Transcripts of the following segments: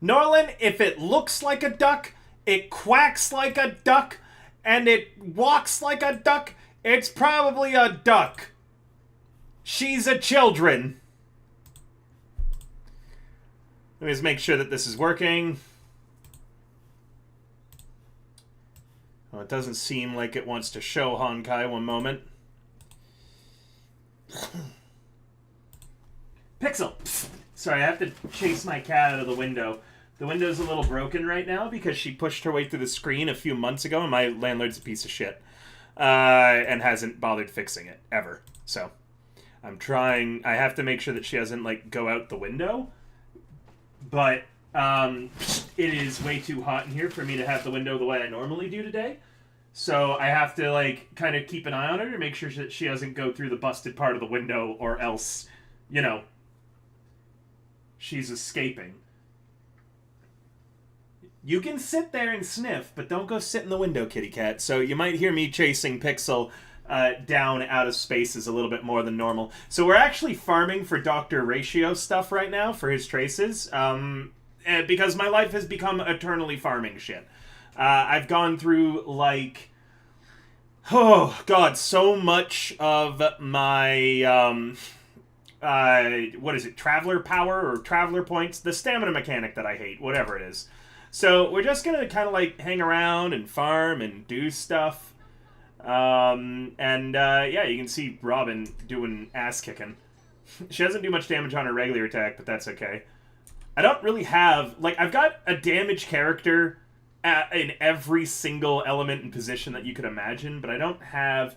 Norlin, if it looks like a duck, it quacks like a duck, and it walks like a duck, it's probably a duck. She's a children. Let me just make sure that this is working. Oh, it doesn't seem like it wants to show Honkai. One moment. Pixel! Sorry, I have to chase my cat out of the window. The window's a little broken right now because she pushed her way through the screen a few months ago, and my landlord's a piece of shit. And hasn't bothered fixing it, ever. So, I'm trying... I have to make sure that she doesn't, like, go out the window. But, it is way too hot in here for me to have the window the way I normally do today. So, I have to, like, kind of keep an eye on her to make sure that she doesn't go through the busted part of the window, or else, you know, she's escaping. You can sit there and sniff, but don't go sit in the window, kitty cat. So you might hear me chasing Pixel down out of spaces a little bit more than normal. So we're actually farming for Dr. Ratio stuff right now for his traces, because my life has become eternally farming shit. I've gone through, like, oh god, so much of my what is it, traveler power or traveler points, the stamina mechanic that I hate, whatever it is. So we're just gonna kind of like hang around and farm and do stuff. Yeah, you can see Robin doing ass kicking. She doesn't do much damage on her regular attack, but that's okay. I don't really have, like, I've got a damage character in every single element and position that you could imagine, but I don't have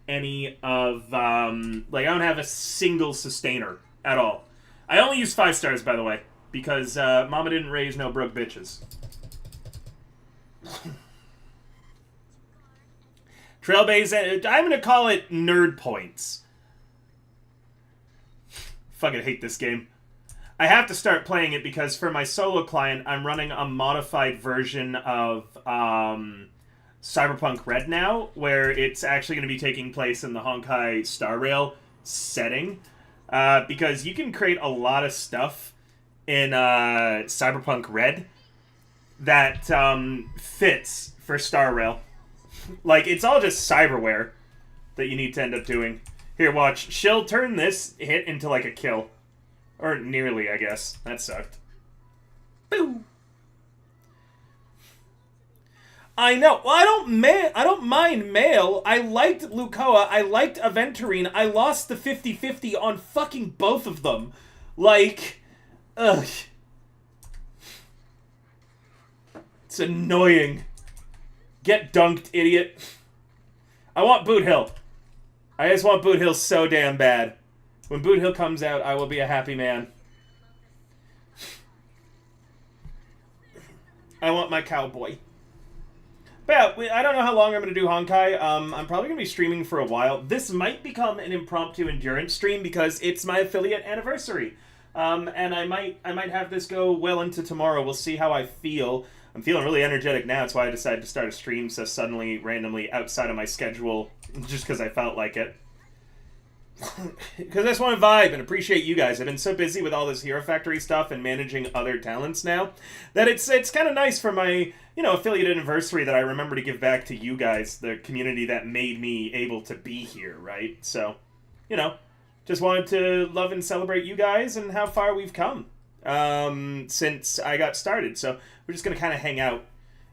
any of, like, I don't have a single sustainer at all. I only use 5 stars, by the way. Because Mama didn't raise no broke bitches. Trailbase, I'm gonna call it nerd points. Fucking hate this game. I have to start playing it because for my solo client, I'm running a modified version of Cyberpunk Red now, where it's actually going to be taking place in the Honkai Star Rail setting. Because you can create a lot of stuff in Cyberpunk Red that fits for Star Rail. Like, it's all just cyberware that you need to end up doing. Here, watch. She'll turn this hit into, like, a kill. Or nearly, I guess. That sucked. Boo! I know. Well, I don't mind Mail. I liked Lucoa. I liked Aventurine. I lost the 50-50 on fucking both of them. Like... Ugh. It's annoying. Get dunked, idiot. I want Boot Hill. I just want Boot Hill so damn bad. When Boot Hill comes out, I will be a happy man. I want my cowboy. But yeah, I don't know how long I'm going to do Honkai. I'm probably going to be streaming for a while. This might become an impromptu endurance stream because it's my affiliate anniversary. And I might have this go well into tomorrow. We'll see how I feel. I'm feeling really energetic now. That's why I decided to start a stream so suddenly, randomly, outside of my schedule, just because I felt like it. Because I just want to vibe and appreciate you guys. I've been so busy with all this Hero Factory stuff and managing other talents now that it's kind of nice for my, affiliate anniversary that I remember to give back to you guys, the community that made me able to be here, right? So, just wanted to love and celebrate you guys and how far we've come since I got started. So we're just going to kind of hang out.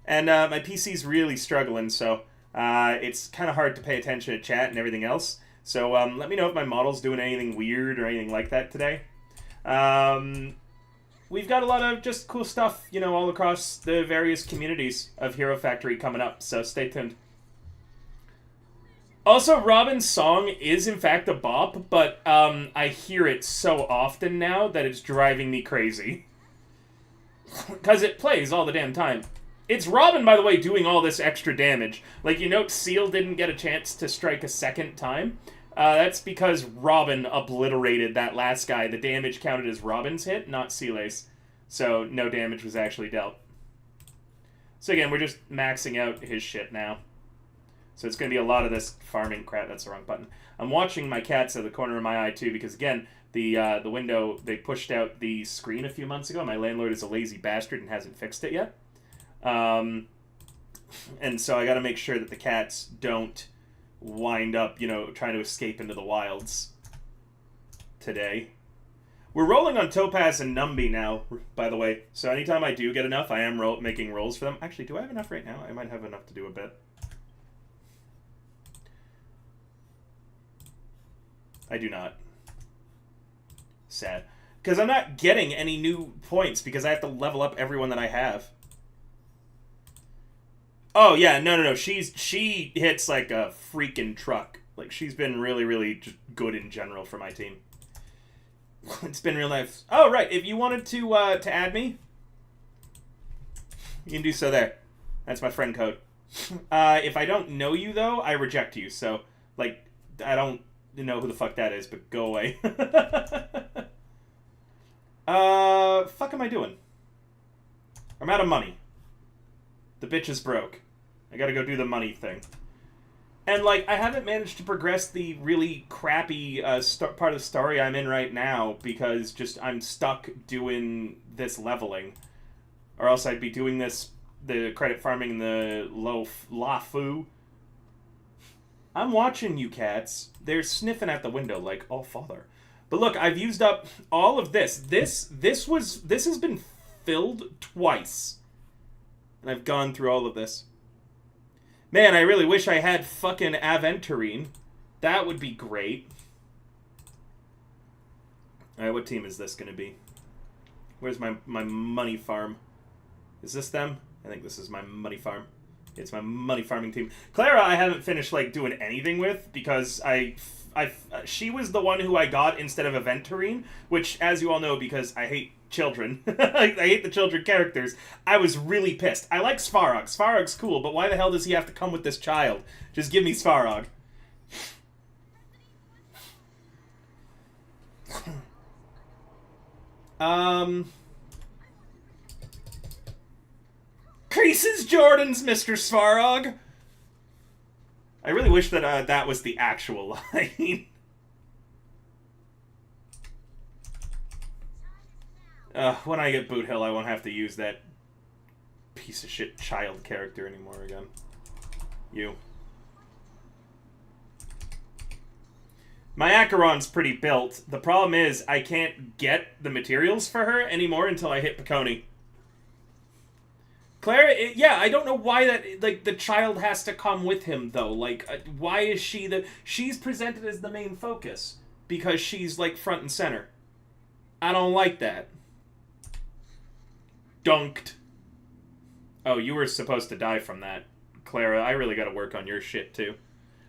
And my PC's really struggling, so it's kind of hard to pay attention to chat and everything else. So let me know if my model's doing anything weird or anything like that today. We've got a lot of just cool stuff, all across the various communities of Hero Factory coming up, so stay tuned. Also, Robin's song is, in fact, a bop, but I hear it so often now that it's driving me crazy. Because it plays all the damn time. It's Robin, by the way, doing all this extra damage. Like, you note Seal didn't get a chance to strike a second time. That's because Robin obliterated that last guy. The damage counted as Robin's hit, not Sealay's. So, no damage was actually dealt. So again, we're just maxing out his shit now. So it's going to be a lot of this farming crap. That's the wrong button. I'm watching my cats out of the corner of my eye, too, because, again, the window, they pushed out the screen a few months ago. My landlord is a lazy bastard and hasn't fixed it yet. And so I got to make sure that the cats don't wind up, you know, trying to escape into the wilds today. We're rolling on Topaz and Numby now, by the way. So anytime I do get enough, I am making rolls for them. Actually, do I have enough right now? I might have enough to do a bit. I do not. Sad. Because I'm not getting any new points because I have to level up everyone that I have. Oh, yeah, no. She hits like a freaking truck. Like, she's been really, really just good in general for my team. It's been real nice. Oh, right, if you wanted to add me, you can do so there. That's my friend code. If I don't know you, though, I reject you. So, like, I don't know who the fuck that is, but go away. Fuck am I doing? I'm out of money. The bitch is broke. I gotta go do the money thing. And, like, I haven't managed to progress the really crappy part of the story I'm in right now because just I'm stuck doing this leveling. Or else I'd be doing the credit farming, the LaFu. I'm watching you cats. They're sniffing at the window like, oh, father. But look, I've used up all of this. This has been filled twice. And I've gone through all of this. Man, I really wish I had fucking Aventurine. That would be great. Alright, what team is this going to be? Where's my money farm? Is this them? I think this is my money farm. It's my money farming team. Clara, I haven't finished, like, doing anything with because she was the one who I got instead of Aventurine, which, as you all know, because I hate children. I hate the children characters. I was really pissed. I like Svarog. Svarog's cool, but why the hell does he have to come with this child? Just give me Svarog. Creases Jordan's Mr. Svarog. I really wish that that was the actual line. When I get Boot Hill, I won't have to use that piece of shit child character anymore again. You. My Acheron's pretty built. The problem is I can't get the materials for her anymore until I hit Piconi. Clara, yeah, I don't know why that, like, the child has to come with him, though. Like, why is she she's presented as the main focus. Because she's, like, front and center. I don't like that. Dunked. Oh, you were supposed to die from that. Clara, I really gotta work on your shit, too.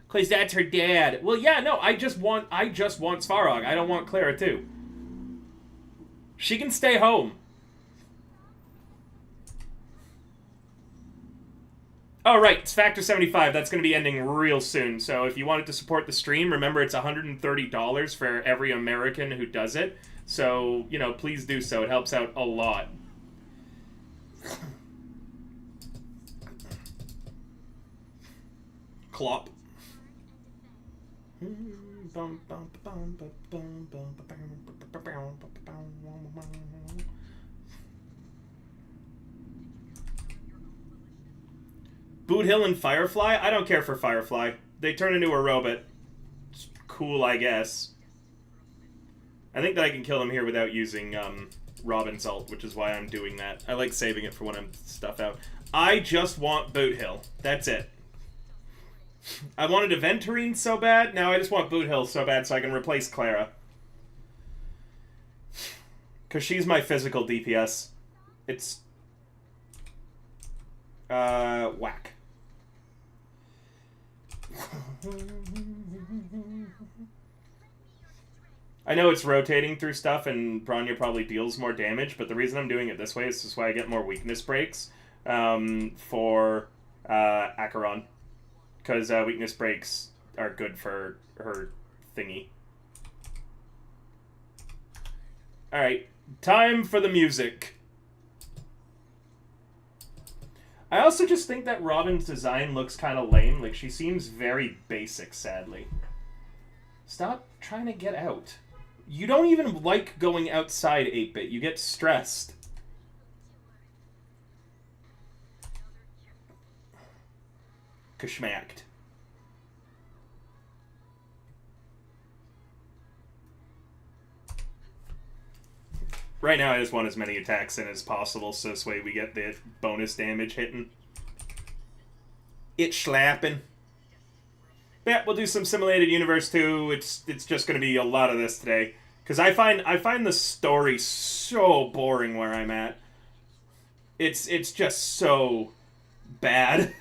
Because that's her dad. Well, yeah, no, I just want Svarog. I don't want Clara, too. She can stay home. Oh, right, it's Factor 75. That's going to be ending real soon. So if you wanted to support the stream, remember it's $130 for every American who does it. So, you know, please do so. It helps out a lot. Clop. Boot Hill and Firefly? I don't care for Firefly. They turn into a robot. It's cool, I guess. I think that I can kill them here without using Robin's ult, which is why I'm doing that. I like saving it for when I'm stuff out. I just want Boot Hill. That's it. I wanted Aventurine so bad, now I just want Boot Hill so bad so I can replace Clara. Because she's my physical DPS. It's... whack. I know it's rotating through stuff and Bronya probably deals more damage, but the reason I'm doing it this way is just why I get more weakness breaks for Acheron. Because weakness breaks are good for her thingy. Alright, time for the music. I also just think that Robin's design looks kind of lame. Like, she seems very basic, sadly. Stop trying to get out. You don't even like going outside, 8-Bit. You get stressed. Geschmacked. Right now, I just want as many attacks in as possible, so this way we get the bonus damage hitting. It's slapping. Yeah, we'll do some simulated universe too. It's just going to be a lot of this today, because I find the story so boring where I'm at. It's just so bad.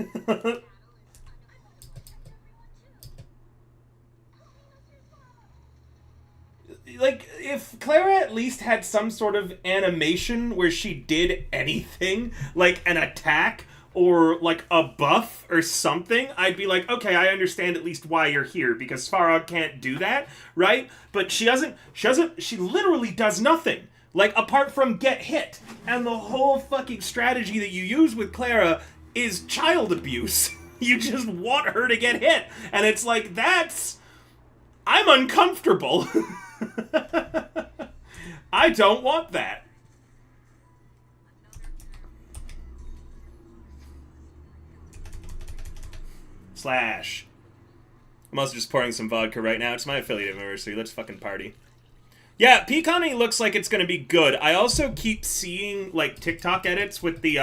Like, if Clara at least had some sort of animation where she did anything, like an attack or like a buff or something, I'd be like, okay, I understand at least why you're here, because Farah can't do that, right? But she literally does nothing. Like, apart from get hit. And the whole fucking strategy that you use with Clara is child abuse. You just want her to get hit. And it's like, I'm uncomfortable. I don't want that. Slash. I'm also just pouring some vodka right now. It's my affiliate anniversary. Let's fucking party. Yeah, Peacocking looks like it's gonna be good. I also keep seeing, like, TikTok edits with the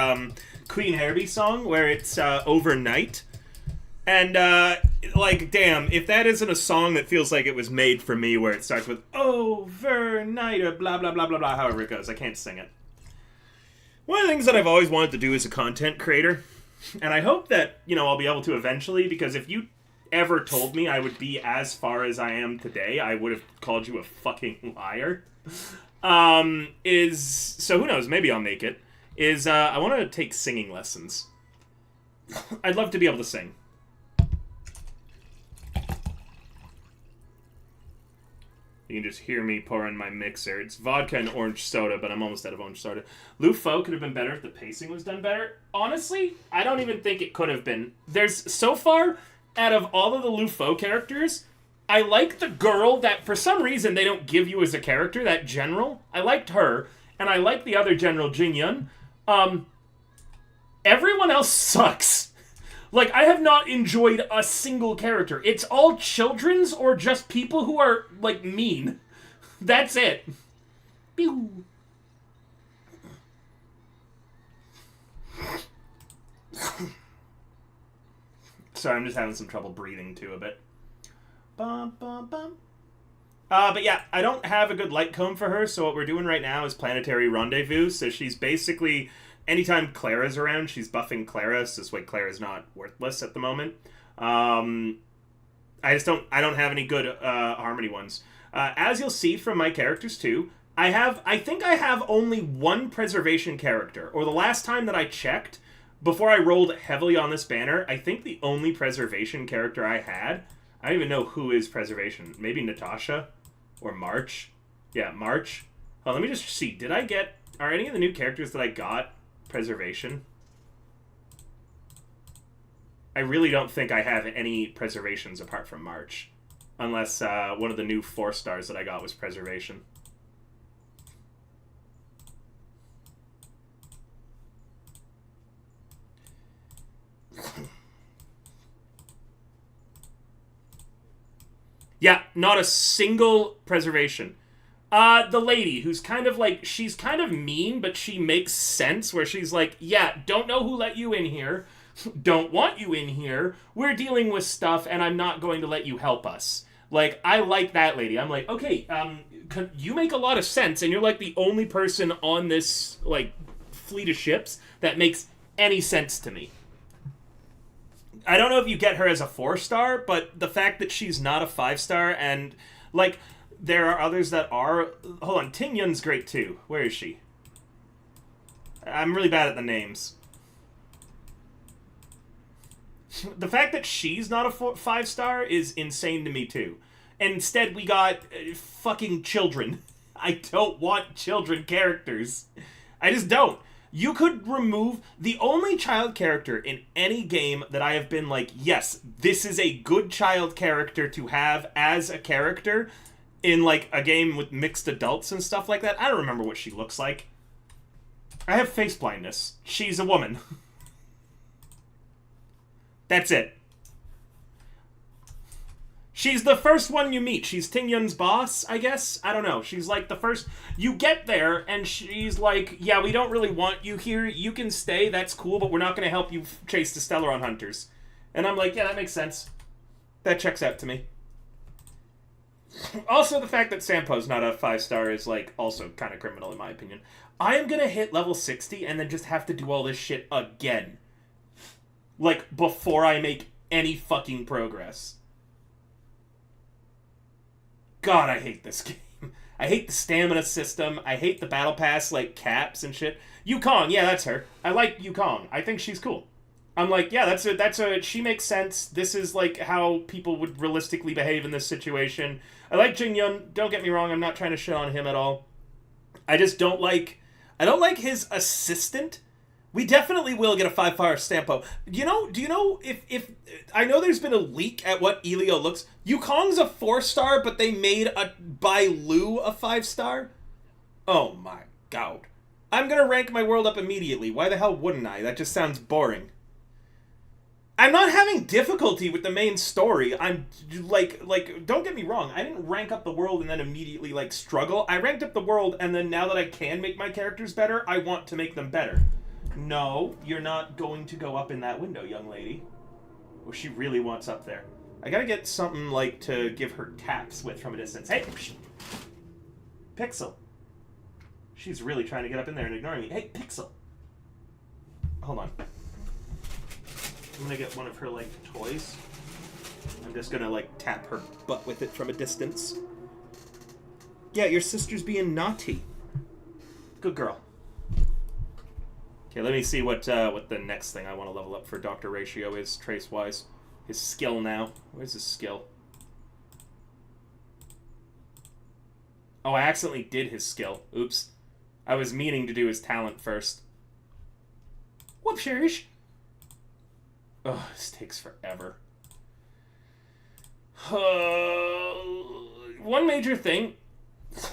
Queen Herbie song where it's overnight. And, like, damn, if that isn't a song that feels like it was made for me, where it starts with overnight or blah, blah, blah, blah, blah, however it goes. I can't sing it. One of the things that I've always wanted to do as a content creator, and I hope that, you know, I'll be able to eventually, because if you ever told me I would be as far as I am today, I would have called you a fucking liar, so who knows, maybe I'll make it, I want to take singing lessons. I'd love to be able to sing. You can just hear me pouring my mixer. It's vodka and orange soda, but I'm almost out of orange soda. Lu Fo could have been better if the pacing was done better. Honestly, I don't even think it could have been. There's, so far, out of all of the Lu Fo characters, I like the girl that, for some reason, they don't give you as a character, that general. I liked her, and I like the other general, Jin Yun. Everyone else sucks. Like, I have not enjoyed a single character. It's all children's or just people who are, like, mean. That's it. Pew. Sorry, I'm just having some trouble breathing, too, a bit. Bum, bum, bum. But yeah, I don't have a good light comb for her, so what we're doing right now is Planetary Rendezvous, so she's basically... Anytime Clara's around, she's buffing Clara, so this way Clara's not worthless at the moment. I don't have any good Harmony ones. As you'll see from my characters too, I think I have only one Preservation character, or the last time that I checked, before I rolled heavily on this banner, I think the only Preservation character I had, I don't even know who is Preservation. Maybe Natasha? Or March? Yeah, March. Oh, let me just see. Are any of the new characters that I got Preservation? I really don't think I have any Preservations apart from March. Unless one of the new 4-stars that I got was Preservation. Yeah, not a single Preservation. The lady, who's kind of like, she's kind of mean, but she makes sense, where she's like, yeah, don't know who let you in here, don't want you in here, we're dealing with stuff, and I'm not going to let you help us. Like, I like that lady. I'm like, okay, you make a lot of sense, and you're like the only person on this, like, fleet of ships that makes any sense to me. I don't know if you get her as a 4-star, but the fact that she's not a 5-star, and, like... There are others that are... Hold on, Ting Yun's great too. Where is she? I'm really bad at the names. The fact that she's not a 5-star is insane to me too. And instead we got fucking children. I don't want children characters. I just don't. You could remove the only child character in any game that I have been like, yes, this is a good child character to have as a character in like a game with mixed adults and stuff like that. I don't remember what she looks like. I have face blindness. She's a woman. That's it. She's the first one you meet. She's Ting Yun's boss, I guess. I don't know. She's like the first... You get there, and she's like, yeah, we don't really want you here. You can stay. That's cool, but we're not going to help you chase the Stellaron Hunters. And I'm like, yeah, that makes sense. That checks out to me. Also, the fact that Sampo's not a 5-star is, like, also kind of criminal, in my opinion. I am going to hit level 60 and then just have to do all this shit again. Like, before I make any fucking progress. God, I hate this game. I hate the stamina system. I hate the battle pass, like, caps and shit. Yukong, yeah, that's her. I like Yukong. I think she's cool. I'm like, yeah, she makes sense. This is, like, how people would realistically behave in this situation. I like Jing Yun. Don't get me wrong. I'm not trying to shit on him at all. I just don't like... I don't like his assistant. We definitely will get a 5-star Stampo. Do you know if I know there's been a leak at what Elio looks... Yukong's a 4-star, but they made by Lu a 5-star? Oh my god. I'm gonna rank my world up immediately. Why the hell wouldn't I? That just sounds boring. I'm not having difficulty with the main story. I'm, like, don't get me wrong. I didn't rank up the world and then immediately, like, struggle. I ranked up the world, and then now that I can make my characters better, I want to make them better. No, you're not going to go up in that window, young lady. Oh, she really wants up there. I gotta get something, like, to give her taps with from a distance. Hey! Pixel. She's really trying to get up in there and ignoring me. Hey, Pixel. Hold on. I'm gonna get one of her, like, toys. I'm just gonna, like, tap her butt with it from a distance. Yeah, your sister's being naughty. Good girl. Okay, let me see what the next thing I want to level up for Dr. Ratio is, trace-wise. His skill now. Where's his skill? Oh, I accidentally did his skill. Oops. I was meaning to do his talent first. Whoopsies! Oh, this takes forever. One major thing,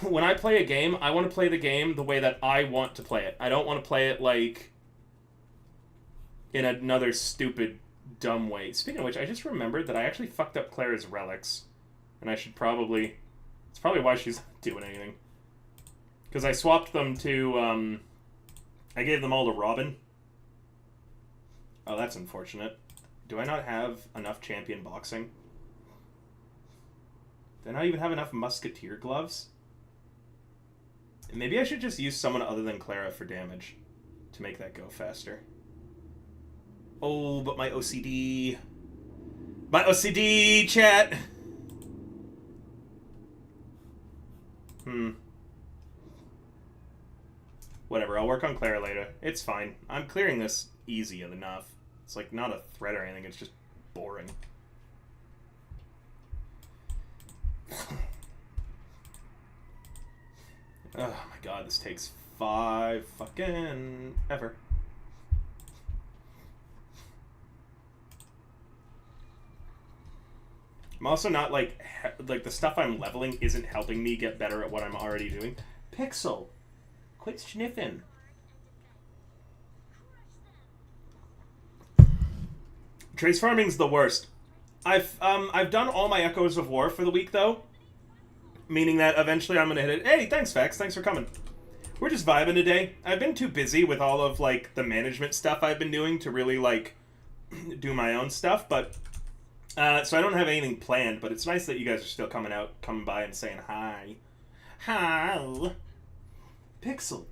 when I play a game, I want to play the game the way that I want to play it. I don't want to play it, like, in another stupid, dumb way. Speaking of which, I just remembered that I actually fucked up Clara's relics. And I should probably... It's probably why she's not doing anything. Because I swapped them to, I gave them all to Robin. Oh, that's unfortunate. Do I not have enough champion boxing? Do I not even have enough musketeer gloves? Maybe I should just use someone other than Clara for damage to make that go faster. Oh, but my OCD... My OCD, chat! Whatever, I'll work on Clara later. It's fine. I'm clearing this easy enough. It's like not a threat or anything, it's just boring. Oh my god, this takes 5 fucking ever. I'm also not like the stuff I'm leveling isn't helping me get better at what I'm already doing. Pixel, quit sniffing. Trace farming's the worst. I've done all my Echoes of War for the week though, meaning that eventually I'm gonna hit it. Hey, thanks Vex, thanks for coming. We're just vibing today. I've been too busy with all of like the management stuff I've been doing to really like do my own stuff, but so I don't have anything planned. But it's nice that you guys are still coming by and saying hi. Hi, Pixel.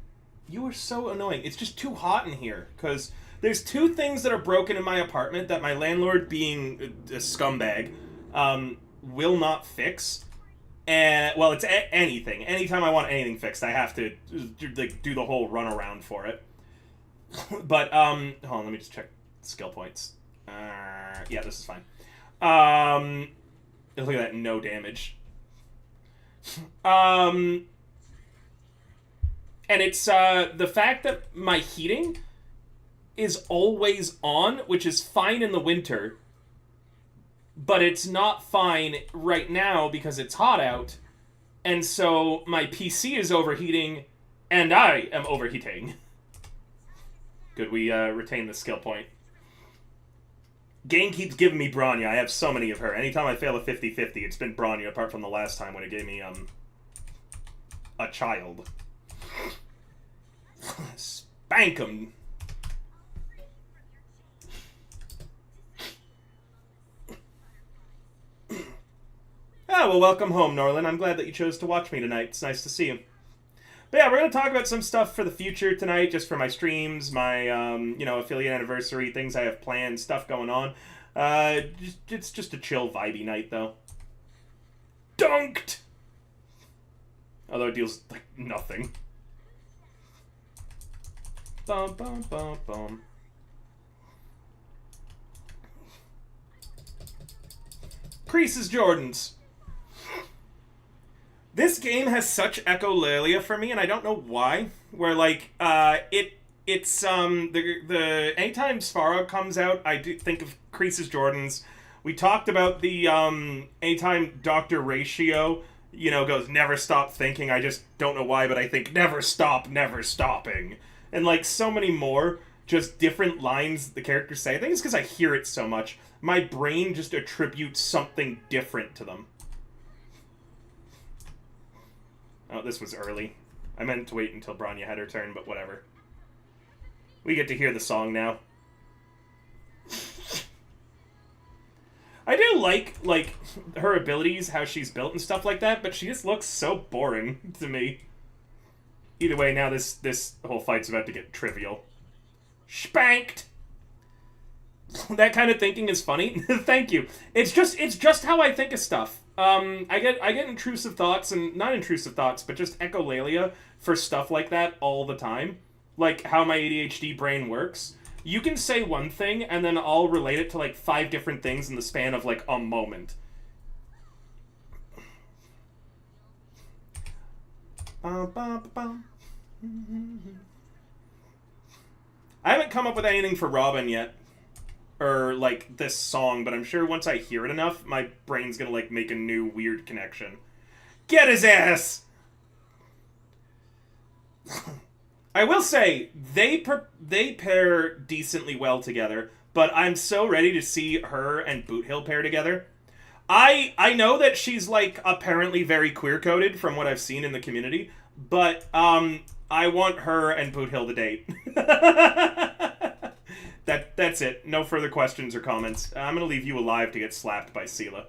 You are so annoying. It's just too hot in here because. There's 2 things that are broken in my apartment that my landlord, being a scumbag, will not fix. And well, it's anything. Anytime I want anything fixed, I have to like do the whole runaround for it. But hold on, let me just check skill points. Yeah, this is fine. Look at that, no damage. And it's the fact that my heating is always on, which is fine in the winter, but it's not fine right now because it's hot out, and so my PC is overheating, and I am overheating. Good, we retain the skill point. Game keeps giving me Bronya. I have so many of her. Anytime I fail a 50-50, it's been Bronya, apart from the last time when it gave me, a child. Spank 'em. Ah, well, welcome home, Norlin. I'm glad that you chose to watch me tonight. It's nice to see you. But yeah, we're going to talk about some stuff for the future tonight, just for my streams, my, affiliate anniversary, things I have planned, stuff going on. It's just a chill, vibey night, though. Dunked! Although it deals, like, nothing. Bum, bum, bum, bum. Creases Jordans. This game has such echolalia for me, and I don't know why. Where, like, it's the anytime Svarog comes out, I do think of Creases Jordans. We talked about the anytime Dr. Ratio, goes never stop thinking. I just don't know why, but I think never stop, never stopping, and like so many more, just different lines the characters say. I think it's because I hear it so much. My brain just attributes something different to them. Oh, this was early. I meant to wait until Bronya had her turn, but whatever. We get to hear the song now. I do like her abilities, how she's built and stuff like that, but she just looks so boring to me. Either way, now this whole fight's about to get trivial. Spanked! That kind of thinking is funny. Thank you. It's just how I think of stuff. I get intrusive thoughts, and not intrusive thoughts, but just echolalia for stuff like that all the time. Like how my ADHD brain works. You can say one thing, and then I'll relate it to like 5 different things in the span of like a moment. I haven't come up with anything for Robin yet. Or, like, this song, but I'm sure once I hear it enough, my brain's gonna, like, make a new weird connection. Get his ass! I will say, they pair decently well together, but I'm so ready to see her and Boot Hill pair together. I know that she's, like, apparently very queer-coded from what I've seen in the community, but, I want her and Boot Hill to date. That's it. No further questions or comments. I'm gonna leave you alive to get slapped by Sela.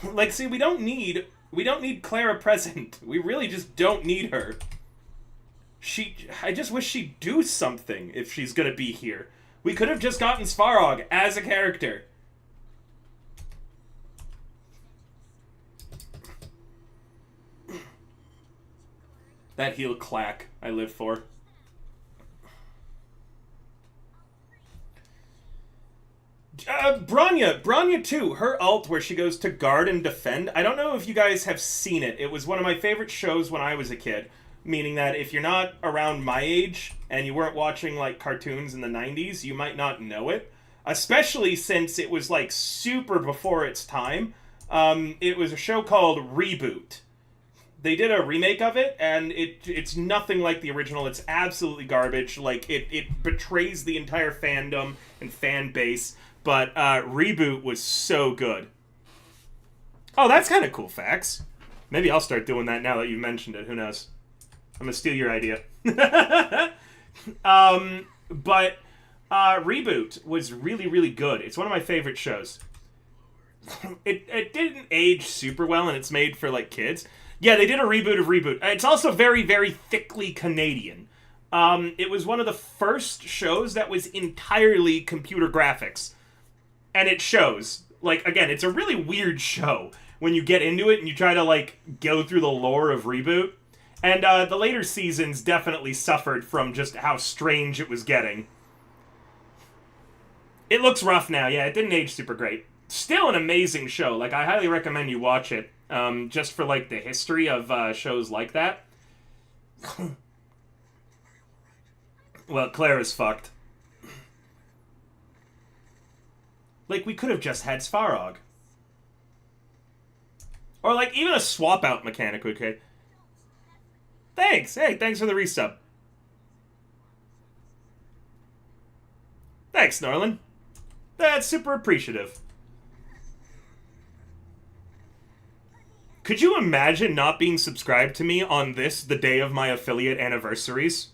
Like, see, we don't need Clara present. We really just don't need her. I just wish she'd do something if she's gonna be here. We could have just gotten Svarog as a character. That heal clack I live for. Bronya too. Her ult where she goes to guard and defend. I don't know if you guys have seen it. It was one of my favorite shows when I was a kid. Meaning that if you're not around my age and you weren't watching like cartoons in the 90s, you might not know it. Especially since it was like super before its time. It was a show called Reboot. They did a remake of it, and it's nothing like the original. It's absolutely garbage. Like, it betrays the entire fandom and fan base. But Reboot was so good. Oh, that's kind of cool, Fax. Maybe I'll start doing that now that you've mentioned it. Who knows? I'm going to steal your idea. But Reboot was really, really good. It's one of my favorite shows. It didn't age super well, and it's made for, like, kids. Yeah, they did a reboot of Reboot. It's also very, very thickly Canadian. It was one of the first shows that was entirely computer graphics. And it shows. Like, again, it's a really weird show when you get into it and you try to, like, go through the lore of Reboot. And the later seasons definitely suffered from just how strange it was getting. It looks rough now, yeah. It didn't age super great. Still an amazing show. Like, I highly recommend you watch it, just for, like, the history of shows like that. Well, Claire is fucked. Like, we could have just had Svarog. Or, like, even a swap-out mechanic would okay. Thanks! Hey, thanks for the resub. Thanks, Norlin. That's super appreciative. Could you imagine not being subscribed to me on this, the day of my affiliate anniversaries?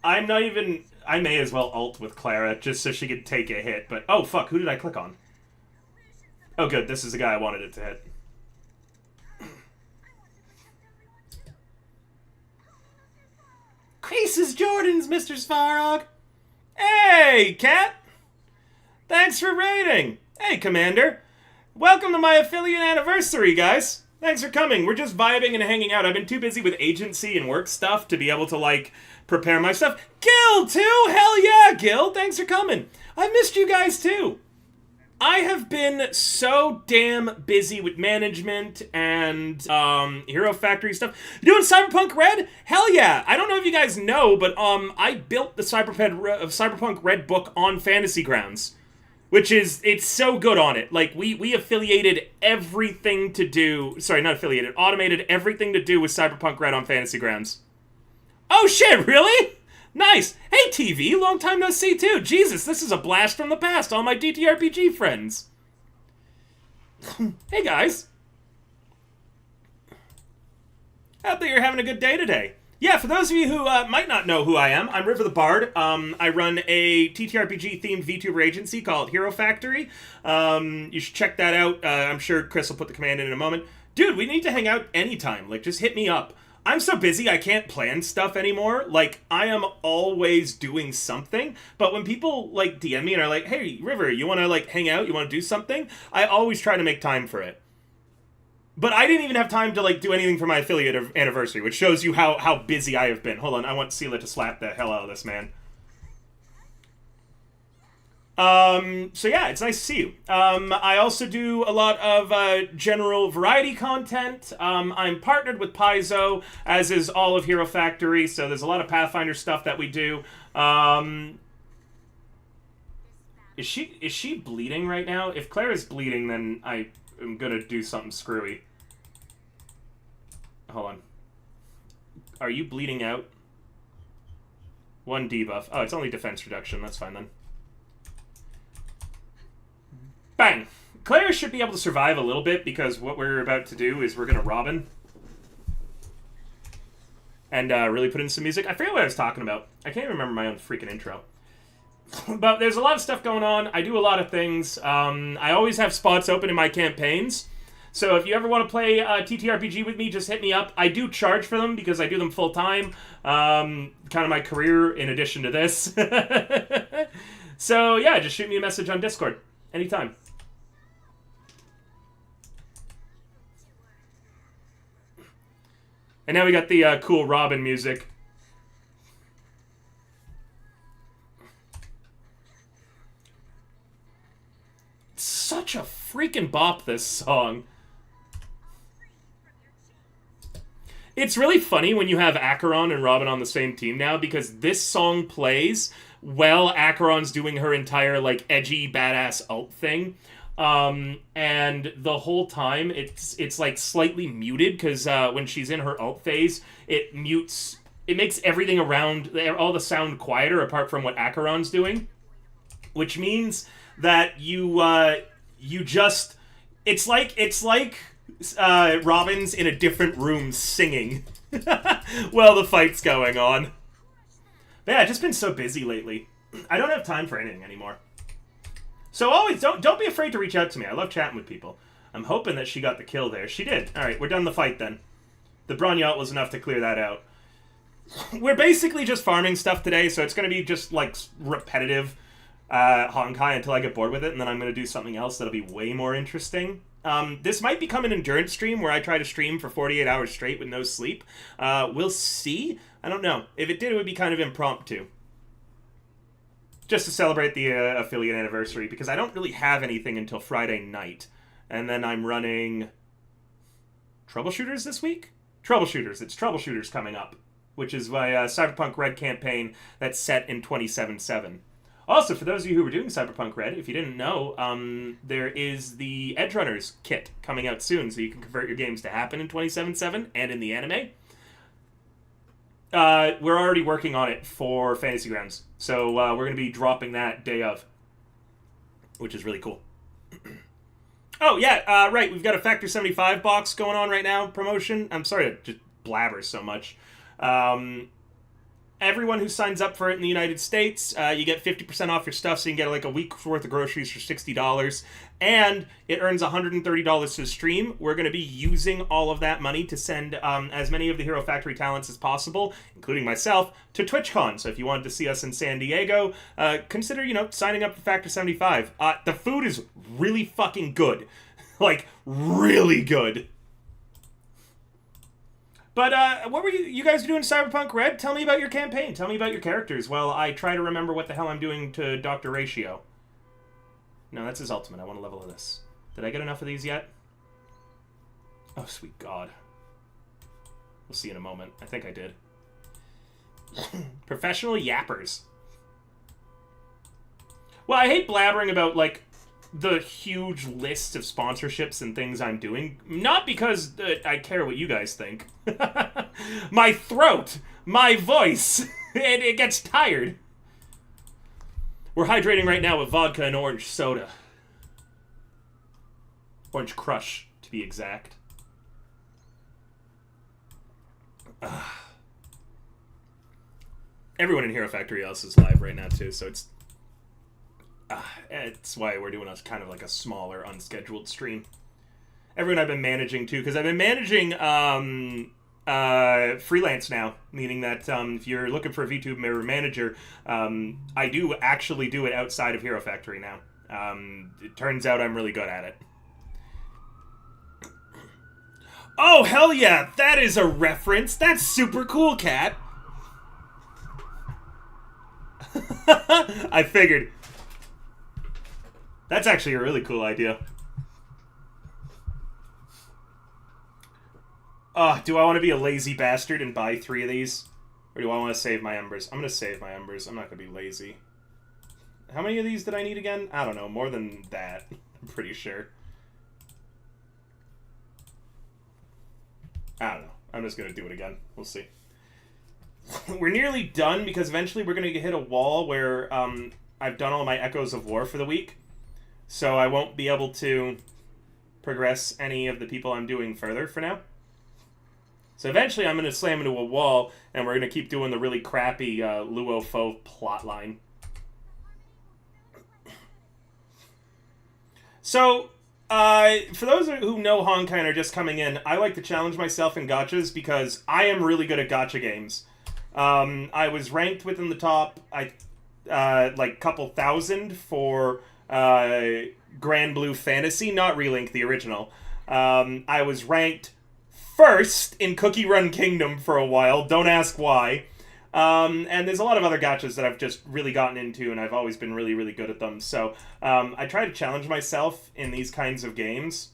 I'm not even... I may as well ult with Clara, just so she could take a hit, but... Oh, fuck, who did I click on? Oh, good, this is the guy I wanted it to hit. Creases Jordans, Mr. Svarog! Hey, Cat! Thanks for raiding! Hey, Commander! Welcome to my affiliate anniversary, guys! Thanks for coming. We're just vibing and hanging out. I've been too busy with agency and work stuff to be able to, like, prepare my stuff. Gil, too? Hell yeah, Gil! Thanks for coming. I missed you guys, too. I have been so damn busy with management and Hero Factory stuff. You doing Cyberpunk Red? Hell yeah! I don't know if you guys know, but I built the Cyberpunk Red book on Fantasy Grounds. Which is, it's so good on it. Like, we affiliated everything to do... Sorry, not affiliated. Automated everything to do with Cyberpunk Red on Fantasy Grounds. Oh shit, really? Nice. Hey, TV, long time no see, too. Jesus, this is a blast from the past. All my DTRPG friends. Hey, guys. I hope that you're having a good day today. Yeah, for those of you who might not know who I am, I'm River the Bard. I run a TTRPG-themed VTuber agency called Hero Factory. You should check that out. I'm sure Chris will put the command in a moment. Dude, we need to hang out anytime. Like, just hit me up. I'm so busy, I can't plan stuff anymore. Like, I am always doing something. But when people, like, DM me and are like, hey, River, you want to, like, hang out? You want to do something? I always try to make time for it. But I didn't even have time to, like, do anything for my affiliate anniversary, which shows you how busy I have been. Hold on, I want Sela to slap the hell out of this man. So yeah, it's nice to see you. I also do a lot of general variety content. I'm partnered with Paizo, as is all of Hero Factory, so there's a lot of Pathfinder stuff that we do. Is she bleeding right now? If Claire is bleeding, then I am gonna do something screwy. Hold on. Are you bleeding out? 1 debuff. Oh, it's only defense reduction. That's fine then. Bang! Claire should be able to survive a little bit because what we're about to do is we're going to Robin. And really put in some music. I forget what I was talking about. I can't remember my own freaking intro. But there's a lot of stuff going on. I do a lot of things. I always have spots open in my campaigns. So if you ever want to play TTRPG with me, just hit me up. I do charge for them because I do them full time. Kind of my career in addition to this. So yeah, just shoot me a message on Discord. Anytime. And now we got the cool Robin music. It's such a freaking bop, this song. It's really funny when you have Acheron and Robin on the same team now, because this song plays while Acheron's doing her entire, like, edgy, badass ult thing. And the whole time, it's like, slightly muted, because when she's in her ult phase, it mutes... It makes everything around, all the sound quieter, apart from what Acheron's doing. Which means that you just... It's like Robin's in a different room singing while the fight's going on. But yeah, I've just been so busy lately. I don't have time for anything anymore. So always, don't be afraid to reach out to me. I love chatting with people. I'm hoping that she got the kill there. She did. Alright, we're done the fight then. The Bronyalt was enough to clear that out. We're basically just farming stuff today, so it's going to be just, like, repetitive Honkai until I get bored with it, and then I'm going to do something else that'll be way more interesting. This might become an endurance stream where I try to stream for 48 hours straight with no sleep. We'll see. I don't know. If it did, it would be kind of impromptu. just to celebrate the affiliate anniversary, because I don't really have anything until Friday night. And then I'm running Troubleshooters this week? Troubleshooters. It's Troubleshooters coming up, which is my Cyberpunk Red campaign that's set in 2077. Also, for those of you who were doing Cyberpunk Red, if you didn't know, there is the Edge Runners kit coming out soon, so you can convert your games to happen in 2077 and in the anime. We're already working on it for Fantasy Grounds, so we're going to be dropping that day of, which is really cool. Oh, yeah, right, we've got a Factor 75 box going on right now, promotion. I'm sorry to just blabber so much. Everyone who signs up for it in the United States, you get 50% off your stuff, so you can get like a week's worth of groceries for $60. And it earns $130 to stream. We're going to be using all of that money to send as many of the Hero Factory talents as possible, including myself, to TwitchCon. So if you wanted to see us in San Diego, consider, signing up for Factor 75. The food is really fucking good. Like, really good. But what were you guys doing Cyberpunk Red? Tell me about your campaign. Tell me about your characters while I try to remember what the hell I'm doing to Dr. Ratio. No, that's his ultimate. I want to level this. Did I get enough of these yet? Oh, sweet God. We'll see in a moment. I think I did. Professional yappers. Well, I hate blabbering about, like, the huge list of sponsorships and things I'm doing. Not because I care what you guys think. My throat, my voice, it gets tired. We're hydrating right now with vodka and orange soda. Orange Crush, to be exact. Everyone in Hero Factory else is live right now, too, so it's why we're doing kind of like a smaller, unscheduled stream. Everyone I've been managing, too, because I've been managing freelance now, meaning that if you're looking for a VTuber manager, I do actually do it outside of Hero Factory now. It turns out I'm really good at it. Oh, hell yeah! That is a reference! That's super cool, Cat! I figured. That's actually a really cool idea. Do I want to be a lazy bastard and buy 3 of these? Or do I want to save my embers? I'm going to save my embers. I'm not going to be lazy. How many of these did I need again? I don't know. More than that. I'm pretty sure. I don't know. I'm just going to do it again. We'll see. We're nearly done because eventually we're going to hit a wall where I've done all my Echoes of War for the week. So I won't be able to progress any of the people I'm doing further for now. So eventually I'm going to slam into a wall, and we're going to keep doing the really crappy Luo Fo plotline. So, for those who know Honkai and are just coming in, I like to challenge myself in gachas because I am really good at gacha games. I was ranked within the top, like, couple thousand for Grand Blue Fantasy, not Relink, the original. I was ranked first in Cookie Run Kingdom for a while, don't ask why. And there's a lot of other gachas that I've just really gotten into, and I've always been really, really good at them. So I try to challenge myself in these kinds of games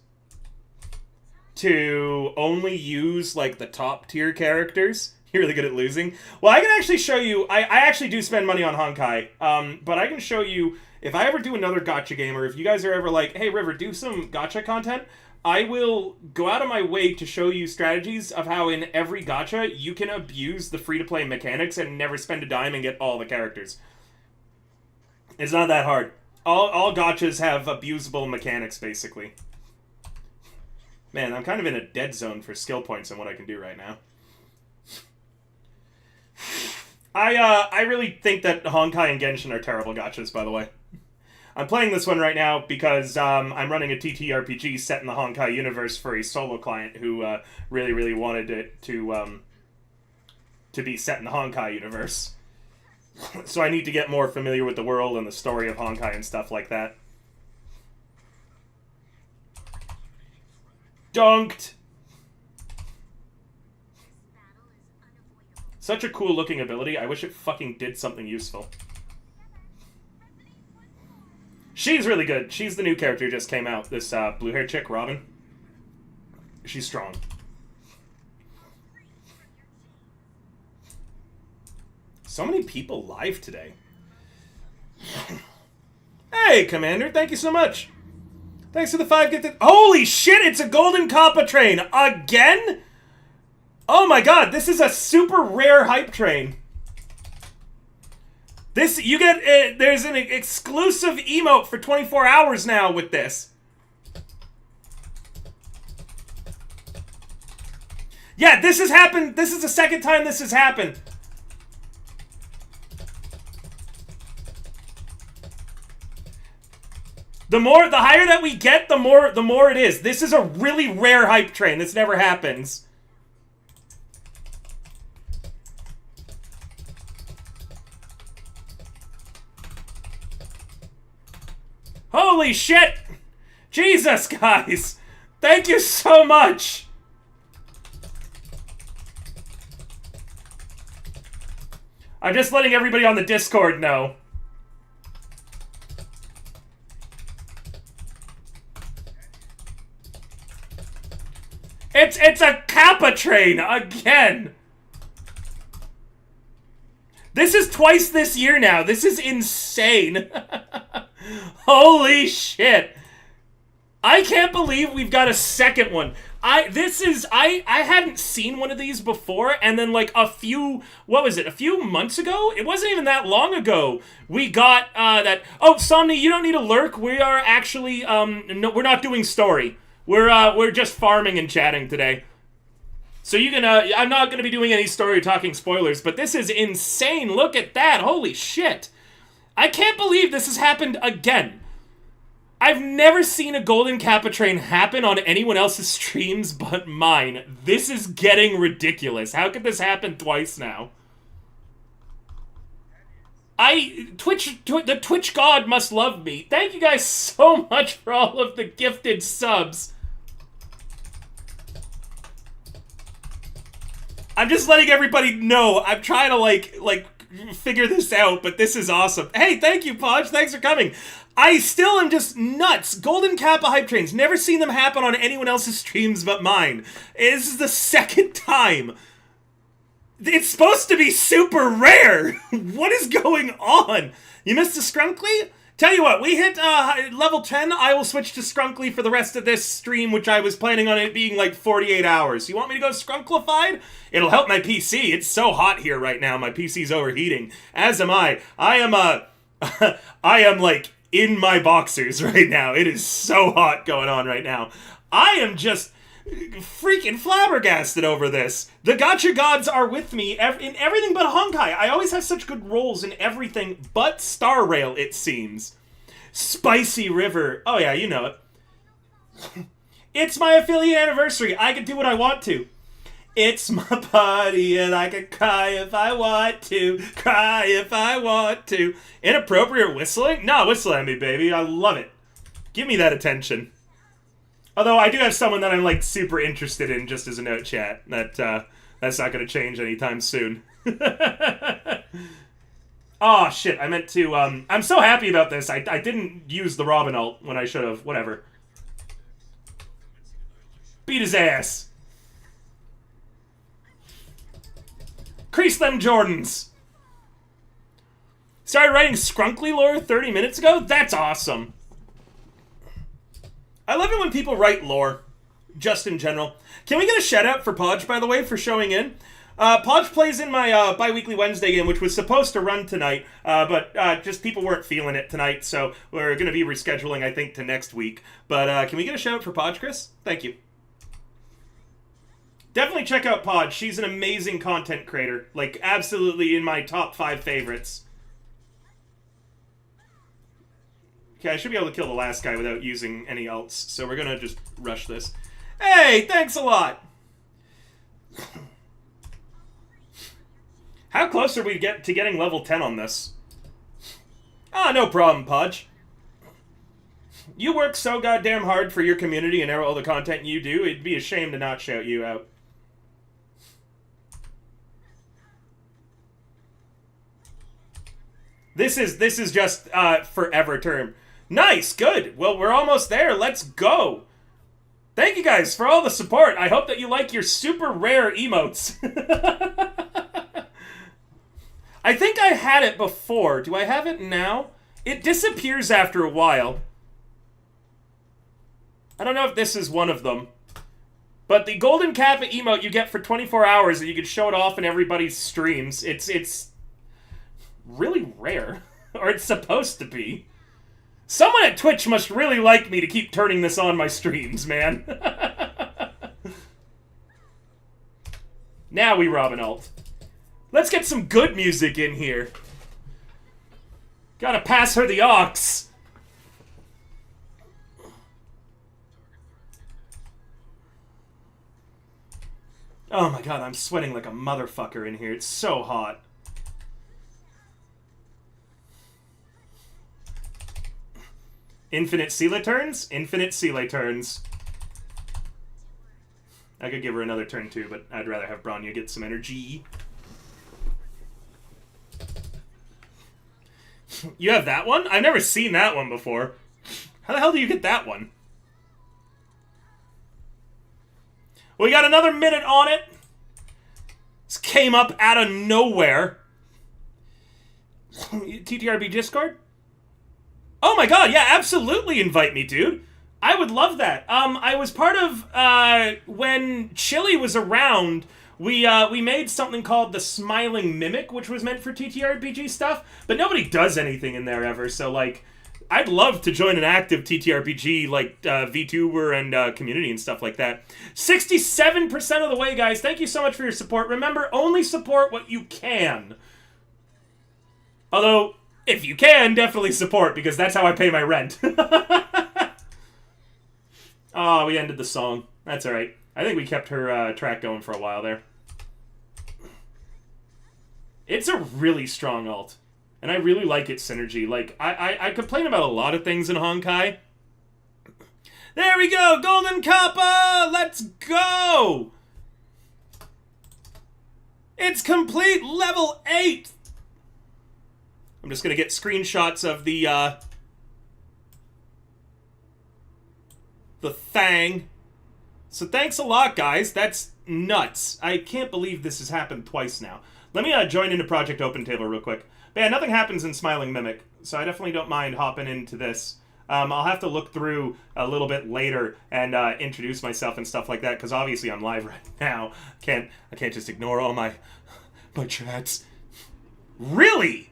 to only use, like, the top tier characters. You're really good at losing. Well, I can actually show you... I actually do spend money on Honkai, but I can show you... If I ever do another gacha game, or if you guys are ever like, hey, River, do some gacha content, I will go out of my way to show you strategies of how in every gacha you can abuse the free-to-play mechanics and never spend a dime and get all the characters. It's not that hard. All gachas have abusable mechanics, basically. Man, I'm kind of in a dead zone for skill points and what I can do right now. I really think that Honkai and Genshin are terrible gachas, by the way. I'm playing this one right now because I'm running a TTRPG set in the Honkai universe for a solo client who really, really wanted it to be set in the Honkai universe. So I need to get more familiar with the world and the story of Honkai and stuff like that. Dunked! Such a cool looking ability. I wish it fucking did something useful. She's really good. She's the new character who just came out. This blue hair chick, Robin. She's strong. So many people live today. Hey, Commander, thank you so much. Thanks for the 5 gifted. Holy shit, it's a golden Kappa train. Again? Oh my god, this is a super rare hype train. This, you get, there's an exclusive emote for 24 hours now with this. Yeah, this has happened. This is the second time this has happened. The higher that we get, the more it is. This is a really rare hype train. This never happens. Holy shit! Jesus, guys! Thank you so much! I'm just letting everybody on the Discord know. It's a Kappa train again. This is twice this year now. This is insane. Holy shit. I can't believe we've got a second one. I hadn't seen one of these before, and then like a few months ago? It wasn't even that long ago. We got that. Oh, Somni, you don't need a lurk. We are actually no, we're not doing story. We're just farming and chatting today. So you can I'm not gonna be doing any story or talking spoilers, but this is insane. Look at that. Holy shit. I can't believe this has happened again. I've never seen a golden Kappa train happen on anyone else's streams but mine. This is getting ridiculous. How could this happen twice now? The Twitch god must love me. Thank you guys so much for all of the gifted subs. I'm just letting everybody know. I'm trying to like figure this out, but this is awesome. Hey, thank you, Podge. Thanks for coming. I still am just nuts. Golden Kappa hype trains. Never seen them happen on anyone else's streams but mine. This is the second time. It's supposed to be super rare. What is going on? You missed a Skrunkly? Tell you what, we hit level 10. I will switch to Skrunkly for the rest of this stream, which I was planning on it being like 48 hours. You want me to go Skrunklified? It'll help my PC. It's so hot here right now. My PC's overheating. As am I. I am like in my boxers right now. It is so hot going on right now. I am just freaking flabbergasted over this. The Gacha gods are with me in everything but Honkai. I always have such good roles in everything but Star Rail, it seems. Spicy River. Oh yeah, you know it. It's my affiliate anniversary. I can do what I want to. It's my party and I can cry if I want to. Cry if I want to. Inappropriate whistling? No, whistle at me, baby. I love it. Give me that attention. Although I do have someone that I'm like super interested in, just as a note, chat. That's not going to change anytime soon. Oh shit! I meant to. I'm so happy about this. I didn't use the Robin ult when I should have. Whatever. Beat his ass. Crease them Jordans. Started writing Skrunkly lore 30 minutes ago? That's awesome. I love it when people write lore, just in general. Can we get a shout out for Podge, by the way, for showing in? Podge plays in my bi-weekly Wednesday game, which was supposed to run tonight, but just people weren't feeling it tonight, so we're going to be rescheduling, I think, to next week. But can we get a shout out for Podge, Chris? Thank you. Definitely check out Podge. She's an amazing content creator. Like, absolutely in my top 5 favorites. Okay, I should be able to kill the last guy without using any ults, so we're gonna just rush this. Hey, thanks a lot! How close are we to getting level 10 on this? Ah, no problem, Podge. You work so goddamn hard for your community and all the content you do, it'd be a shame to not shout you out. This is just forever term. Nice, good. Well, we're almost there. Let's go. Thank you guys for all the support. I hope that you like your super rare emotes. I think I had it before. Do I have it now? It disappears after a while. I don't know if this is one of them. But the Golden Kappa emote you get for 24 hours and you can show it off in everybody's streams. It's really rare. Or it's supposed to be. Someone at Twitch must really like me to keep turning this on my streams, man. Now we rob an alt. Let's get some good music in here. Gotta pass her the aux. Oh my god, I'm sweating like a motherfucker in here. It's so hot. Infinite Seele turns? Infinite Seele turns. I could give her another turn too, but I'd rather have Bronya get some energy. You have that one? I've never seen that one before. How the hell do you get that one? We got another minute on it. This came up out of nowhere. TTRB Discord? Oh my god, yeah, absolutely invite me, dude. I would love that. I was part of, when Chili was around, we made something called the Smiling Mimic, which was meant for TTRPG stuff, but nobody does anything in there ever, so, like, I'd love to join an active TTRPG, like, VTuber and community and stuff like that. 67% of the way, guys. Thank you so much for your support. Remember, only support what you can. Although, if you can, definitely support, because that's how I pay my rent. Oh, we ended the song. That's alright. I think we kept her track going for a while there. It's a really strong ult. And I really like its synergy. Like, I complain about a lot of things in Honkai. There we go! Golden Kappa! Let's go! It's complete level 8! I'm just gonna get screenshots of the thing. So thanks a lot, guys. That's nuts. I can't believe this has happened twice now. Let me join into Project Open Table real quick. But yeah, nothing happens in Smiling Mimic, so I definitely don't mind hopping into this. I'll have to look through a little bit later and introduce myself and stuff like that, because obviously I'm live right now. I can't just ignore all my chats. Really?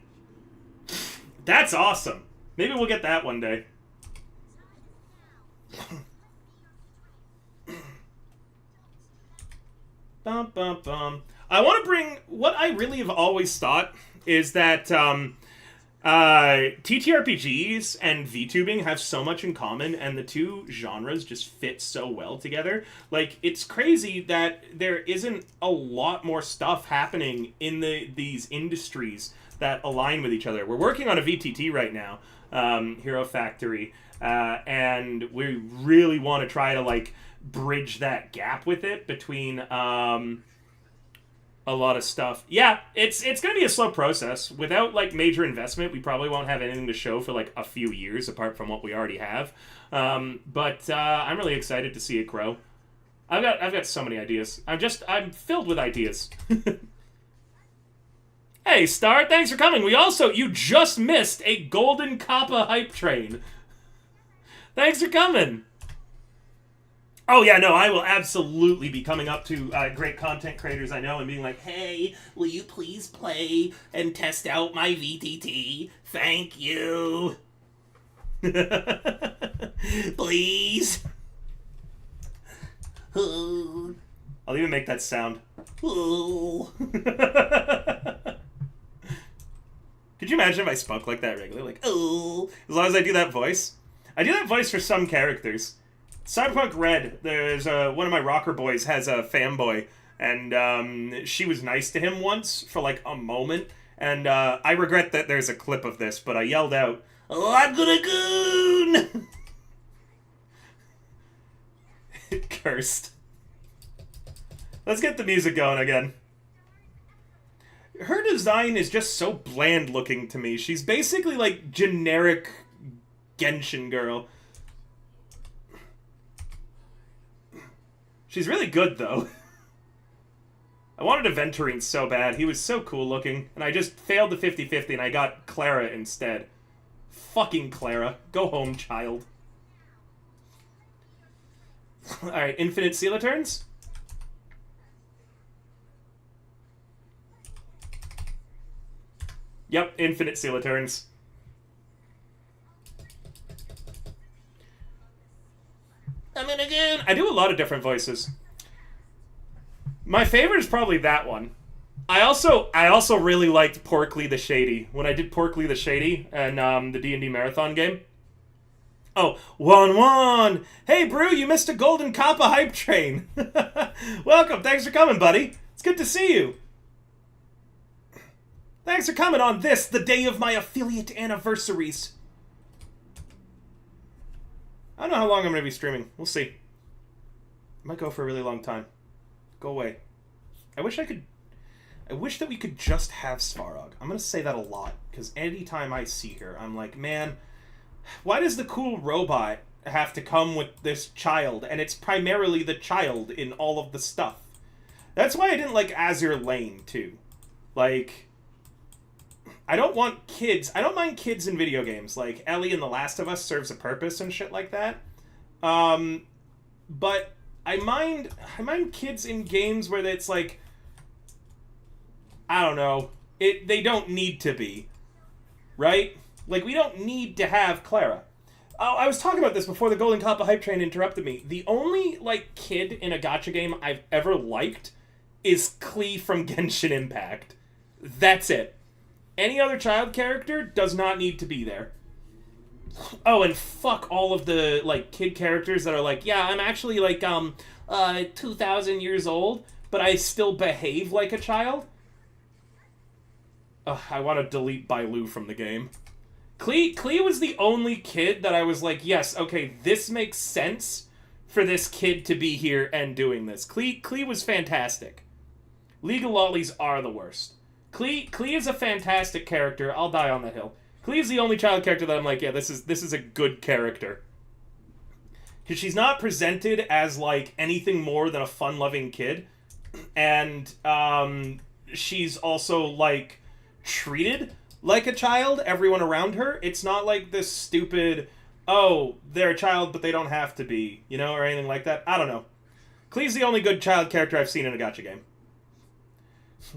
That's awesome. Maybe we'll get that one day. Bum, bum, bum. I want to bring... What I really have always thought is that TTRPGs and VTubing have so much in common, and the two genres just fit so well together. Like, it's crazy that there isn't a lot more stuff happening in these industries that align with each other. We're working on a VTT right now, Hero Factory, and we really want to try to, like, bridge that gap with it between a lot of stuff. Yeah, it's going to be a slow process. Without, like, major investment, we probably won't have anything to show for, like, a few years, apart from what we already have. But I'm really excited to see it grow. I've got so many ideas. I'm filled with ideas. Hey, Star, thanks for coming. You just missed a Golden Kappa hype train. Thanks for coming. Oh, yeah, no, I will absolutely be coming up to great content creators I know and being like, hey, will you please play and test out my VTT? Thank you. Please. I'll even make that sound. Could you imagine if I spoke like that regularly? Like, oh, as long as I do that voice. I do that voice for some characters. Cyberpunk Red, there's one of my rocker boys has a fanboy, and she was nice to him once for like a moment, and I regret that there's a clip of this, but I yelled out, "Oh, I'm gonna goon!" It cursed. Let's get the music going again. Her design is just so bland looking to me. She's basically like generic Genshin girl. She's really good, though. I wanted Aventurine so bad. He was so cool looking. And I just failed the 50-50 and I got Clara instead. Fucking Clara. Go home, child. Alright, infinite Sealaturns? Yep, infinite Sealaturns. I'm in again. I do a lot of different voices. My favorite is probably that one. I also really liked Porkly the Shady. When I did Porkly the Shady and the D&D marathon game. Oh, 1-1! Hey, Brew, you missed a Golden Kappa hype train. Welcome, thanks for coming, buddy. It's good to see you. Thanks for coming on this, the day of my affiliate anniversaries. I don't know how long I'm going to be streaming. We'll see. I might go for a really long time. Go away. I wish that we could just have Svarog. I'm going to say that a lot, because anytime I see her, I'm like, man, why does the cool robot have to come with this child? And it's primarily the child in all of the stuff. That's why I didn't like Azure Lane, too. Like, I don't want kids. I don't mind kids in video games. Like, Ellie in The Last of Us serves a purpose and shit like that. But I mind kids in games where it's like, I don't know, they don't need to be, right? Like, we don't need to have Clara. Oh, I was talking about this before the Golden Kappa hype train interrupted me. The only, like, kid in a gacha game I've ever liked is Klee from Genshin Impact. That's it. Any other child character does not need to be there. Oh, and fuck all of the, like, kid characters that are like, yeah, I'm actually, like, 2,000 years old, but I still behave like a child. Ugh, I want to delete Bailu from the game. Klee was the only kid that I was like, yes, okay, this makes sense for this kid to be here and doing this. Klee was fantastic. League of Lollies are the worst. Klee is a fantastic character. I'll die on that hill. Klee is the only child character that I'm like, yeah, this is a good character. Because she's not presented as, like, anything more than a fun-loving kid. And, she's also, like, treated like a child, everyone around her. It's not like this stupid, oh, they're a child, but they don't have to be, you know, or anything like that. I don't know. Klee's the only good child character I've seen in a gacha game.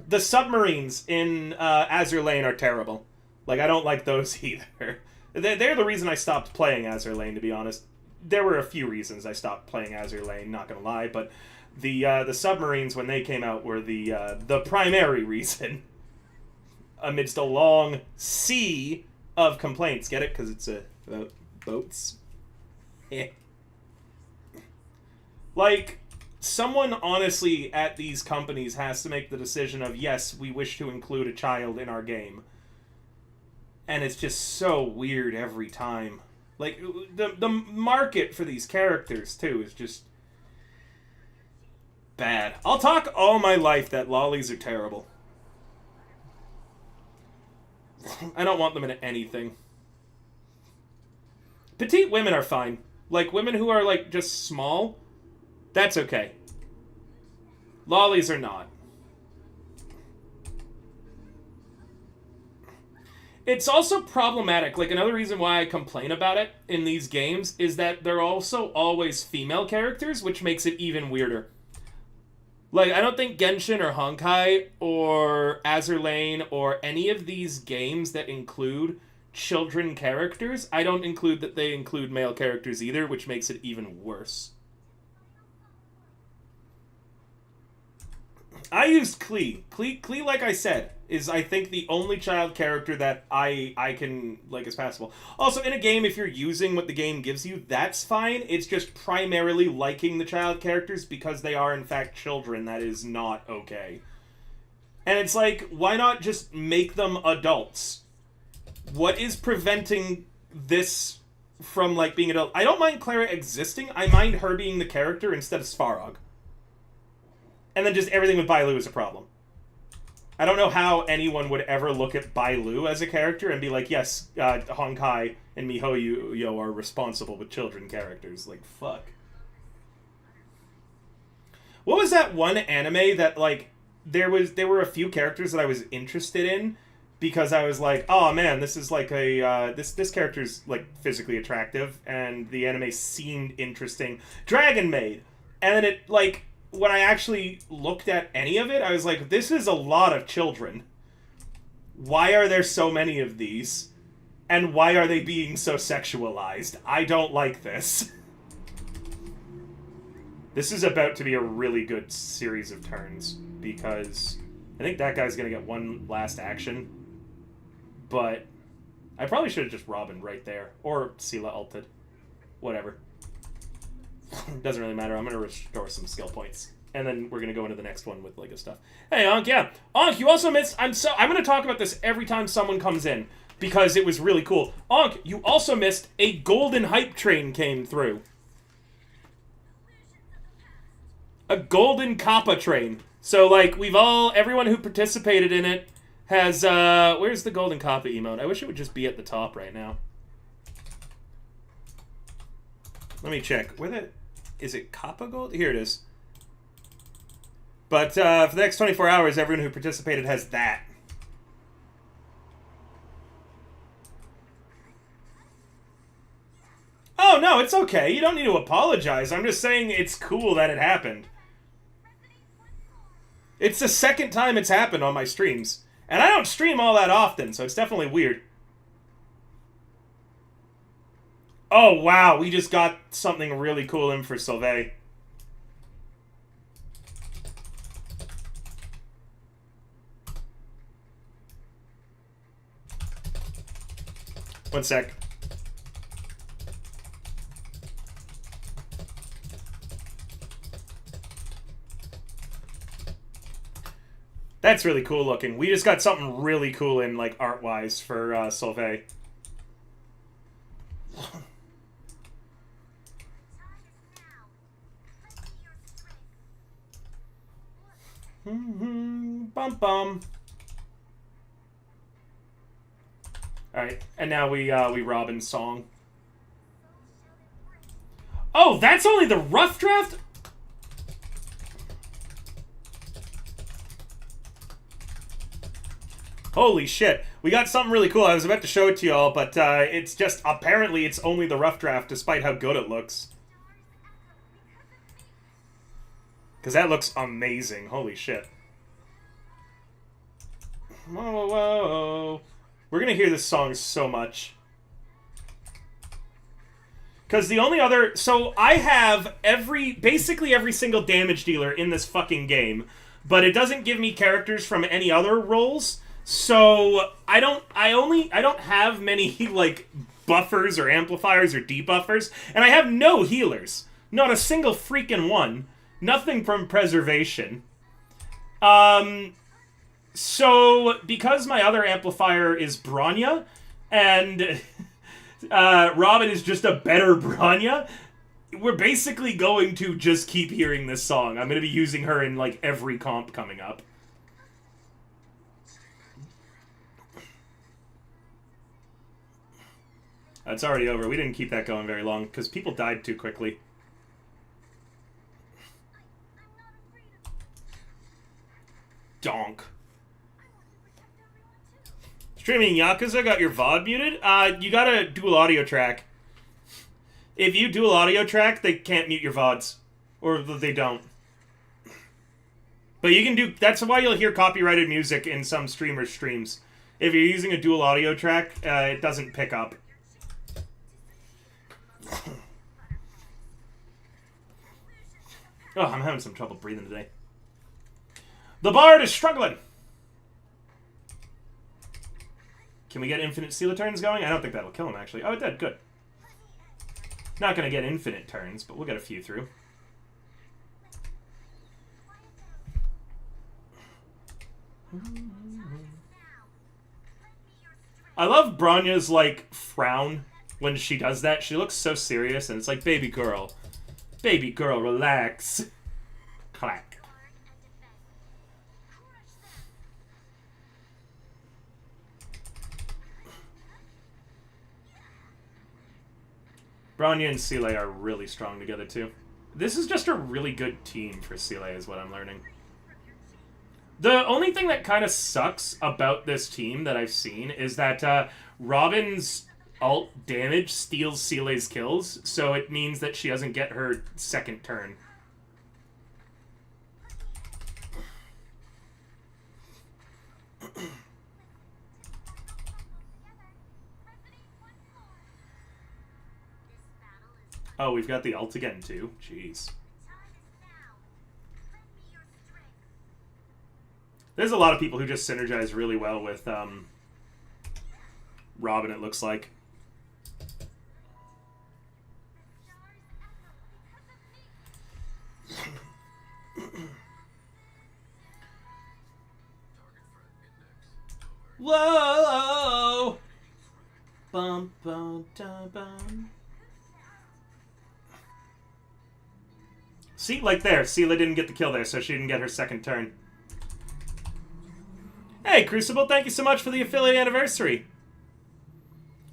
The submarines in Azure Lane are terrible. Like, I don't like those either. They're the reason I stopped playing Azure Lane, to be honest. There were a few reasons I stopped playing Azure Lane, not gonna lie, but the submarines, when they came out, were the primary reason. Amidst a long sea of complaints. Get it? Because it's about boats. Eh. Like, someone honestly at these companies has to make the decision of, yes, we wish to include a child in our game. And it's just so weird every time. Like, the market for these characters, too, is just bad. I'll talk all my life that lollies are terrible. I don't want them in anything. Petite women are fine. Like, women who are, like, just small, that's okay. Lollies are not. It's also problematic. Like, another reason why I complain about it in these games is that they're also always female characters, which makes it even weirder. Like, I don't think Genshin or Honkai or Azure Lane or any of these games that include children characters, I don't include that they include male characters either, which makes it even worse. I used Klee. Klee, like I said, is, I think, the only child character that I can, like, is passable. Also, in a game, if you're using what the game gives you, that's fine. It's just primarily liking the child characters because they are, in fact, children. That is not okay. And it's like, why not just make them adults? What is preventing this from, like, being adult? I don't mind Clara existing. I mind her being the character instead of Svarog. And then just everything with Bailu is a problem. I don't know how anyone would ever look at Bailu as a character and be like, yes, Honkai and MiHoYo are responsible with children characters. Like, fuck. What was that one anime that, like, there were a few characters that I was interested in because I was like, oh man, this is like a this character's like physically attractive and the anime seemed interesting. Dragon Maid. And then it, like, when I actually looked at any of it, I was like, this is a lot of children. Why are there so many of these? And why are they being so sexualized? I don't like this. This is about to be a really good series of turns, because I think that guy's going to get one last action. But I probably should have just Robin right there. Or Sela ulted. Whatever. Doesn't really matter. I'm going to restore some skill points. And then we're going to go into the next one with Lego stuff. Hey, Ankh, yeah. Ankh, you also missed... I'm going to talk about this every time someone comes in, because it was really cool. Ankh, you also missed a golden hype train came through. A golden Kappa train. So, like, everyone who participated in it has, where's the golden Kappa emote? I wish it would just be at the top right now. Let me check. Is it Kappa Gold? Here it is. But, for the next 24 hours, everyone who participated has that. Oh, no, it's okay. You don't need to apologize. I'm just saying it's cool that it happened. It's the second time it's happened on my streams. And I don't stream all that often, so it's definitely weird. Oh, wow, we just got something really cool in for Sylvain. One sec. That's really cool looking. We just got something really cool in, like, art-wise for Solvay. Bum bum. Alright, and now we Robin's song. Oh, that's only the rough draft? Holy shit. We got something really cool. I was about to show it to y'all, but it's just, apparently it's only the rough draft, despite how good it looks. Because that looks amazing. Holy shit. Whoa, whoa, whoa. We're going to hear this song so much. Because the only other... So, I have basically every single damage dealer in this fucking game, but it doesn't give me characters from any other roles. So, I don't have many, like, buffers or amplifiers or debuffers, and I have no healers. Not a single freaking one. Nothing from preservation. So, because my other amplifier is Bronya, and Robin is just a better Bronya, we're basically going to just keep hearing this song. I'm going to be using her in, like, every comp coming up. It's already over. We didn't keep that going very long, because people died too quickly. Donk. Streaming Yakuza got your VOD muted? You got a dual audio track. If you dual audio track, they can't mute your VODs. Or they don't. But you can do... That's why you'll hear copyrighted music in some streamers' streams. If you're using a dual audio track, it doesn't pick up. Oh, I'm having some trouble breathing today. The Bard is struggling! Can we get infinite Sealer turns going? I don't think that'll kill him, actually. Oh, it did. Good. Not gonna get infinite turns, but we'll get a few through. I love Bronya's, like, frown when she does that. She looks so serious, and it's like, baby girl. Baby girl, relax. Clack. Bronya and Seele are really strong together, too. This is just a really good team for Seele, is what I'm learning. The only thing that kind of sucks about this team that I've seen is that Robin's alt damage steals Seele's kills, so it means that she doesn't get her second turn. Oh, we've got the ult again, too. Jeez. There's a lot of people who just synergize really well with Robin, it looks like. Whoa! Bum, bum, dum, bum. See, like there, Seele didn't get the kill there, so she didn't get her second turn. Hey, Crucible, thank you so much for the affiliate anniversary.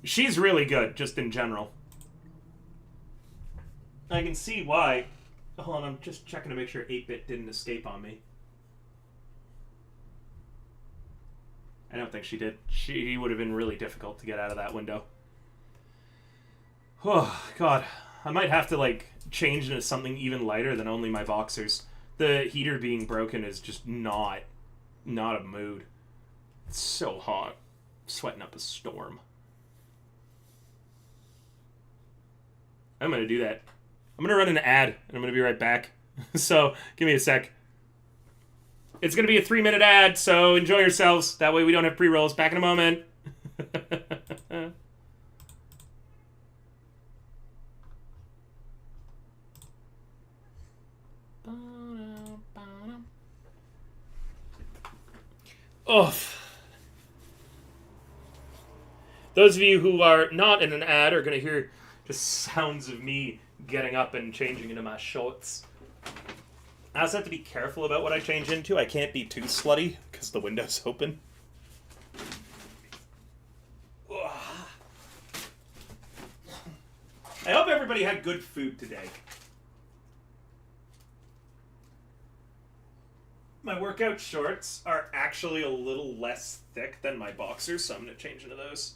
She's really good, just in general. I can see why. Hold on, I'm just checking to make sure 8-bit didn't escape on me. I don't think she did. She would have been really difficult to get out of that window. Oh, God. I might have to, like, change into something even lighter than only my boxers. The heater being broken is just not a mood. It's so hot. I'm sweating up a storm. I'm going to do that. I'm going to run an ad, and I'm going to be right back. So, give me a sec. It's going to be a 3-minute ad, so enjoy yourselves. That way we don't have pre-rolls. Back in a moment. Oh. Those of you who are not in an ad are going to hear just sounds of me getting up and changing into my shorts. I also have to be careful about what I change into. I can't be too slutty because the window's open. I hope everybody had good food today. My workout shorts are actually a little less thick than my boxers, so I'm going to change into those.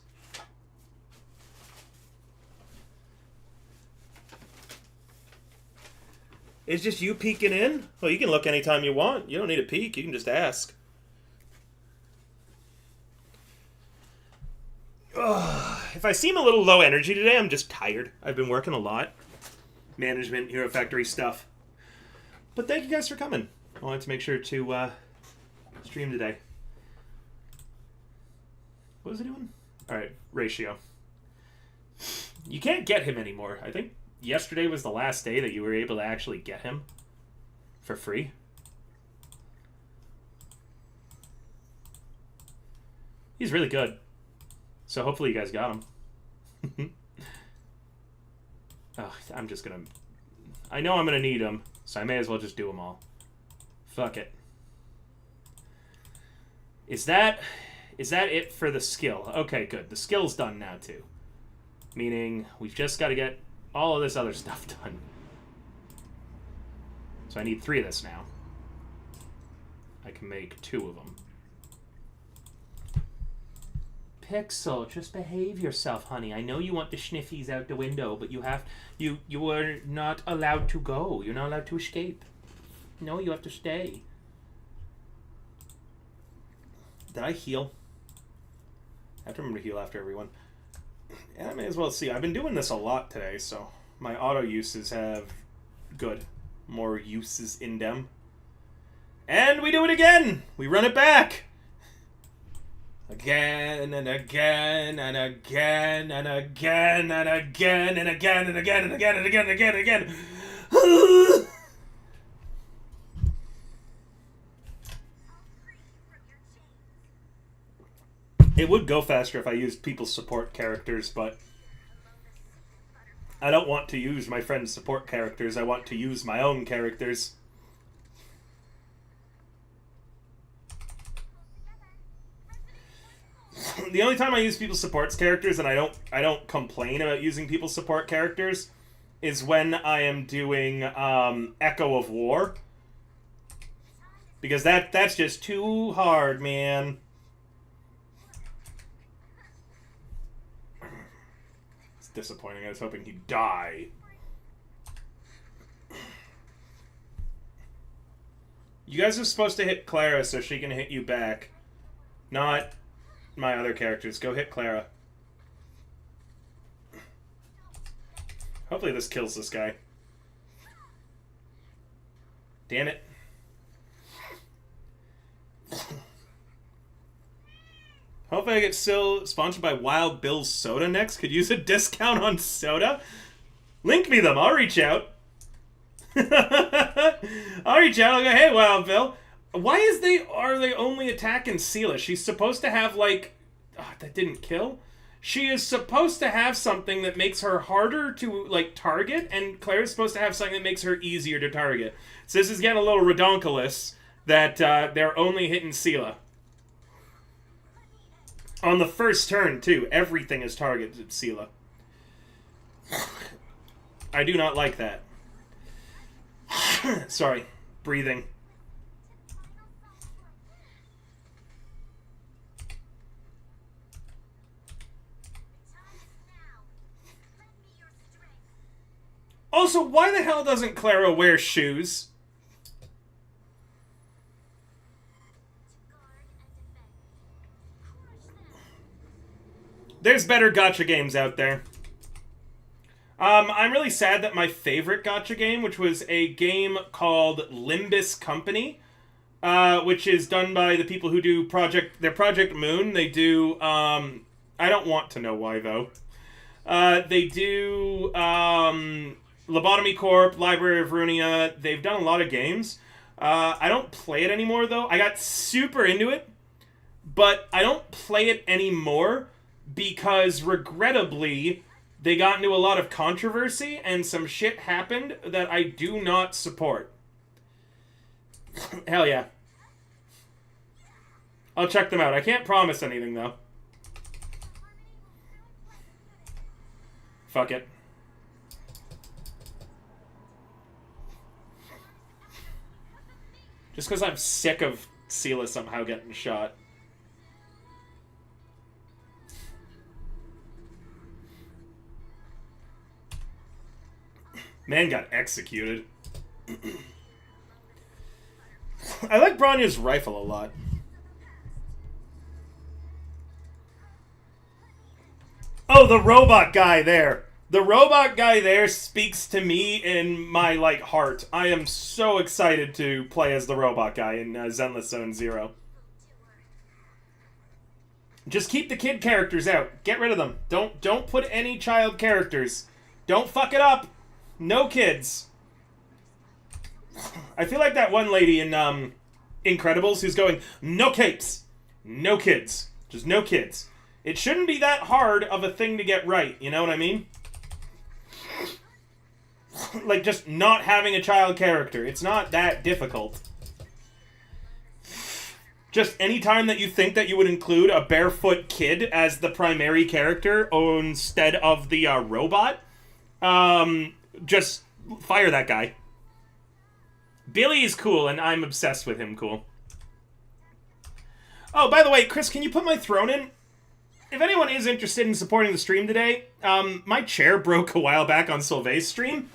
It's just you peeking in? Well, you can look anytime you want. You don't need a peek. You can just ask. Ugh. If I seem a little low energy today, I'm just tired. I've been working a lot. Management, Hero Factory stuff. But thank you guys for coming. I wanted to make sure to stream today. What was I doing? Alright, Ratio. You can't get him anymore. I think yesterday was the last day that you were able to actually get him for free. He's really good. So hopefully you guys got him. Oh, I'm just gonna... I know I'm gonna need him, so I may as well just do them all. Fuck it. Is that it for the skill? Okay, good. The skill's done now, too. Meaning, we've just got to get all of this other stuff done. So I need 3 of this now. I can make 2 of them. Pixel, just behave yourself, honey. I know you want the schniffies out the window, but you are not allowed to go. You're not allowed to escape. No, you have to stay. Did I heal? I have to remember to heal after everyone. And I may as well see. I've been doing this a lot today, so my auto uses have more uses in them. And we do it again! We run it back! Again and again and again and again and again and again and again and again and again and again and again. It would go faster if I used people's support characters, but I don't want to use my friend's support characters. I want to use my own characters. The only time I use people supports characters, and I don't complain about using people support characters, is when I am doing Echo of War. Because that's just too hard, man. It's disappointing. I was hoping he'd die. You guys are supposed to hit Clara so she can hit you back. Not my other characters. Go hit Clara. Hopefully this kills this guy. Damn it. Hopefully I get still sponsored by Wild Bill's Soda next. Could use a discount on soda. Link me them. I'll reach out. I'll reach out. I'll go, hey, Wild Bill. Why are they only attacking Seela? She's supposed to have, like... Oh, that didn't kill? She is supposed to have something that makes her harder to, like, target, and Claire's supposed to have something that makes her easier to target. So this is getting a little redonkulous that they're only hitting Seela. On the first turn, too. Everything is targeted Seela. I do not like that. Sorry. Breathing. Also, why the hell doesn't Clara wear shoes? There's better gacha games out there. I'm really sad that my favorite gacha game, which was a game called Limbus Company, which is done by the people who do Project Moon. They do, I don't want to know why, though. They do, Lobotomy Corp, Library of Runia. They've done a lot of games. I don't play it anymore, though. I got super into it, but I don't play it anymore because, regrettably, they got into a lot of controversy and some shit happened that I do not support. Hell yeah. I'll check them out. I can't promise anything, though. Fuck it. Just because I'm sick of Seela somehow getting shot. Man got executed. I like Bronya's rifle a lot. Oh, the robot guy there. The robot guy there speaks to me in my, like, heart. I am so excited to play as the robot guy in Zenless Zone Zero. Just keep the kid characters out. Get rid of them. Don't put any child characters. Don't fuck it up. No kids. I feel like that one lady in Incredibles who's going, no capes. No kids. Just no kids. It shouldn't be that hard of a thing to get right. You know what I mean? Like, just not having a child character. It's not that difficult. Just any time that you think that you would include a barefoot kid as the primary character instead of the robot, just fire that guy. Billy is cool, and I'm obsessed with him cool. Oh, by the way, Chris, can you put my throne in? If anyone is interested in supporting the stream today, my chair broke a while back on Sylvain's stream.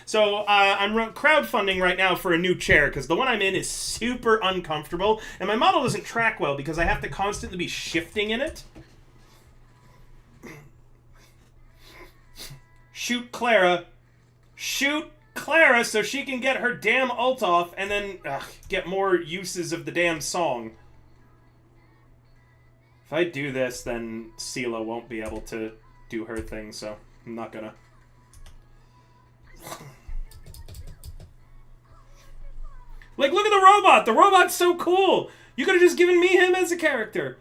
So I'm crowdfunding right now for a new chair, because the one I'm in is super uncomfortable, and my model doesn't track well because I have to constantly be shifting in it. Shoot Clara. Shoot Clara so she can get her damn ult off and then get more uses of the damn song. If I do this, then Seela won't be able to do her thing, so I'm not gonna. Like, look at the robot! The robot's so cool! You could have just given me him as a character.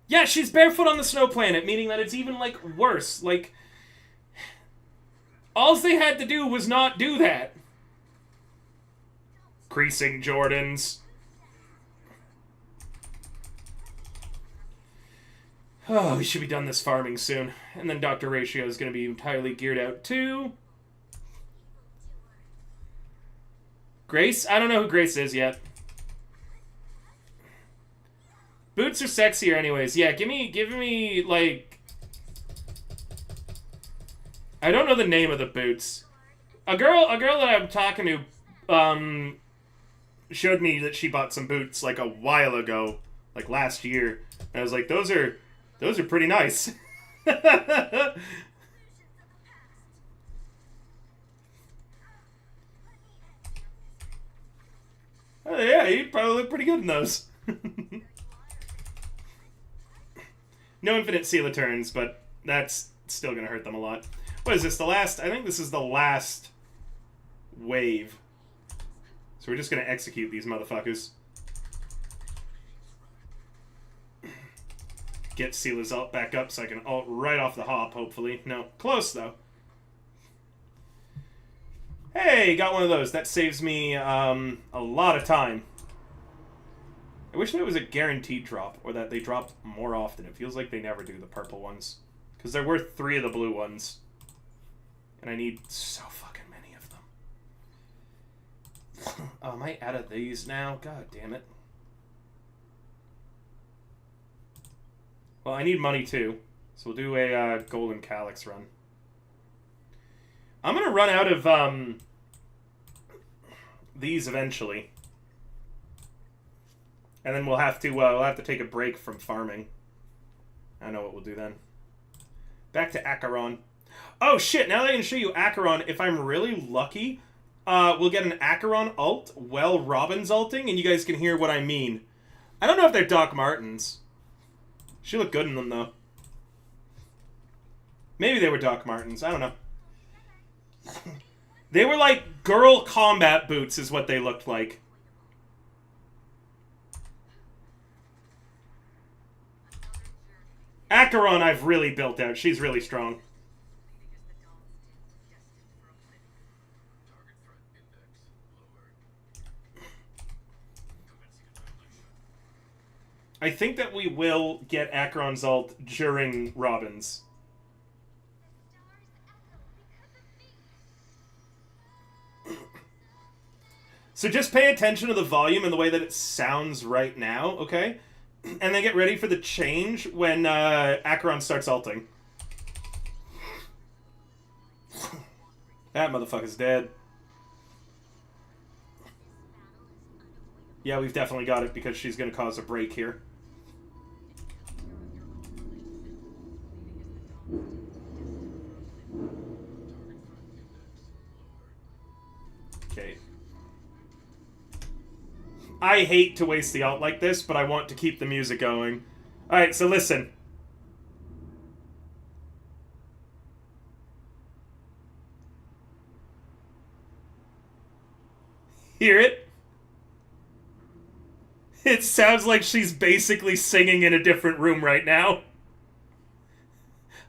Yeah, she's barefoot on the snow planet, meaning that it's even, like, worse. Like, all they had to do was not do that. Creasing Jordans. Oh, we should be done this farming soon. And then Dr. Ratio is going to be entirely geared out too. Grace? I don't know who Grace is yet. Boots are sexier anyways. Yeah, give me, like... I don't know the name of the boots. A girl that I'm talking to, showed me that she bought some boots, like, a while ago. Like, last year. And I was like, those are pretty nice. Oh, yeah, you probably look pretty good in those. No infinite seal turns, but that's still gonna hurt them a lot. What is this, the last? I think this is the last wave. So we're just gonna execute these motherfuckers. Get Seela's ult back up so I can ult right off the hop, hopefully. No, close though. Hey, got one of those. That saves me a lot of time. I wish there was a guaranteed drop, or that they dropped more often. It feels like they never do, the purple ones. Because there were 3 of the blue ones. And I need so fucking many of them. Oh, am I out of these now? God damn it. Well, I need money too. So we'll do a Golden Calyx run. I'm gonna run out of these eventually, and then we'll have to take a break from farming. I know what we'll do then. Back to Acheron. Oh shit! Now that I can show you Acheron, if I'm really lucky, we'll get an Acheron ult while Robin's ulting, and you guys can hear what I mean. I don't know if they're Doc Martens. She looked good in them though. Maybe they were Doc Martens. I don't know. They were like girl combat boots is what they looked like. Acheron I've really built out. She's really strong. I think that we will get Acheron's ult during Robin's. So just pay attention to the volume and the way that it sounds right now, okay? And then get ready for the change when Acheron starts ulting. That motherfucker's dead. Yeah, we've definitely got it because she's going to cause a break here. Okay. I hate to waste the ult like this, but I want to keep the music going. Alright, so listen. Hear it? It sounds like she's basically singing in a different room right now.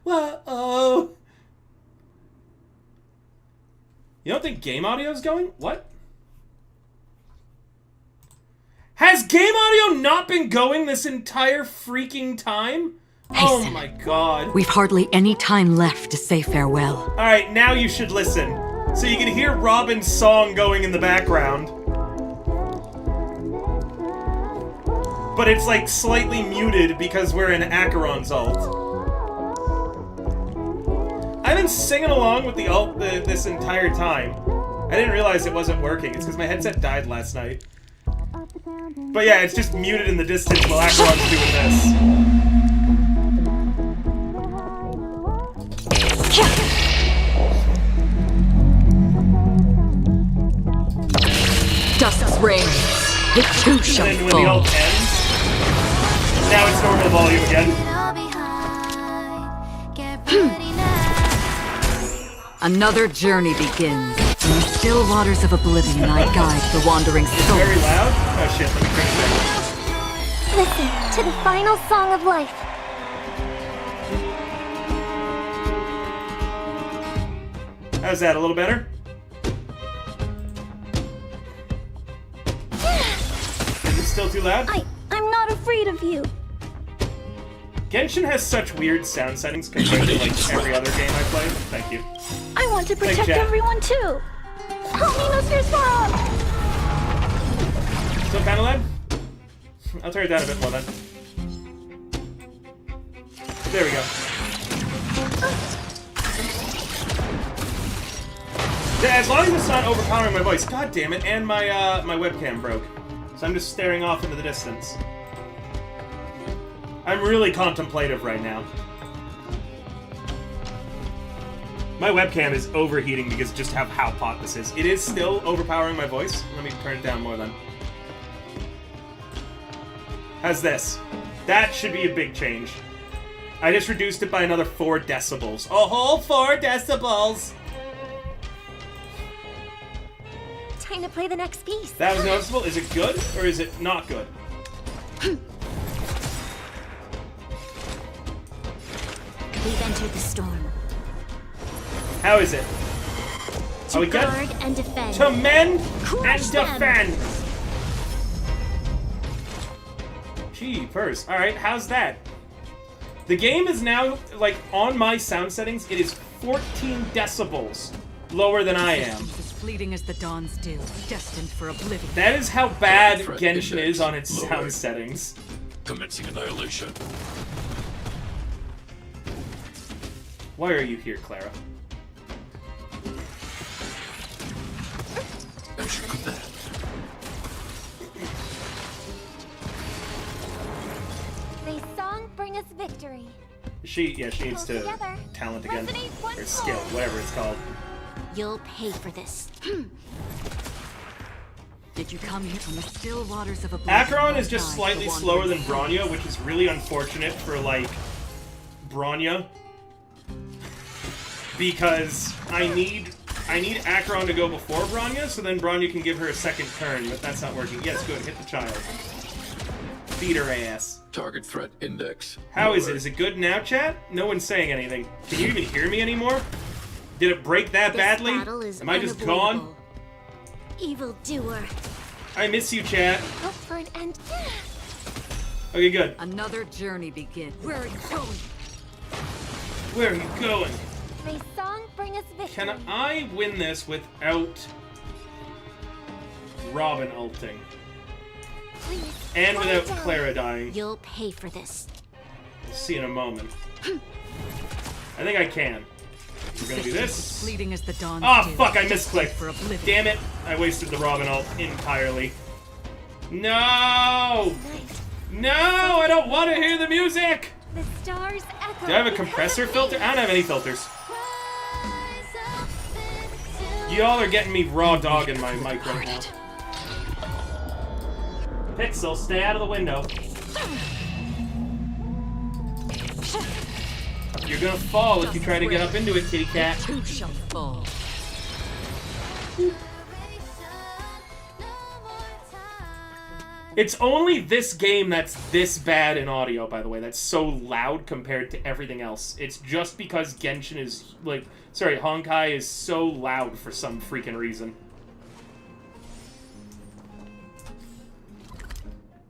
Whoa. You don't think game audio is going? What? Has game audio not been going this entire freaking time? Hasten. Oh my god. We've hardly any time left to say farewell. Alright, now you should listen. So you can hear Robin's song going in the background. But it's like slightly muted because we're in Acheron's ult. I've been singing along with the ult this entire time. I didn't realize it wasn't working. It's because my headset died last night. But yeah, it's just muted in the distance while Acheron's doing this. Dusk's reign. The two shall And then when the fall. ult ends, now it's normal volume again. Another journey begins. In the still waters of oblivion, I guide the wandering soul. Very loud? Oh shit, let me crank Listen to the final song of life. it. How's that, a little better? Is it still too loud? I'm not afraid of you. Genshin has such weird sound settings compared to like every other game I play. Thank you. I want to Thanks, protect Jack. everyone too. Help me, Mr. Swamp! Still kind of loud? I'll turn it down a bit more then. There we go. Yeah, as long as it's not overpowering my voice. God damn it, and my my webcam broke. So I'm just staring off into the distance. I'm really contemplative right now. My webcam is overheating because just how hot this is. It is still overpowering my voice. Let me turn it down more then. How's this? That should be a big change. I just reduced it by another 4 decibels. A whole 4 decibels! Time to play the next piece. That was noticeable. Is it good or is it not good? We've entered the storm. How is it? To we good? guard and defend. To mend Crush and them. defend! Jeepers. Alright, how's that? The game is now, like, on my sound settings, it is 14 decibels lower than I am. As fleeting as the dawn's dew, destined for oblivion. That is how bad Threat Genshin index is on its lower. sound settings. Commencing annihilation. Why are you here, Clara? As you command. May song bring us victory. She needs to Together. talent again. Resonate once Or skill, more. whatever it's called. You'll pay for this. Did you come here from the still waters of oblivion? Acheron is just Guide slightly the slower than wandering Bronya, which is really unfortunate for, like, Bronya. Because I need Acheron to go before Bronya, so then Bronya can give her a second turn, but that's not working. Yes, good, hit the child. Beat her ass. Target threat index. How is it? lower. Is it good now, chat? No one's saying anything. Can you even hear me anymore? Did it break that This badly? battle is Am I just gone? unavoidable. Evil doer. I miss you, chat. Hope for an end. Okay, good. Another journey begins. Where are you going? Where are you going? May song bring us victory. Can I win this without Robin ulting? Please, And lie without down. Clara dying? You'll pay for this. We'll see in a moment. I think I can. We're gonna do this. Fleeting as the dawn's Ah, dew, fuck, I destined misclicked. for oblivion. Damn it. I wasted the Robin ult entirely. No! Night. No! I don't want to hear the music! The stars echo. Do I have a because compressor of filter? me. I don't have any filters. Rise up into Y'all are getting me raw dog in my mic right now. Pixel, stay out of the window. You're gonna fall if you try to get up into it, kitty cat. Who shall fall? It's only this game that's this bad in audio, by the way. That's so loud compared to everything else. It's just because Genshin is, like... Sorry, Honkai is so loud for some freaking reason.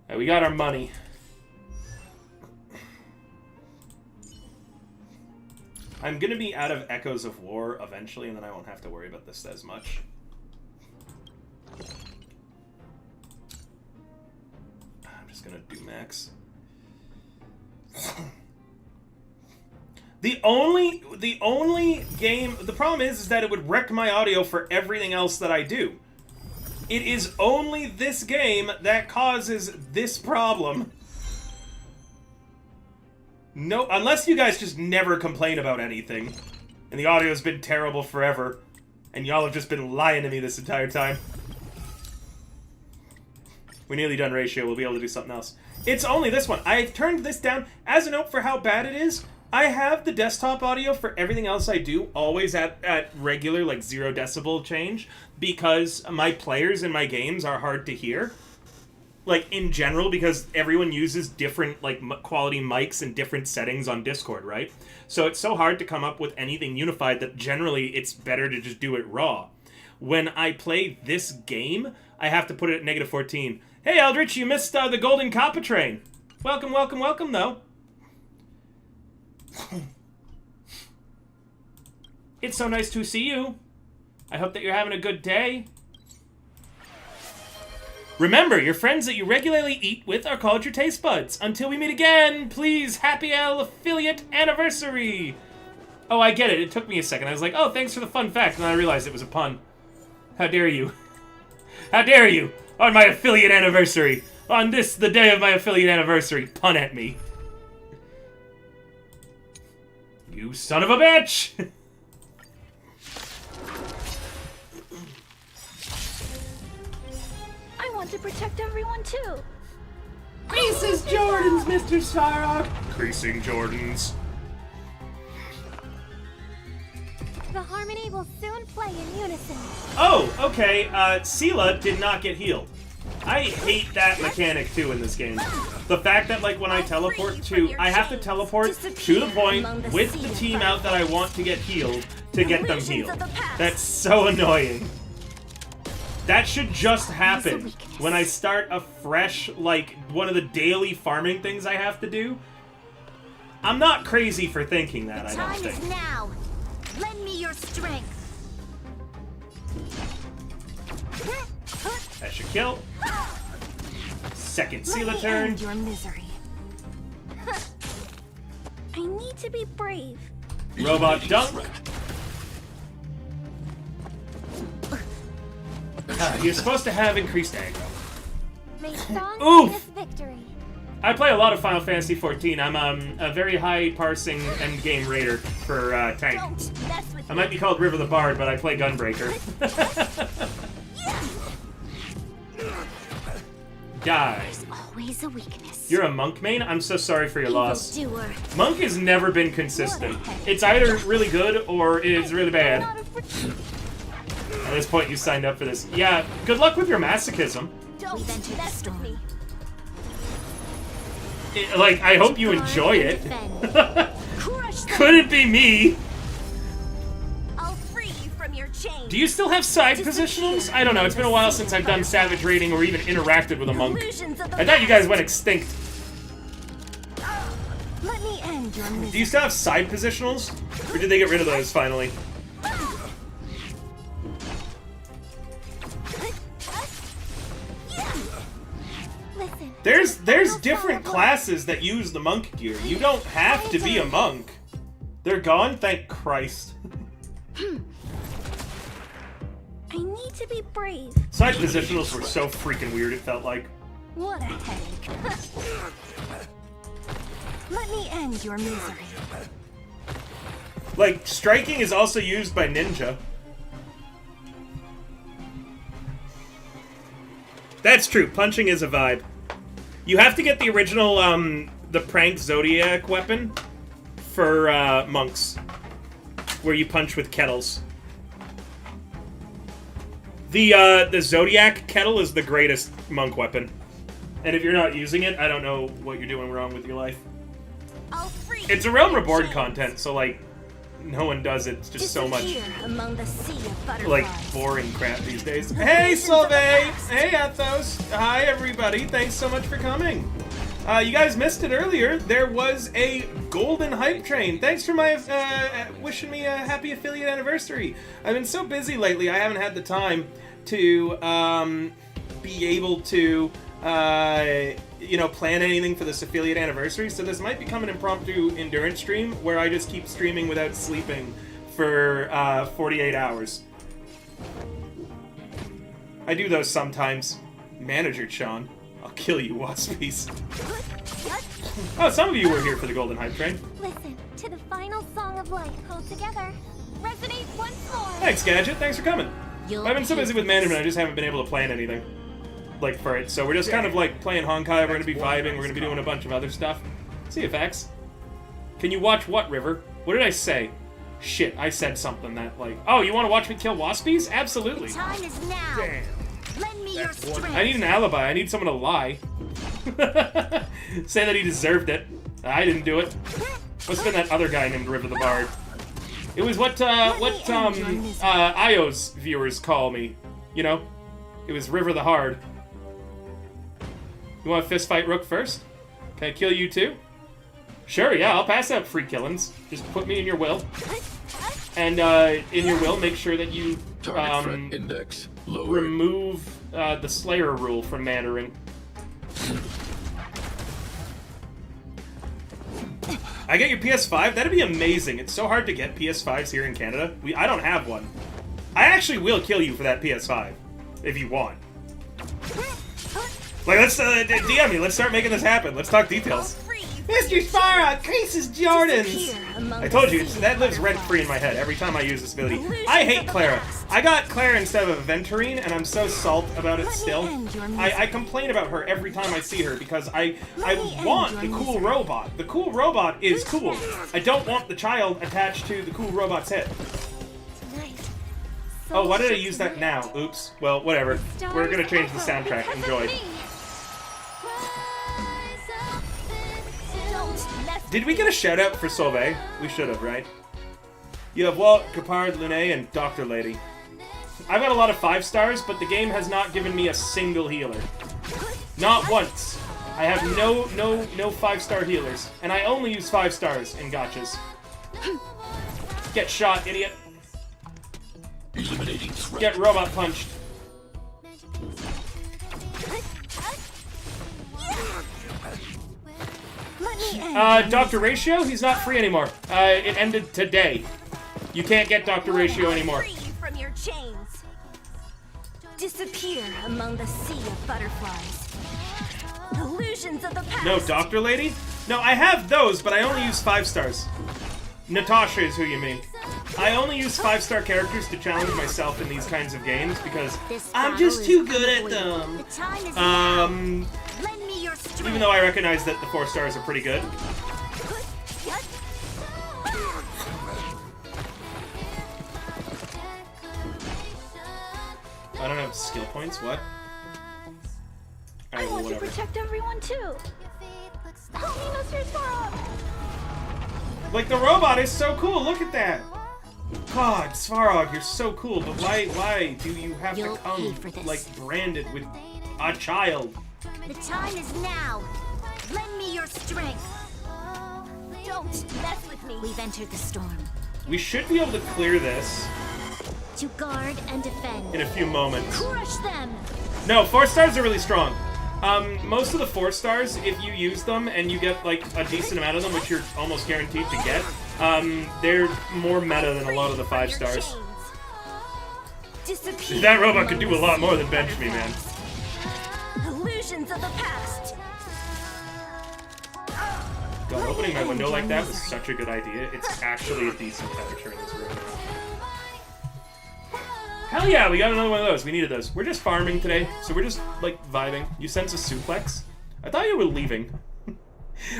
Alright, we got our money. I'm gonna be out of Echoes of War eventually, and then I won't have to worry about this as much. I'm just gonna do max. The only game... The problem is that it would wreck my audio for everything else that I do. It is only this game that causes this problem. No, unless you guys just never complain about anything, and the audio's been terrible forever, and y'all have just been lying to me this entire time. We're nearly done ratio, we'll be able to do something else. It's only this one. I've turned this down. As a note for how bad it is, I have the desktop audio for everything else I do always at regular, like 0 decibel change, because my players in my games are hard to hear. Like, in general, because everyone uses different, like, quality mics and different settings on Discord, right? So it's so hard to come up with anything unified that generally it's better to just do it raw. When I play this game, I have to put it at -14. Hey, Eldritch, you missed the Golden Copper Train. Welcome, welcome, welcome, though. It's so nice to see you. I hope that you're having a good day. Remember, your friends that you regularly eat with are called your taste buds. Until we meet again, please, happy affiliate anniversary. Oh, I get it. It took me a second. I was like, oh, thanks for the fun fact. And then I realized it was a pun. How dare you? How dare you? On my affiliate anniversary. On this, the day of my affiliate anniversary. Pun at me. You son of a bitch! I want to protect everyone too. Creases Jordans, Mr. Starrock. Creasing Jordans. The harmony will soon play in unison. Oh, okay. Sela did not get healed. I hate that mechanic too in this game. The fact that like when I teleport to, I have to teleport to the point with the team out that I want to get healed to get them healed. That's so annoying. That should just happen when I start a fresh, like, one of the daily farming things I have to do. I'm not crazy for thinking that, I don't Time think. is now. Lend me your strength. That should kill. Second Let Sela me turn. end your misery. I need to be brave. Robot dunk. You're supposed to have increased aggro. May song Oof. this victory. I play a lot of Final Fantasy XIV. I'm a very high parsing endgame raider for tank. Don't mess with I might be called River the Bard, but I play Gunbreaker. Die. There's always a weakness. You're a monk main? I'm so sorry for your loss. Evildoer. Monk has never been consistent. It's either really good or it's really bad. Not afraid. At this point, you signed up for this. Yeah, good luck with your masochism. Don't mess with me. Like, I hope you enjoy it. Crush them. Could it be me? I'll free you from your chains. Do you still have side positionals? I don't know. It's been a while since I've done Savage Raiding or even interacted with a monk. Illusions of the I thought you guys went extinct. Let me end your misery. Do you still have side positionals? Or did they get rid of those finally? Listen. There's different classes that use the monk gear. You don't have to be a monk. They're gone, thank Christ. I need to be brave. Side positionals were so freaking weird, it felt like. What a headache. Let me end your misery. Like, striking is also used by ninja. That's true, punching is a vibe. You have to get the original, the prank Zodiac weapon for, monks. Where you punch with kettles. The Zodiac kettle is the greatest monk weapon. And if you're not using it, I don't know what you're doing wrong with your life. I'll free It's a you realm from your reward chains. content, so, like, no one does it. It's just so much, Disappear among the sea of butterflies. like, boring crap these days. Hey, Solveig! Hey, Athos! Hi, everybody. Thanks so much for coming. You guys missed it earlier. There was a golden hype train. Thanks for my wishing me a happy affiliate anniversary. I've been so busy lately, I haven't had the time to be able to you know, plan anything for this affiliate anniversary. So this might become an impromptu endurance stream where I just keep streaming without sleeping for 48 hours. I do those sometimes. Manager Sean, I'll kill you, Waspies. Oh, some of you were here for the golden hype train. Listen to the final song of life. Hold together. Resonate once more. Thanks, Gadget. Thanks for coming. You'll I've been so hate busy with management, I just haven't been able to plan anything. Like, for it. So we're just kind of, like, playing Honkai, we're gonna be vibing, we're gonna be doing a bunch of other stuff. See you, Fax. Can you watch what, River? What did I say? Shit, I said something that, like... Oh, you want to watch me kill Waspies? Absolutely. Time is now. Lend me your strength. I need an alibi. I need someone to lie. Say that he deserved it. I didn't do it. Must have been that other guy named River the Bard. It was what IO's viewers call me. You know? It was River the Hard. You want to fist fight Rook first? Can I kill you too? Sure, yeah, I'll pass out free killings. Just put me in your will. And in your will, make sure that you Target threat index lowered. remove the Slayer rule from Mandarin. I get your PS5? That'd be amazing. It's so hard to get PS5s here in Canada. I don't have one. I actually will kill you for that PS5 if you want. Like, let's DM me. Let's start making this happen. Let's talk details. Mr. Spara, Cases Jordans! I told you, that lives rent-free in my head every time I use this ability. I hate Clara. I got Clara instead of Venturine, and I'm so salt about it still. I complain about her every time I see her because I want the cool robot. The cool robot is cool. I don't want the child attached to the cool robot's head. Oh, why did I use that now? Oops. Well, whatever. We're gonna change the soundtrack. Enjoy. Did we get a shout out for Sauvé? We should have, right? You have Walt, Capard, Lune, and Dr. Lady. I've got a lot of 5 stars, but the game has not given me a single healer. Not once. I have no 5-star healers, and I only use 5 stars in gotchas. Get shot, idiot. Eliminating threat. Get robot punched. Dr. Ratio? He's not free anymore. It ended today. You can't get Dr. Ratio anymore. Free from your chains. Disappear among the sea of butterflies. Illusions of the past. No Doctor Lady? No, I have those, but I only use 5 stars. Natasha is who you mean. I only use 5-star characters to challenge myself in these kinds of games because I'm just too good at them. The time is now. Lend me your strength. Even though I recognize that the 4 stars are pretty good. I don't have skill points, what? I Alright, well, want to whatever. protect everyone too. Help me, Mr. Sparrow. Like, the robot is so cool, look at that! God, Svarog, you're so cool, but why do you have You'll to come, pay for this. like, branded with a child? The time is now. Lend me your strength. Don't mess with me. We've entered the storm. We should be able to clear this To guard and defend. in a few moments. Crush them. No, 4 stars are really strong. Most of the 4 stars, if you use them and you get, like, a decent amount of them, which you're almost guaranteed to get, they're more meta than a lot of the 5 stars. Disappear. That robot could do a lot more than bench me, man. Illusions of the past. God, opening my window like that was such a good idea. It's actually a decent temperature in this room now. Hell yeah, we got another one of those. We needed those. We're just farming today, so we're just, like, vibing. You sense a suplex? I thought you were leaving.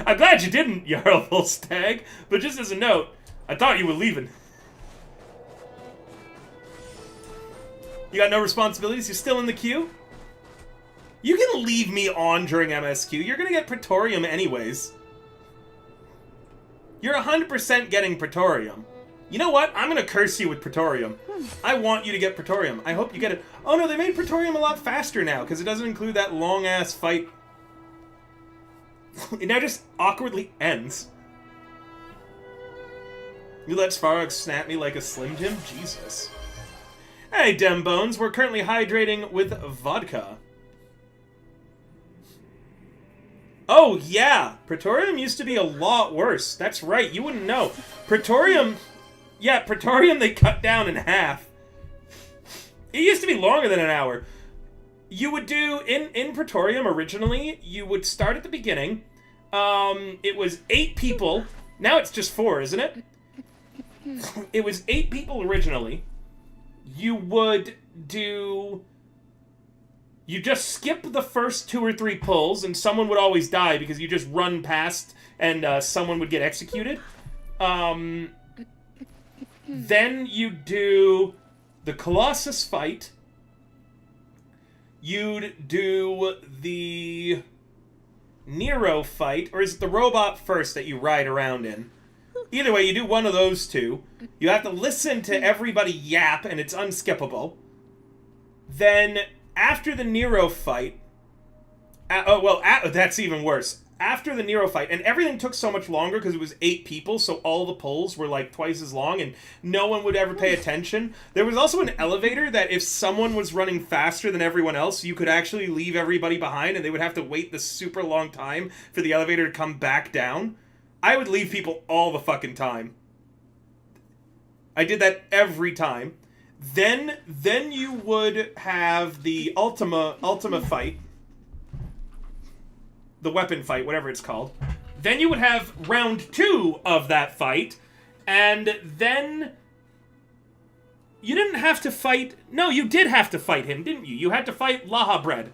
I'm glad you didn't, Jarl Volstagg, but just as a note, I thought you were leaving. You got no responsibilities? You're still in the queue? You can leave me on during MSQ. You're gonna get Praetorium anyways. You're 100% getting Praetorium. You know what? I'm gonna curse you with Praetorium. I want you to get Praetorium. I hope you get it. Oh no, they made Praetorium a lot faster now, because it doesn't include that long-ass fight. It now just awkwardly ends. You let Svarog snap me like a Slim Jim? Jesus. Hey, Dembones, we're currently hydrating with vodka. Oh, yeah! Praetorium used to be a lot worse. That's right, you wouldn't know. Praetorium... Yeah, Praetorium they cut down in half. It used to be longer than an hour. You would do... In Praetorium, originally, you would start at the beginning. It was 8 people. Now it's just 4, isn't it? It was 8 people originally. You would do... You just skip the first 2 or 3 pulls, and someone would always die because you just run past and someone would get executed. Then you do the Colossus fight. You'd do the Nero fight, or is it the robot first that you ride around in? Either way, you do one of those 2. You have to listen to everybody yap, and it's unskippable. Then, after the Nero fight... that's even worse. after the Nero fight, and everything took so much longer because it was 8 people, so all the pulls were like twice as long, and no one would ever pay attention. There was also an elevator that if someone was running faster than everyone else, you could actually leave everybody behind, and they would have to wait this super long time for the elevator to come back down. I would leave people all the fucking time. I did that every time. Then you would have the Ultima fight. The weapon fight, whatever it's called. Then you would have round 2 of that fight, and then you didn't have to fight... No, you did have to fight him, didn't you? You had to fight Laha Bread.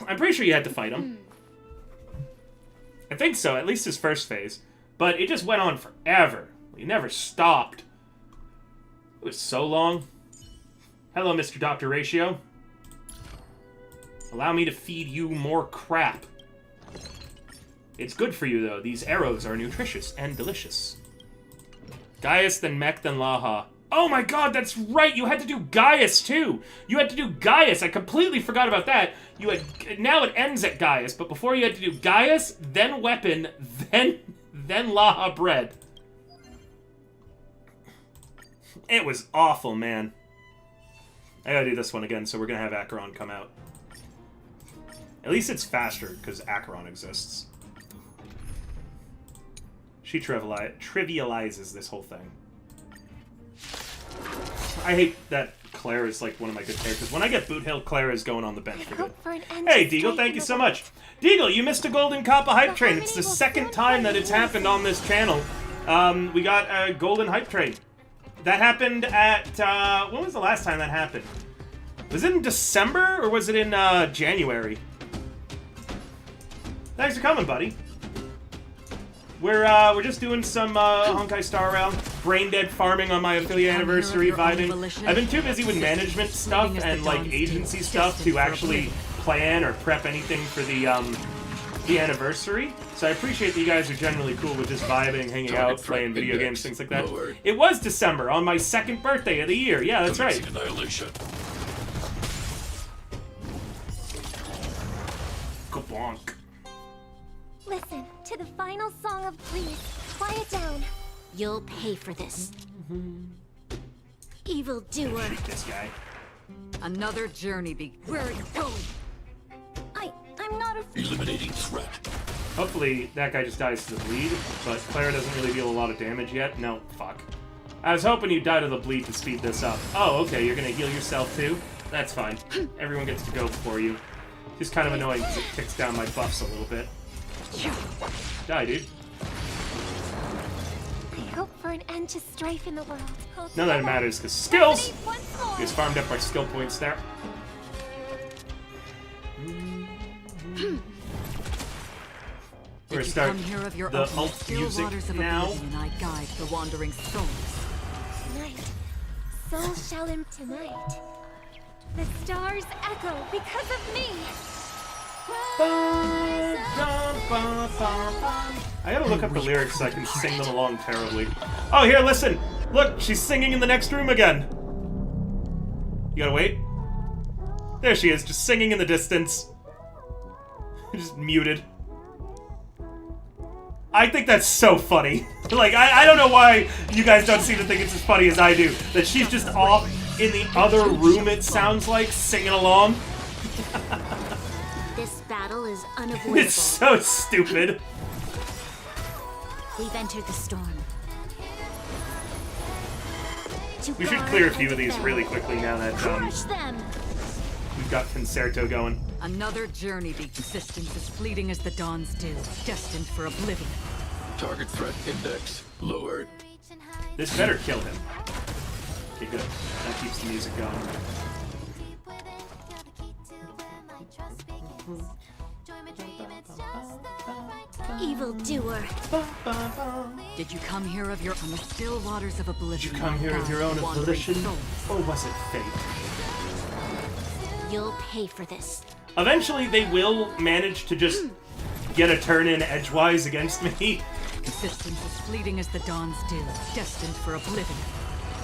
I'm pretty sure you had to fight him. I think so, at least his first phase. But it just went on forever. He never stopped. It was so long. Hello, Mr. Dr. Ratio. Allow me to feed you more crap. It's good for you, though. These arrows are nutritious and delicious. Gaius, then Mech, then Laha. Oh my god, that's right! You had to do Gaius, too! You had to do Gaius! I completely forgot about that. You had... Now it ends at Gaius, but before you had to do Gaius, then Weapon, then Laha Bread. It was awful, man. I gotta do this one again, so we're gonna have Acheron come out. At least it's faster, because Acheron exists. She trivializes this whole thing. I hate that Claire is like one of my good characters. When I get Boot Hill, Claire is going on the bench for good. Hey, Deagle, thank you so much. Deagle, you missed a Golden Kappa Hype Train. It's the second time that it's happened on this channel. We got a Golden Hype Train. That happened at, when was the last time that happened? Was it in December, or was it in, January? Thanks for coming, buddy. We're just doing some, Honkai Star Rail, brain dead farming on my affiliate anniversary, vibing. I've been too busy with management stuff and, like, agency stuff to actually plan or prep anything for the anniversary. So I appreciate that you guys are generally cool with just vibing, hanging out, playing video games, things like that. It was December, on my 2nd birthday of the year. Yeah, that's right. Kabonk. Listen to the final song of Please. Quiet down. You'll pay for this. Evil doer. Shoot this guy. Another journey Where are you going? I'm not a... Eliminating threat. Hopefully that guy just dies to the bleed, but Clara doesn't really deal a lot of damage yet. No, fuck. I was hoping you'd die to the bleed to speed this up. Oh, okay, you're gonna heal yourself too? That's fine. Everyone gets to go before you. Just kind of annoying because it ticks down my buffs a little bit. Die, dude. I hope for an end to strife in the world. None of that matters, because skills! You just farmed up our skill points there. We're gonna start the alt music now. I guide the wandering souls. Tonight, souls shall tonight. The stars echo because of me. I gotta look up the lyrics so I can sing them along terribly. Oh, here, listen! Look, she's singing in the next room again! You gotta wait? There she is, just singing in the distance. Just muted. I think that's so funny. Like, I don't know why you guys don't seem to think it's as funny as I do. That she's just off in the other room, it sounds like, singing along. This battle is unavoidable. It's so stupid. We've entered the storm. We should clear a few of these really quickly now that we've got Concerto going. Another journey existence as fleeting as the dawn's dew, destined for oblivion. Target threat index lowered. This better kill him. Okay, good. That keeps the music going. Evil doer. Did you come here of your on the still waters of oblivion? Did you come here of your own volition, or was it fate? You'll pay for this. Eventually, they will manage to just get a turn in edgewise against me. Existence as fleeting as the dawn's dew, destined for oblivion.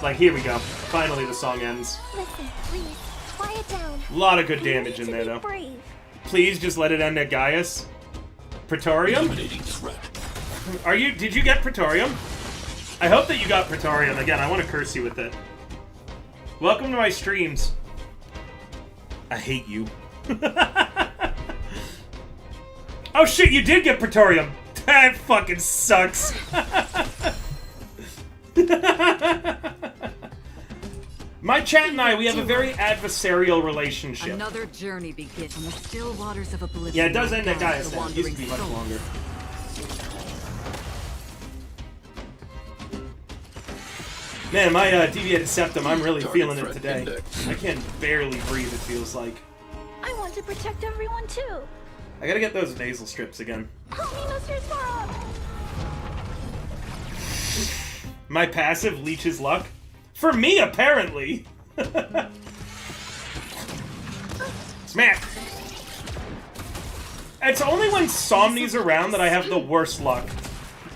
Like, here we go. Finally, the song ends. Listen, please. Quiet down. A lot of good damage in there, though. Brave. Please just let it end at Gaius. Praetorium? Eliminating threat. Did you get Praetorium? I hope that you got Praetorium. Again, I want to curse you with it. Welcome to my streams. I hate you. Oh shit, you did get Praetorium! That fucking sucks. My chat and I, we have a very adversarial relationship. Another journey begins on the still waters of oblivion. Yeah, it does end at guide Gaius the now. It used to be much wandering longer. Man, my deviated septum, I'm really feeling it today. I can barely breathe, it feels like. I want to protect everyone too. I gotta get those nasal strips again. Help me, Mr. Sparrow. My passive leeches luck? For me, apparently! Smack! It's only when Somni's around that I have the worst luck.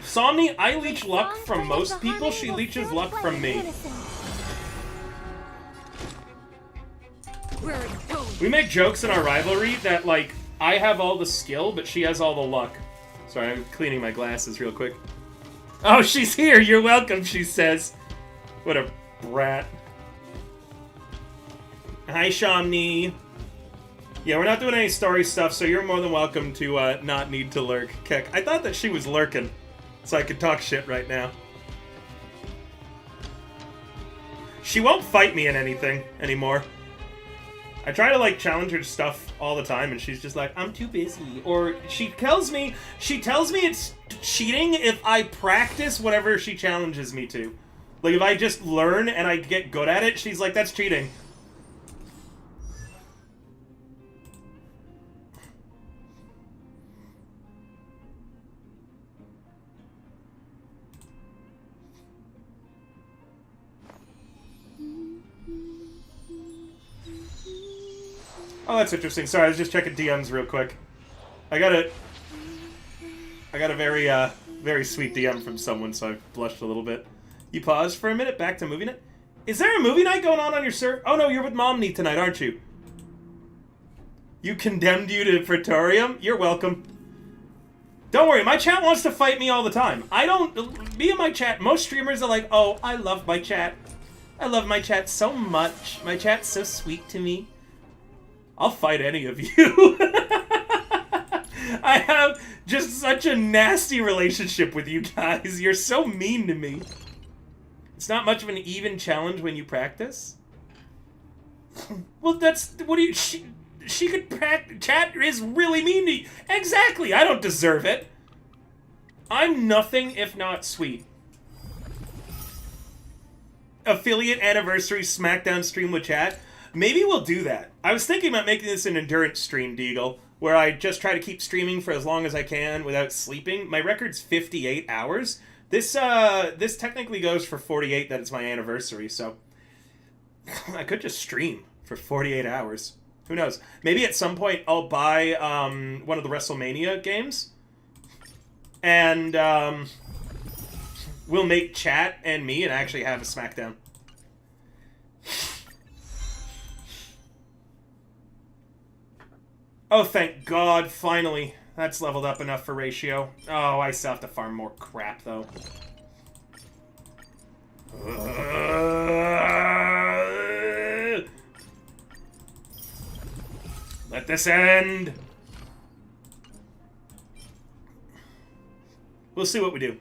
Somni, I leech luck from most people, she leeches luck from me. Where are you going? We make jokes in our rivalry that, like, I have all the skill, but she has all the luck. Sorry, I'm cleaning my glasses real quick. Oh, she's here! You're welcome, she says. What a brat. Hi, Shamni. Yeah, we're not doing any story stuff, so you're more than welcome to not need to lurk. Kek, I thought that she was lurking, so I could talk shit right now. She won't fight me in anything anymore. I try to, like, challenge her to stuff all the time, and she's just like, I'm too busy. Or she tells me it's cheating if I practice whatever she challenges me to. Like, if I just learn and I get good at it, she's like, that's cheating. Oh, that's interesting. Sorry, I was just checking DMs real quick. I got a very, very sweet DM from someone, so I blushed a little bit. You paused for a minute, back to movie night? Is there a movie night going on your server? Oh no, you're with Momni tonight, aren't you? You condemned you to Praetorium? You're welcome. Don't worry, my chat wants to fight me all the time. Me and my chat, most streamers are like, oh, I love my chat. I love my chat so much. My chat's so sweet to me. I'll fight any of you. I have just such a nasty relationship with you guys. You're so mean to me. It's not much of an even challenge when you practice. Well, what do you... She could practice... Chat is really mean to you. Exactly, I don't deserve it. I'm nothing if not sweet. Affiliate anniversary SmackDown stream with chat. Maybe we'll do that. I was thinking about making this an endurance stream, Deagle, where I just try to keep streaming for as long as I can without sleeping. My record's 58 hours. This technically goes for 48, that it's my anniversary, so I could just stream for 48 hours. Who knows? Maybe at some point I'll buy one of the WrestleMania games, and we'll make chat and me and actually have a SmackDown. Oh, thank God, finally. That's leveled up enough for ratio. Oh, I still have to farm more crap, though. Let this end. We'll see what we do.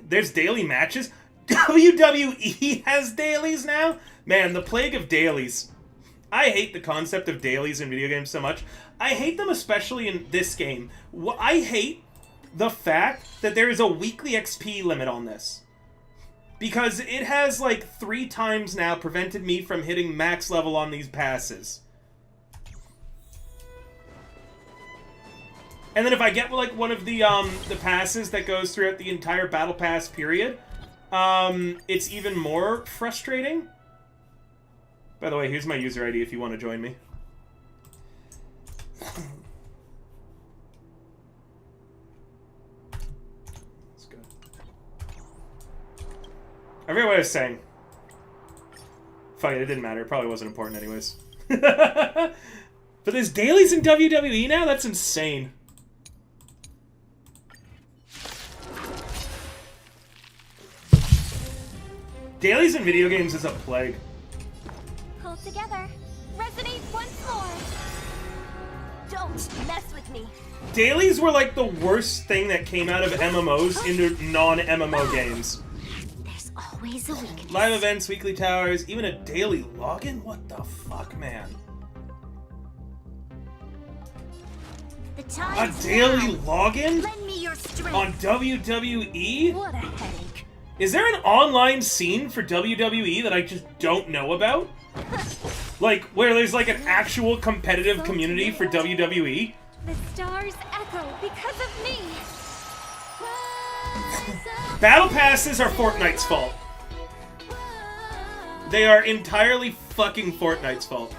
There's daily matches? WWE has dailies now? Man, the plague of dailies. I hate the concept of dailies in video games so much. I hate them especially in this game. I hate the fact that there is a weekly XP limit on this. Because it has, like, 3 times now prevented me from hitting max level on these passes. And then if I get, like, one of the passes that goes throughout the entire Battle Pass period, it's even more frustrating. By the way, here's my user ID if you want to join me. That's good. I forget what I was saying. Fuck it, it didn't matter. It probably wasn't important anyways. But there's dailies in WWE now? That's insane. Dailies in video games is a plague. Pull together. Resonate once more. Don't mess with me. Dailies were like the worst thing that came out of MMOs into non-MMO games. There's always a weakness. Live events, weekly towers, even a daily login? What the fuck, man? The A time's daily now. login? Lend me your strength. On WWE? What a headache. Is there an online scene for WWE that I just don't know about? Like, where there's like an actual competitive community for WWE? The stars echo because of me. Battle passes are Fortnite's fault. They are entirely fucking Fortnite's fault.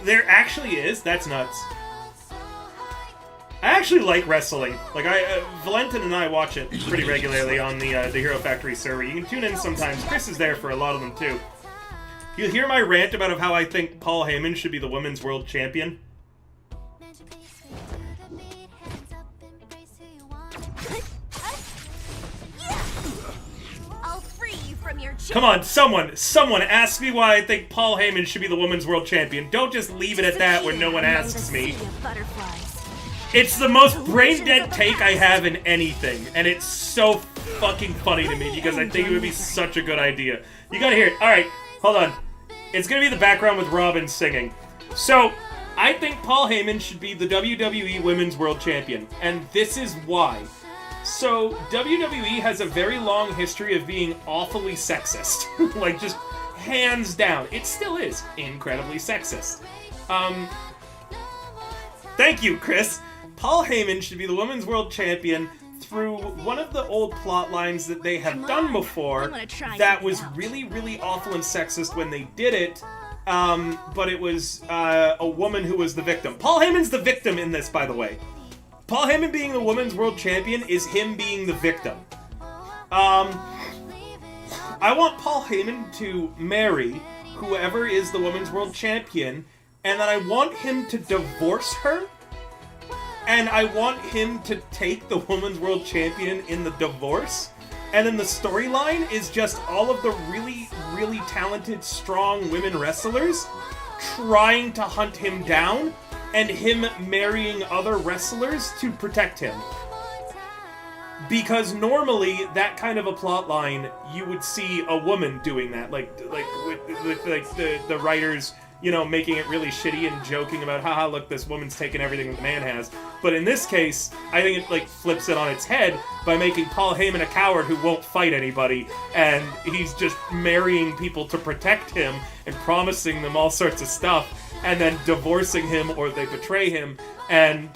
There actually is? That's nuts. I actually like wrestling. Like, Valentin and I watch it pretty regularly on the Hero Factory server. You can tune in sometimes. Chris is there for a lot of them, too. You hear my rant about how I think Paul Heyman should be the women's world champion? I'll free you from your chain. Come on, someone ask me why I think Paul Heyman should be the women's world champion. Don't just leave it at that when no one asks me. It's the most brain-dead take I have in anything, and it's so fucking funny to me because I think it would be such a good idea. You gotta hear it. Alright, hold on. It's gonna be the background with Robin singing. So, I think Paul Heyman should be the WWE Women's World Champion, and this is why. So, WWE has a very long history of being awfully sexist. Like, just hands down. It still is incredibly sexist. Thank you, Chris. Paul Heyman should be the Women's World Champion through one of the old plot lines that they have done before that was really, really awful and sexist when they did it, but it was a woman who was the victim. Paul Heyman's the victim in this, by the way. Paul Heyman being the Women's World Champion is him being the victim. I want Paul Heyman to marry whoever is the Women's World Champion, and then I want him to divorce her. And I want him to take the Women's World Champion in the divorce. And then the storyline is just all of the really, really talented, strong women wrestlers trying to hunt him down and him marrying other wrestlers to protect him. Because normally, that kind of a plot line, you would see a woman doing that. Like the writers, you know, making it really shitty and joking about, haha, look, this woman's taking everything that the man has. But in this case, I think it, like, flips it on its head by making Paul Heyman a coward who won't fight anybody, and he's just marrying people to protect him and promising them all sorts of stuff, and then divorcing him or they betray him, and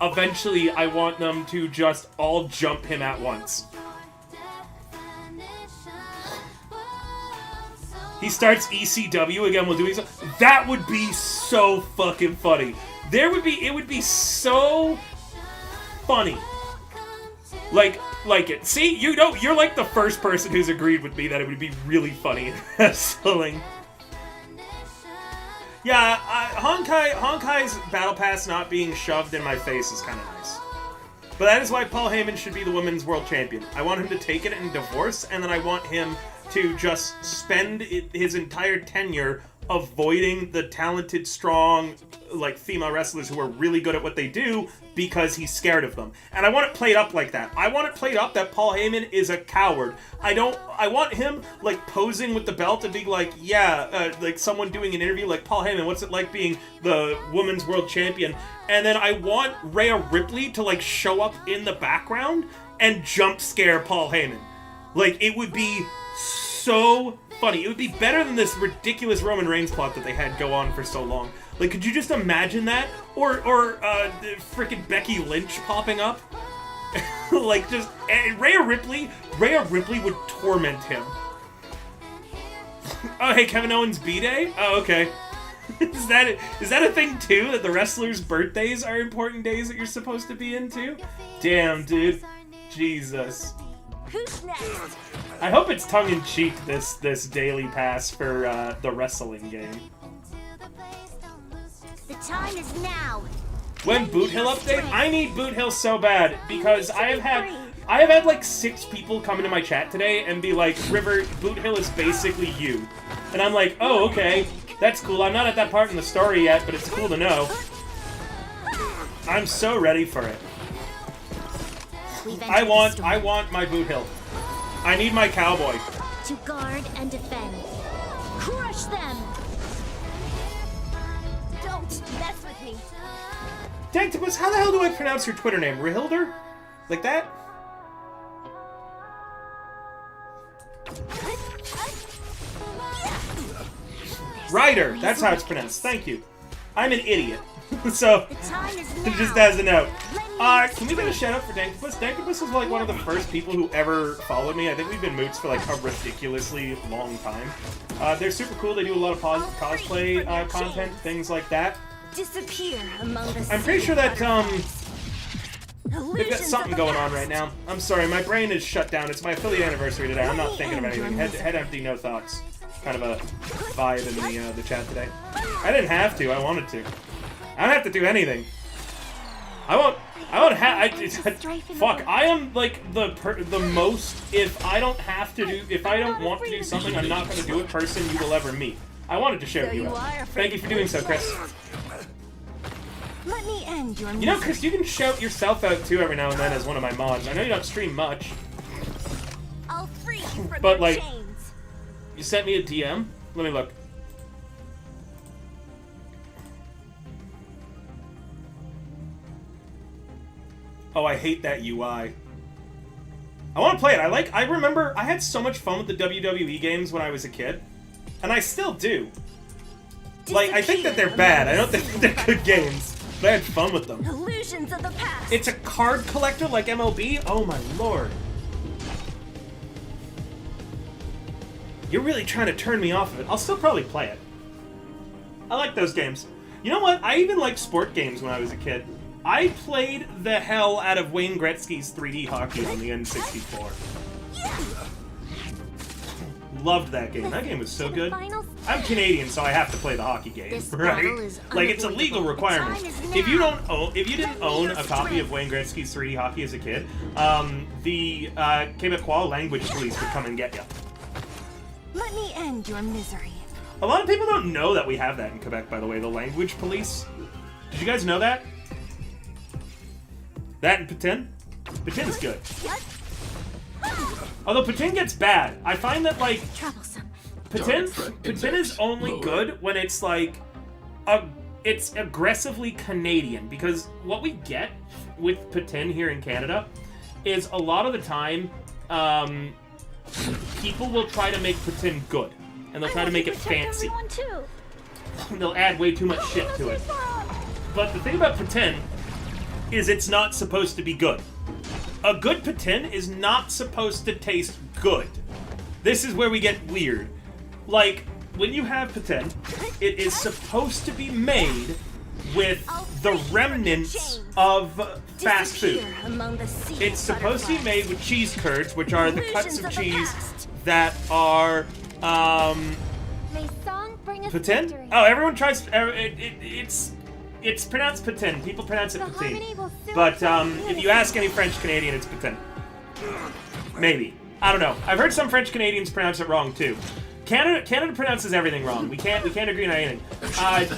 eventually I want them to just all jump him at once. He starts ECW again while doing so. That would be so fucking funny. It would be so funny. Like it. See, you know, you're like the first person who's agreed with me that it would be really funny in wrestling. Yeah, Honkai's Battle Pass not being shoved in my face is kind of nice. But that is why Paul Heyman should be the Women's World Champion. I want him to take it in divorce, and then I want him to just spend his entire tenure avoiding the talented, strong, like, female wrestlers who are really good at what they do because he's scared of them. And I want it played up like that. I want it played up that Paul Heyman is a coward. I want him, like, posing with the belt and being like, yeah, like someone doing an interview like, Paul Heyman, what's it like being the Women's World Champion? And then I want Rhea Ripley to, like, show up in the background and jump scare Paul Heyman. Like, it would be so funny. It would be better than this ridiculous Roman Reigns plot that they had go on for so long. Like, could you just imagine that? Or freaking Becky Lynch popping up? Like, just Rhea Ripley would torment him. Oh, hey, Kevin Owens' B-Day? Oh, okay. Is that a thing too? That the wrestlers' birthdays are important days that you're supposed to be into? Damn, dude. Jesus. Who's next? I hope it's tongue-in-cheek, this daily pass for the wrestling game. The time is now. When Boot Hill update? I need Boot Hill so bad because I have had like 6 people come into my chat today and be like, River, Boot Hill is basically you. And I'm like, oh, okay, that's cool. I'm not at that part in the story yet, but it's cool to know. I'm so ready for it. I want my Boot Hill. I need my cowboy. To guard and defend. Crush them! Don't mess with me. Dactopus, how the hell do I pronounce your Twitter name? Rihilder? Like that? Ryder, that's how it's pronounced. Thank you. I'm an idiot. So, just as a note. Can we get a shout out for Dactopus? Dactopus is like one of the first people who ever followed me. I think we've been moots for like a ridiculously long time. They're super cool. They do a lot of cosplay content, things like that. Disappear among the I'm pretty sure that they've got something going on right now. I'm sorry, my brain is shut down. It's my affiliate anniversary today. I'm not thinking of anything. Head empty, no thoughts. Kind of a vibe in the chat today. I didn't have to. I wanted to. I don't have to do anything. I won't have. Fuck. I am like the most. If I don't want to do something, I'm not going to do it. Person you will ever meet. I wanted to show you. Thank you for doing so, Chris. Let me end your You know, Chris, you can shout yourself out too every now and then as one of my mods. I know you don't stream much. I'll free you from But your like, chains. you sent me a DM. Let me look. Oh, I hate that UI. I want to play it. I remember I had so much fun with the WWE games when I was a kid. And I still do. Like, I think that they're bad. I don't think they're good games. But I had fun with them. Illusions of the past. It's a card collector like MLB? Oh my lord. You're really trying to turn me off of it. I'll still probably play it. I like those games. You know what? I even liked sport games when I was a kid. I played the hell out of Wayne Gretzky's 3D hockey on the N64. Loved that game. That game was so good. I'm Canadian, so I have to play the hockie game, right? Like, it's a legal requirement. If you didn't own a copy of Wayne Gretzky's 3D hockey as a kid, the Quebecois language police would come and get you. Let me end your misery. A lot of people don't know that we have that in Quebec, by the way, the language police. Did you guys know that? That and Patin? Patin's good. Although Patin gets bad. I find that, like, Patin is only good when it's, like, it's aggressively Canadian. Because what we get with Patin here in Canada is a lot of the time, people will try to make Patin good. And they'll try to make it fancy. They'll add way too much shit to it. But the thing about Patin is it's not supposed to be good. A good Patin is not supposed to taste good. This is where we get weird. Like, when you have Patin, it is supposed to be made with the remnants of fast food. It's supposed to be made with cheese curds, which are the cuts of cheese that are, Patin? Oh, everyone tries, it's pronounced Patin. People pronounce it Patin. But if you ask any French Canadian, it's Patin. Maybe. I don't know. I've heard some French Canadians pronounce it wrong too. Canada pronounces everything wrong. We can't agree on anything.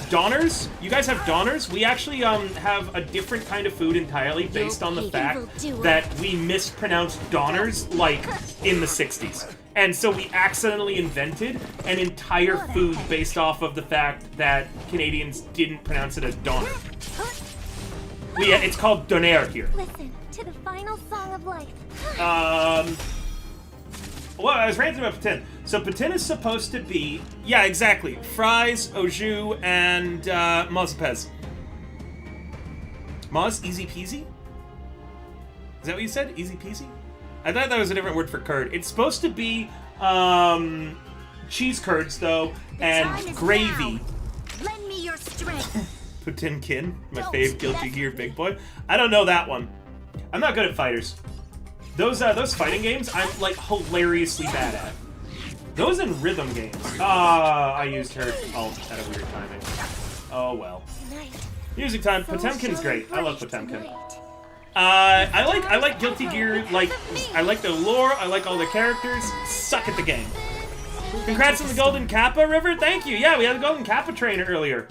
Donners? You guys have Donners? We actually have a different kind of food entirely based on the fact that we mispronounced Donners like in the 60s. And so we accidentally invented an entire food based off of the fact that Canadians didn't pronounce it as Donner. It's called Donair here. Listen to the final song of life. Well, I was ranting about Patin. So Patin is supposed to be, yeah, exactly, fries, au jus, and Mozapez. Moz, easy peasy? Is that what you said? Easy peasy? I thought that was a different word for curd. It's supposed to be cheese curds, though, and gravy. Lend me your strength. Patinkin, my fave Guilty Gear big boy. I don't know that one. I'm not good at fighters. Those fighting games, I'm like hilariously bad at. Those and rhythm games. I used her ult at a weird timing. Oh well. Tonight. Music time. So Potemkin's shall great. I love break Potemkin. tonight. I like Guilty Gear. Like, I like the lore. I like all the characters. Suck at the game. Congrats on the Golden Kappa, River. Thank you. Yeah, we had the Golden Kappa trainer earlier.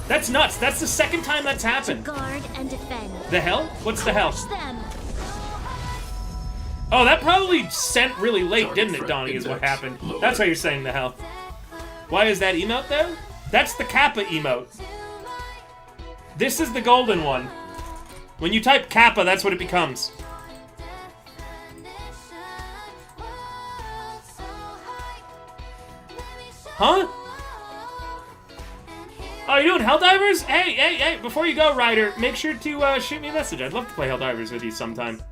That's nuts. That's the second time that's happened. Guard and defend. The hell? What's the hell? Crush them. Oh, that probably sent really late, didn't it, Donnie, is what happened. That's why you're saying the hell. Why is that emote there? That's the Kappa emote. This is the golden one. When you type Kappa, that's what it becomes. Huh? Oh, you doing Helldivers? Hey, before you go, Ryder, make sure to shoot me a message. I'd love to play Helldivers with you sometime.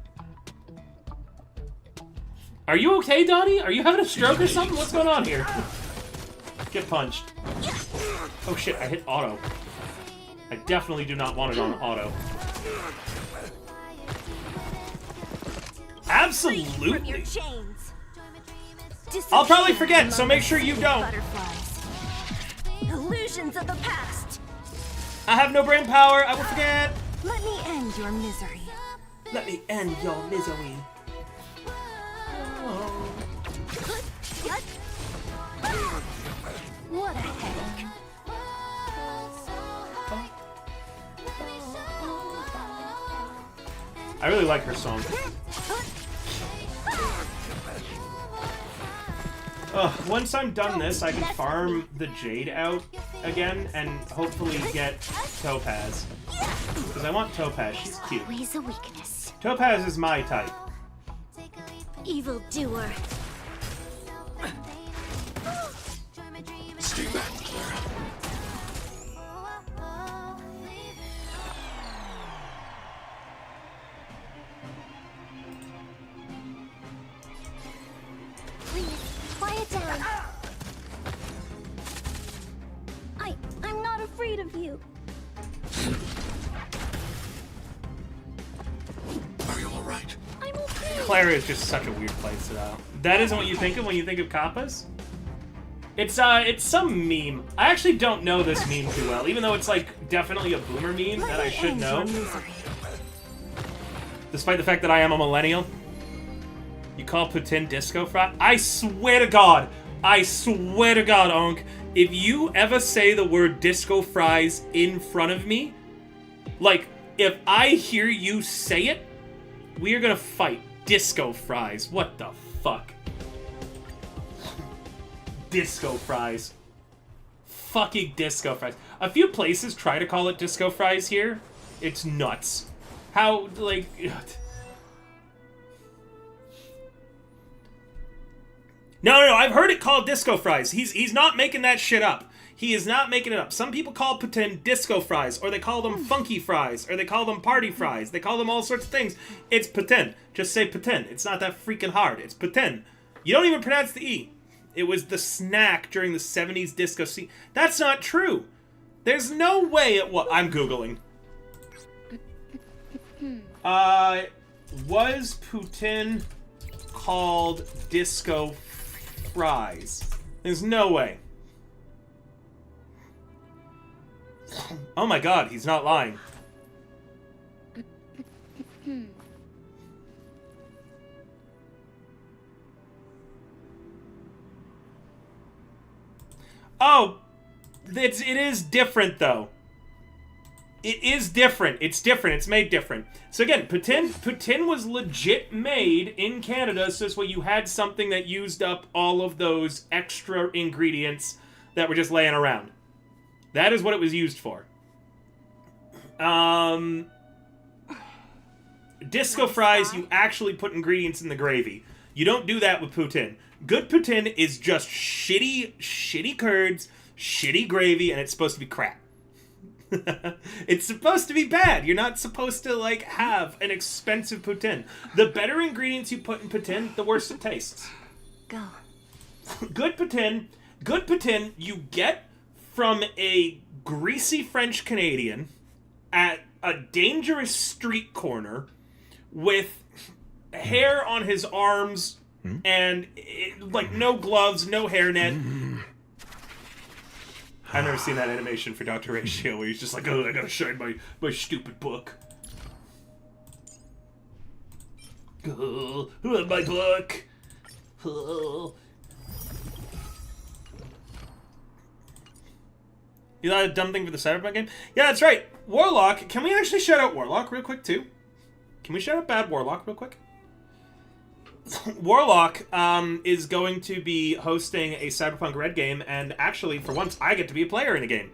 Are you okay, Donnie? Are you having a stroke or something? What's going on here? Get punched. Oh shit, I hit auto. I definitely do not want it on auto. Absolutely. From your chains. I'll probably forget, so make sure you don't. Butterflies. Illusions of the past. I have no brain power, I will forget. Let me end your misery. Let me end your misery. What a headache. I really like her song. Once I'm done this, I can farm the Jade out again and hopefully get Topaz. Because I want Topaz, she's cute. Always a weakness. Topaz is my type. Evil doer. Stay back, Clara. Please, quiet down. I'm not afraid of you. Are you all right? I'm okay. Clara is just such a weird place to know. That isn't what you think of when you think of Kappas? It's some meme. I actually don't know this meme too well, even though it's like definitely a boomer meme that I should know. Despite the fact that I am a millennial. You call Putin disco fry? I swear to God, Onk, if you ever say the word disco fries in front of me, like, if I hear you say it, we are gonna fight. Disco fries. What the fuck? Disco fries. Fucking disco fries. A few places try to call it disco fries here. It's nuts. How, like... No, I've heard it called disco fries. He's not making that shit up. He is not making it up. Some people call Putin disco fries, or they call them funky fries, or they call them party fries. They call them all sorts of things. It's Putin. Just say Putin. It's not that freaking hard. It's Putin. You don't even pronounce the E. It was the snack during the 70s disco scene. That's not true. There's no way it was... I'm Googling. Was Putin called disco fries? There's no way. Oh my God, he's not lying. Oh, it is different though. It is different. It's different. It's made different. So again, Putin was legit made in Canada, so this way you had something that used up all of those extra ingredients that were just laying around. That is what it was used for. Disco fries, you actually put ingredients in the gravy. You don't do that with Putin. Good Putin is just shitty curds, shitty gravy, and it's supposed to be crap. It's supposed to be bad. You're not supposed to, like, have an expensive Putin. The better ingredients you put in Putin, the worse it tastes. Go. Good Putin you get from a greasy French Canadian at a dangerous street corner with hair on his arms and, like, no gloves, no hairnet. I've never seen that animation for Dr. Ratio where he's just like, oh, I gotta shine my stupid book. Oh, my book. Oh. You thought a dumb thing for the Cyberpunk game? Yeah, that's right. Warlock. Can we actually shout out Warlock real quick, too? Can we shout out Bad Warlock real quick? Warlock is going to be hosting a Cyberpunk Red game, and actually, for once, I get to be a player in a game.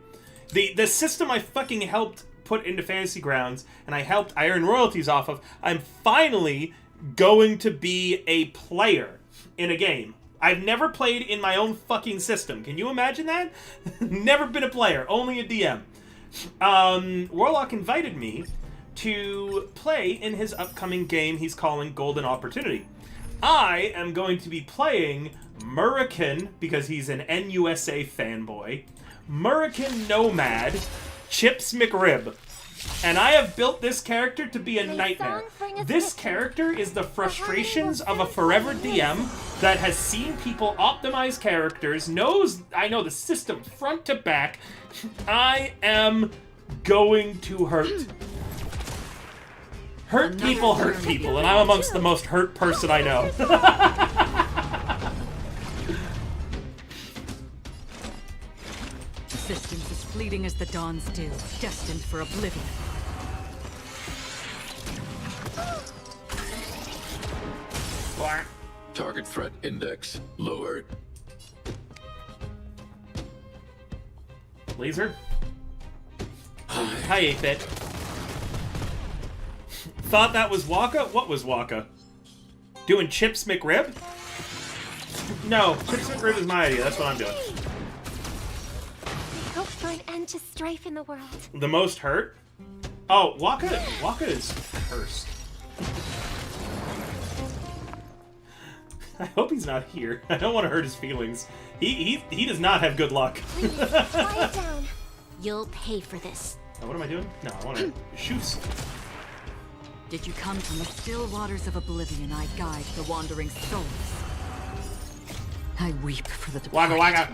The system I fucking helped put into Fantasy Grounds, and I earn royalties off of, I'm finally going to be a player in a game. I've never played in my own fucking system. Can you imagine that? Never been a player, only a DM. Warlock invited me to play in his upcoming game he's calling Golden Opportunity. I am going to be playing Murican, because he's an NUSA fanboy, Murican Nomad, Chips McRib. And I have built this character to be a nightmare. This character is the frustrations of a forever DM that has seen people optimize characters, I know the system front to back. I am going to hurt. Hurt people, and I'm amongst the most hurt person I know. Existence is fleeting as the dawn's dew, destined for oblivion. Target threat index lowered. Laser? Hi, 8-Bit. Thought that was Waka? What was Waka? Doing Chips McRib? No, Chips McRib is my idea. That's what I'm doing. I hope for an end to strife in the world. The most hurt? Oh, Waka is cursed. I hope he's not here. I don't want to hurt his feelings. He does not have good luck. Please, quiet down. You'll pay for this. Oh, what am I doing? No, I want to shoot. Did you come from the still waters of oblivion? I guide the wandering souls. I weep for the departed. Waka.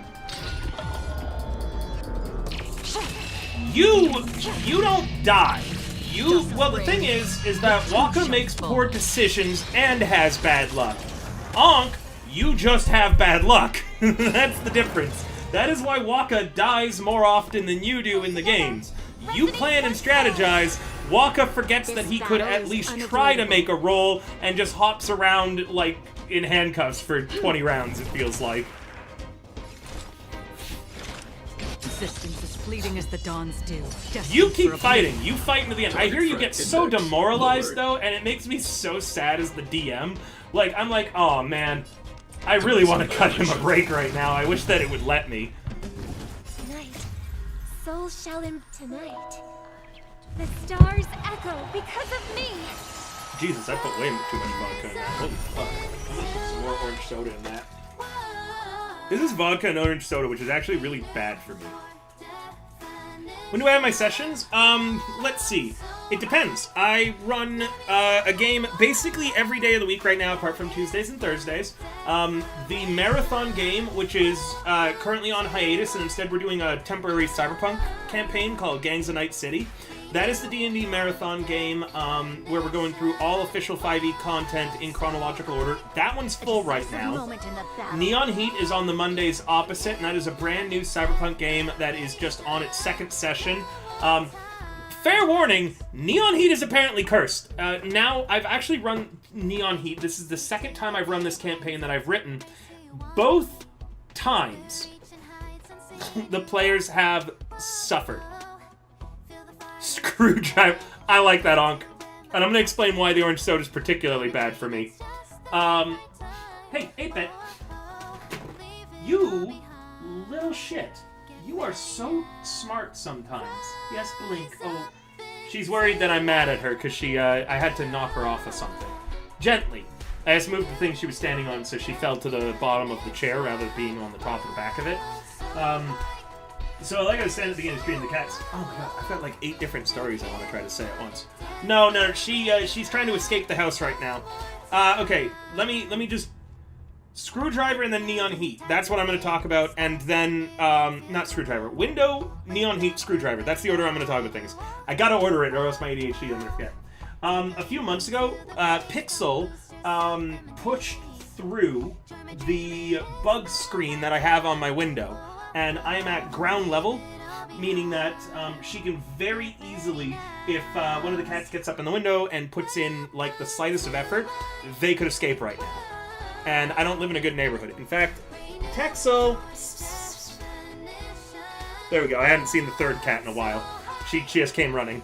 You don't die. Well, the thing is that Waka makes poor decisions and has bad luck. Onk, you just have bad luck. That's the difference. That is why Waka dies more often than you do in the games. You plan and strategize. Waka forgets that he could at least try to make a roll and just hops around like in handcuffs for 20 rounds, it feels like. Existence is fleeting as the dawn's dew. You keep fighting. You fight into the end. I hear you get so demoralized, though, and it makes me so sad as the DM. Like, I'm like, oh, man. I really want to cut him a break right now. I wish that it would let me. Tonight, souls shall tonight. The stars echo because of me. Jesus, I put way too much vodka in that. Holy fuck. I'm gonna put some more orange soda in that. This is vodka and orange soda, which is actually really bad for me. When do I have my sessions? Let's see. It depends. I run a game basically every day of the week right now, apart from Tuesdays and Thursdays. The marathon game, which is currently on hiatus, and instead we're doing a temporary Cyberpunk campaign called Gangs of Night City. That is the D&D marathon game where we're going through all official 5e content in chronological order. That one's full right now. Neon Heat is on the Mondays opposite, and that is a brand new Cyberpunk game that is just on its second session. Fair warning, Neon Heat is apparently cursed. Now, I've actually run Neon Heat. This is the second time I've run this campaign that I've written. Both times, the players have suffered. Screwdriver. I like that, Onk. And I'm going to explain why the orange soda is particularly bad for me. Hey, 8-Bit. You little shit. You are so smart sometimes. Yes, Blink. Oh, she's worried that I'm mad at her because I had to knock her off of something. Gently. I just moved the thing she was standing on so she fell to the bottom of the chair rather than being on the top of the back of it. So, like I was saying at the beginning of Stream the Cats, oh my god, I've got like 8 different stories I want to try to say at once. No, she's trying to escape the house right now. Okay, let me just screwdriver, and then neon heat. That's what I'm going to talk about. And then, not screwdriver, window, neon heat, screwdriver. That's the order I'm going to talk about things. I got to order it or else my ADHD is going to forget. A few months ago, Pixel pushed through the bug screen that I have on my window. And I am at ground level, meaning that she can very easily, if one of the cats gets up in the window and puts in like the slightest of effort, they could escape right now. And I don't live in a good neighborhood. In fact, Texel. There we go. I hadn't seen the third cat in a while. She just came running.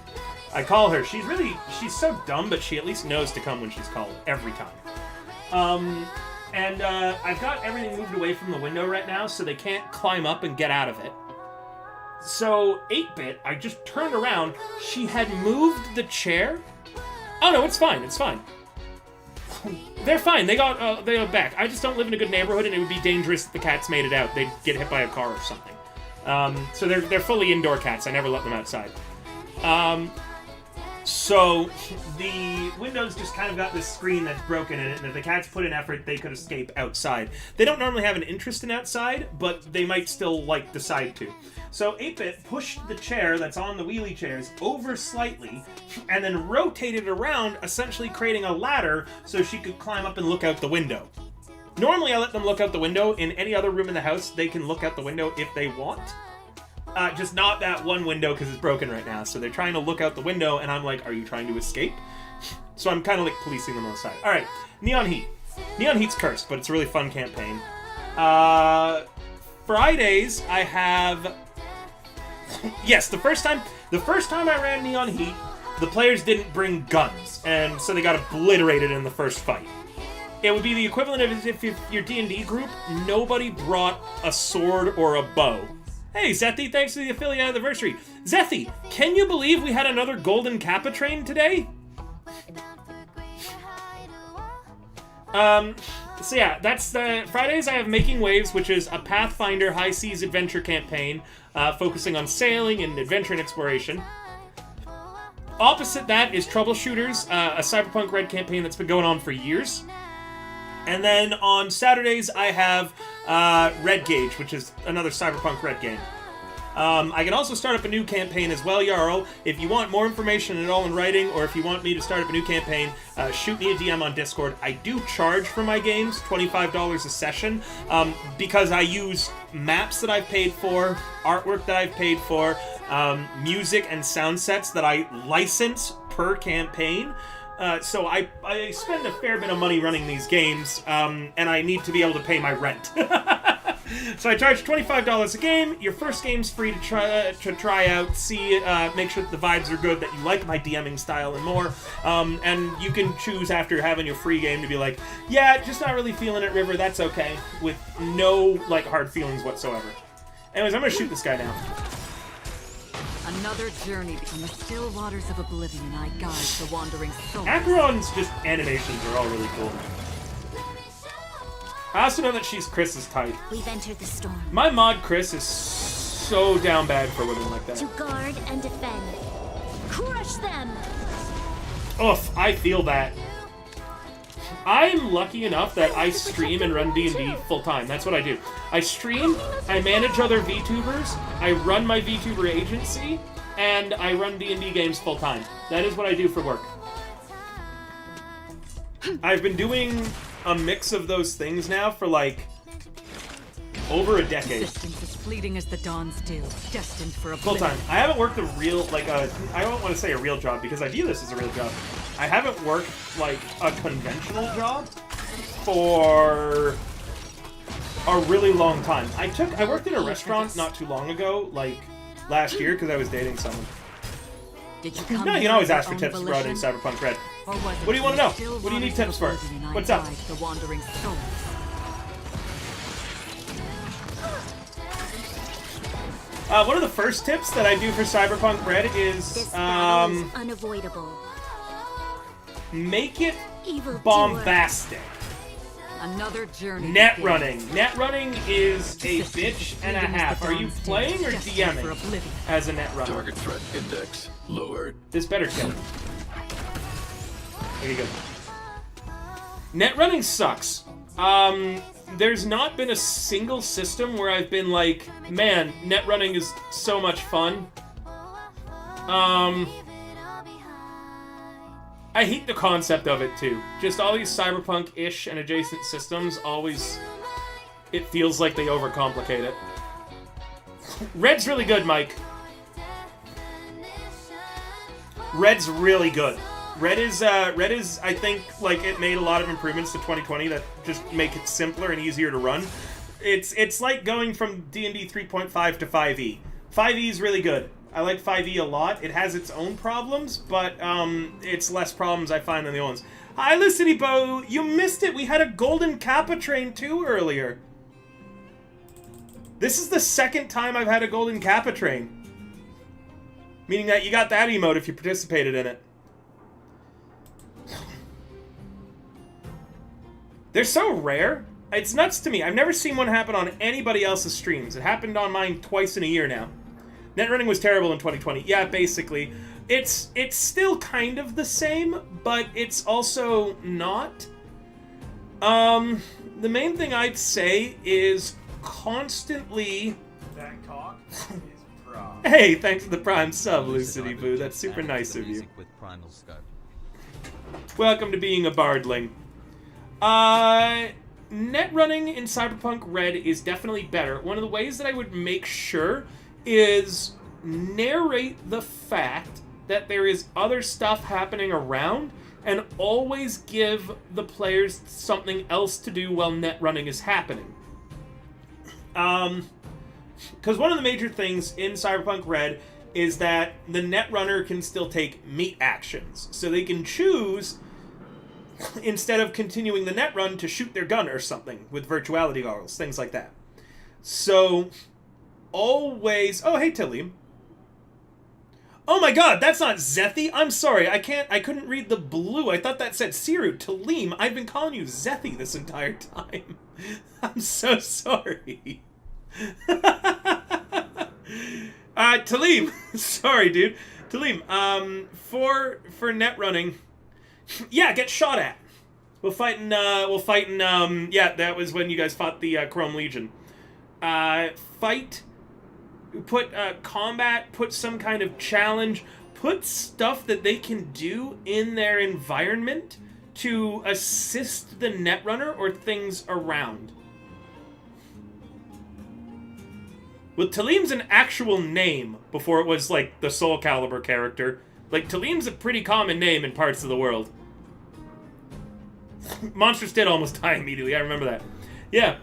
I call her. She's so dumb, but she at least knows to come when she's called every time. And I've got everything moved away from the window right now, so they can't climb up and get out of it. So 8-bit, I just turned around. She had moved the chair. Oh no, it's fine. It's fine. They're fine. They got back. I just don't live in a good neighborhood, and it would be dangerous if the cats made it out. They'd get hit by a car or something. So they're fully indoor cats. I never let them outside. So the windows just kind of got this screen that's broken in it, and if the cats put in effort, they could escape outside. They don't normally have an interest in outside, but they might still decide to. So 8-bit pushed the chair that's on the wheelie chairs over slightly, and then rotated around, essentially creating a ladder so she could climb up and look out the window. Normally I let them look out the window. In any other room in the house, they can look out the window if they want. Just not that one window because it's broken right now. So they're trying to look out the window, and I'm like, are you trying to escape? So I'm kind of policing them on the side. Alright, Neon Heat. Neon Heat's cursed, but it's a really fun campaign. Fridays, I have... Yes, the first time I ran Neon Heat, the players didn't bring guns, and so they got obliterated in the first fight. It would be the equivalent of if your D&D group, nobody brought a sword or a bow. Hey, Zethi, thanks for the affiliate anniversary. Zethi, can you believe we had another Golden Kappa train today? So yeah, that's the Fridays. I have Making Waves, which is a Pathfinder High Seas adventure campaign, focusing on sailing and adventure and exploration. Opposite that is Troubleshooters, a Cyberpunk Red campaign that's been going on for years. And then on Saturdays, I have Red Gauge, which is another Cyberpunk Red game. I can also start up a new campaign as well, Jarl. If you want more information and all in writing, or if you want me to start up a new campaign, shoot me a DM on Discord. I do charge for my games, $25 a session, because I use maps that I've paid for, artwork that I've paid for, music and sound sets that I license per campaign. So I spend a fair bit of money running these games, and I need to be able to pay my rent. So I charge $25 a game. Your first game's free to try out, see, make sure that the vibes are good, that you like my DMing style and more. And you can choose after having your free game to be like, yeah, just not really feeling it, River, that's okay, with no, hard feelings whatsoever. Anyways, I'm gonna shoot this guy now. Another journey from the still waters of oblivion I guide the wandering soul. Acheron's animations are all really cool. I also know that she's Chris's type. We've entered the storm. My mod Chris is so down bad for women like that. To guard and defend. Crush them! Oof, I feel that. I'm lucky enough that I stream and run D&D full time. That's what I do. I stream, I manage other VTubers, I run my VTuber agency, and I run D&D games full time. That is what I do for work. I've been doing a mix of those things now for over a decade. Existence is fleeting as the dawn's dew, destined for Full oblivion. time. I haven't worked a real, I don't want to say a real job because I view this as a real job. I haven't worked, a conventional job for a really long time. I worked in a restaurant not too long ago, last year, because I was dating someone. Did you come No, you here can always of ask for your tips own for running volition? Cyberpunk Red. Or was it What do you want to know? still What do you need waters tips of for? oblivion I What's up? guide the wandering souls? One of the first tips that I do for Cyberpunk Red is This battle is unavoidable. make it Evil bombastic. Another journey. Net begins. running. Net running is a Existence bitch and a fleeting as half. the Are you dawn's dew, playing or destined for DMing oblivion. as a net runner? Target threat index lowered. This better kill. Here you go. Net running sucks. there's not been a single system where I've been like, man, net running is so much fun. I hate the concept of it, too. Just all these cyberpunk-ish and adjacent systems always... It feels like they overcomplicate it. Red's really good, Mike. Red's really good. Red is, I think, like, it made a lot of improvements to 2020 that just make it simpler and easier to run. It's like going from D&D 3.5 to 5e. 5e is really good. I like 5e a lot. It has its own problems, but it's less problems I find than the old ones. Hi, Lucity Bo! You missed it! We had a Golden Kappa train, too, earlier. This is the second time I've had a Golden Kappa train. Meaning that you got that emote if you participated in it. They're so rare. It's nuts to me. I've never seen one happen on anybody else's streams. It happened on mine twice in a year now. Netrunning was terrible in 2020. Yeah, basically. It's still kind of the same, but it's also not. The main thing I'd say is constantly... That cock is prom. Hey, thanks for the Prime sub, Lucity Boo. That's super nice of you. Welcome to being a bardling. Net running in Cyberpunk Red is definitely better. One of the ways that I would make sure is narrate the fact that there is other stuff happening around and always give the players something else to do while net running is happening. Because one of the major things in Cyberpunk Red is that the netrunner can still take meat actions. So they can choose, instead of continuing the net run, to shoot their gun or something with virtuality goggles, things like that. So, always... Oh, hey, Talim. Oh my god, that's not Zethi? I'm sorry, I couldn't read the blue. I thought that said Siru. Talim, I've been calling you Zethi this entire time. I'm so sorry. Talim, sorry, dude. Talim, for net running, yeah, get shot at. We'll fight in, yeah, that was when you guys fought the Chrome Legion. Fight, put combat, put some kind of challenge, put stuff that they can do in their environment to assist the netrunner or things around. Well, Talim's an actual name before it was, like, the Soul Calibur character. Like, Talim's a pretty common name in parts of the world. Monsters did almost die immediately, I remember that. Yeah.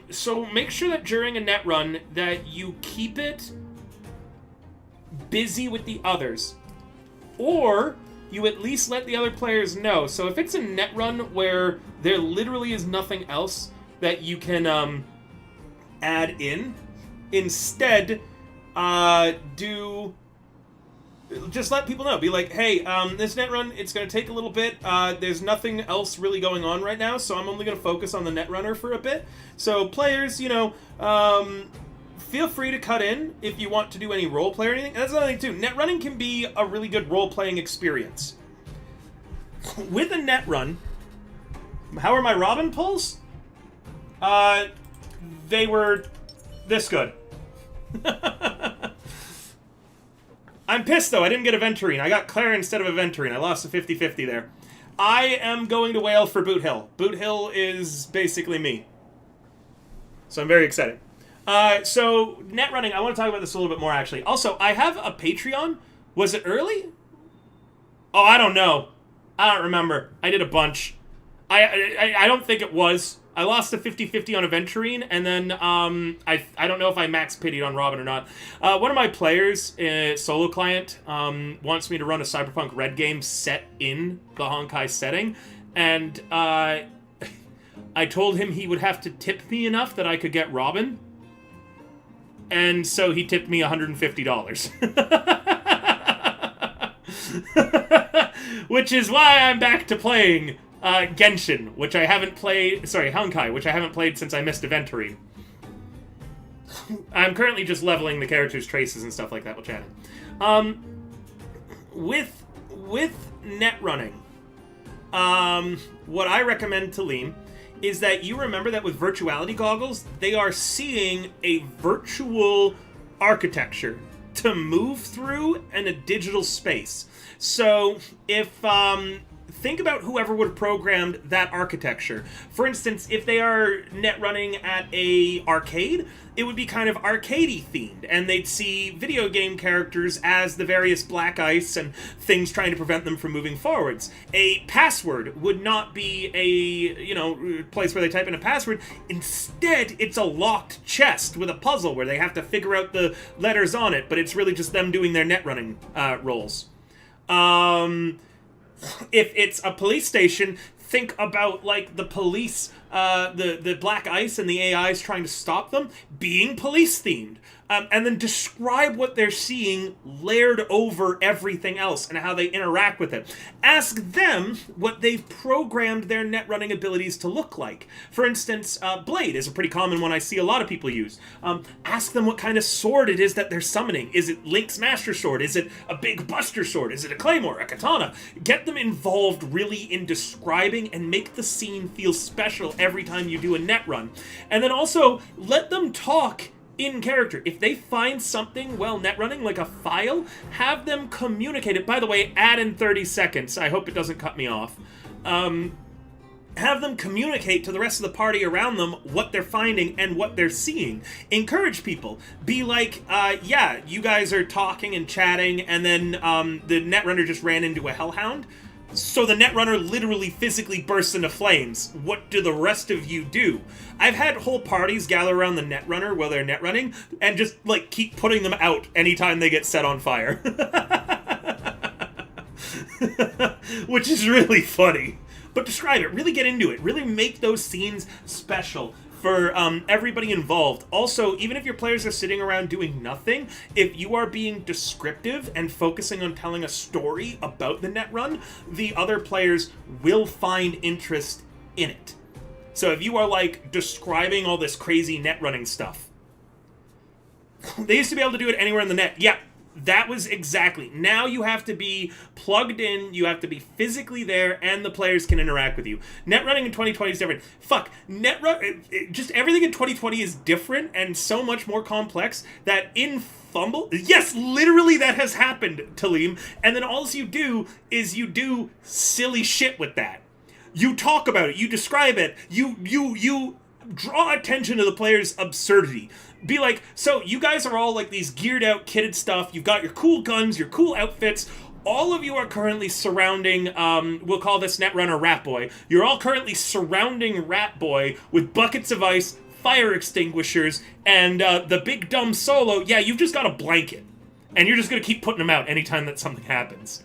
So make sure that during a net run that you keep it busy with the others. Or you at least let the other players know. So if it's a net run where there literally is nothing else that you can add in, instead, just let people know. Be like, hey, this net run, it's going to take a little bit. There's nothing else really going on right now, so I'm only going to focus on the netrunner for a bit. So players, you know, feel free to cut in if you want to do any roleplay or anything. And that's another thing, too. Net running can be a really good role-playing experience. With a net run, how are my Robin pulls? They were this good. I'm pissed, though. I didn't get a Venturine. I got Claire instead of a Venturine. I lost a 50-50 there. I am going to whale for Boot Hill. Boot Hill is basically me. So I'm very excited. So, net running, I want to talk about this a little bit more, actually. Also, I have a Patreon. Was it early? Oh, I don't know. I don't remember. I did a bunch. I don't think it was. I lost a 50-50 on a Venturine, and then I don't know if I max pitied on Robin or not. One of my players, solo client, wants me to run a Cyberpunk Red game set in the Honkai setting, and I told him he would have to tip me enough that I could get Robin, and so he tipped me $150. Which is why I'm back to playing Genshin, which I haven't played... Sorry, Honkai, which I haven't played since I missed a Venturine. I'm currently just leveling the character's traces and stuff like that while chatting. With net running, what I recommend to Liam is that you remember that with virtuality goggles, they are seeing a virtual architecture to move through in a digital space. So if think about whoever would have programmed that architecture. For instance, if they are net running at a arcade, it would be kind of arcadey themed, and they'd see video game characters as the various black ice and things trying to prevent them from moving forwards. A password would not be a, place where they type in a password. Instead, it's a locked chest with a puzzle where they have to figure out the letters on it, but it's really just them doing their net running roles. If it's a police station, think about like the police, the black ice and the AIs trying to stop them being police themed. And then describe what they're seeing layered over everything else and how they interact with it. Ask them what they've programmed their net running abilities to look like. For instance, Blade is a pretty common one I see a lot of people use. Ask them what kind of sword it is that they're summoning. Is it Link's Master Sword? Is it a big Buster Sword? Is it a Claymore, a Katana? Get them involved really in describing and make the scene feel special every time you do a net run. And then also, let them talk in character. If they find something while net running, like a file, have them communicate it. By the way, add in 30 seconds. I hope it doesn't cut me off. Have them communicate to the rest of the party around them what they're finding and what they're seeing. Encourage people. Be like, yeah, you guys are talking and chatting, and then the netrunner just ran into a hellhound. So the netrunner literally physically bursts into flames. What do the rest of you do? I've had whole parties gather around the netrunner while they're net running and just like keep putting them out anytime they get set on fire. Which is really funny. But describe it, really get into it, really make those scenes special for everybody involved. Also, even if your players are sitting around doing nothing, if you are being descriptive and focusing on telling a story about the net run, the other players will find interest in it. So if you are like describing all this crazy net running stuff, they used to be able to do it anywhere in the net. Yeah, that was exactly. Now you have to be plugged in, you have to be physically there, and the players can interact with you. Net running in 2020 is different. Fuck, just everything in 2020 is different and so much more complex that in Fumble, yes, literally that has happened, Talim, and then all you do is you do silly shit with that. You talk about it, you describe it, you draw attention to the player's absurdity. Be like, so you guys are all like these geared out, kitted stuff. You've got your cool guns, your cool outfits. All of you are currently surrounding, we'll call this Netrunner Rat Boy. You're all currently surrounding Rat Boy with buckets of ice, fire extinguishers, and the big dumb Solo, yeah, you've just got a blanket. And you're just going to keep putting them out anytime that something happens.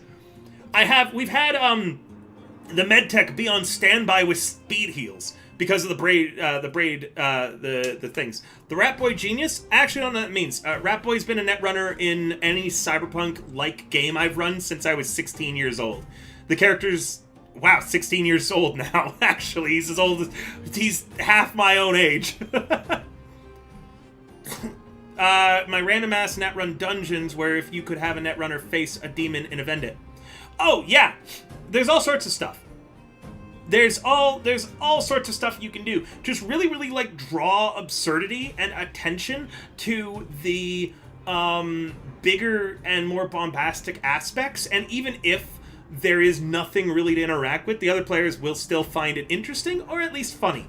We've had the medtech be on standby with speed heals. Because of the things. The Rat Boy Genius, I actually don't know what that means. Rat Boy's been a netrunner in any cyberpunk-like game I've run since I was 16 years old. The character's, 16 years old now, actually. He's as old as, he's half my own age. My random-ass netrun dungeons where if you could have a netrunner face a demon in a vendit. Oh, yeah! There's all sorts of stuff. There's all sorts of stuff you can do. Just really, really, like, draw absurdity and attention to the bigger and more bombastic aspects. And even if there is nothing really to interact with, the other players will still find it interesting or at least funny.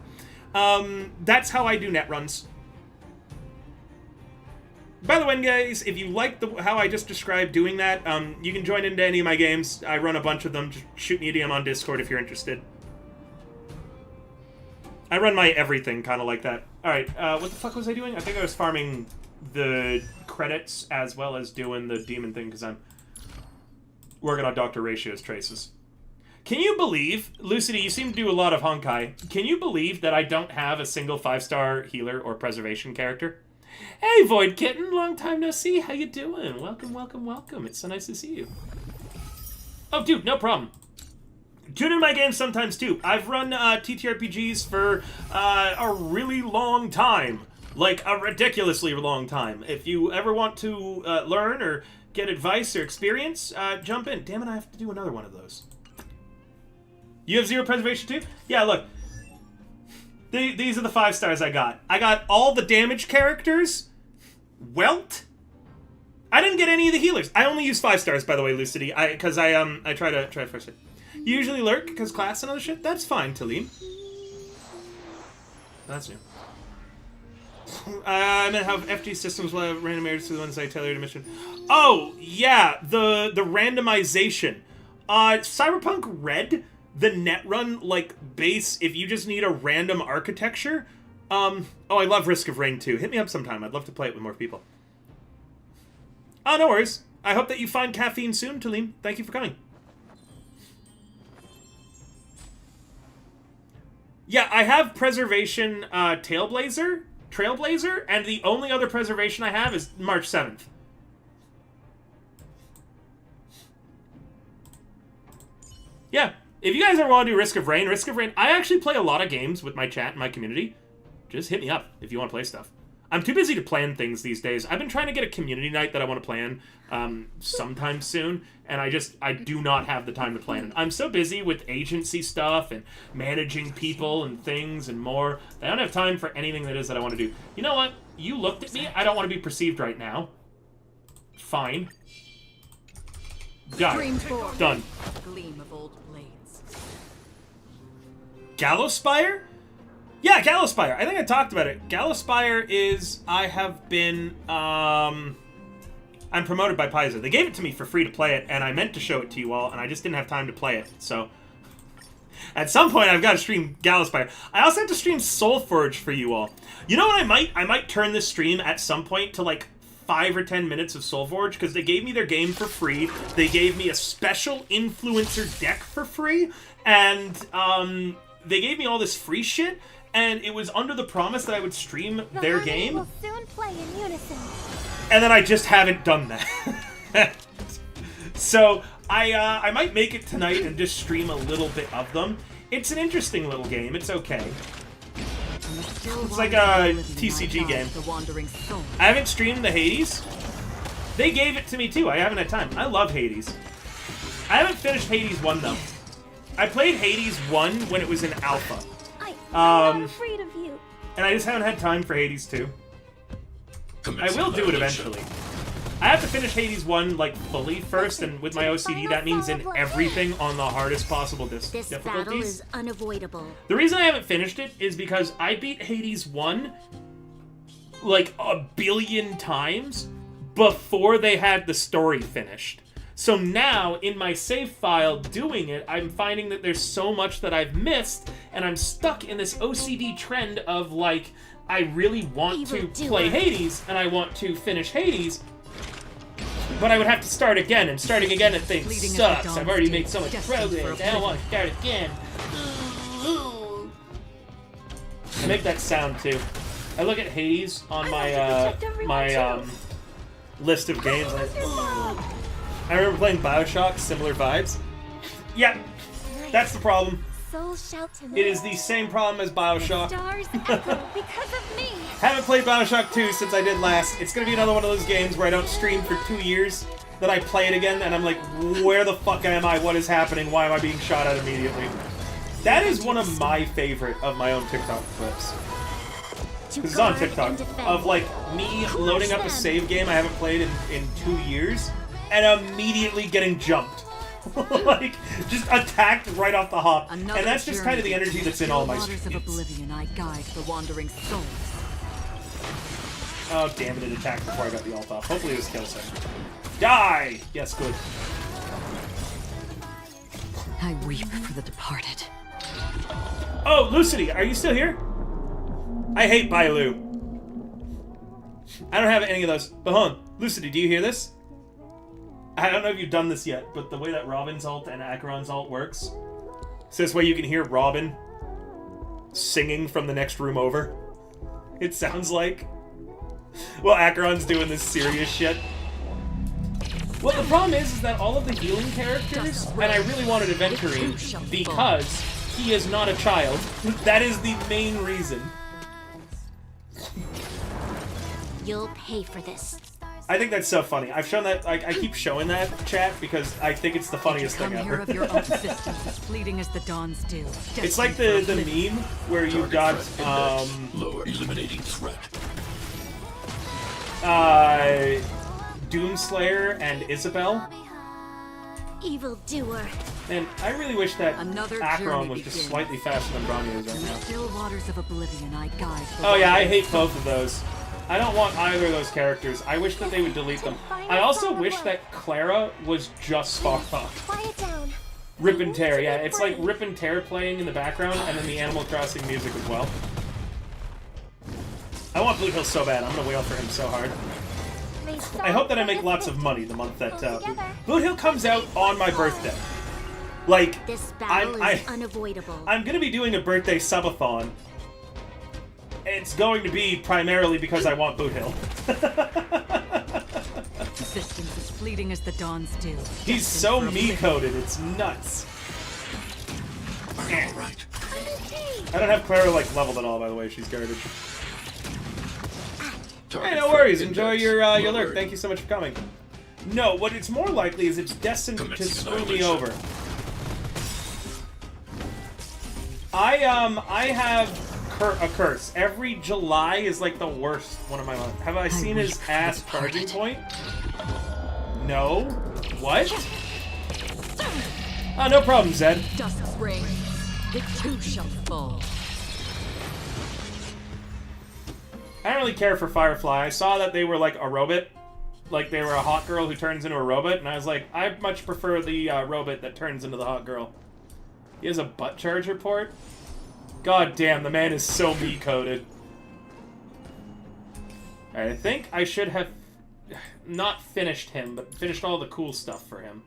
That's how I do net runs. By the way, guys, if you like how I just described doing that, you can join into any of my games. I run a bunch of them. Just shoot me a DM on Discord if you're interested. I run my everything kind of like that. Alright, what the fuck was I doing? I think I was farming the credits as well as doing the demon thing because I'm working on Dr. Ratio's traces. Can you believe, Lucidity, you seem to do a lot of Honkai. Can you believe that I don't have a single 5-star healer or preservation character? Hey, Void Kitten, long time no see. How you doing? Welcome, welcome, welcome. It's so nice to see you. Oh, dude, no problem. Tune in my games sometimes, too. I've run TTRPGs for a really long time. Like, a ridiculously long time. If you ever want to learn or get advice or experience, jump in. Damn it, I have to do another one of those. You have 0 preservation, too? Yeah, look. These are the 5 stars I got. I got all the damage characters. Welt. I didn't get any of the healers. I only use 5 stars, by the way, Lucidity. Because I try to first it. Usually lurk because class and other shit. That's fine, Talim. That's new. I meant how FG systems will have random errors to the ones I tell you to mission. Oh yeah, the randomization. Cyberpunk Red, the netrun like base. If you just need a random architecture. Oh, I love Risk of Rain 2. Hit me up sometime. I'd love to play it with more people. Oh, no worries. I hope that you find caffeine soon, Talim. Thank you for coming. Yeah, I have Preservation Trailblazer, and the only other Preservation I have is March 7th. Yeah, if you guys ever want to do Risk of Rain, I actually play a lot of games with my chat and my community. Just hit me up if you want to play stuff. I'm too busy to plan things these days. I've been trying to get a community night that I want to plan sometime soon, and I do not have the time to plan it. I'm so busy with agency stuff and managing people and things and more. I don't have time for anything that is that I want to do. You know what? You looked at me. I don't want to be perceived right now. Fine. Got it. Done. Gleam of old blades. Gallowspire? Yeah, Gallowspire. I think I talked about it. Gallowspire is... I have been... I'm promoted by Paizo. They gave it to me for free to play it, and I meant to show it to you all, and I just didn't have time to play it. So, at some point, I've got to stream Gallowspire. I also have to stream Soulforge for you all. You know what I might? I might turn this stream at some point to, like, 5 or 10 minutes of Soulforge, because they gave me their game for free. They gave me a special influencer deck for free, and, they gave me all this free shit, and it was under the promise that I would stream their game. Will soon play in unison. And then I just haven't done that. So I might make it tonight and just stream a little bit of them. It's an interesting little game. It's okay. It's like a TCG game. I haven't streamed the Hades. They gave it to me too. I haven't had time. I love Hades. I haven't finished Hades 1 though. I played Hades 1 when it was in alpha. I'm not afraid of you. And I just haven't had time for Hades 2. I will do it eventually. I have to finish Hades 1, like, fully first, and with my OCD, that means in everything on the hardest possible difficulties. This battle is unavoidable. The reason I haven't finished it is because I beat Hades 1, like, 1 billion times before they had the story finished. So now, in my save file doing it, I'm finding that there's so much that I've missed, and I'm stuck in this OCD trend of, like, I really want to play Hades, and I want to finish Hades, but I would have to start again, and starting again at things sucks. I've already made so much progress, I don't want to start again. I make that sound, too. I look at Hades on my list of games, I remember playing Bioshock, similar vibes. Yeah, that's the problem. It is the same problem as Bioshock. Stars echo because of me. Haven't played Bioshock 2 since I did last. It's gonna be another one of those games where I don't stream for 2 years, then I play it again, and I'm like, where the fuck am I? What is happening? Why am I being shot at immediately? That is one of my favorite of my own TikTok clips. This is on TikTok. Of, like, me loading up a save game I haven't played in 2 years, and immediately getting jumped. Like, just attacked right off the hop. And that's just kind of the energy that's in all my streams. Of oblivion, I guide the wandering souls. Oh, damn it, it attacked before I got the ult off. Hopefully it was kill set. Die! Yes, good. I weep for the departed. Oh, Lucidity, are you still here? I hate Bailu. I don't have any of those. But hold on. Lucidity, do you hear this? I don't know if you've done this yet, but the way that Robin's ult and Acheron's ult works, so this way you can hear Robin singing from the next room over. It sounds like. Well, Acheron's doing this serious shit. Well, the problem is that all of the healing characters, and I really wanted Aventurine because he is not a child. That is the main reason. You'll pay for this. I think that's so funny. I've shown that, like, I keep showing that, chat, because I think it's the funniest thing Come here ever. of your own existence as fleeting as the dawn still. It's like the meme where you've got, Lower. Eliminating threat. Doomslayer and Isabel. Evil doer. And I really wish that Another Acheron journey was just begins. slightly faster than Branya is right In the now. still waters of oblivion, I guide. The Oh yeah, I wandering hate soul. both of those. I don't want either of those characters. I wish that they would delete them. I also wish that Clara was just Sparta. Quiet down. Rip and Tear, yeah. It's like Rip and Tear playing in the background and then the Animal Crossing music as well. I want Blue Hill so bad. I'm gonna wail for him so hard. I hope that I make lots of money the month that Blue Hill comes out on my birthday. Like, This battle I- is unavoidable. I'm gonna be doing a birthday subathon. It's going to be primarily because I want Boot Hill. Existence as fleeting as the dawn still. He's destined so for oblivion. me-coded, it's nuts. I'm alright. I don't have Clara, like, leveled at all, by the way. She's garbage. Target Hey, no worries. threat Enjoy index your lurk. lowered. Thank you so much for coming. No, what it's more likely is it's destined to Commencing screw me annihilation. over. I have a curse. Every July is like the worst one of my months. Have I seen his weep for ass the charging departed. point? No. What? Oh, no problem, Zed. Dusk's ring. The two shall fall. I don't really care for Firefly. I saw that they were like a robot. Like they were a hot girl who turns into a robot, and I was like, I much prefer the robot that turns into the hot girl. He has a butt charger port? God damn, the man is so me-coded. Alright, I think I should have not finished him, but finished all the cool stuff for him.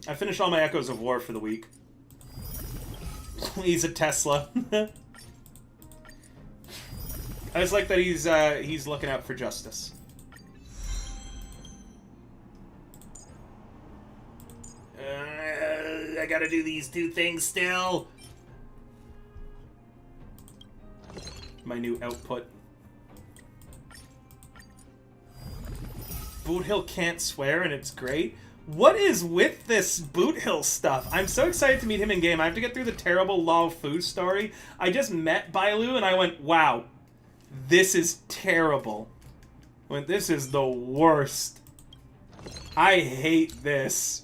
I finished all my Echoes of War for the week. He's a Tesla. I just like that he's looking out for justice. I gotta do these two things still. My new output. Boot Hill can't swear and it's great. What is with this Boot Hill stuff? I'm so excited to meet him in game. I have to get through the terrible Lao Fu story. I just met Bailu and I went, wow, this is terrible. This is the worst. I hate this.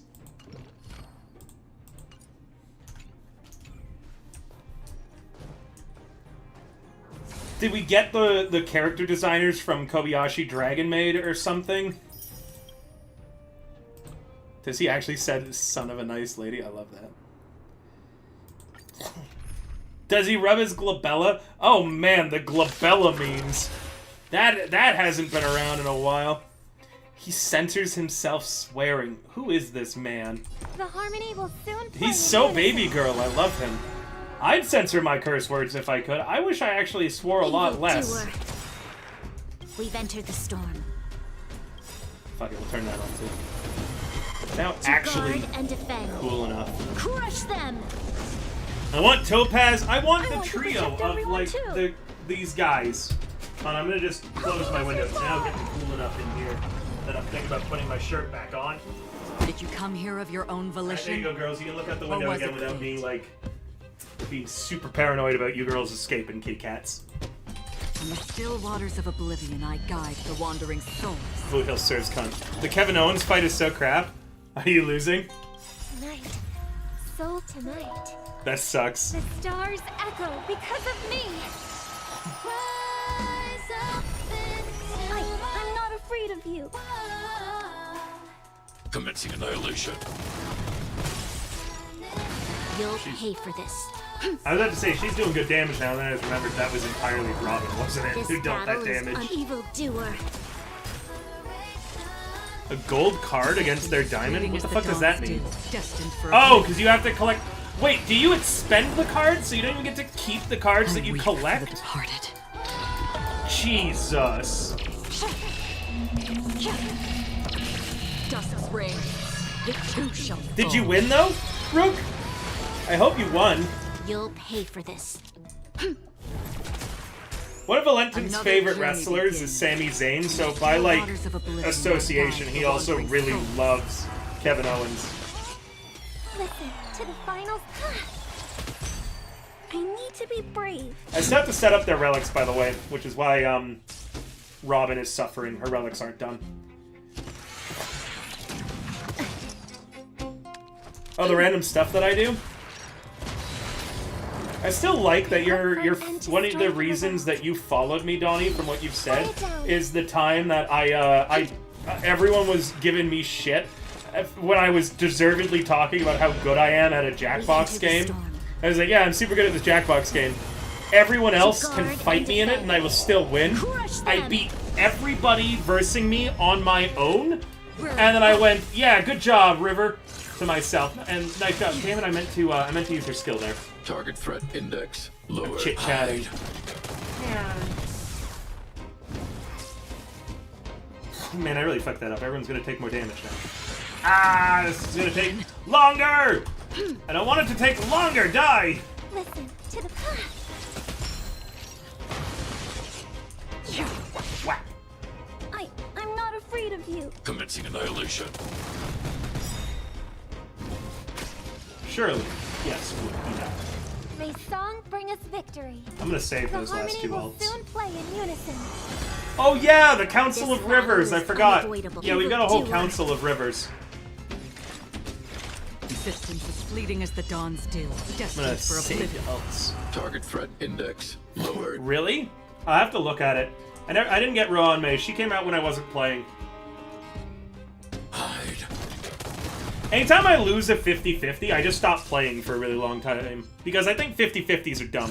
Did we get the character designers from Kobayashi Dragon Maid or something? Does he actually said son of a nice lady? I love that. Does he rub his glabella? Oh man, the glabella memes. That hasn't been around in a while. He censors himself swearing. Who is this man? The harmony will soon play He's so in baby unison. girl. I love him. I'd censor my curse words if I could. I wish I actually swore a lot Evil less. doer. We've entered the storm. Fuck it, we'll turn that on too. Now To actually guard and defend. cool enough. Crush them. I want Topaz. I want I the want to trio protect of everyone, like too. these guys. Hold on, I'm gonna just close my windows now. Get cool enough in here that I'm thinking about putting my shirt back on. Did you come here of your own Alright, there you volition? go, girls. You can look out the Or window was again it without fate? being like being super paranoid about you girls escaping kitty cats. In the still waters of oblivion, I guide the wandering souls. Blue Hill serves cunt. The Kevin Owens fight is so crap. Are you losing? Tonight. So tonight. That sucks. The stars echo because of me. I'm not afraid of you. Commencing annihilation. You'll pay for this. I was about to say, she's doing good damage now, and then I just remembered that was entirely Robin, wasn't it? This Who dealt battle that is damage. an evil doer. A gold card against their diamond? Fleeting What as the fuck does dawn that mean? still, destined for Oh, oblivion. because you have to collect... Wait, do you expend the cards so you don't even get to keep the cards that I you weep for the collect? departed. Jesus. Dusk's ring. The two shall Did you fall. win, though, Rook? I hope you won. You'll pay for this. One of Valentin's Another favorite journey wrestlers begins. is Sami Zayn, so The by like waters of oblivion association, guide he the also wandering really soul. loves Kevin Owens. Listen to the finals. I need to be brave. I still have to set up their relics, by the way, which is why Robin is suffering. Her relics aren't done. Oh, the random stuff that I do? I still like that you're one of the reasons that you followed me, Donnie, from what you've said, is the time that everyone was giving me shit when I was deservedly talking about how good I am at a Jackbox game. I was like, yeah, I'm super good at this Jackbox game. Everyone else can fight me in it and I will still win. I beat everybody versing me on my own. And then I went, yeah, good job, River, to myself. And nice job, damn it, I meant to use her skill there. Target threat index lower. Chit-chatting. Man, I really fucked that up. Everyone's gonna take more damage now. Ah, this is gonna take longer! I don't want it to take longer, die! Listen to the past. Whack. I'm not afraid of you. Commencing annihilation. Surely, yes, we know. May song bring us victory. I'm gonna save The those last harmony two will ults. soon play in unison. Oh yeah, the Council of Rivers, I is forgot. unavoidable. Yeah, we've got a whole Do Council of Rivers. Resistance is fleeting as the dawn's dew, I'm destined gonna for save oblivion. the ults. Target threat index lowered. Really? I'll have to look at it. I didn't get Rowan May. She came out when I wasn't playing. Hide. Anytime I lose a 50-50, I just stop playing for a really long time. Because I think 50-50s are dumb.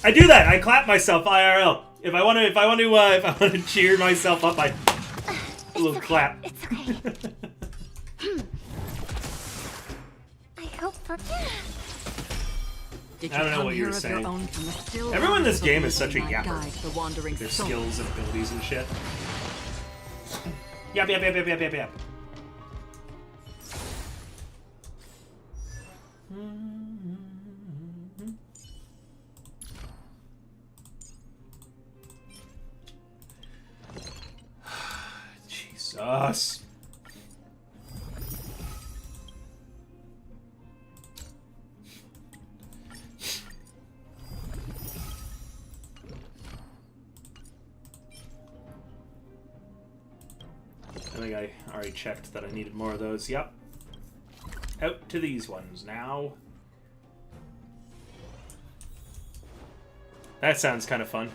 I do that! I clap myself IRL. If I want to cheer myself up, I a little clap. It's okay. I hope for. Did I don't know come what you here were of your saying. own from the still Everyone in this waters of game is such a oblivion yapper. guide the wandering Their soul. skills and abilities and shit. Yap, yap, yap, yap, yap, yap, yap. Jesus. I think I already checked that I needed more of those. Yep. Out to these ones now. That sounds kind of fun.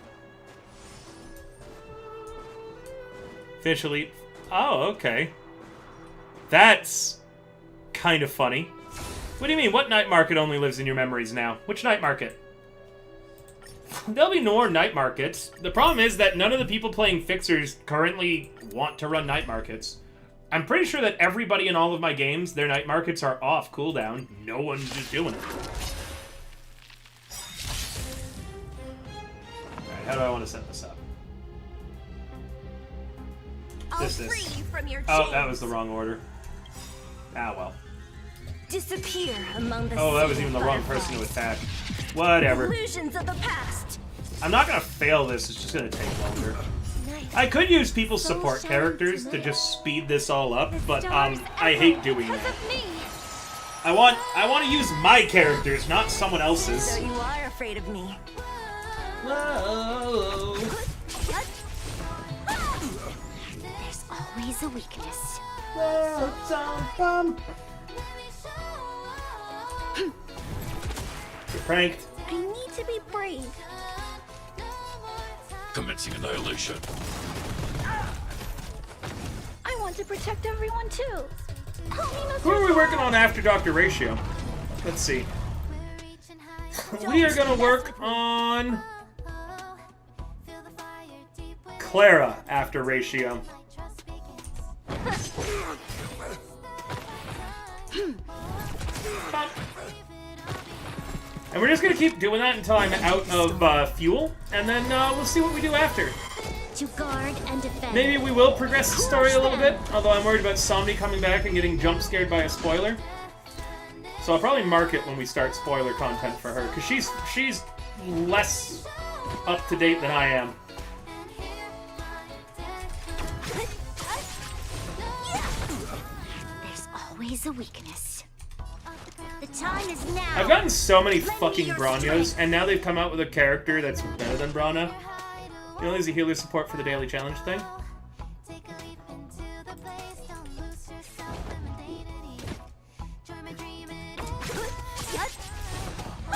Fish Elite. Oh, okay. That's kind of funny. What do you mean? What night market only lives in your memories now? Which night market? There'll be more night markets. The problem is that none of the people playing Fixers currently want to run night markets. I'm pretty sure that everybody in all of my games, their night markets are off cooldown. No one's just doing it. Alright, how do I want to set this up? I'll This. free you from your Oh, chains. that was the wrong order. Ah, well. Disappear among the Oh, that was sea even the of wrong person to butterflies. attack. Whatever. Illusions of the past. I'm not gonna fail this, it's just gonna take longer. Nice. I could use people's So support shiny characters to tonight. just speed this all up, The but stars I echo hate doing because that. of me. I want to use my characters, not someone else's. So you are afraid of me. Whoa. There's always a weakness. Get pranked. I need to be brave. Commencing annihilation. I want to protect everyone too. Help me, Mr. Who are we working on after Dr. Ratio? Let's see. We are gonna work on Clara after Ratio. And we're just gonna keep doing that until I'm out of fuel, and then we'll see what we do after. To guard and defend. Maybe we will progress the story a little bit, although I'm worried about Somni coming back and getting jump scared by a spoiler. So I'll probably mark it when we start spoiler content for her, because she's less up to date than I am. There's always a weakness. The time is now. I've gotten so many Lend me fucking your Branyas, strength. and now they've come out with a character that's better than Brana. You know, there's a healer support for the daily challenge thing.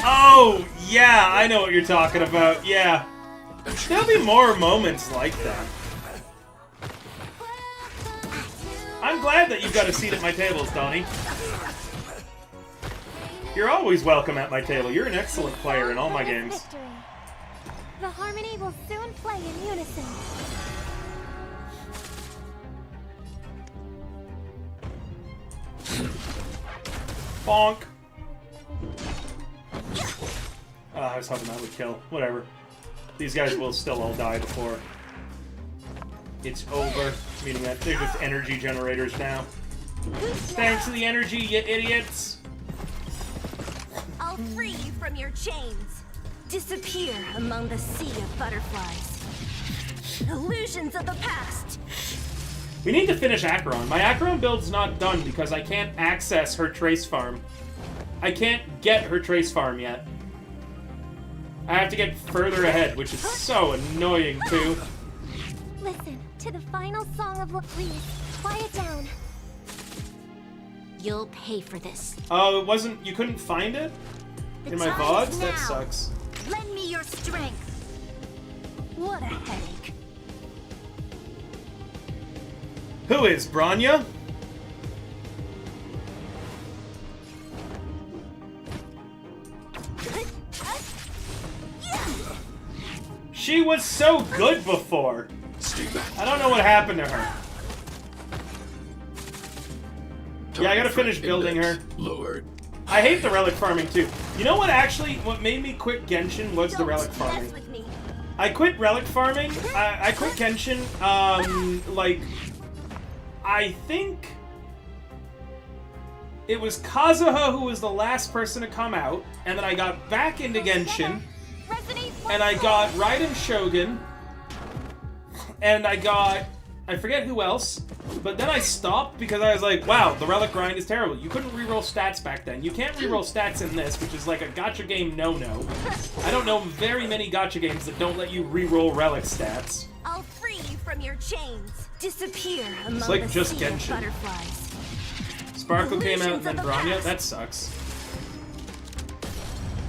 Oh, yeah, I know what you're talking about. Yeah. There'll be more moments like that. I'm glad that you've got a seat at my tables, Donnie. You're always welcome at my table. You're an excellent player in all my games. Victory. The harmony will soon play in unison. Bonk. I was hoping that would kill. Whatever. These guys will still all die before it's over. Meaning that they're just energy generators now. Thanks to the energy, you idiots! I'll free you from your chains. Disappear among the sea of butterflies. Illusions of the past. We need to finish Acheron. My Acheron build's not done because I can't access her trace farm. I can't get her trace farm yet. I have to get further ahead, which is so annoying too. Listen to the final song of Please, quiet down. You'll pay for this. Oh, it wasn't. You couldn't find it The in my time is VODs? That now. sucks. Lend me your strength. What a headache. Who is Branya? She was so good before. I don't know what happened to her. Yeah, I gotta finish building her. Lowered. I hate the relic farming too. You know what actually, what made me quit Genshin was the Don't relic mess farming. with me. I quit relic farming. I quit Genshin. Like, I think it was Kazuha who was the last person to come out, and then I got back into Genshin, and I got Raiden Shogun, and I forget who else, but then I stopped because I was like, wow, the relic grind is terrible. You couldn't reroll stats back then. You can't reroll stats in this, which is like a gacha game no-no. I don't know very many gacha games that don't let you reroll relic stats. I'll free you from your chains. Disappear among like the just sea of Genshin. butterflies. Sparkle came out and then Illusions of the Branya? past. That sucks.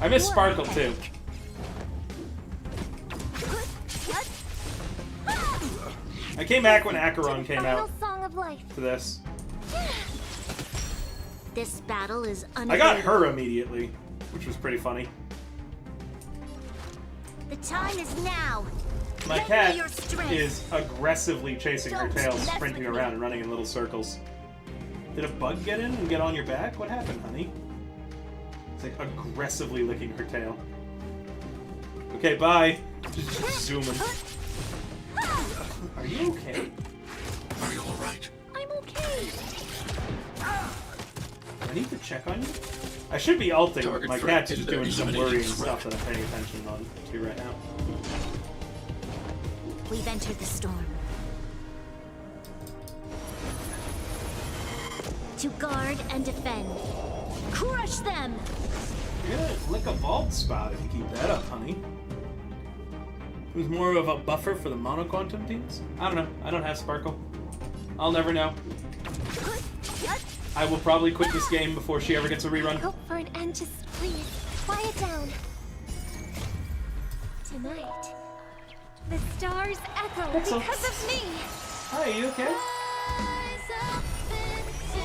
I miss What a Sparkle too. headache. I came back when Acheron To the came final out song of life. to this. This battle is I got her immediately, which was pretty funny. The time is now. My Lend me cat your strength. is aggressively chasing her Don't tail, mess sprinting with me. around and running in little circles. Did a bug get in and get on your back? What happened, honey? It's like aggressively licking her tail. Okay, bye. Just zooming. Are you okay? Are you alright? I'm okay. I need to check on you. I should be ulting. Target My threat cat's just is doing some eliminated worrying threat. stuff that I'm paying attention on to right now. We've entered the storm. To guard and defend. Crush them! You're gonna lick a bald spot if you keep that up, honey. Who's more of a buffer for the monoquantum teams? I don't know. I don't have Sparkle. I'll never know. I will probably quit this game before she ever gets a rerun. Hope for an end, just please. Quiet down. Tonight, the stars echo Pixel. because of me. Hi, are you okay?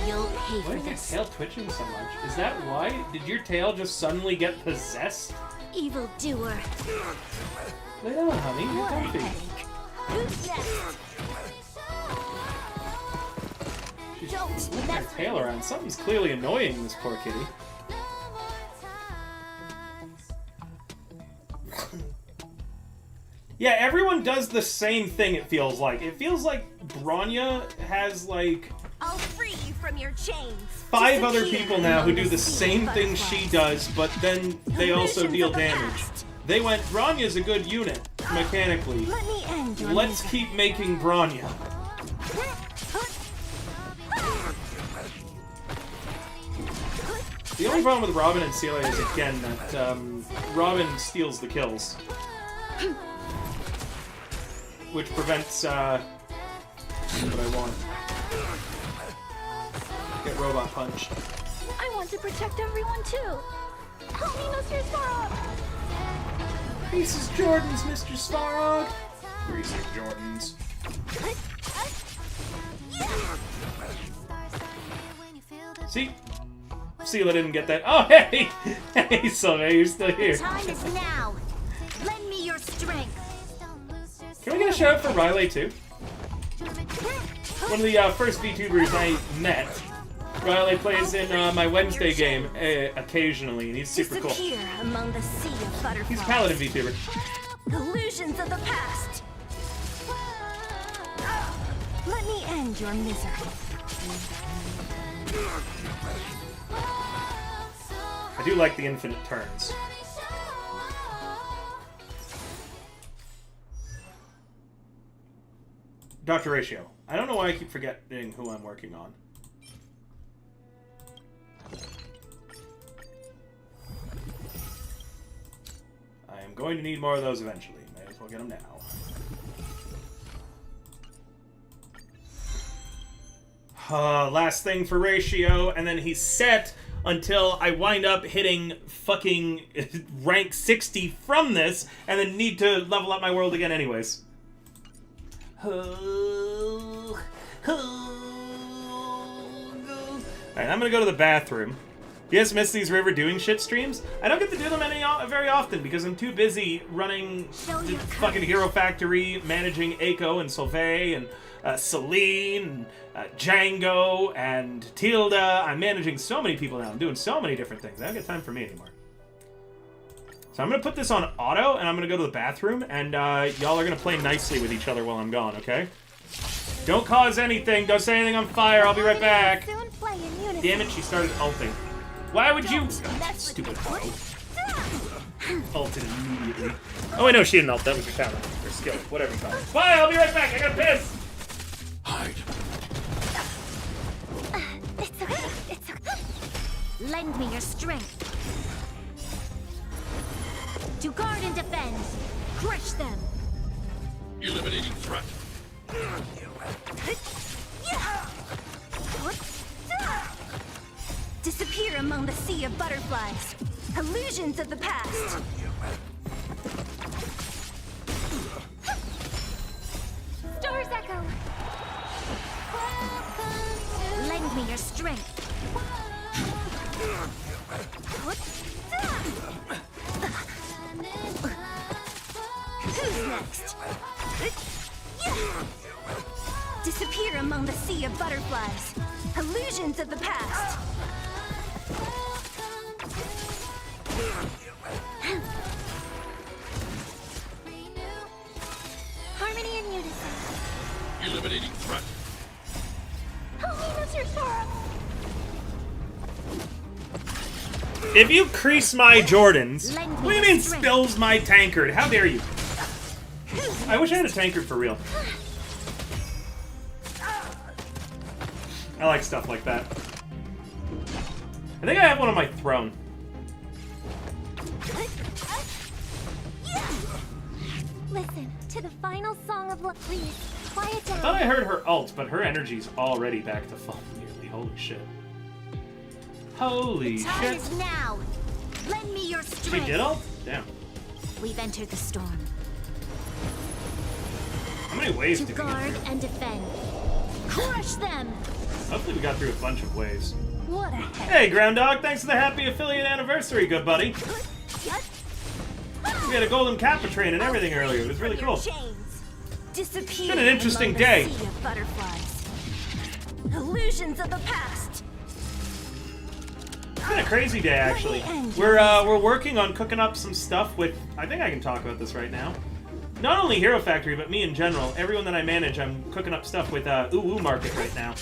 You'll pay Why for is your this. tail twitching so much? Is that why? Did your tail just suddenly get possessed? Evil doer. Lay down, honey. You're What a comfy. headache. Who's next? She's Don't whipping her mess tail around. Something's clearly annoying this poor kitty. Yeah, everyone does the same thing, it feels like. It feels like Branya has, like... I'll free you from your chains. 5 other Disappear people now who among do the sea same of thing she butterflies. does, but then they also Illusions deal of the damage. past. They went, Bronya's a good unit, mechanically. Let me end your Let's misery. keep making Bronya. The only problem with Robin and Celia is, again, that Robin steals the kills. Which prevents, what I want. Get robot punched. I want to protect everyone too. Help me, Mr. Svarog. Reese's Jordans, Mr. Svarog. Reese's Jordans. See? Sela didn't get that. Oh, hey! Hey, Sylvia, you're still here. Time is now. Lend me your strength. Can we get a shout out for Riley, too? One of the first VTubers I met. Riley plays in my Wednesday game occasionally, and he's super cool. Disappear among the sea of butterflies. He's a Paladin VTuber. Illusions of the past. Let me end your misery. I do like the infinite turns. Dr. Ratio. I don't know why I keep forgetting who I'm working on. I am going to need more of those eventually. May as well get them now. Last thing for Ratio, and then he's set until I wind up hitting fucking rank 60 from this, and then need to level up my world again anyways. Alright, I'm gonna go to the bathroom. You guys miss these River Doing Shit streams? I don't get to do them very often because I'm too busy running the fucking Hero Factory, managing Aiko and Solvay and Celine, and Django, and Tilda. I'm managing so many people now. I'm doing so many different things. I don't get time for me anymore. So I'm going to put this on auto, and I'm going to go to the bathroom, and y'all are going to play nicely with each other while I'm gone, okay? Don't cause anything. Don't say anything on fire. I'll be right back. Soon play in unison. Damn it, she started ulting. Why would you... Stupid hoe. Ulted immediately. Oh, wait, no, she didn't ult. That was your talent. Or skill. Whatever you call it. Bye, I'll be right back. I gotta piss. Hide. It's okay. It's okay. Lend me your strength. To guard and defend. Crush them. Eliminating threat. Disappear among the sea of butterflies. Illusions of the past. Stars echo. Lend me your strength. Who's next? Disappear among the sea of butterflies. Illusions of the past. Harmony and unison. Eliminating threat. Help me, Mr. Sorrow. If you crease my Jordans, what do you mean spills my tankard? How dare you? I wish I had a tankard for real. I like stuff like that. I think I have one on my throne. Listen to the final song of love. Please, quiet I down. thought I heard her ult, but her energy's already back to full nearly. Holy shit. Holy Time shit. is now. Lend me your She strength. did ult? Damn. We've entered the storm. How many waves To did we get guard through? and defend. Crush them. Hopefully we got through a bunch of waves. What a head. Hey, Ground Dog, thanks for the happy affiliate anniversary, good buddy. We had a golden kappa train and everything earlier. It was really cool. Disappear Been an interesting among day. The sea of butterflies. Illusions of the past. It's been a crazy day, actually. We're working on cooking up some stuff with... I think I can talk about this right now. Not only Hero Factory, but me in general. Everyone that I manage, I'm cooking up stuff with Ooh Market right now.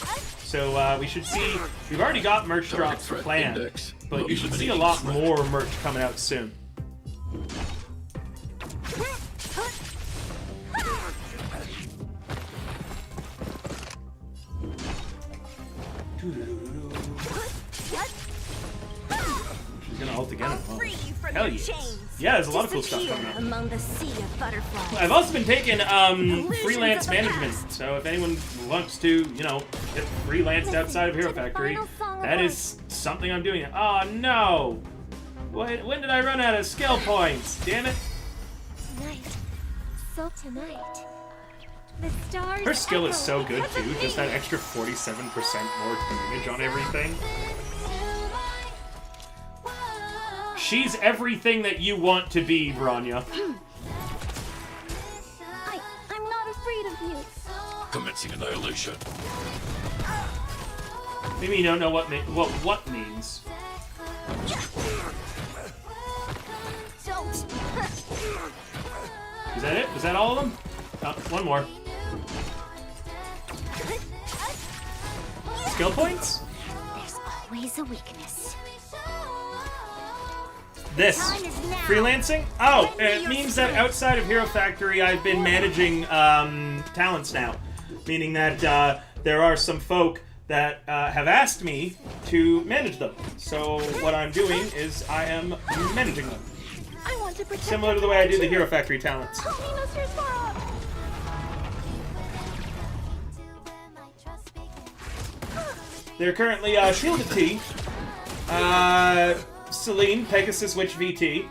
So we should see. We've already got merch Target drops threat planned, index. but you should see a Eliminating lot threat. more merch coming out soon. She's gonna ult again. I'll Oh, free you from hell your yes. chains. Yeah, there's a lot of cool stuff Disappear coming out. among the sea of butterflies. I've also been taking freelance of the management, past. so if anyone wants to, you know, get freelanced Listen outside of Hero to the Factory, final song of that life. is something I'm doing. Oh no! When did I run out of skill points? Damn it! Tonight. So tonight. The stars. Her skill is echo so good because of too, just me. that extra 47% more damage on everything. She's everything that you want to be, Branya. I'm not afraid of you. Commencing annihilation. Maybe you don't know what means. Don't. Is that it? Was that all of them? One more. Skill points? There's always a weakness. This. Time is now. Freelancing? Oh, Lend me it your means that strength. outside of Hero Factory, I've been managing talents now. Meaning that there are some folk that have asked me to manage them. So what I'm doing is I am managing them. I want to protect Similar to the way I do the Hero Factory talents. They're currently Shielded T, Celine, Pegasus Witch VT.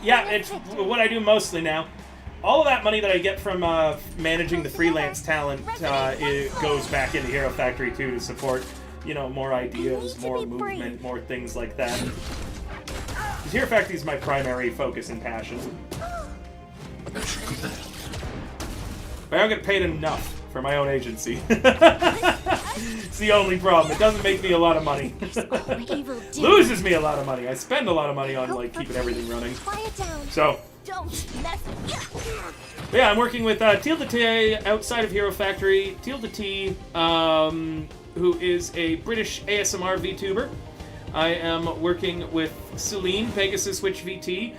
Yeah, it's what I do mostly now. All of that money that I get from managing the freelance talent it goes back into Hero Factory too to support, you know, more ideas, more movement, more things like that. 'Cause Hero Factory is my primary focus and passion. But I don't get paid enough for my own agency. It's the only problem. It doesn't make me a lot of money. Loses me a lot of money. I spend a lot of money on like keeping everything running. Quiet down. So. Don't mess. But yeah, I'm working with Tilda T outside of Hero Factory. Tilda T, who is a British ASMR VTuber. I am working with Celine, Pegasus Witch VT,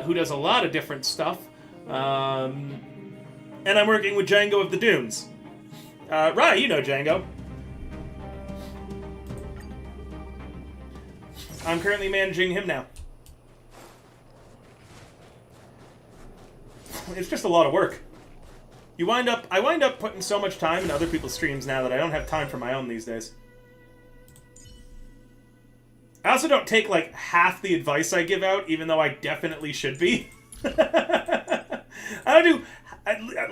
who does a lot of different stuff. And I'm working with Django of the Dunes. Right, you know Django. I'm currently managing him now. It's just a lot of work. I wind up putting so much time in other people's streams now that I don't have time for my own these days. I also don't take like half the advice I give out, even though I definitely should be.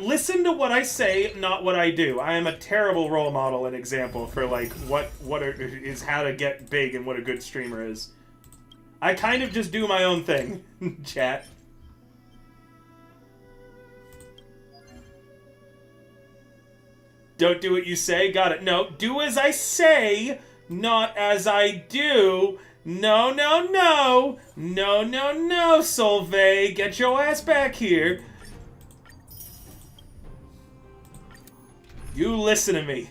Listen to what I say, not what I do. I am a terrible role model and example for like is how to get big and what a good streamer is. I kind of just do my own thing, chat. Don't do what you say. Got it. No, do as I say, not as I do. No, no, no. No, no, no, Solveig. Get your ass back here. You listen to me.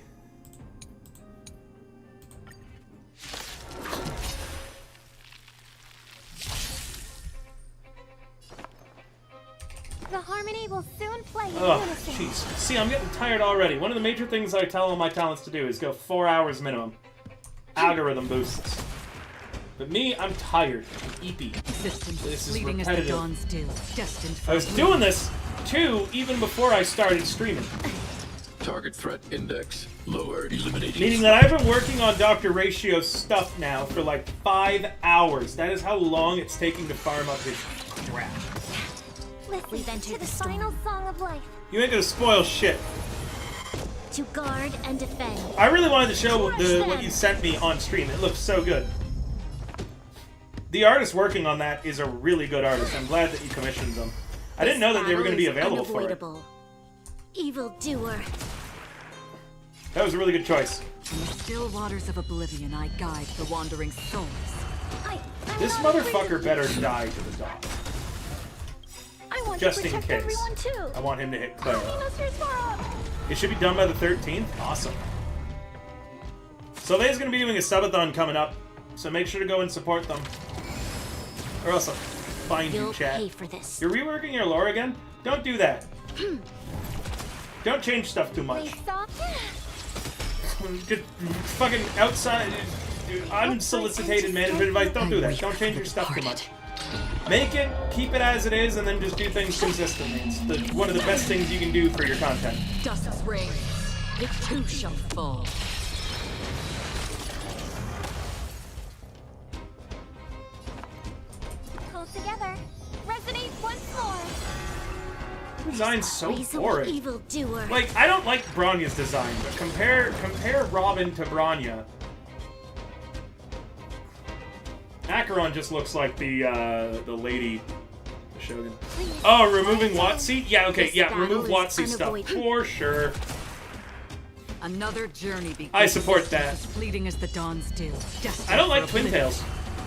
The harmony will soon play in Oh, unison. jeez. See, I'm getting tired already. One of the major things I tell all my talents to do is go 4 hours minimum. Algorithm boosts. But me, I'm tired. I'm eepy. Systems This is fleeting as the repetitive. dawn's dew, destined for I was doing this, too, even before I started streaming. Target threat index lowered. Eliminating. Meaning that I've been working on Dr. Ratio's stuff now for like 5 hours. That is how long it's taking to farm up his crap. Listen to the final song of life. You ain't gonna spoil shit. To guard and defend. I really wanted to show what you sent me on stream. It looks so good. The artist working on that is a really good artist. I'm glad that you commissioned them. I didn't know that they were going to be available for it. Evildoer. That was a really good choice. In the still waters of oblivion, I guide the wandering souls. This motherfucker better die to the dog. I want Just to in protect case. everyone too. I want him to hit Clara. Dinosaurs far up. It should be done by the 13th? Awesome. Sylvea's gonna be doing a subathon coming up, so make sure to go and support them. Or else I'll find you, chat. Pay for this. You're reworking your lore again? Don't do that. Don't change stuff too much. Just fucking outside, unsolicited management advice. Don't do that. Don't change your stuff too much. Make it, keep it as it is, and then just do things consistently. It's one of the best things you can do for your content. Dust's ring. It too shall fall. Pull together. Resonate once more. Design's so boring. Evildoer. Like, I don't like Bronya's design, but compare Robin to Bronya. Acheron just looks like the lady Shogun. Oh, removing WotC? Yeah, okay, yeah, remove WotC stuff for sure. Another journey begins. I support that. As fleeting as the dawn's dew. I don't like Twin Tails.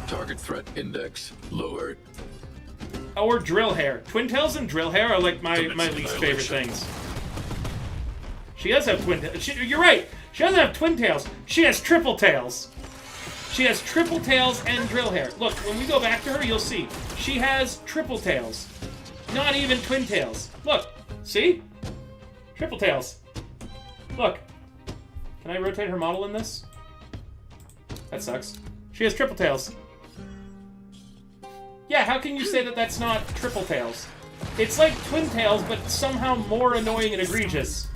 Target threat index lowered. Or Drill Hair. Twin Tails and Drill Hair are like my least favorite things. She does have Twin Tails. You're right. She doesn't have Twin Tails. She has Triple Tails. She has Triple Tails and Drill Hair. Look, when we go back to her, you'll see. She has Triple Tails. Not even Twin Tails. Look. See? Triple Tails. Look. Can I rotate her model in this? That sucks. She has Triple Tails. Yeah, how can you say that that's not Triple Tails? It's like Twin Tails, but somehow more annoying and egregious.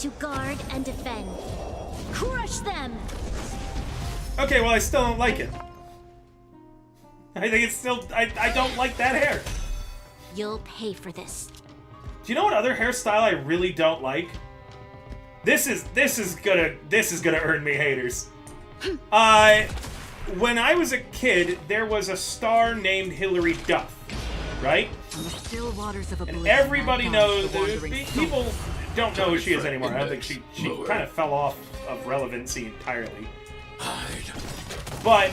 To guard and defend. Crush them! Okay, well, I still don't like it. I think it's still... I don't like that hair. You'll pay for this. Do you know what other hairstyle I really don't like? This is gonna earn me haters. When I was a kid, there was a star named Hilary Duff, right? On the still waters of oblivion, And everybody knows. the wandering People soul. don't know who she is anymore. I don't think she kind of fell off of relevancy entirely. Hide. But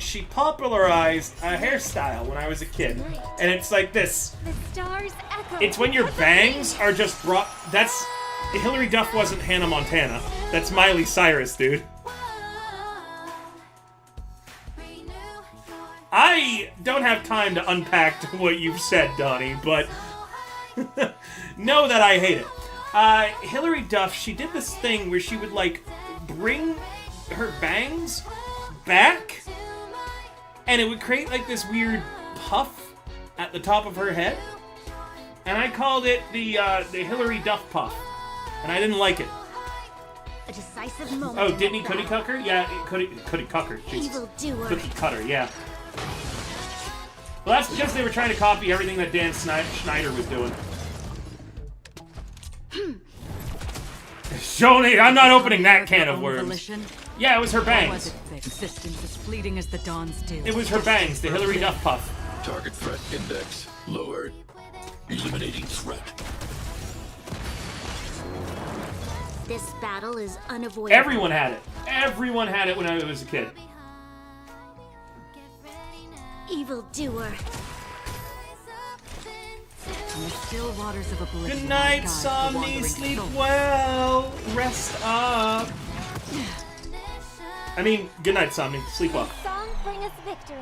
she popularized a hairstyle when I was a kid, and it's like this. The stars echo. It's when your bangs are just brought. That's Hilary Duff wasn't Hannah Montana. That's Miley Cyrus, dude. I don't have time to unpack what you've said, Donnie, but know that I hate it. Hilary Duff, she did this thing where she would, like, bring her bangs back, and it would create, like, this weird puff at the top of her head. And I called it the Hilary Duff puff, and I didn't like it. A decisive moment. Oh, didn't he cookie cucker? Yeah, cookie cucker. Jesus. Evildoer. Cookie cutter, yeah. Well, that's because they were trying to copy everything that Dan Schneider was doing. Joni, I'm not opening that can of worms. Volition? Yeah, it was her Was bangs. it the existence as fleeting as the dawn's dew? It was her bangs, the Hilary Duff puff. Target threat index lowered. Eliminating threat. This battle is unavoidable. Everyone had it. Everyone had it when I was a kid. Evildoer. On the still waters of oblivion. Good night, guide the Somni. wandering Sleep soul. well. Rest up. I mean, good night, Somni. Sleep well. Song bring us victory.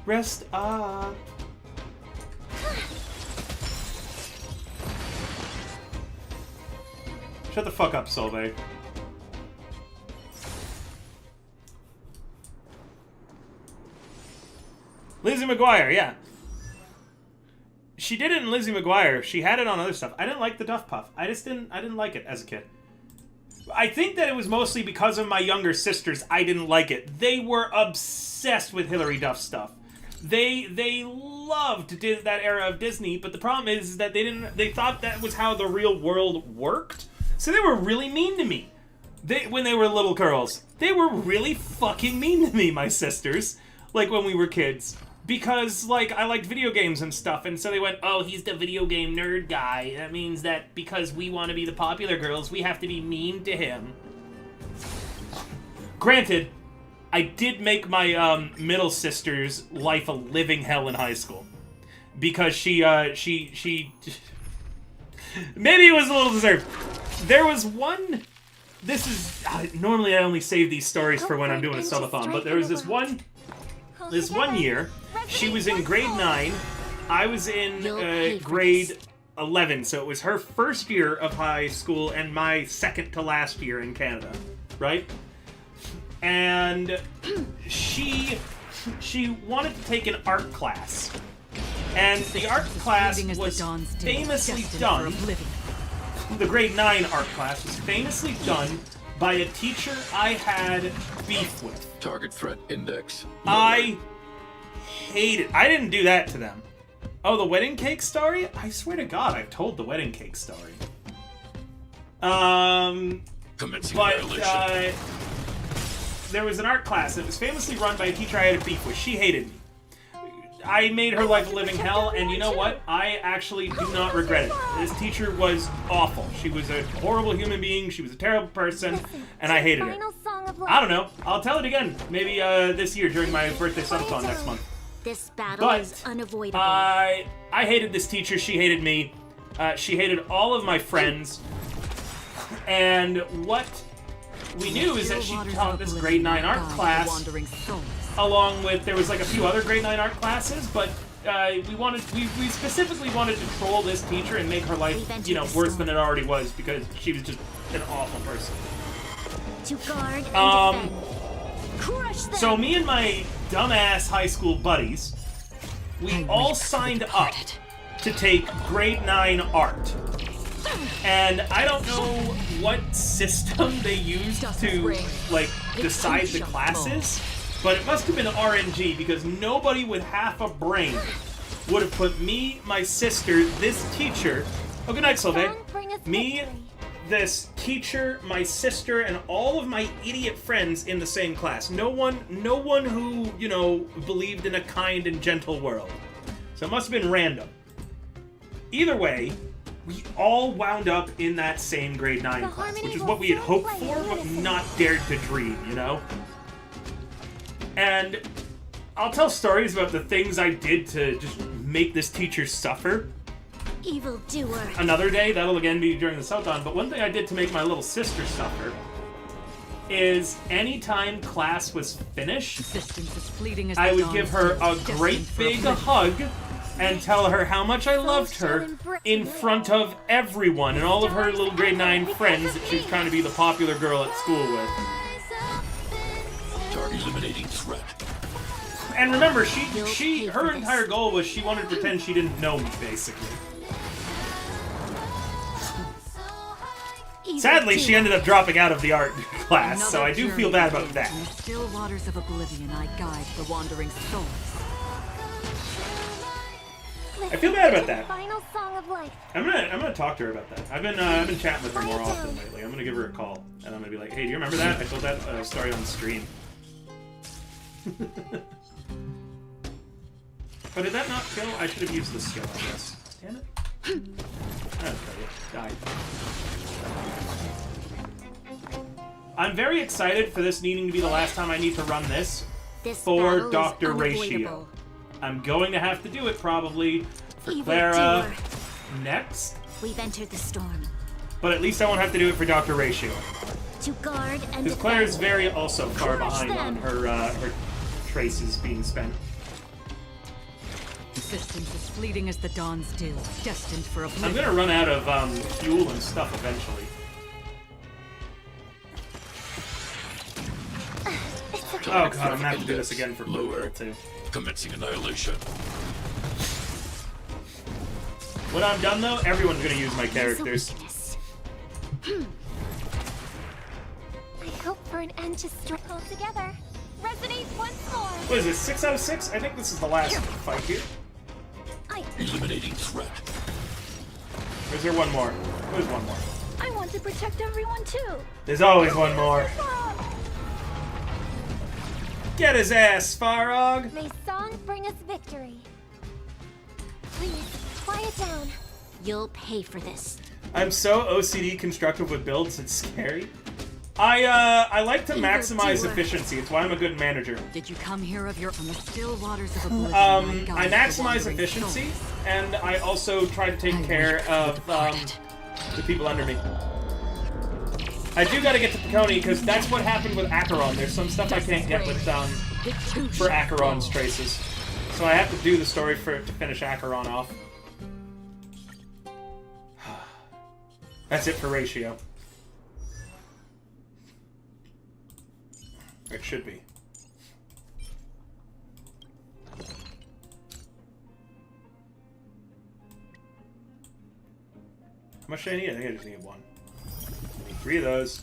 Rest up. Shut the fuck up, Solveig. Lizzie McGuire, yeah. She did it in Lizzie McGuire. She had it on other stuff. I didn't like the Duff Puff. I didn't like it as a kid. I think that it was mostly because of my younger sisters. I didn't like it. They were obsessed with Hilary Duff stuff. They loved that era of Disney, but the problem is that they thought that was how the real world worked. So they were really mean to me. When they were little girls. They were really fucking mean to me, my sisters. Like when we were kids. Because, like, I liked video games and stuff, and so they went, oh, he's the video game nerd guy. That means that because we want to be the popular girls, we have to be mean to him. Granted, I did make my middle sister's life a living hell in high school. because she maybe it was a little deserved. There was one. This is normally I only save these stories for when I'm doing a subathon, but there was this one year. She was in grade 9. I was in grade 11, so it was her first year of high school and my second to last year in Canada, right? And she wanted to take an art class, and the art class was famously done. The grade 9 art class was famously done by a teacher I had beef with. Target threat index. I hate it. I didn't do that to them. Oh, the wedding cake story? I swear to God, I've told the wedding cake story. Commencing But violation. there was an art class that was famously run by a teacher I had a beef with. She hated me. I made her life a living hell, and you know what? I actually do not regret it. This teacher was awful. She was a horrible human being. She was a terrible person, and I hated her. I don't know. I'll tell it again. Maybe this year during my birthday subathon next month. This battle But is unavoidable. I hated this teacher. She hated me. She hated all of my friends. And what we knew is that she taught this grade 9 art class, along with, there was like a few other grade 9 art classes, but we specifically wanted to troll this teacher and make her life, you know, worse than it already was, because she was just an awful person. To guard and defend. Crush them. So me and my dumbass high school buddies, we all signed up to take grade 9 art. And I don't know what system they used to, like, decide the classes, but it must have been RNG, because nobody with half a brain would have put me, my sister, this teacher, oh, good night, Sylvain, me, this teacher, my sister, and all of my idiot friends in the same class. No one who, you know, believed in a kind and gentle world. So it must have been random. Either way, we all wound up in that same grade 9 class, which is what we had hoped for, but not dared to dream, you know? And I'll tell stories about the things I did to just make this teacher suffer Evildoer. another day. That'll again be during the Southon. But one thing I did to make my little sister suffer is anytime class was finished, I would give her a great big hug and tell her how much I loved her in front of everyone and all of her little grade 9 friends that she was trying to be the popular girl at school with. Target eliminating threat. And remember, her entire goal was she wanted to pretend she didn't know me, basically. Sadly, she ended up dropping out of the art class, so I do feel bad about that. In the still waters of oblivion, I guide the wandering souls. I feel bad about that. Final song of life. I'm gonna talk to her about that. I've been chatting with her more often lately. I'm gonna give her a call, and I'm gonna be like, "Hey, do you remember that? I told that story on stream." Oh, did that not kill? I should have used the skill, I guess. Damn it. I'll tell you. Died. I'm very excited for this needing to be the last time I need to run this for Dr. Ratio. I'm going to have to do it probably for Clara next. We've entered the storm. But at least I won't have to do it for Dr. Ratio. To guard and Because Claire's very also far behind on her traces being spent. Resistance is fleeting as the dawn's dew, destined for oblivion. I'm gonna run out of fuel and stuff eventually. Oh god, I'm gonna have to do this again for Blue too. Commencing annihilation. When I'm done though, everyone's gonna use my characters. I hope for an end to struggle together. Resonate once more. What is this, 6 out of 6? I think this is the last fight here. Eliminating threat. Or is there one more? There's one more. I want to protect everyone too. There's always one more. Get his ass, Farog! May song bring us victory. Please, quiet down. You'll pay for this. I'm so OCD constructive with builds, it's scary. I like to Either maximize do it. efficiency. It's why I'm a good manager. Did you come here of your on the still waters of oblivion? I guide the maximize wandering efficiency, souls? and I also try to take I care weep for of the departed. the people under me. I do gotta get to Piconi, because that's what happened with Acheron. There's some stuff I can't get with It too for shall Acheron's fall. traces. So I have to do the story to finish Acheron off. That's it for Ratio. It should be. How much do I need? I think I just need one. I need 3 of those.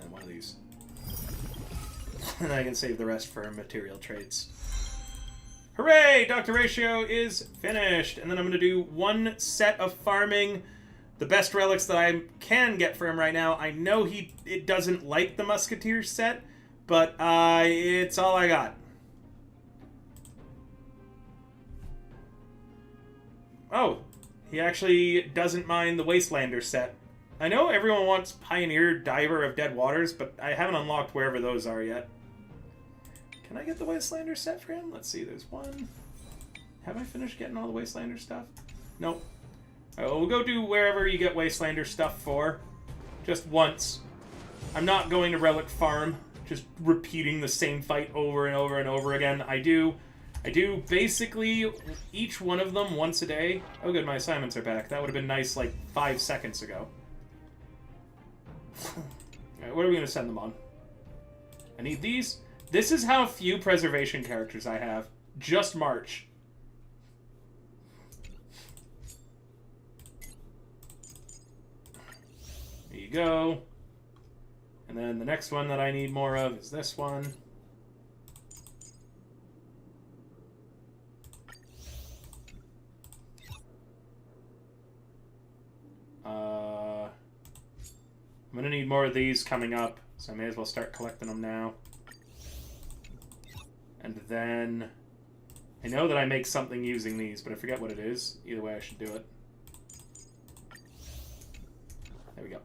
And 1 of these. And I can save the rest for material trades. Hooray! Dr. Ratio is finished. And then I'm going to do 1 set of farming. The best relics that I can get for him right now. I know it doesn't like the Musketeer set, but it's all I got. Oh, he actually doesn't mind the Wastelander set. I know everyone wants Pioneer Diver of Dead Waters, but I haven't unlocked wherever those are yet. Can I get the Wastelander set for him? Let's see, there's 1. Have I finished getting all the Wastelander stuff? Nope. We'll go do wherever you get Wastelander stuff for. Just once. I'm not going to Relic Farm, just repeating the same fight over and over and over again. I do basically each one of them once a day. Oh good, my assignments are back. That would have been nice like 5 seconds ago. Alright, what are we going to send them on? I need these. This is how few preservation characters I have. Just March. There you go. And then the next one that I need more of is this one. I'm gonna need more of these coming up, so I may as well start collecting them now. And then I know that I make something using these, but I forget what it is. Either way, I should do it. There we go.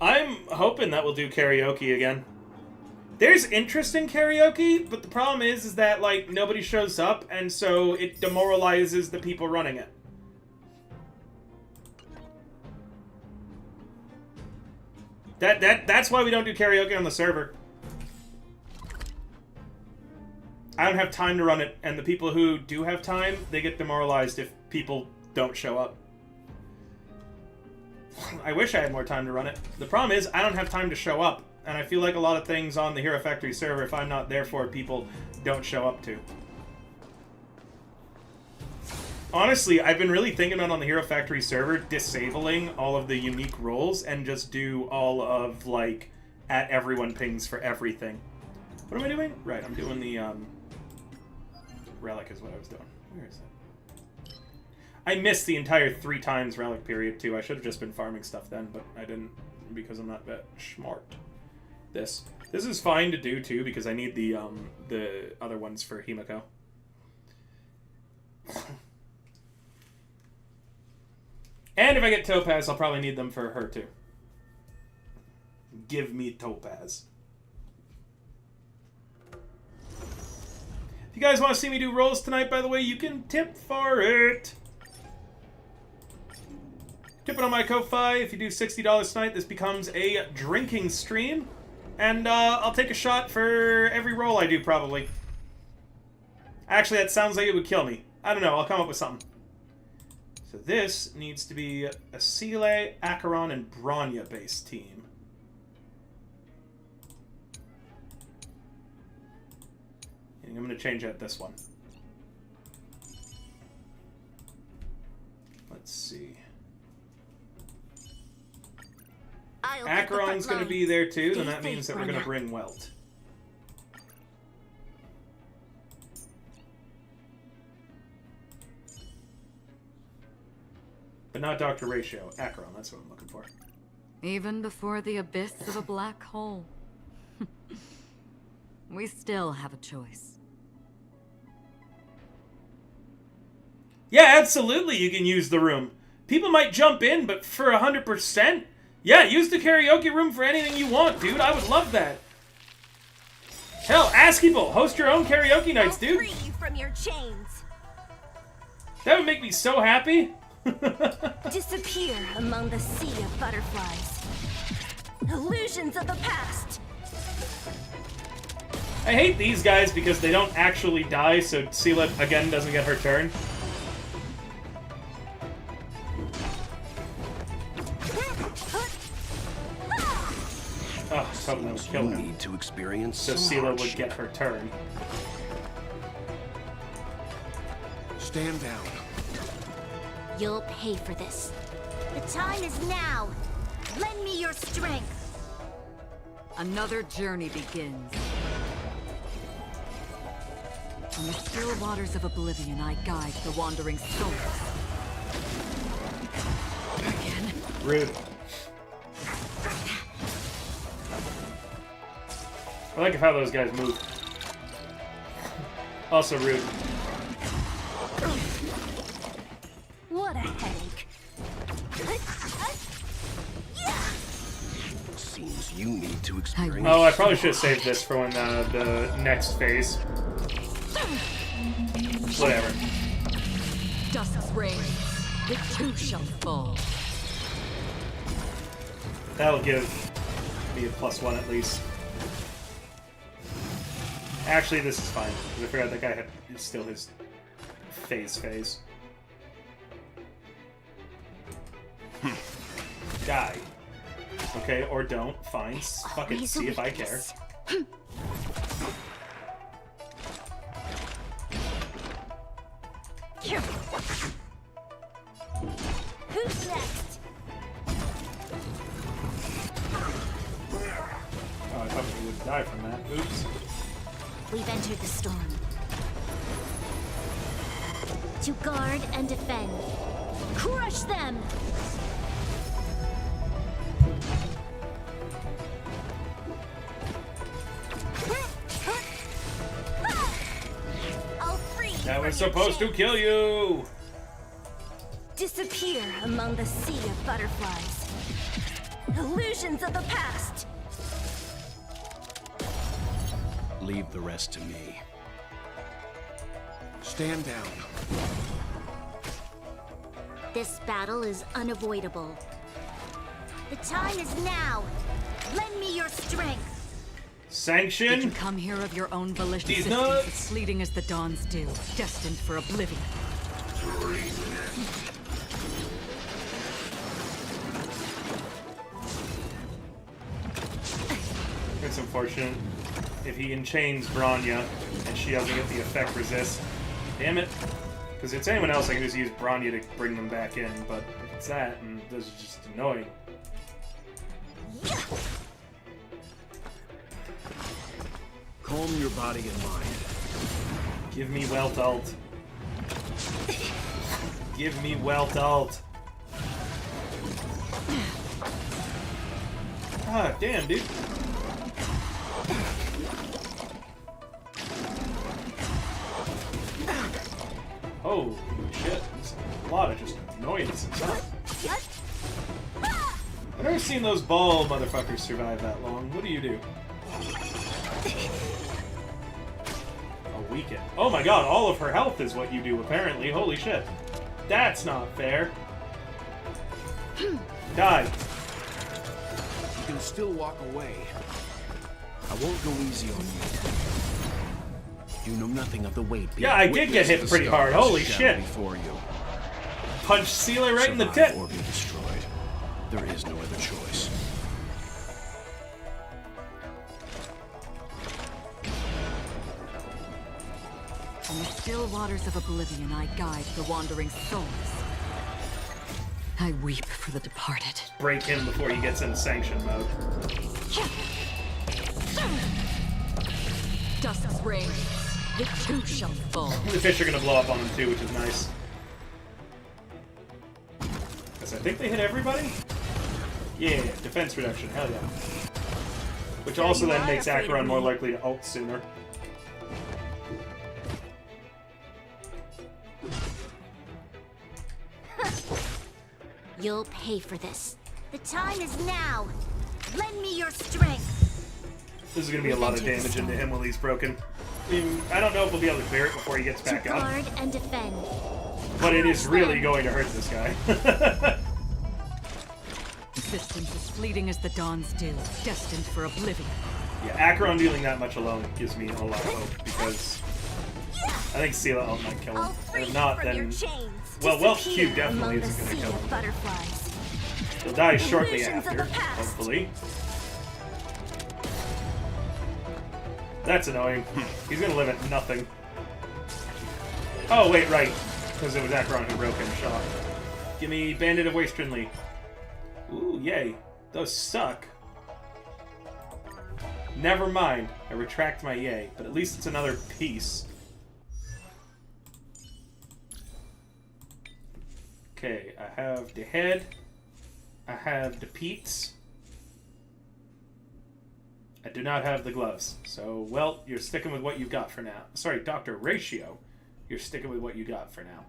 I'm hoping that we'll do karaoke again. There's interest in karaoke, but the problem is that, like, nobody shows up, and so it demoralizes the people running it. That's why we don't do karaoke on the server. I don't have time to run it, and the people who do have time, they get demoralized if people don't show up. I wish I had more time to run it. The problem is, I don't have time to show up. And I feel like a lot of things on the Hero Factory server, if I'm not there for it, people don't show up to. Honestly, I've been really thinking about on the Hero Factory server disabling all of the unique roles and just do all of, like, at everyone pings for everything. What am I doing? Right, I'm doing the, Relic is what I was doing. Where is it? I missed the entire 3 times Relic period, too. I should have just been farming stuff then, but I didn't because I'm not that smart. This is fine to do too because I need the other ones for Himiko. And if I get Topaz, I'll probably need them for her too. Give me Topaz. If you guys want to see me do rolls tonight, by the way, you can tip for it. Tip it on my Ko-Fi. If you do $60 tonight, this becomes a drinking stream. And I'll take a shot for every roll I do, probably. Actually, that sounds like it would kill me. I don't know. I'll come up with something. So this needs to be a Sile, Acheron, and Bronya-based team. And I'm going to change out this one. Let's see. Acheron's going to be there too, then that means that we're going to bring Welt. But not Dr. Ratio. Acheron, that's what I'm looking for. Even before the abyss of a black hole. We still have a choice. Yeah, absolutely you can use the room. People might jump in, but for 100%, yeah, use the karaoke room for anything you want, dude. I would love that. Hell, ask people. Host your own karaoke nights, I'll dude. free you from your chains. That would make me so happy. Disappear among the sea of butterflies. Illusions of the past. I hate these guys because they don't actually die, so Sela, again, doesn't get her turn. Oh, I was hoping that would kill You her. need to experience So some Sela would hardship. get her turn. Stand down. You'll pay for this. The time is now. Lend me your strength. Another journey begins. On the still waters of oblivion, I guide the wandering souls. Again. Rude. I like how those guys move. Also rude. What a headache. Seems you need to experience. Oh, I probably should have saved this for when the next phase. Whatever. Dusk's reign. The two shall fall. That'll give me a +1 at least. Actually, this is fine, because I forgot that guy had still his phase. Die. Okay, or don't. Fine. Fuck it, Always see a if I care. weakness. Who's next? Oh, I thought we would die from that. Oops. We've entered the storm. To guard and defend. Crush them! I'll free you That from was your supposed to chains. kill you! Disappear among the sea of butterflies. Illusions of the past. Leave the rest to me. Stand down. This battle is unavoidable. The time is now. Lend me your strength. Did you Sanction? come here of your own volition, These sifting nuts. as fleeting as the dawns do, destined for oblivion? It's unfortunate. If he enchains Bronya and she doesn't get the effect resist. Damn it. Because if it's anyone else, I can just use Bronya to bring them back in, but if it's that, and this is just annoying. Calm your body and mind. Give me Welt ult. Give me Welt ult. Ah, damn, dude. Oh, shit. There's a lot of just annoyances, huh? I've never seen those ball motherfuckers survive that long. What do you do? A weaken. Oh my god, all of her health is what you do, apparently. Holy shit. That's not fair. Die. You can still walk away. I won't go easy on you. You know nothing of the weight. Yeah, I did get hit pretty hard. Holy shit. Before you. Punch Sealer right in the Survive tit. or be destroyed. There is no other choice. On the still waters of oblivion, I guide the wandering souls. I weep for the departed. Break him before he gets in sanction mode. Dusk's reign. The two shall fall. The fish are gonna blow up on him too, which is nice. Because I think they hit everybody? Yeah, defense reduction, hell yeah. Which So also you then are makes afraid of Acheron more me. likely to ult sooner. You'll pay for this. The time is now. Lend me your strength. This is going to be a lot of damage into him while he's broken. I mean, I don't know if we'll be able to clear it before he gets back To up. guard and defend. But it is really going to hurt this guy. Existence is fleeting as the dawn's dew, destined for oblivion. Yeah, Acheron dealing that much alone gives me a lot of hope, because I think Sela ult might kill him. I'll free And if not, you from your then... chains. Well, Welsh Disappear Cube definitely among isn't the going to sea kill of him. butterflies. He'll die shortly Illusions of after, the past. hopefully. That's annoying. He's going to live at nothing. Oh, wait, right. Because it was Acheron who broke him shot. Give me Bandit of Wastrunley. Ooh, yay. Those suck. Never mind. I retract my yay, but at least it's another piece. Okay, I have the head. I have the peats. I do not have the gloves. So, well, you're sticking with what you got for now. Sorry, Dr. Ratio. You're sticking with what you got for now.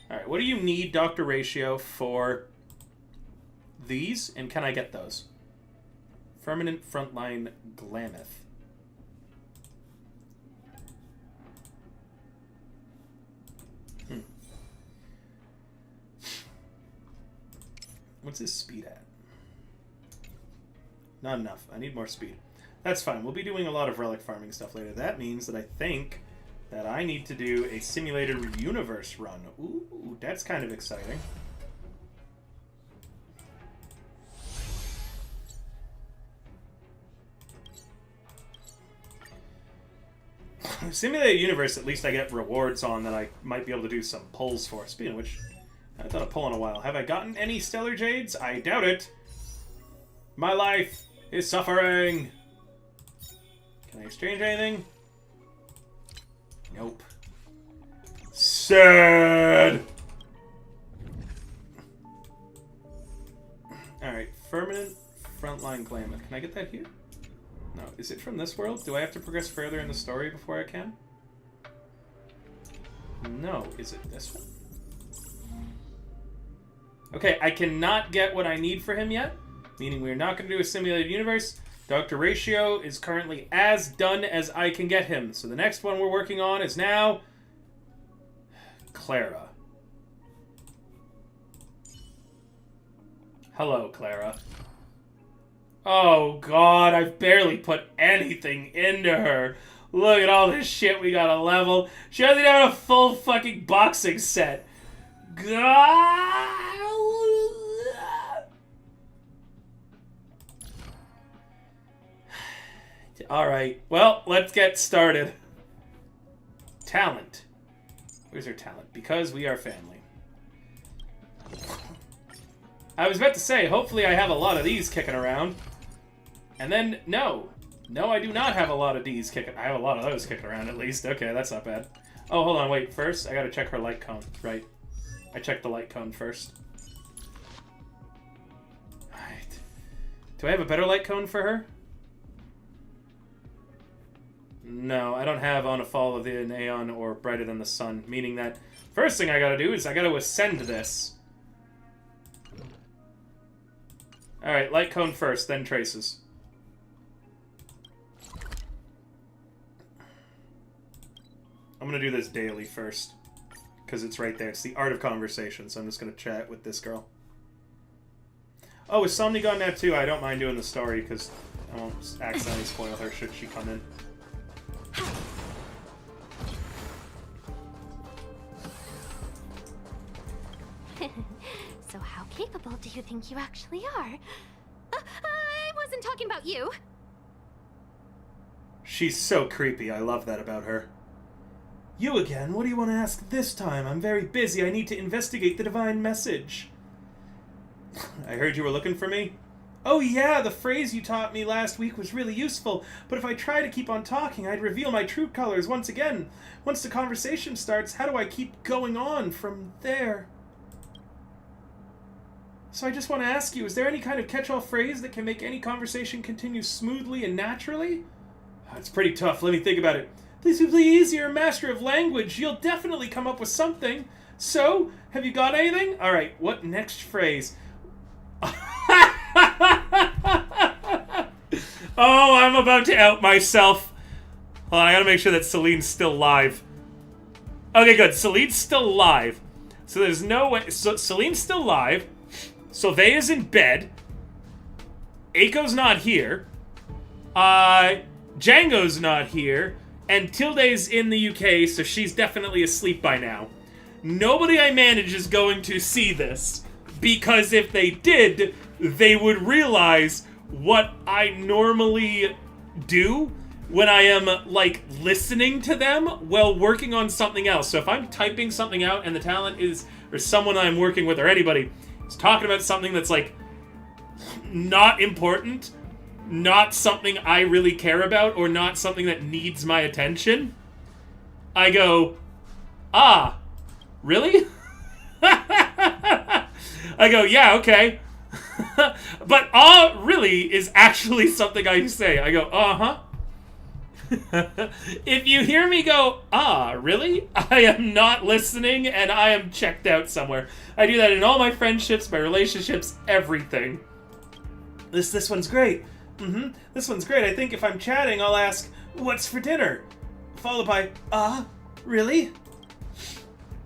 Alright, what do you need, Dr. Ratio, for these? And can I get those? Permanent Frontline Glamoth. What's his speed at? Not enough. I need more speed. That's fine. We'll be doing a lot of relic farming stuff later. That means that I think that I need to do a simulated universe run. Ooh, that's kind of exciting. Simulated universe, at least I get rewards on that I might be able to do some pulls for. Speaking of which, I haven't done a pull in a while. Have I gotten any Stellar Jades? I doubt it. My life is suffering. Can I exchange anything? Nope. Sad. Alright, Permanent Frontline Glamour. Can I get that here? No. Is it from this world? Do I have to progress further in the story before I can? No. Is it this one? Okay, I cannot get what I need for him yet, meaning we're not going to do a simulated universe. Dr. Ratio is currently as done as I can get him. So the next one we're working on is now Clara. Hello, Clara. Oh, God, I've barely put anything into her. Look at all this shit we gotta level. She doesn't even have a full fucking boxing set. God. Alright, well, let's get started. Talent. Where's her talent? Because we are family. I was about to say, hopefully I have a lot of these kicking around. And then, no. No, I do not have a lot of these kicking... I have a lot of those kicking around, at least. Okay, that's not bad. Oh, hold on, wait. First, I gotta check her light cone. Right. I checked the light cone first. Alright. Do I have a better light cone for her? No, I don't have On a Fall of the Aeon or Brighter Than the Sun, meaning that first thing I gotta do is I gotta ascend this. Alright, light cone first, then traces. I'm gonna do this daily first, because it's right there. It's the art of conversation, so I'm just gonna chat with this girl. Oh, is Somni gone now too? I don't mind doing the story, because I won't accidentally spoil her should she come in. So how capable do you think you actually are? I wasn't talking about you. She's so creepy. I love that about her. You again? What do you want to ask this time? I'm very busy. I need to investigate the divine message. I heard you were looking for me. Oh yeah, the phrase you taught me last week was really useful, but if I try to keep on talking, I'd reveal my true colors once again. Once the conversation starts, how do I keep going on from there? So I just want to ask you, is there any kind of catch-all phrase that can make any conversation continue smoothly and naturally? It's pretty tough. Let me think about it. Please, you're a master of language. You'll definitely come up with something. So, have you got anything? All right, what next phrase? Oh, I'm about to out myself. Hold on, I gotta make sure that Celine's still live. Okay, good. Celine's still live. So there's no way... So Celine's still live. Sylvea's in bed. Aiko's not here. Django's not here. And Tilde's in the UK, so she's definitely asleep by now. Nobody I manage is going to see this. Because if they did, they would realize what I normally do when I am, like, listening to them while working on something else. So if I'm typing something out and the talent is, or someone I'm working with or anybody is talking about something that's, like, not important, not something I really care about, or not something that needs my attention, I go, ah, really? I go, yeah, okay. But really is actually something I say. I go, uh-huh. If you hear me go, ah, really? I am not listening and I am checked out somewhere. I do that in all my friendships, my relationships, everything. This one's great. This one's great. I think if I'm chatting, I'll ask, what's for dinner? Followed by, really?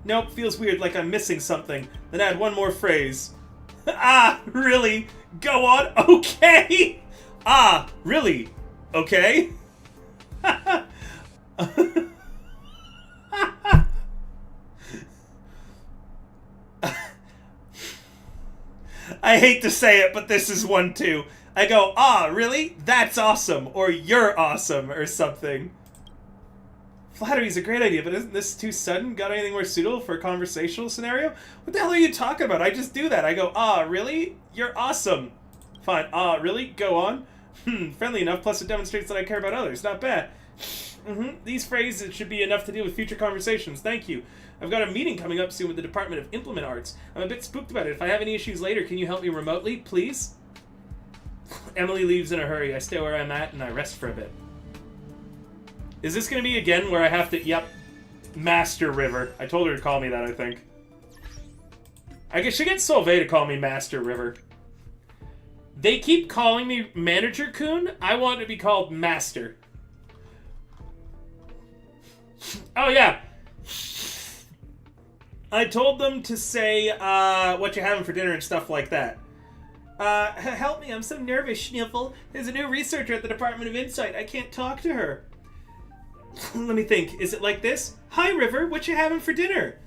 Nope, feels weird, like I'm missing something. Then add one more phrase. Ah, really? Go on? Okay! Ah, really? Okay? I hate to say it, but this is one too. I go, ah, really? That's awesome. Or you're awesome, or something. Flattery's a great idea, but isn't this too sudden? Got anything more suitable for a conversational scenario? What the hell are you talking about? I just do that. I go, ah, really? You're awesome. Fine. Ah, really? Go on. Friendly enough, plus it demonstrates that I care about others. Not bad. These phrases should be enough to deal with future conversations. Thank you. I've got a meeting coming up soon with the Department of Implement Arts. I'm a bit spooked about it. If I have any issues later, can you help me remotely, please? Emily leaves in a hurry. I stay where I'm at and I rest for a bit. Is this going to be again where I have to... Yep. Master River. I told her to call me that, I think. I should get Solvay to call me Master River. They keep calling me Manager Kun. I want to be called Master. Oh, yeah. I told them to say, what you having for dinner and stuff like that. Help me, I'm so nervous, Schniffle. There's a new researcher at the Department of Insight. I can't talk to her. Let me think. Is it like this? Hi, River. What you having for dinner?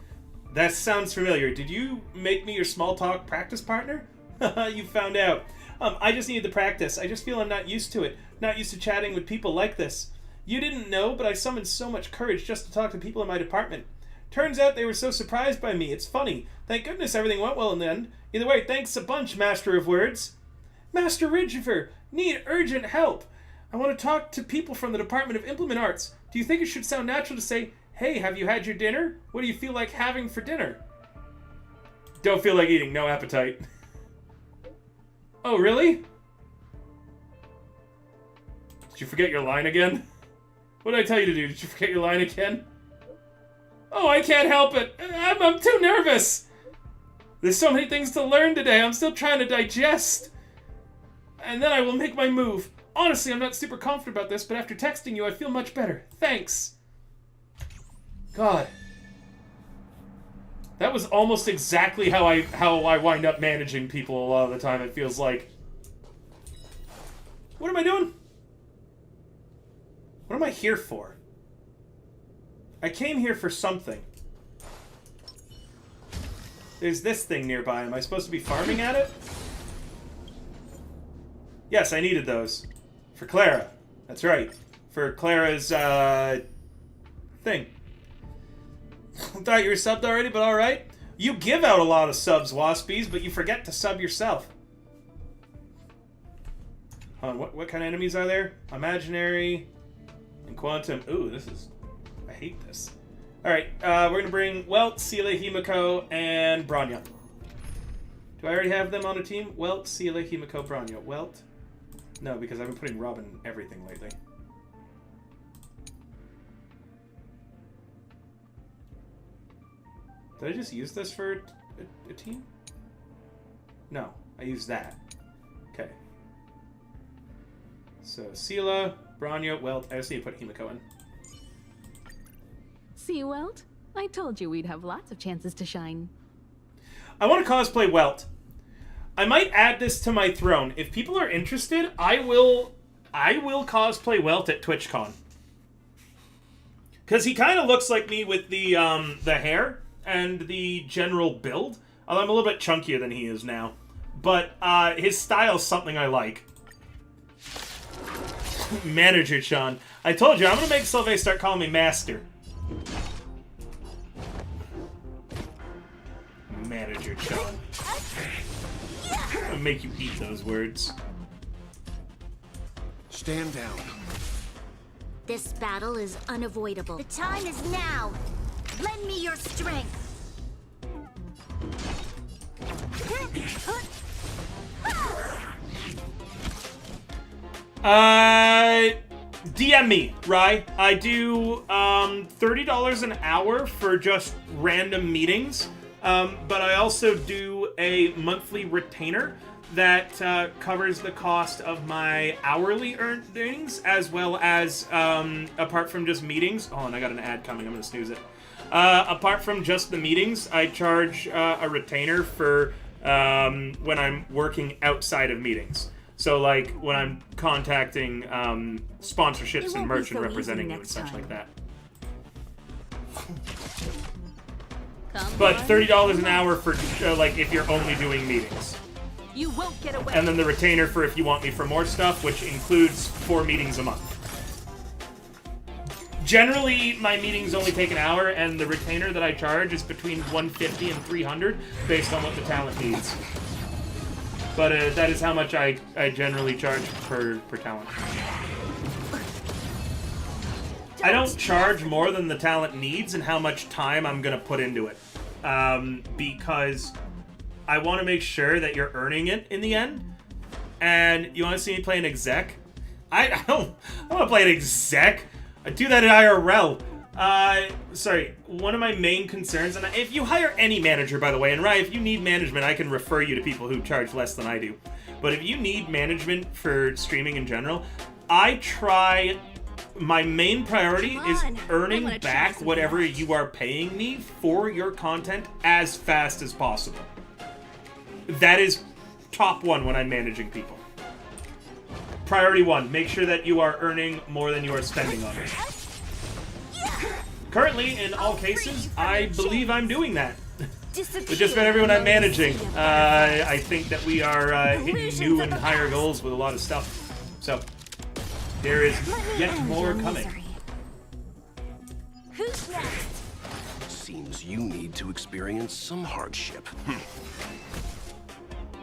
That sounds familiar. Did you make me your small talk practice partner? You found out. I just needed the practice. I just feel I'm not used to it. Not used to chatting with people like this. You didn't know, but I summoned so much courage just to talk to people in my department. Turns out they were so surprised by me. It's funny. Thank goodness everything went well in the end. Either way, thanks a bunch, Master of Words. Master Ridgifer, need urgent help. I want to talk to people from the Department of Implement Arts. Do you think it should sound natural to say, hey, have you had your dinner? What do you feel like having for dinner? Don't feel like eating, no appetite. Oh, really? Did you forget your line again? What did I tell you to do? Did you forget your line again? Oh, I can't help it. I'm too nervous. There's so many things to learn today. I'm still trying to digest. And then I will make my move. Honestly, I'm not super confident about this, but after texting you, I feel much better. Thanks. God. That was almost exactly how I wind up managing people a lot of the time, it feels like. What am I doing? What am I here for? I came here for something. There's this thing nearby. Am I supposed to be farming at it? Yes, I needed those. For Clara. That's right. For Clara's, thing. Thought you were subbed already, but alright. You give out a lot of subs, Waspies, but you forget to sub yourself. Hold on, what kind of enemies are there? Imaginary and Quantum. Ooh, this is... I hate this. Alright, we're gonna bring Welt, Seele, Himiko, and Branya. Do I already have them on a team? Welt, Seela, Himiko, Branyo. Welt? No, because I've been putting Robin in everything lately. Did I just use this for a team? No, I used that. Okay. So, Seela, Branyo, Welt. I just need to put Himiko in. See, Welt? I told you we'd have lots of chances to shine. I want to cosplay Welt. I might add this to my throne. If people are interested, I will cosplay Welt at TwitchCon. Because he kind of looks like me with the hair and the general build. Although I'm a little bit chunkier than he is now. But his style's something I like. Manager Sean. I told you, I'm going to make Sylvain start calling me Master. Manager Sean. I'm going to make you eat those words. Stand down. This battle is unavoidable. The time is now. Lend me your strength. DM me, Rye. I do $30 an hour for just random meetings, but I also do a monthly retainer that covers the cost of my hourly earnings, as well as, apart from just meetings... Oh, and I got an ad coming. I'm going to snooze it. Apart from just the meetings, I charge a retainer for when I'm working outside of meetings. So, like, when I'm contacting sponsorships and merch and representing you and such like that. But $30 an hour for, like, if you're only doing meetings. You won't get away. And then the retainer for if you want me for more stuff, which includes 4 meetings a month. Generally, my meetings only take an hour, and the retainer that I charge is between $150 and $300, based on what the talent needs. But that is how much I generally charge per talent. I don't charge more than the talent needs and how much time I'm going to put into it. Because I want to make sure that you're earning it in the end. And you want to see me play an exec? I don't want to play an exec. I do that in IRL. Sorry, one of my main concerns, and if you hire any manager, by the way, and Ryan, if you need management, I can refer you to people who charge less than I do. But if you need management for streaming in general, my main priority is earning back whatever you are paying me for your content as fast as possible. That is top one when I'm managing people. Priority 1, make sure that you are earning more than you are spending on it. Currently, in all cases, I believe I'm doing that. With just about everyone I'm managing. I think that we are hitting new and higher goals with a lot of stuff. So, there is yet more coming. Who's next? Seems you need to experience some hardship.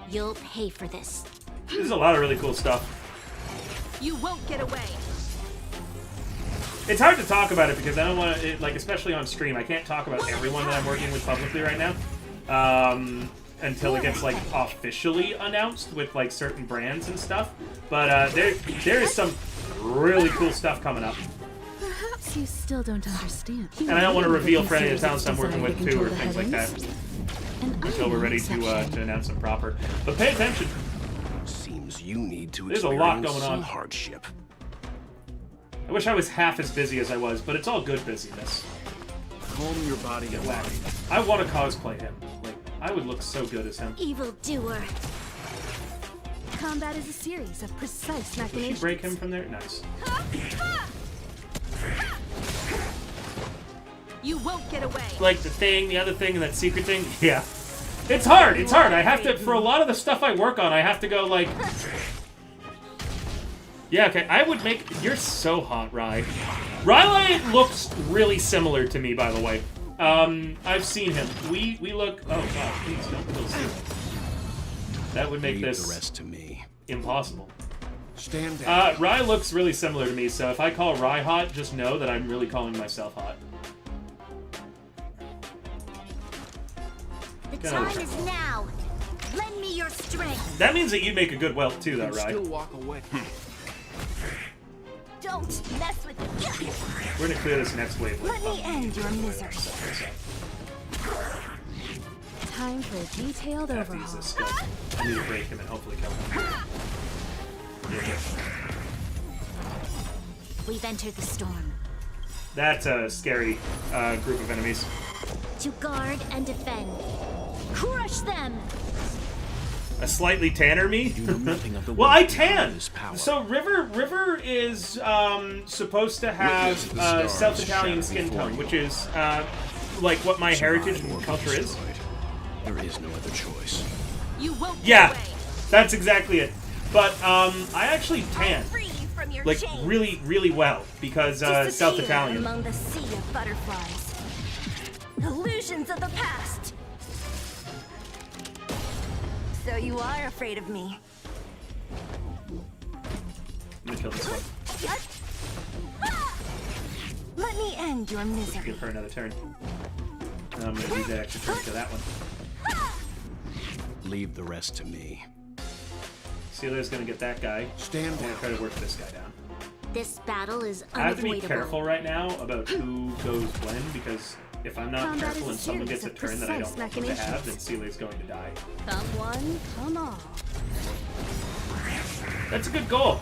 You'll pay for this. There's a lot of really cool stuff. You won't get away. It's hard to talk about it because I don't want to, like, especially on stream, I can't talk about everyone that I'm working with publicly right now. Until it gets, like, officially announced with, like, certain brands and stuff. But there is some really cool stuff coming up. Perhaps you still don't understand. And I don't want to reveal for any of the talents I'm working with, too, or things like that. Until we're ready to announce them proper. But pay attention. Seems you need to There's a lot going some on. hardship. I wish I was half as busy as I was, but it's all good busyness. Calm your body and mind. I want to cosplay him. Like, I would look so good as him. Evildoer. Combat is a series of precise Did she machinations. break him from there? Nice. You won't get away. Like the thing, the other thing, and that secret thing? Yeah. It's hard, it's hard. I have to, for a lot of the stuff I work on, I have to go like... Yeah, okay, I would make... You're so hot, Rye. Riley looks really similar to me, by the way. I've seen him. We look... Oh, God, please don't kill Sue. That would make Leave this... the rest to me. Impossible. Stand down. Rye looks really similar to me, so if I call Rye hot, just know that I'm really calling myself hot. The time is now. Lend me your strength. That means that you'd make a good whelp too, though, You can right? still walk away. Don't mess with me. We're gonna clear this next wave. Let me end your misery. Time for a detailed I have to use overhaul. this skill. I need to break him and hopefully kill him. Yeah. We've entered the storm. That's a scary group of enemies. To guard and defend. Crush them! A slightly tanner me? You know nothing of the Well, weight I behind tan! this power. So River is supposed to have Witness the stars South Italian shatter skin before tone, you. which is like what my heritage Survive or and be culture is. destroyed. There is no other choice. You won't get Yeah, away. that's exactly it. But I actually tan Free you from your like chains. really, really well because South Disappear Italian. among the sea of butterflies. Illusions of the past. So you are afraid of me. I'm gonna kill this one. Let me end your misery. Give her another turn. And I'm gonna use that extra turn to that one. Leave the rest to me. Celia's gonna get that guy. Stand I'm gonna down. try to work this guy down. This battle is I have to be unavoidable. careful right now about who goes when, because if I'm not Combat careful is a and someone series gets a of turn that I don't precise want them to have, then machinations. Celia's going to die. Come one, come all. That's a good goal.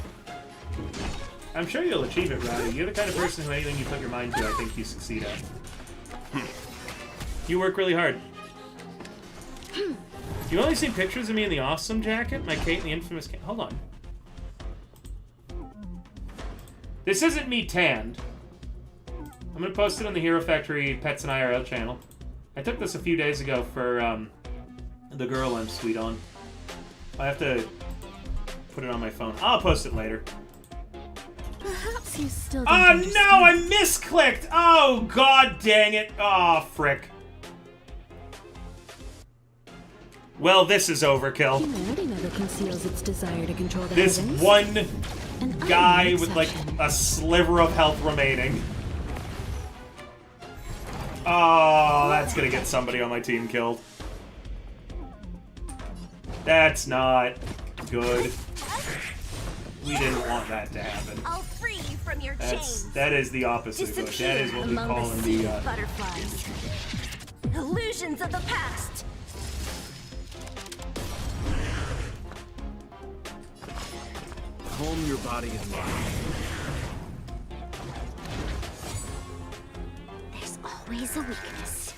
I'm sure you'll achieve it, Roddy. You're the kind of person who anything you put your mind to, I think you succeed at. You work really hard. You only see pictures of me in the awesome jacket? My Kate in the infamous... Hold on. This isn't me tanned. I'm gonna post it on the Hero Factory Pets and IRL channel. I took this a few days ago for the girl I'm sweet on. I have to put it on my phone. I'll post it later. Perhaps you still don't Oh understand. no, I misclicked! Oh god dang it! Oh frick. Well, this is overkill. Humanity never conceals its desire to control the This heavens. one And I'm guy no with like exception. a sliver of health remaining. Oh, that's gonna get somebody on my team killed. That's not good. We didn't want that to happen. I'll free you from your chains. That is the opposite of good. That Disappear is what we among call the in sea the of butterflies. Illusions of the past. Calm your body and mind. There's always a weakness.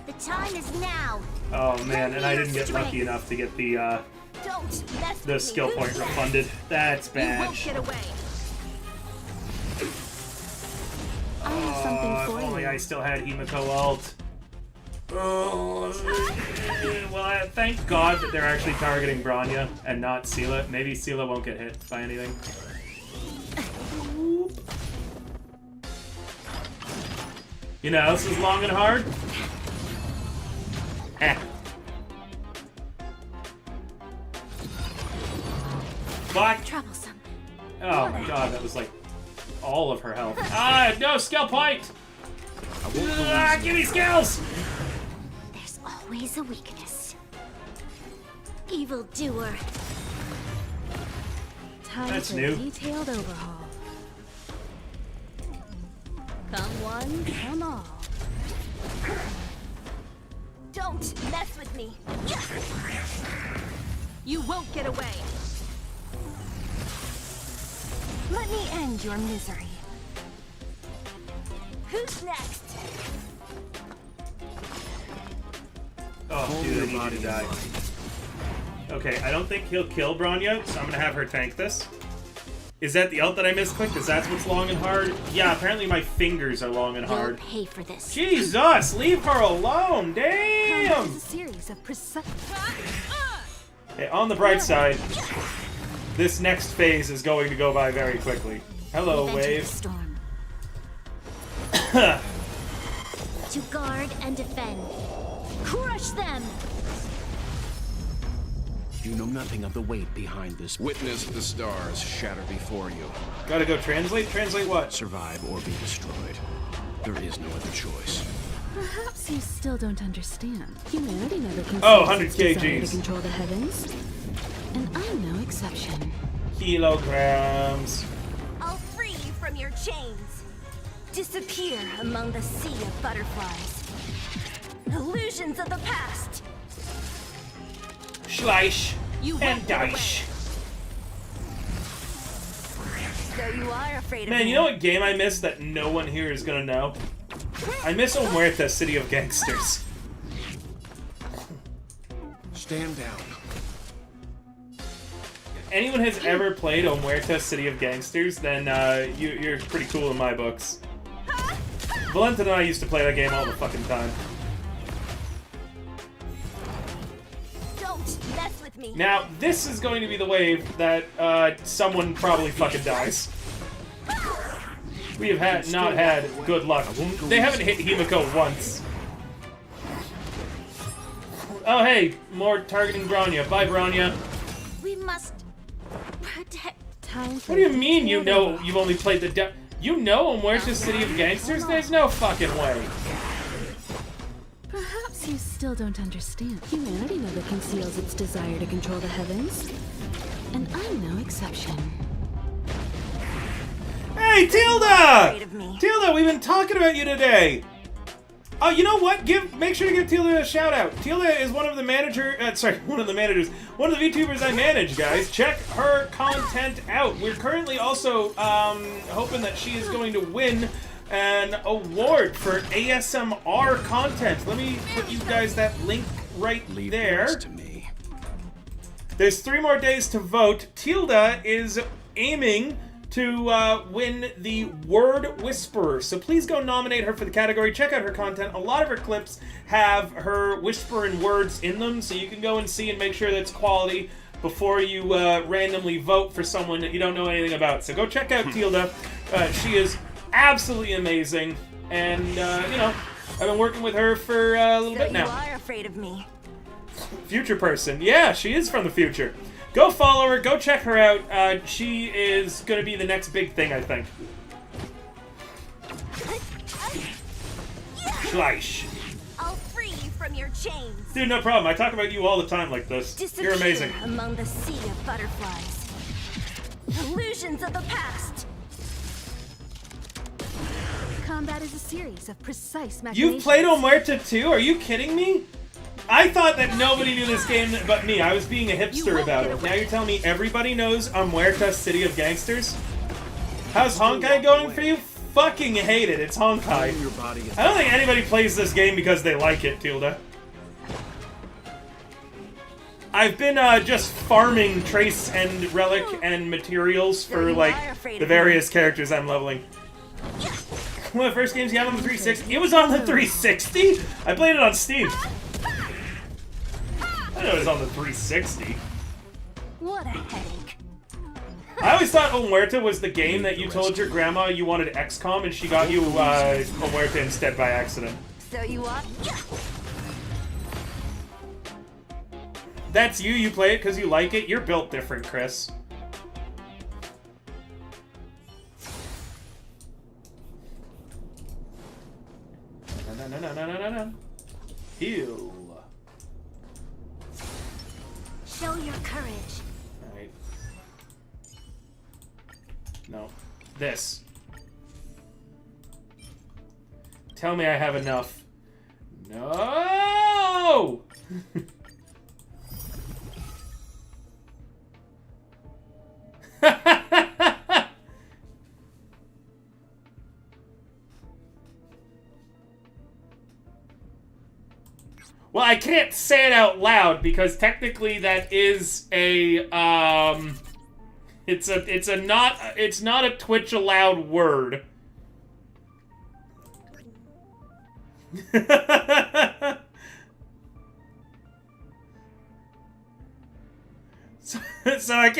The time is now. Oh man, and I didn't get lucky enough to get the Don't mess the with skill me. point Who's next? refunded. That's You bad. won't get away. I have something If for only you. I still had Himiko ult. Oh, well, thank God that they're actually targeting Bronya and not Sela. Maybe Sela won't get hit by anything. You know, this is long and hard. Eh. Fuck. Troublesome. Oh my God, that was like all of her health. Ah, no skill point. I won't go Ah, easy. give me skills. There's always a weakness. Evil doer. Time That's for new. a detailed overhaul. Come one, come all. Don't mess with me. You won't get away. Let me end your misery. Who's next? Oh, Calm dude, your I need body you to and die. mind. Okay, I don't think he'll kill Bronya, so I'm gonna have her tank this. Is that the ult that I misclicked? Is that what's long and hard? Yeah, apparently my fingers are long and You'll hard. pay for this. Jesus, leave her alone! Combat Damn! is a series of precise. Hey, on the bright side, this next phase is going to go by very quickly. Hello, We've entered the wave. storm. To guard and defend. Crush them! You know nothing of the weight behind this. Witness the stars shatter before you. Gotta go translate? Translate what? Survive or be destroyed. There is no other choice. Perhaps you still don't understand. Humanity never conceived Oh, 100 its desire kgs. to control the heavens. And I'm no exception. Kilograms. I'll free you from your chains. Disappear among the sea of butterflies. Illusions of the past. Schleich You and won't get away. Dice. So you are afraid of Man, me. you know what game I miss that no one here is gonna know? I miss Omerta, City of Gangsters. Stand down. If anyone has ever played Omerta, City of Gangsters, then you're pretty cool in my books. Valentin and I used to play that game all the fucking time. Don't mess with me. Now, this is going to be the wave that someone probably fucking dies. We have not had good luck. They haven't hit Himiko once. Oh hey, more targeting Bronya. Bye, Bronya. We must protect. Time for What do you mean you know you've only played the You know Omerta, City of Gangsters? There's no fucking way. Perhaps you still don't understand. Humanity never conceals its desire to control the heavens. And I'm no exception. Hey, Afraid Tilda! of me. Tilda, we've been talking about you today. Oh, you know what? Make sure to give Tilda a shout out. Tilda is one of the one of the VTubers I manage, guys. Check her content out. We're currently also hoping that she is going to win an award for ASMR content. Let me put you guys that link right Leave the there. rest to me. There's 3 more days to vote. Tilda is aiming to win the Word Whisperer. So please go nominate her for the category. Check out her content. A lot of her clips have her whispering words in them, so you can go and see and make sure that's quality before you randomly vote for someone that you don't know anything about. So go check out Tilda. She is absolutely amazing, and you know, I've been working with her for a little So bit you now. are afraid of me. Future person. Yeah, she is from the future. Go follow her. Go check her out. She is going to be the next big thing, I think. Schleich. I'll free you from your chains. Dude, no problem. I talk about you all the time like this. Disappear You're amazing. among the sea of butterflies. Illusions of the past. Combat is a series of precise machinations. You've played Omerta too? Are you kidding me? I thought that nobody knew this game but me. I was being a hipster about it. Now you're telling me everybody knows Omerta, City of Gangsters? How's Honkai going for you? Fucking hate it. It's Honkai. Your body is I don't think anybody plays this game because they like it, Tilda. I've been just farming trace and relic and materials for like the various characters I'm leveling. One of the first games you have on the 360. It was on the 360? I played it on Steam. I know it was on the 360. What a headache. I always thought Omerta was the game that you told your grandma you wanted XCOM and she got you Omerta instead by accident. So you are. That's you play it because you like it? You're built different, Chris. No. Heal. Show your courage. Alright. No. This. Tell me I have enough. No! Well, I can't say it out loud because technically that is a it's not a Twitch allowed word. So I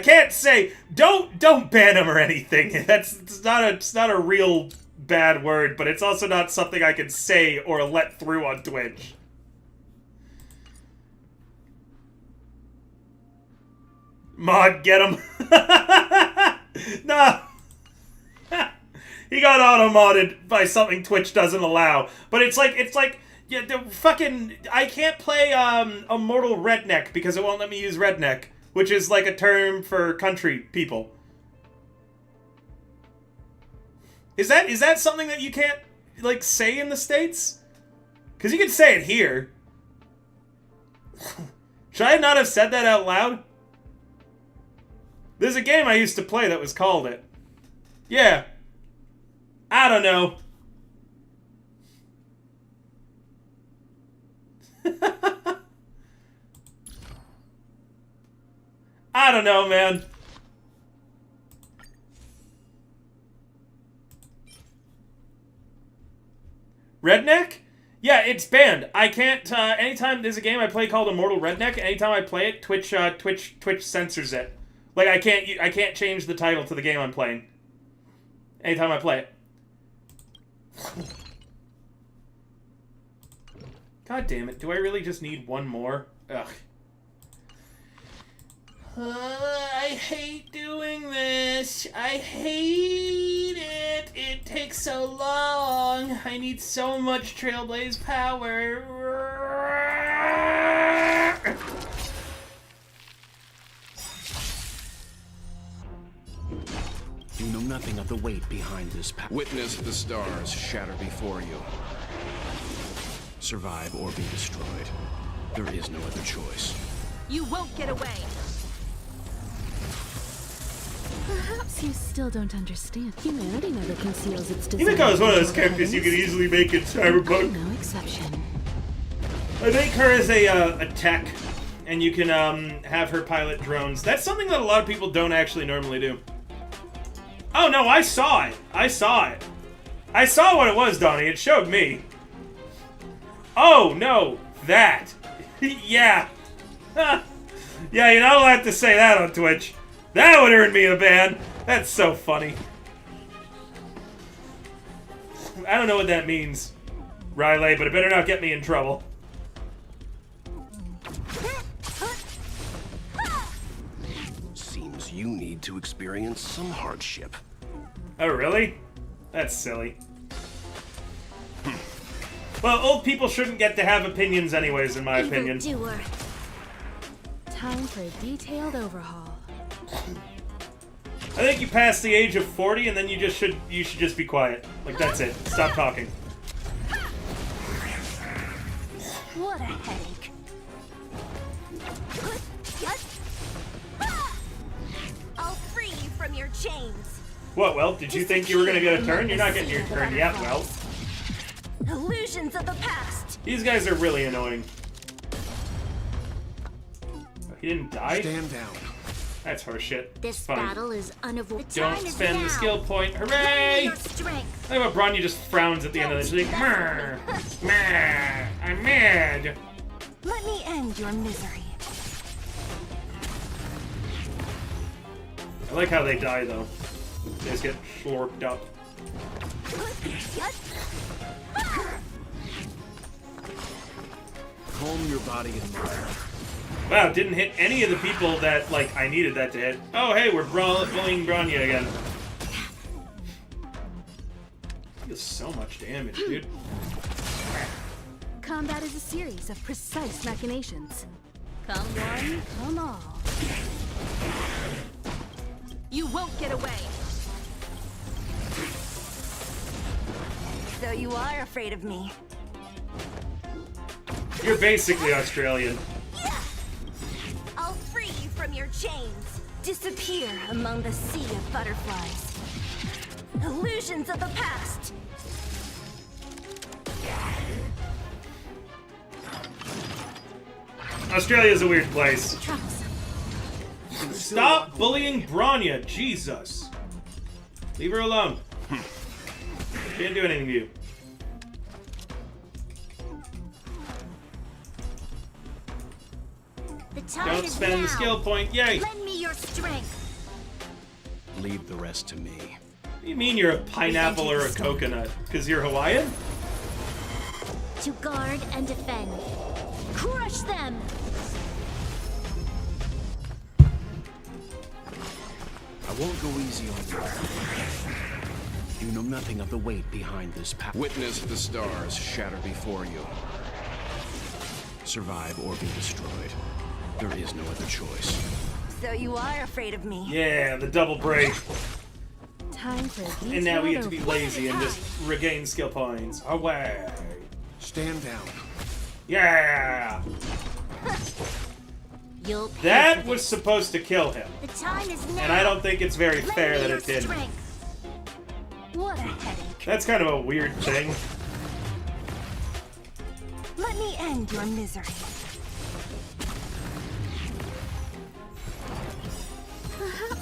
can't say don't ban him or anything. It's not a real bad word, but it's also not something I can say or let through on Twitch. Mod, get him. No. he got auto-modded by something Twitch doesn't allow. But it's like, yeah, the fucking, I can't play Immortal Redneck because it won't let me use redneck, which is like a term for country people. Is that something that you can't, like, say in the States? Because you can say it here. Should I not have said that out loud? There's a game I used to play that was called it. Yeah. I don't know. I don't know, man. Redneck? Yeah, it's banned. I can't, anytime there's a game I play called Immortal Redneck, anytime I play it, Twitch censors it. Like, I can't change the title to the game I'm playing. Anytime I play it. God damn it, do I really just need one more? Ugh. I hate doing this. I hate it. It takes so long. I need so much Trailblaze power. You know nothing of the weight behind this power. Witness the stars shatter before you. Survive or be destroyed. There is no other choice. You won't get away. Perhaps you still don't understand. Humanity never conceals its desire. You think I was one of those to control characters you could heavens? easily make in Cyberpunk? No exception. I make her as a tech, and you can have her pilot drones. That's something that a lot of people don't actually normally do. Oh no, I saw it. I saw it. I saw what it was, Donnie. It showed me. Oh no, that. Yeah. Yeah, you're not allowed to say that on Twitch. That would earn me a ban. That's so funny. I don't know what that means, Riley, but it better not get me in trouble. Seems you need to experience some hardship. Oh, really? That's silly. Well, old people shouldn't get to have opinions anyways, in my opinion. Evildoer. Time for a detailed overhaul. I think you pass the age of 40 and then you should just be quiet. Like, that's it. Stop talking. What a headache. I'll free you from your chains. What, well, did you think you were gonna get a turn? You're not getting your turn yet, well. Illusions of the past. These guys are really annoying. Oh, he didn't die? Stand down. That's horseshit. This It's funny. battle is unavoidable. Don't spend the skill point. Lend me Hooray! your strength. I love how Bronya just frowns at the end of this. She's like, "Meh, meh, I'm mad." Let me end your misery. I like how they die, though. They just get slurped up. Calm your body and mind. Wow, didn't hit any of the people that, like, I needed that to hit. Oh, hey, we're bullying Bronya again. Deals so much damage, dude. Combat is a series of precise machinations. Come one, come all. You won't get away. So you are afraid of me. You're basically Australian. I'll free you from your chains. Disappear among the sea of butterflies. Illusions of the past. Australia's a weird place. Troublesome. Stop bullying Bronya, Jesus. Leave her alone. She didn't do anything to you. The time Don't is spend now. the skill point, yay! What Lend me your strength. Leave the rest to me. do you mean you're a pineapple or a coconut? Because you're Hawaiian? To guard and defend. Crush them. I won't go easy on you. You know nothing of the weight behind this power. Witness the stars shatter before you. Survive or be destroyed. There is no other choice. So you are afraid of me. Yeah, the double break. Time for a And now we get to be detailed lazy and just regain skill points. Away. Stand down. Yeah. You'll pay That for was this. supposed to kill him. The time is now. And I don't think it's very Lend fair me that your it didn't. strength. What a headache. That's kind of a weird thing. Let me end your misery.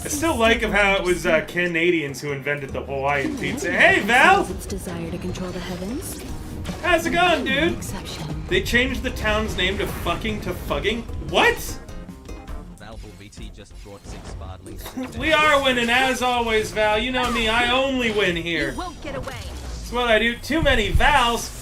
I still like of how it was Canadians who invented the Hawaiian pizza. Hey, Val! Its desire to control the heavens. How's it going, dude? Exception. They changed the town's name to fucking to fugging? What? Valve VT just brought 6 sparklings. We are winning, as always, Val. You know me, I only win here. You won't get away. That's what I do. Too many Vals.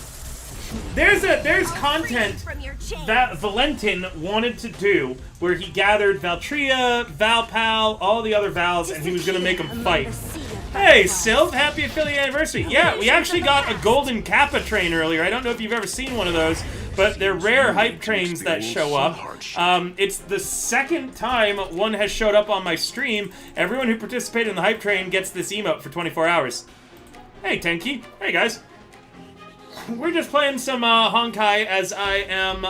There's content From your chains. that Valentin wanted to do where he gathered Valtria, Valpal, all the other Vals, and he was going to make them Among fight. the sea of Hey, butterflies. Sylv, happy affiliate anniversary. Yeah, we actually got a golden Kappa train earlier. I don't know if you've ever seen one of those, but they're rare hype trains that show up. It's the second time one has showed up on my stream. Everyone who participated in the hype train gets this emote for 24 hours. Hey, Tenki. Hey, guys. We're just playing some Honkai as I am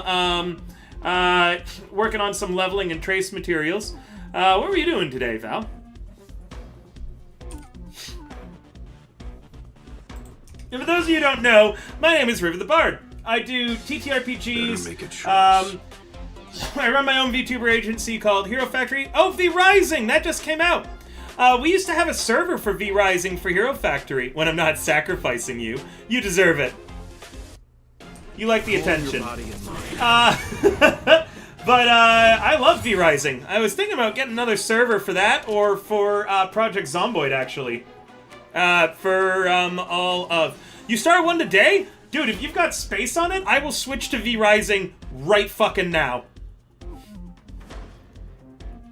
working on some leveling and trace materials. What were you doing today, Val? And for those of you who don't know, my name is River the Bard. I do TTRPGs. Better make a choice. I run my own VTuber agency called Hero Factory. Oh, V Rising! That just came out. We used to have a server for V Rising for Hero Factory. When I'm not sacrificing you, you deserve it. You like the Hold your attention. body in mind. But I love V Rising. I was thinking about getting another server for that, or for Project Zomboid, actually. For all of... You start one today? Dude, if you've got space on it, I will switch to V Rising right fucking now.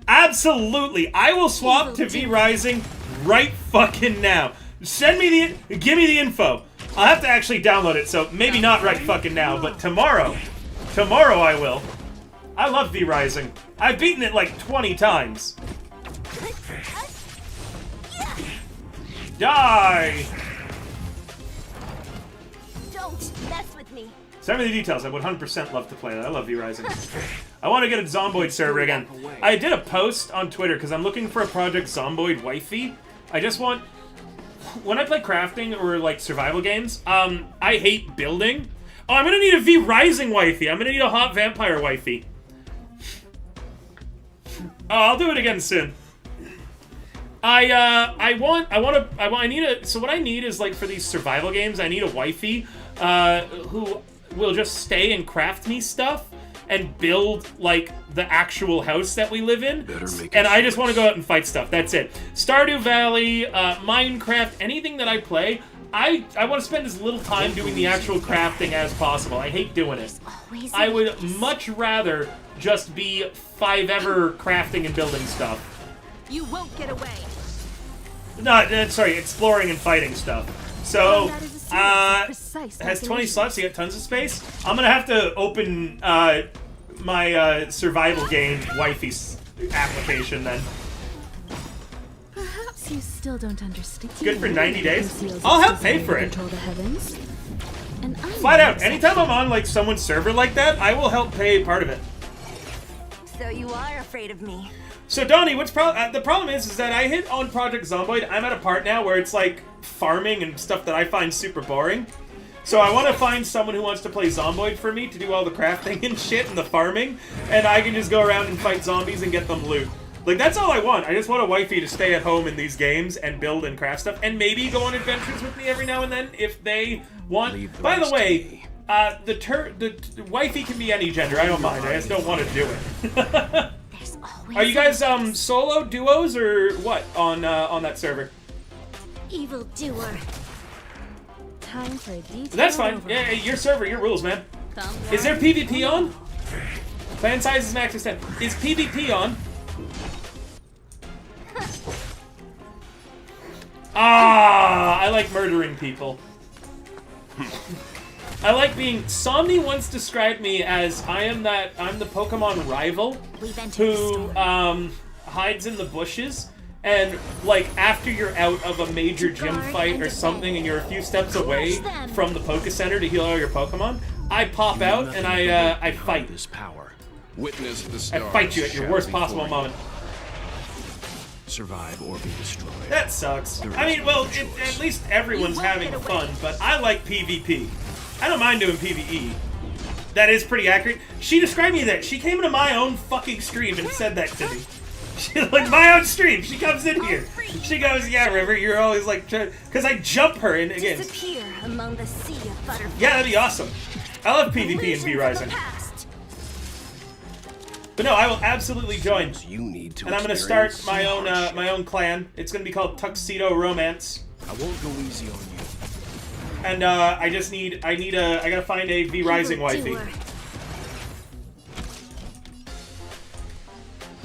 Absolutely. I will swap to V Rising right fucking now. Send me the... Give me the info. I'll have to actually download it, so maybe not right fucking now, but tomorrow. Tomorrow I will. I love V Rising. I've beaten it like 20 times. Die! Don't mess with me. Send me the details. I would 100% love to play that. I love V Rising. I want to get a Zomboid server again. I did a post on Twitter because I'm looking for a Project Zomboid wifey. I just want... When I play crafting or, like, survival games, I hate building. Oh, I'm gonna need a V Rising wifey. I'm gonna need a hot vampire wifey. Oh, I'll do it again soon. I need a... So what I need is, like, for these survival games, I need a wifey, who will just stay and craft me stuff and build, like, the actual house that we live in. And I just want to go out and fight stuff. That's it. Stardew Valley, Minecraft, anything that I play, I want to spend as little time doing the actual crafting as possible. I hate doing it. Always I would much rather just be 5-ever crafting and building stuff. You won't get away. No, sorry, exploring and fighting stuff. So, Combat is a series of precise it has 20 calculations. slots, you get tons of space. I'm gonna have to open my survival game wifey application then. Perhaps you still don't understand. Good for 90 days? Conceals I'll its help pay desire for to it. Control the heavens. And I'm Flat no out, anytime exception. I'm on like someone's server like that, I will help pay part of it. So you are afraid of me. So Donnie, the problem is that I hit on Project Zomboid. I'm at a part now where it's like farming and stuff that I find super boring. So I want to find someone who wants to play Zomboid for me to do all the crafting and shit and the farming, and I can just go around and fight zombies and get them loot. Like, that's all I want. I just want a wifey to stay at home in these games and build and craft stuff, and maybe go on adventures with me every now and then if they want. Leave the By the rest to way, me. the wifey can be any gender. I don't mind. I just don't want to do it. There's always Are you guys a solo duos or what on that server? evil doer. Time for a detailed That's fine. overhaul. Yeah, your server, your rules, man. Come Is there on. PvP on? Clan size is max extent. Is PvP on? I like murdering people. I like being... Somni once described me as I'm the Pokemon rival who hides in the bushes, and like after you're out of a major gym fight or something and you're a few steps away from the Poke Center to heal all your Pokemon, I pop out and I fight. This power. Witness the I stars. fight you at your shatter worst possible before you. moment. Survive or be destroyed. That sucks. There I is mean, well, no choice. at least everyone's having fun, but I like PvP. I don't mind doing PvE. That is pretty accurate. She described me that. She came into my own fucking stream and said that to me. She's like, my own stream. She comes in here. She goes, yeah, River, you're always like, because I jump her in again. Disappear among the sea of butterflies. Yeah, that'd be awesome. I love PvP and Illusions of the V-Rising. past. But no, I will absolutely join. You need to And I'm gonna start experience my some own hardship. my own clan. It's gonna be called Tuxedo Romance. I won't go easy on you. And I gotta find a V-Rising wifey. Evildoer.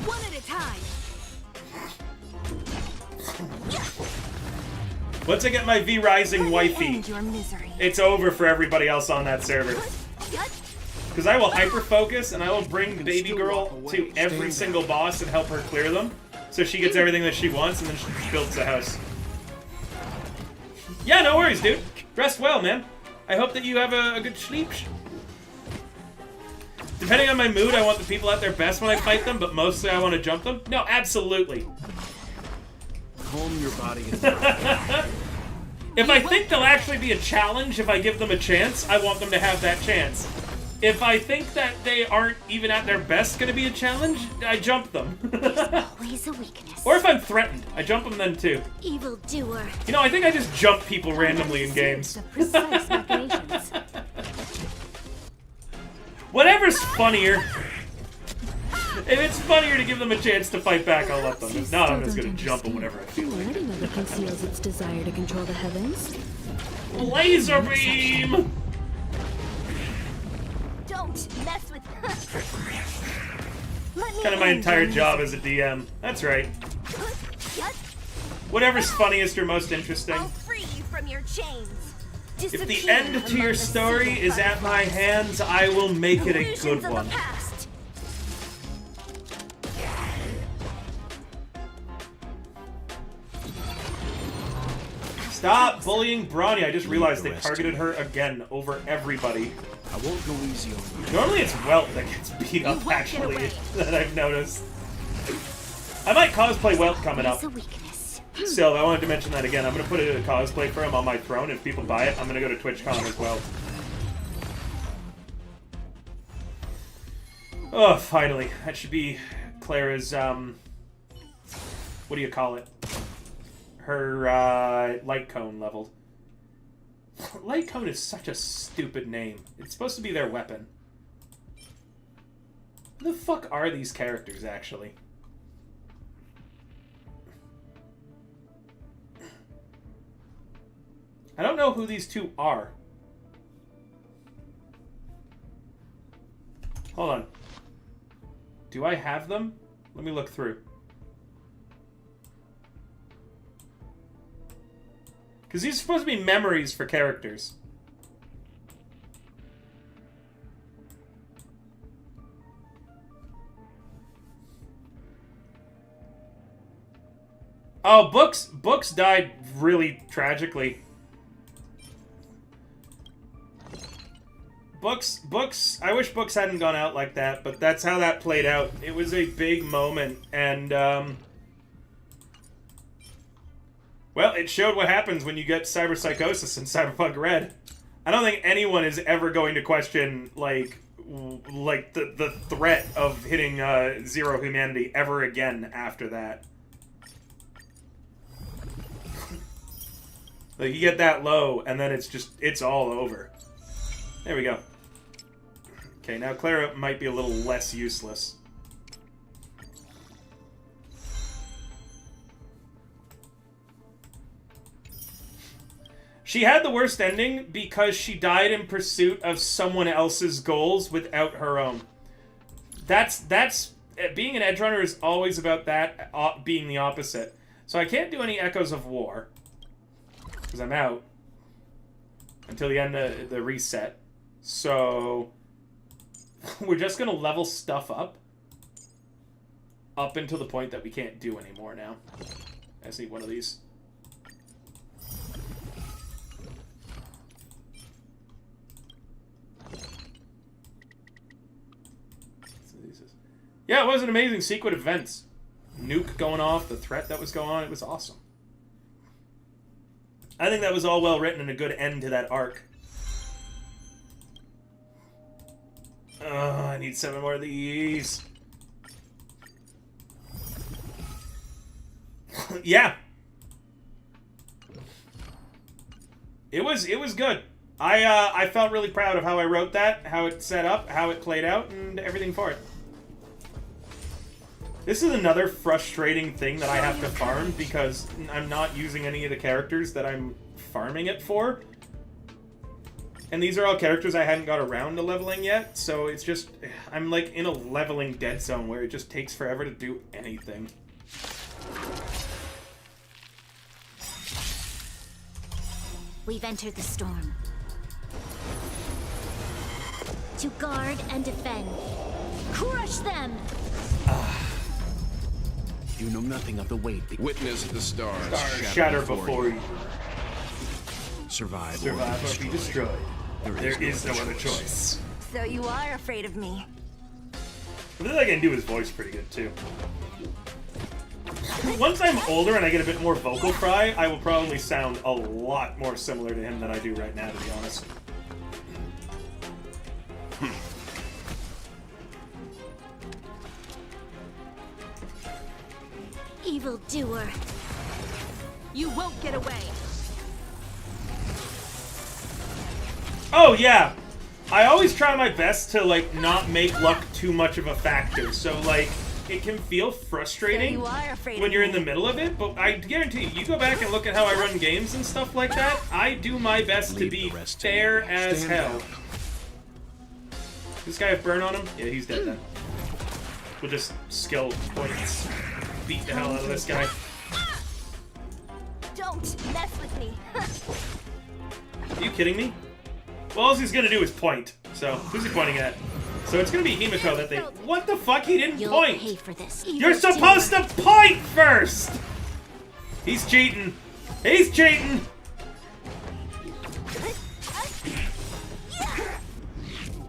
One at a time. Once I get my V-Rising wifey, End your misery. it's over for everybody else on that server. Because I will hyper-focus and I will bring Baby Girl to every single boss and help her clear them. So she gets everything that she wants and then she builds the house. Yeah, no worries, dude. Rest well, man. I hope that you have a good sleep. Depending on my mood, I want the people at their best when I fight them, but mostly I want to jump them. No, absolutely. Calm your body and mind. If I think they'll actually be a challenge, if I give them a chance, I want them to have that chance. If I think that they aren't even at their best going to be a challenge, I jump them. Always a weakness. Or if I'm threatened, I jump them then too. Evildoer. You know, I think I just jump people randomly in games. Of precise machinations. Whatever's funnier. If it's funnier to give them a chance to fight back, I'll let them. If not, I'm just going to jump them whenever I feel You like already know that conceals its desire to control the heavens. it. Laser beam! Don't mess with. Let me Kind of my end entire your job as a DM. That's right. misery. Whatever's funniest or most interesting. I'll free you from your chains. If the Disappear end to among your the sea story of is at my butterflies. hands, I will make it a Illusions good of the one. past. Stop bullying Brawny. I just realized they targeted her again over everybody. I won't go easy on you. Normally it's Welt that gets beat up, won't get actually, away. that I've noticed. I might cosplay Welt coming up. It's a weakness. Still, I wanted to mention that again. I'm going to put a cosplay for him on my throne. If people buy it, I'm going to go to TwitchCon as well. Oh, finally. That should be Clara's, what do you call it? Her, light cone leveled. Light cone is such a stupid name. It's supposed to be their weapon. Who the fuck are these characters, actually? I don't know who these two are. Hold on. Do I have them? Let me look through. Because these are supposed to be memories for characters. Oh, Books died really tragically. Books, I wish Books hadn't gone out like that, but that's how that played out. It was a big moment, and, well, it showed what happens when you get cyberpsychosis in Cyberpunk Red. I don't think anyone is ever going to question, like the threat of hitting, zero humanity ever again after that. Like, you get that low, and then it's all over. There we go. Okay, now Clara might be a little less useless. She had the worst ending because she died in pursuit of someone else's goals without her own. That's being an edge runner is always about that being the opposite. So I can't do any Echoes of War. because I'm out until the end of the reset. So we're just gonna level stuff up until the point that we can't do anymore now. I just need one of these. Yeah, it was an amazing sequence of events. Nuke going off, the threat that was going on, it was awesome. I think that was all well written and a good end to that arc. Oh, I need 7 more of these. Yeah. It was good. I felt really proud of how I wrote that, how it set up, how it played out, and everything for it. This is another frustrating thing that I have to farm because I'm not using any of the characters that I'm farming it for. And these are all characters I hadn't got around to leveling yet, so it's just... I'm like in a leveling dead zone where it just takes forever to do anything. We've entered the storm. To guard and defend. Crush them! You know nothing of the weight. Witness the stars Shatter before you. Survive Survive or be destroyed. There is no other choice. So you are afraid of me. I think I can do his voice pretty good, too. Once I'm older and I get a bit more vocal fry, I will probably sound a lot more similar to him than I do right now, to be honest. Evildoer. You won't get away. Oh, yeah! I always try my best to, like, not make luck too much of a factor, so, like, it can feel frustrating when you're in the middle of it, but I guarantee you go back and look at how I run games and stuff like that, I do my best to be fair as hell. Does this guy have burn on him? Yeah, he's dead then. We'll just skill points. Beat the hell out of this guy. Don't mess with me. Are you kidding me? Well, all he's gonna do is point. So, who's he pointing at? So it's gonna be Himiko that they... What the fuck? He didn't point! Pay for this. You're supposed to point first! He's cheating. He's cheating!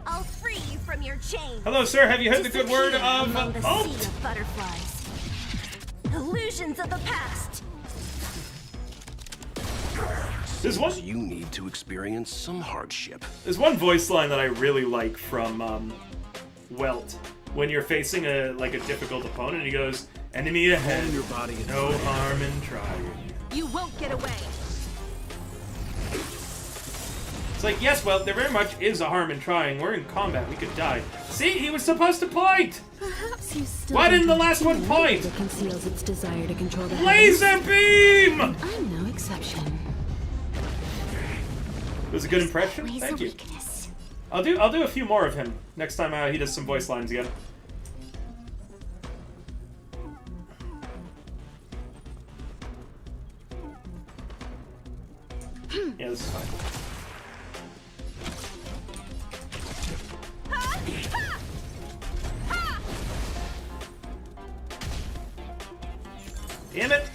I'll free you from your chains. Hello, sir. Have you heard the good word of among the sea Alt? of butterflies. Illusions of the past. There's one... You need to experience some hardship. There's one voice line that I really like from Welt. When you're facing a difficult opponent, he goes, "Enemy ahead, Your body is no harm in trying." You won't get away. It's like, yes, well, there very much is a harm in trying. We're in combat. We could die. See, he was supposed to point. Perhaps you still Why didn't the don't last one understand point? that conceals its desire to control the Laser beam. heavens. I'm no exception. It was a good impression. Ways Thank of you. weakness. I'll do a few more of him next time he does some voice lines again. Yeah, this is fine. Damn it!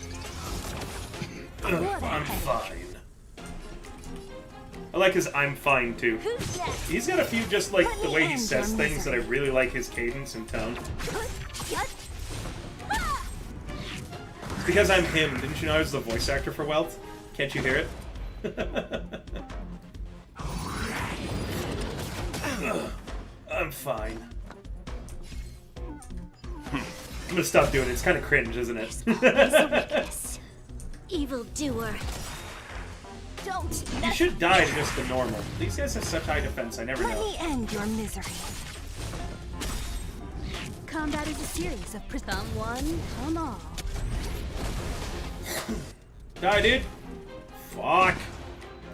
I'm fine. I like his "I'm fine" too. Who's next? He's got a few just like Let the me way he end says your things that I misery. really like his cadence and tone. It's because I'm him. Didn't you know I was the voice actor for Welt? Can't you hear it? I'm fine. I'm gonna stop doing it. It's kind of cringe, isn't it? Ways of weakness. Evildoer. Don't You should die to just the normal. These guys have such high defense, I never let know. me end your misery. Combat is a series of come one, come all. Die, dude! Fuck!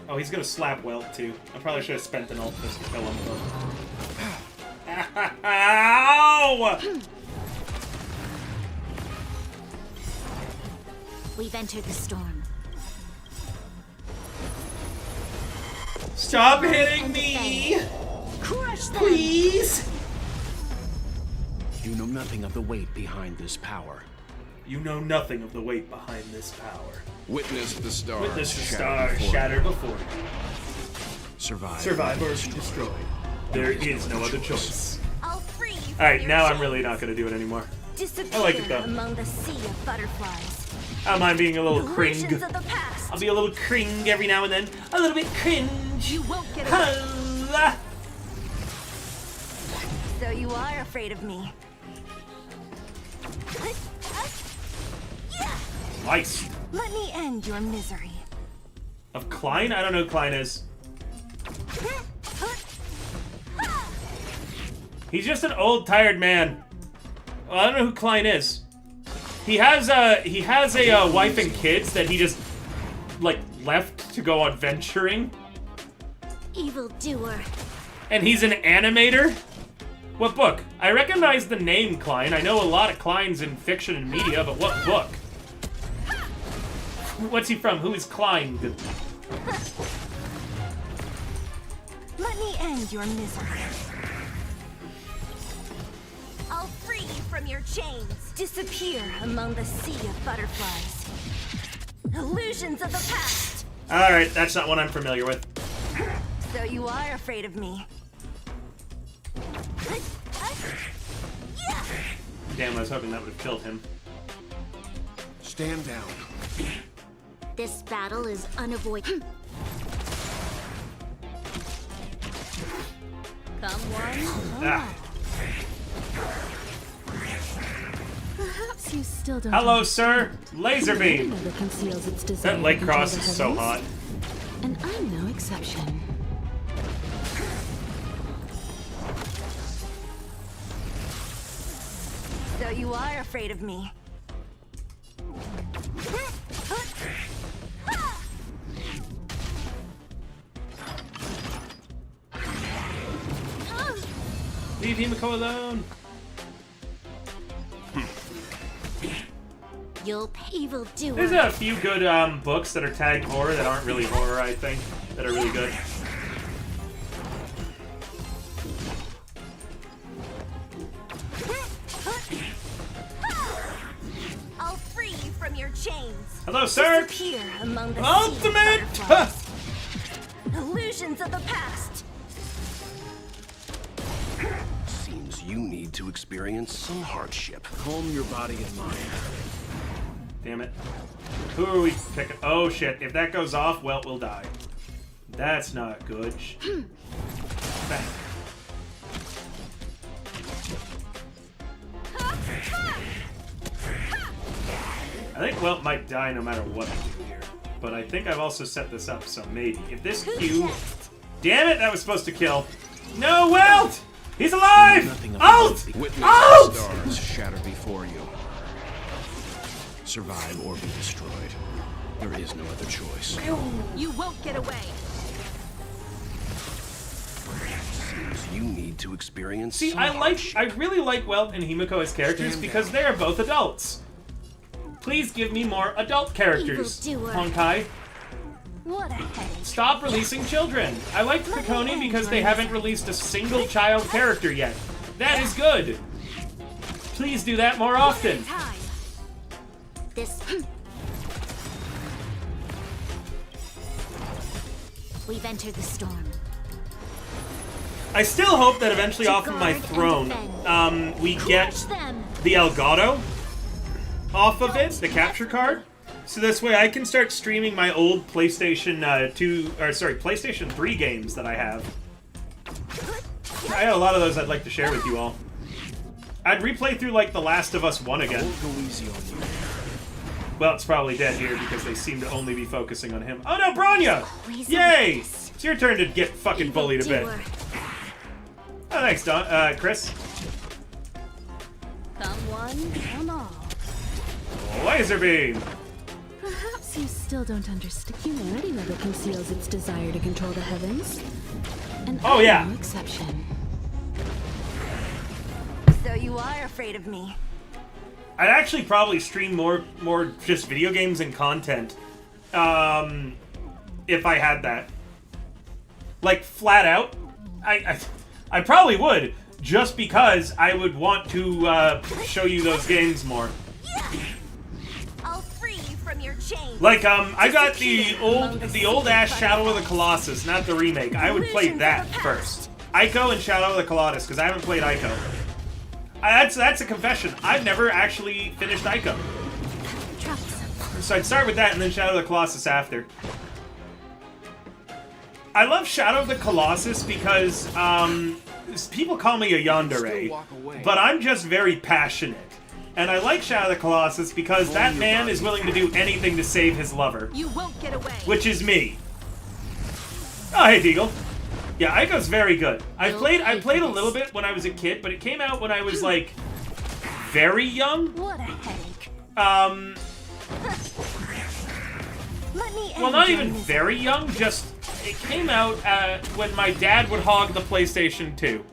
Oh, he's gonna slap Welt, too. I probably should have spent an ult just to kill him, but... Ow! We've entered the storm. Stop hitting me! Crush them. Please! You know nothing of the weight behind this power. You know nothing of the weight behind this power. Witness the stars. Witness the shatter stars before shatter you. before you. Survive Or be destroyed. There is no other choice. I'll free you from Alright, your now I'm chains. really not going to do it anymore. Disappear I like it, though. among the sea of butterflies. I don't mind being a little cring. Illusions of the past. I'll be a little cring every now and then. A little bit cringe. You won't get away. Holla. So you are afraid of me. Nice. Let me end your misery. Of Klein? I don't know who Klein is. He's just an old, tired man. Well, I don't know who Klein is. He has a wife and kids that he just like left to go adventuring, Evildoer. and he's an animator. What book? I recognize the name Klein. I know a lot of Kleins in fiction and media, but what book? What's he from? Who is Klein? Let me end your misery. I'll free you from your chains. Disappear among the sea of butterflies. Illusions of the past. All right, that's not one I'm familiar with. So you are afraid of me. Damn, I was hoping that would have killed him. Stand down. This battle is unavoidable. Come one, come Ah. Perhaps you still don't. Hello, sir. Laser beam. Never conceals its desire That to leg control cross the is so heavens. hot. And I'm no exception. So you are afraid of me. Leave Himiko alone. You'll pay evildoer. There's a few good books that are tagged horror that aren't really horror, I think, that are really good. I'll free you from your chains. Hello, sir. Disappear among the Ultimate! sea of butterflies. Illusions of the past. Seems you need to experience some hardship. Calm your body and mind. Damn it. Who are we picking? Oh shit! If that goes off, well, we'll die. That's not good. Back. I think Welt might die no matter what I do here. But I think I've also set this up, so maybe. If this Q... Damn it, that was supposed to kill. No, Welt! He's alive! Nothing of Out! the Witness Out! the stars shatter before you. Survive or be destroyed. There is no other choice. You won't get away. Seems you need to experience See, some I hardship. really like Welt and Himiko as characters Stand because down. they are both adults. Please give me more adult characters, Evildoer. Honkai. What a headache. Stop releasing children. I like Piconi because they haven't released a single child character yet. That is good. Please do that more often. Time. This. We've entered the storm. I still hope that eventually off of my guard and throne, defend. we Crush get them. the Elgato off of it, the capture card. So this way I can start streaming my old PlayStation PlayStation 3 games that I have. I had a lot of those I'd like to share with you all. I'd replay through like The Last of Us 1 again. Won't go easy on you. Well, it's probably dead here because they seem to only be focusing on him. Oh no, Bronya! Always Yay! a waste. It's your turn to get fucking bullied a bit. Evildoer. Oh, thanks, Chris. Come one, come all. Laser beam! Perhaps you still don't understand. Humanity never conceals its desire to control the heavens. And Oh, I'm yeah. no exception. So you are afraid of me. I'd actually probably stream more just video games and content, if I had that. Like, flat out. I probably would, just because I would want to show you those games more. I'll free you from your chains. Like, I got the old ass Shadow of the Colossus, not the remake. I would play that first. Ico and Shadow of the Colossus, because I haven't played Ico. That's a confession. I've never actually finished Ico. So I'd start with that and then Shadow of the Colossus after. I love Shadow of the Colossus because people call me a yandere, but I'm just very passionate. And I like Shadow of the Colossus because that man is willing to do anything to save his lover. You won't get away. Which is me. Oh, hey, Deagle. Yeah, Ico's very good. I played a little bit when I was a kid, but it came out when I was, like, very young. What a headache. Let me Well, not even very young, just... It came out when my dad would hog the PlayStation 2.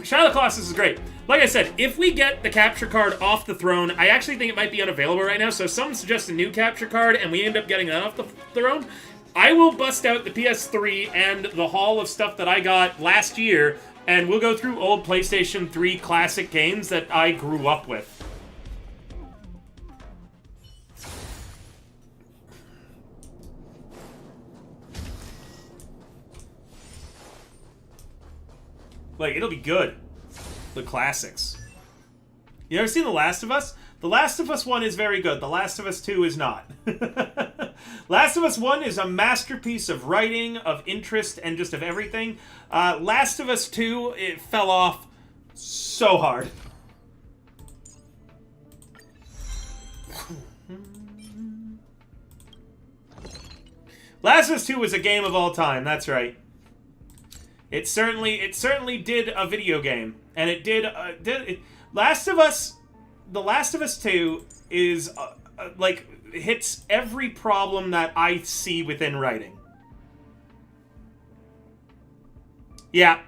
Shadow of the Colossus is great. Like I said, if we get the capture card off the throne, I actually think it might be unavailable right now, so if someone suggests a new capture card and we end up getting that off the throne, I will bust out the PS3 and the haul of stuff that I got last year, and we'll go through old PlayStation 3 classic games that I grew up with. Like, it'll be good. The classics. You ever seen The Last of Us? The Last of Us 1 is very good. The Last of Us 2 is not. Last of Us 1 is a masterpiece of writing, of interest, and just of everything. Last of Us 2, it fell off so hard. Last of Us 2 was a game of all time, that's right. It certainly did a video game, and it did. The Last of Us 2 is like hits every problem that I see within writing. Yeah,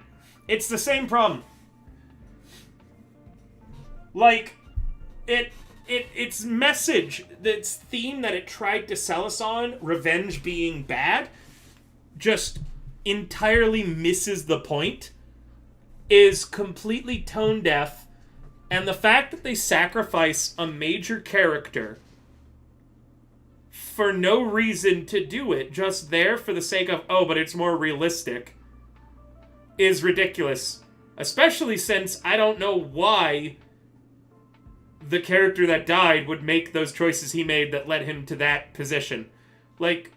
it's the same problem. Like, its message, its theme that it tried to sell us on, revenge being bad, just entirely misses the point, is completely tone deaf, and the fact that they sacrifice a major character for no reason to do it, just there for the sake of, oh, but it's more realistic, is ridiculous. Especially since I don't know why the character that died would make those choices he made that led him to that position. Like,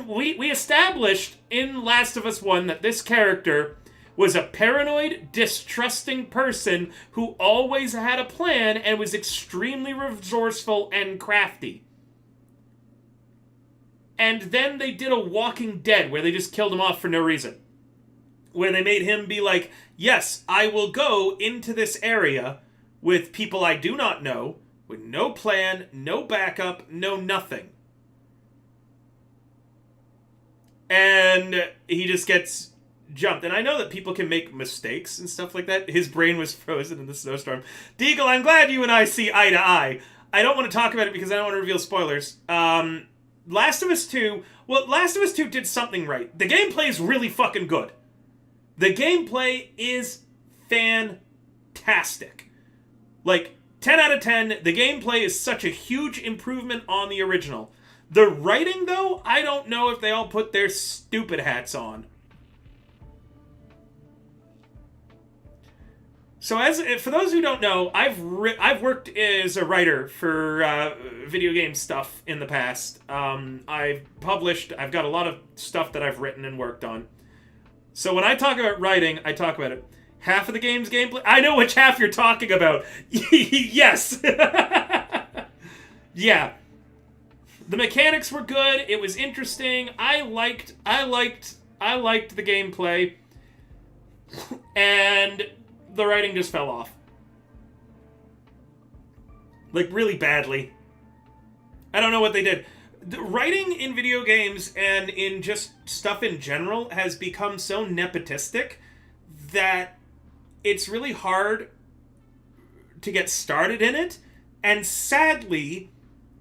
we established in Last of Us 1 that this character was a paranoid, distrusting person who always had a plan and was extremely resourceful and crafty. And then they did a Walking Dead where they just killed him off for no reason. Where they made him be like, yes, I will go into this area with people I do not know, with no plan, no backup, no nothing. And he just gets jumped. And I know that people can make mistakes and stuff like that. His brain was frozen in the snowstorm. Deagle, I'm glad you and I see eye to eye. I don't want to talk about it because I don't want to reveal spoilers. Last of Us 2... Well, Last of Us 2 did something right. The gameplay is really fucking good. The gameplay is fantastic. Like, 10 out of 10. The gameplay is such a huge improvement on the original. The writing, though, I don't know if they all put their stupid hats on. So, for those who don't know, I've worked as a writer for video game stuff in the past. I've got a lot of stuff that I've written and worked on. So when I talk about writing, I talk about it. Half of the game's gameplay... I know which half you're talking about. Yes. Yeah. The mechanics were good. It was interesting. I liked the gameplay. And the writing just fell off. Like, really badly. I don't know what they did. The writing in video games and in just stuff in general has become so nepotistic that it's really hard to get started in it. And sadly,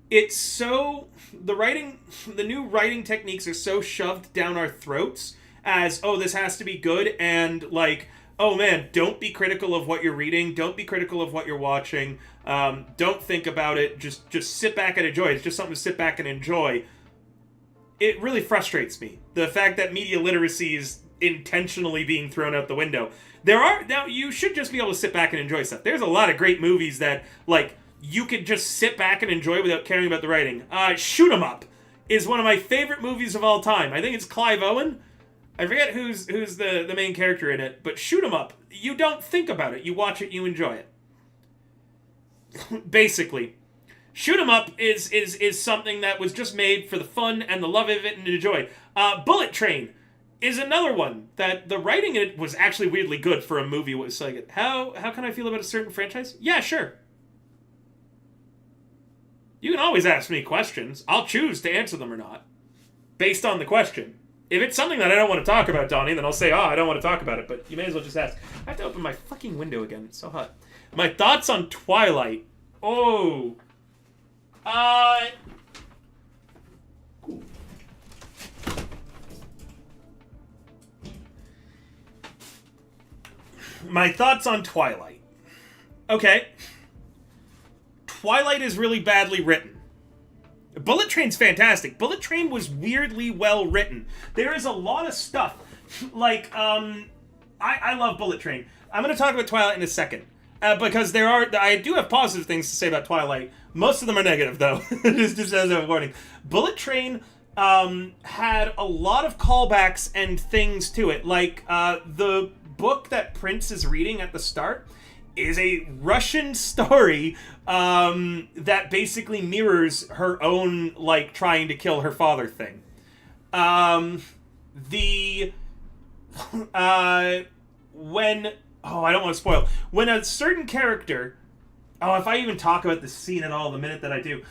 it's so, the new writing techniques are so shoved down our throats as, oh, this has to be good, and like, oh man, don't be critical of what you're reading, don't be critical of what you're watching, don't think about it, just sit back and enjoy. It's just something to sit back and enjoy. It really frustrates me, the fact that media literacy is intentionally being thrown out the window. Now, you should just be able to sit back and enjoy stuff. There's a lot of great movies that, like, you could just sit back and enjoy without caring about the writing. Shoot 'Em Up is one of my favorite movies of all time. I think it's Clive Owen. I forget who's the main character in it, but Shoot 'Em Up. You don't think about it. You watch it, you enjoy it. Basically. Shoot 'Em Up is something that was just made for the fun and the love of it and enjoy. Bullet Train is another one that the writing in it was actually weirdly good for a movie. Was like, how can I feel about a certain franchise? Yeah, sure. You can always ask me questions. I'll choose to answer them or not, based on the question. If it's something that I don't want to talk about, Donnie, then I'll say, I don't want to talk about it, but you may as well just ask. I have to open my fucking window again. It's so hot. My thoughts on Twilight. Oh. My thoughts on Twilight. Okay. Twilight is really badly written. Bullet Train's fantastic. Bullet Train was weirdly well written. There is a lot of stuff. Like, I love Bullet Train. I'm going to talk about Twilight in a second. Because I do have positive things to say about Twilight. Most of them are negative, though. just as a warning. Bullet Train had a lot of callbacks and things to it. Like, the book that Prince is reading at the start is a Russian story that basically mirrors her own, like, trying to kill her father thing. I don't want to spoil. When a certain character... if I even talk about the scene at all the minute that I do...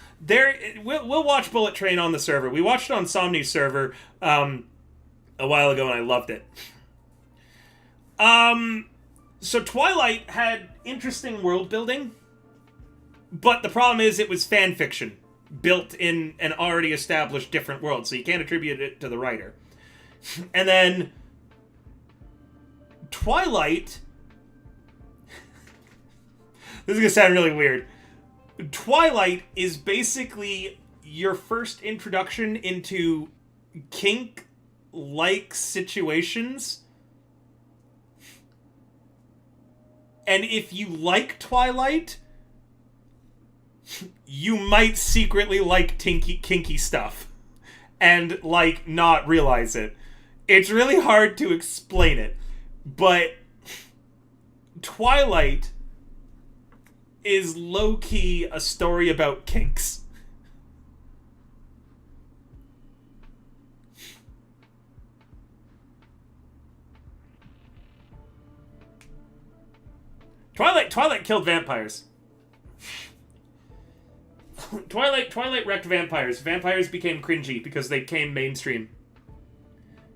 We'll watch Bullet Train on the server. We watched it on Somni's server a while ago, and I loved it. So Twilight had interesting world building, but the problem is it was fan fiction built in an already established different world, so you can't attribute it to the writer. And then Twilight... This is going to sound really weird. Twilight is basically your first introduction into kink-like situations. And if you like Twilight, you might secretly like kinky stuff. And, like, not realize it. It's really hard to explain it. But Twilight is low-key a story about kinks. Twilight killed vampires. Twilight wrecked vampires. Vampires became cringy because they came mainstream.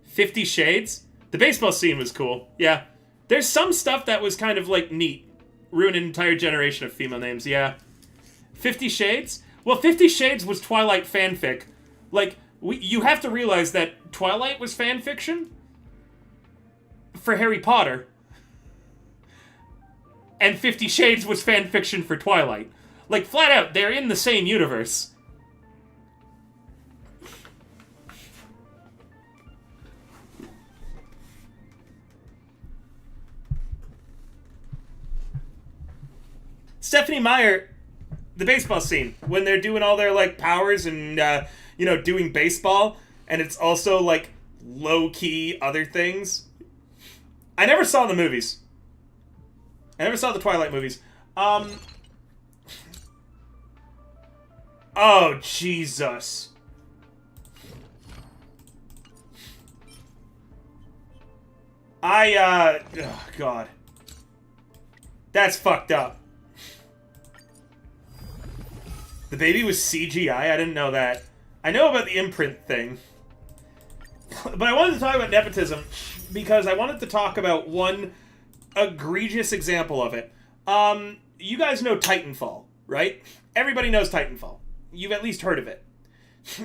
50 Shades? The baseball scene was cool. Yeah. There's some stuff that was kind of, like, neat. Ruin an entire generation of female names, yeah. 50 Shades? Well, 50 Shades was Twilight fanfic. Like, you have to realize that Twilight was fanfiction for Harry Potter. And 50 Shades was fanfiction for Twilight. Like, flat out, they're in the same universe. Stephanie Meyer, the baseball scene, when they're doing all their, like, powers and, doing baseball, and it's also, like, low-key other things. I never saw the movies. I never saw the Twilight movies. Oh, Jesus. Oh, God. That's fucked up. The baby was CGI? I didn't know that. I know about the imprint thing. But I wanted to talk about nepotism because I wanted to talk about one egregious example of it. You guys know Titanfall, right? Everybody knows Titanfall. you've at least heard of it.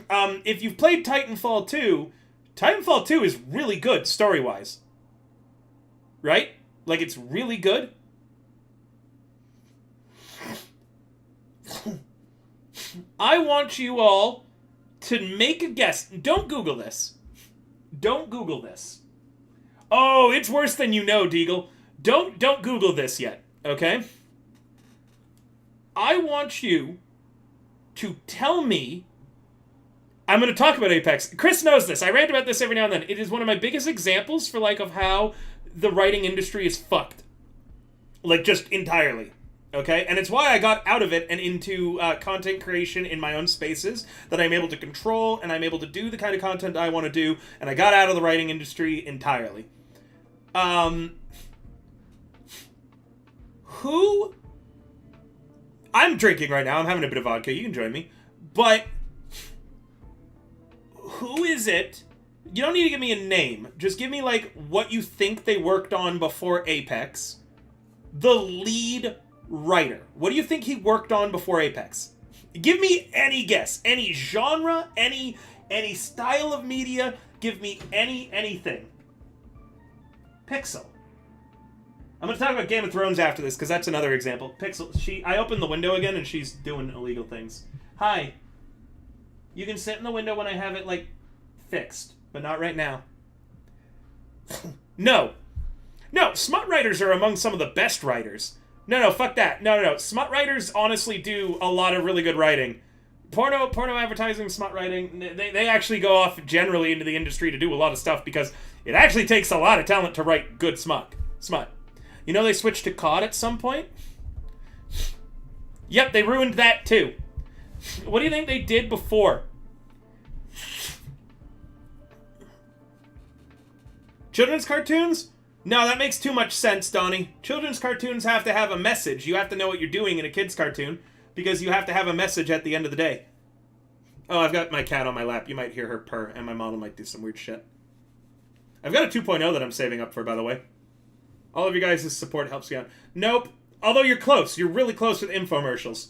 If you've played Titanfall 2, Titanfall 2 is really good story-wise. Right? Like, it's really good. I want you all to make a guess. Don't Google this. Don't Google this. Oh, it's worse than you know, Deagle. Don't Google this yet, okay? I want you to tell me... I'm going to talk about Apex. Chris knows this. I rant about this every now and then. It is one of my biggest examples for, like, of how the writing industry is fucked. Like, just entirely. Okay? And it's why I got out of it and into content creation in my own spaces that I'm able to control and I'm able to do the kind of content I want to do. And I got out of the writing industry entirely. Who... I'm drinking right now. I'm having a bit of vodka. You can join me. But... who is it? You don't need to give me a name. Just give me, like, what you think they worked on before Apex. The lead writer. What do you think he worked on before Apex? Give me any guess. Any genre, any style of media. Give me anything. Pixel. I'm going to talk about Game of Thrones after this, because that's another example. Pixel, I opened the window again, and she's doing illegal things. Hi. You can sit in the window when I have it, like, fixed. But not right now. No. No, smut writers are among some of the best writers. No, fuck that. No. Smut writers honestly do a lot of really good writing. Porno advertising, smut writing, they actually go off generally into the industry to do a lot of stuff because it actually takes a lot of talent to write good smut. You know they switched to COD at some point? Yep, they ruined that too. What do you think they did before? Children's cartoons? No, that makes too much sense, Donnie. Children's cartoons have to have a message. You have to know what you're doing in a kid's cartoon because you have to have a message at the end of the day. Oh, I've got my cat on my lap. You might hear her purr, and my model might do some weird shit. I've got a 2.0 that I'm saving up for, by the way. All of you guys' support helps me out. Nope. Although you're close. You're really close with infomercials.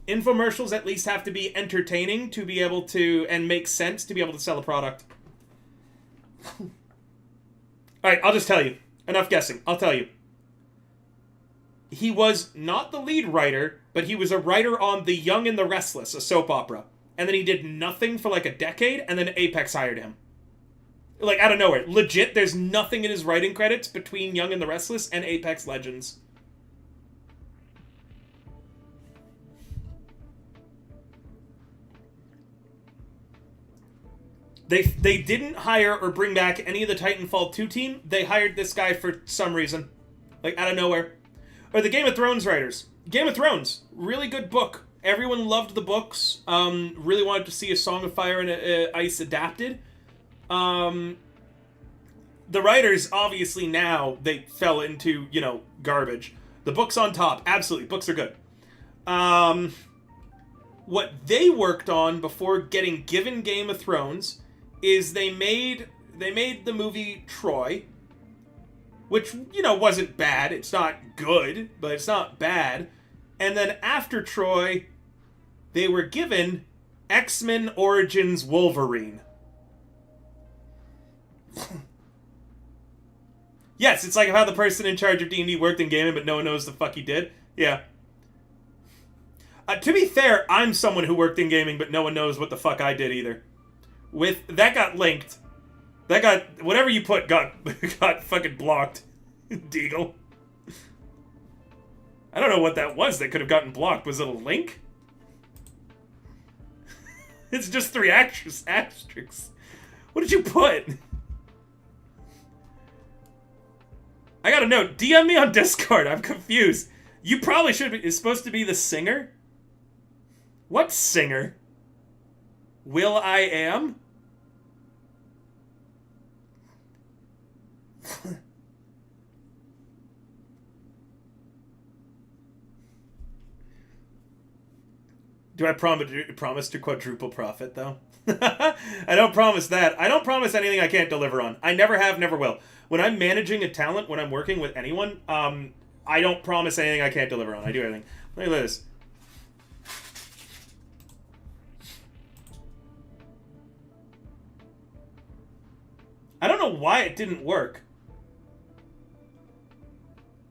Infomercials at least have to be entertaining to be able to, and make sense to be able to sell a product. Alright, I'll just tell you. Enough guessing. I'll tell you. He was not the lead writer, but he was a writer on The Young and the Restless, a soap opera. And then he did nothing for like a decade, and then Apex hired him. Like, out of nowhere. Legit, there's nothing in his writing credits between Young and the Restless and Apex Legends. They didn't hire or bring back any of the Titanfall 2 team. They hired this guy for some reason. Like, out of nowhere. Or the Game of Thrones writers. Game of Thrones. Really good book. Everyone loved the books. Really wanted to see A Song of Fire and Ice adapted. The writers, obviously now, they fell into, garbage. The book's on top. Absolutely. Books are good. What they worked on before getting given Game of Thrones is they made the movie Troy, which, wasn't bad. It's not good, but it's not bad. And then after Troy, they were given X-Men Origins Wolverine. Yes, it's like how the person in charge of D&D worked in gaming, but no one knows the fuck he did. Yeah. To be fair, I'm someone who worked in gaming, but no one knows what the fuck I did either. That got linked. Whatever you put got fucking blocked. Deagle. I don't know what that was that could have gotten blocked. Was it a link? It's just 3 asterisks. What did you put? I gotta know. DM me on Discord. I'm confused. You probably should be. Is supposed to be the singer? What singer? Will I Am? Do I promise to quadruple profit, though? I don't promise that. I don't promise anything I can't deliver on. I never have, never will. When I'm managing a talent, when I'm working with anyone, I don't promise anything I can't deliver on. I do everything. Look at this. know why it didn't work.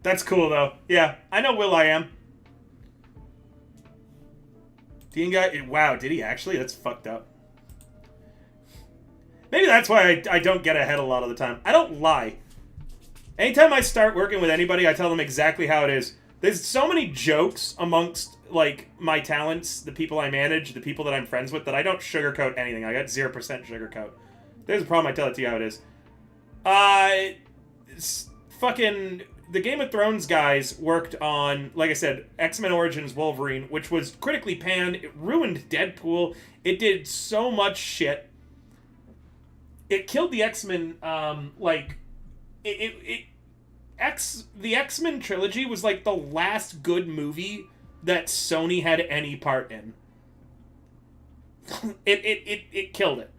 That's cool, though. Yeah, I know Will.i.am. Dean guy... Wow, did he actually? That's fucked up. Maybe that's why I don't get ahead a lot of the time. I don't lie. Anytime I start working with anybody, I tell them exactly how it is. There's so many jokes amongst, like, my talents, the people I manage, the people that I'm friends with, that I don't sugarcoat anything. I got 0% sugarcoat. There's a problem, I tell it to you how it is. Fucking... The Game of Thrones guys worked on, like I said, X-Men Origins Wolverine, which was critically panned. It ruined Deadpool. It did so much shit. It killed the X-Men, the X-Men trilogy was like the last good movie that Sony had any part in. It killed it.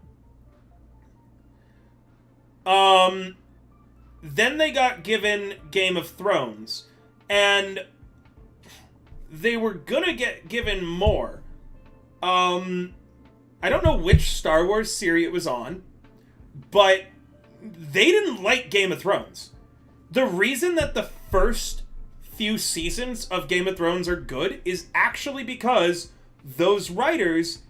Then they got given Game of Thrones, and they were gonna get given more. I don't know which Star Wars series it was on, but they didn't like Game of Thrones. The reason that the first few seasons of Game of Thrones are good is actually because those writers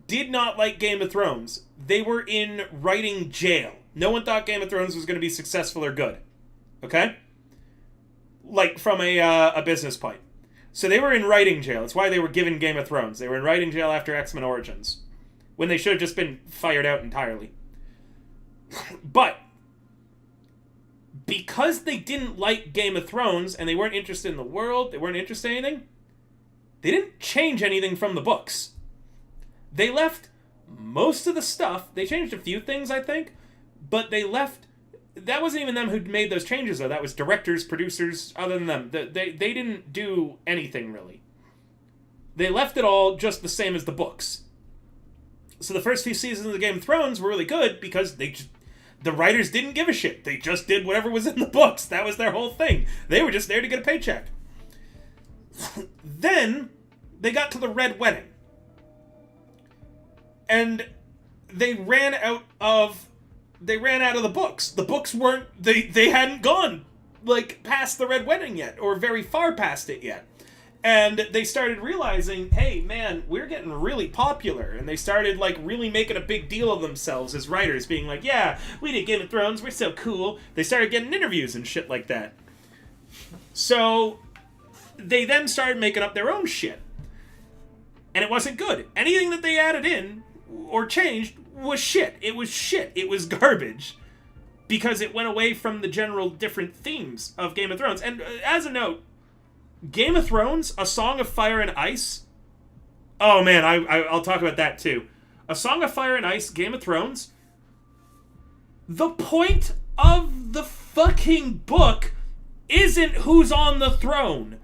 did not like Game of Thrones. They were in writing jail. No one thought Game of Thrones was going to be successful or good. Okay? Like, from a business point. So they were in writing jail. That's why they were given Game of Thrones. They were in writing jail after X-Men Origins. When they should have just been fired out entirely. But, because they didn't like Game of Thrones, and they weren't interested in the world, they weren't interested in anything, they didn't change anything from the books. They left most of the stuff. They changed a few things, I think. But they left... That wasn't even them who made those changes, though. That was directors, producers, other than them. They didn't do anything, really. They left it all just the same as the books. So the first few seasons of Game of Thrones were really good because the writers didn't give a shit. They just did whatever was in the books. That was their whole thing. They were just there to get a paycheck. Then they got to the Red Wedding. And they ran out of the books. The books weren't... They hadn't gone, like, past the Red Wedding yet, or very far past it yet. And they started realizing, hey, man, we're getting really popular. And they started, like, really making a big deal of themselves as writers, being like, yeah, we did Game of Thrones, we're so cool. They started getting interviews and shit like that. So, they then started making up their own shit. And it wasn't good. Anything that they added in, or changed, was shit. It was shit. It was garbage. Because it went away from the general different themes of Game of Thrones. And as a note, Game of Thrones, A Song of Fire and Ice... Oh man, I'll talk about that too. A Song of Fire and Ice, Game of Thrones... The point of the fucking book isn't who's on the throne.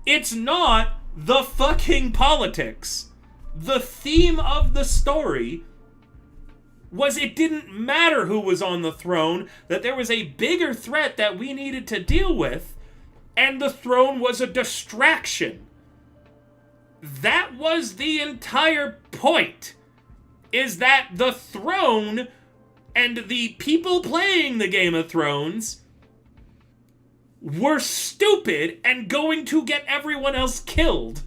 It's not the fucking politics. The theme of the story was it didn't matter who was on the throne, that there was a bigger threat that we needed to deal with, and the throne was a distraction. That was the entire point, is that the throne and the people playing the Game of Thrones were stupid and going to get everyone else killed.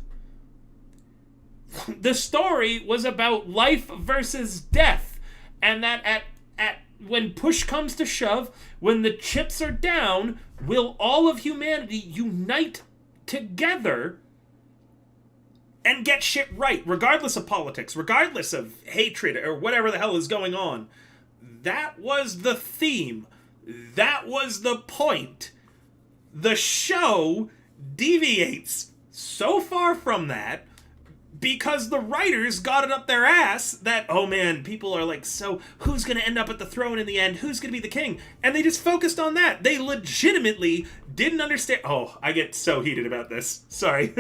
The story was about life versus death, and that at when push comes to shove, when the chips are down, will all of humanity unite together and get shit right, regardless of politics, regardless of hatred or whatever the hell is going on. That was the theme. That was the point. The show deviates so far from that because the writers got it up their ass that, oh man, people are like, so who's going to end up at the throne in the end? Who's going to be the king? And they just focused on that. They legitimately didn't understand. Oh, I get so heated about this. Sorry.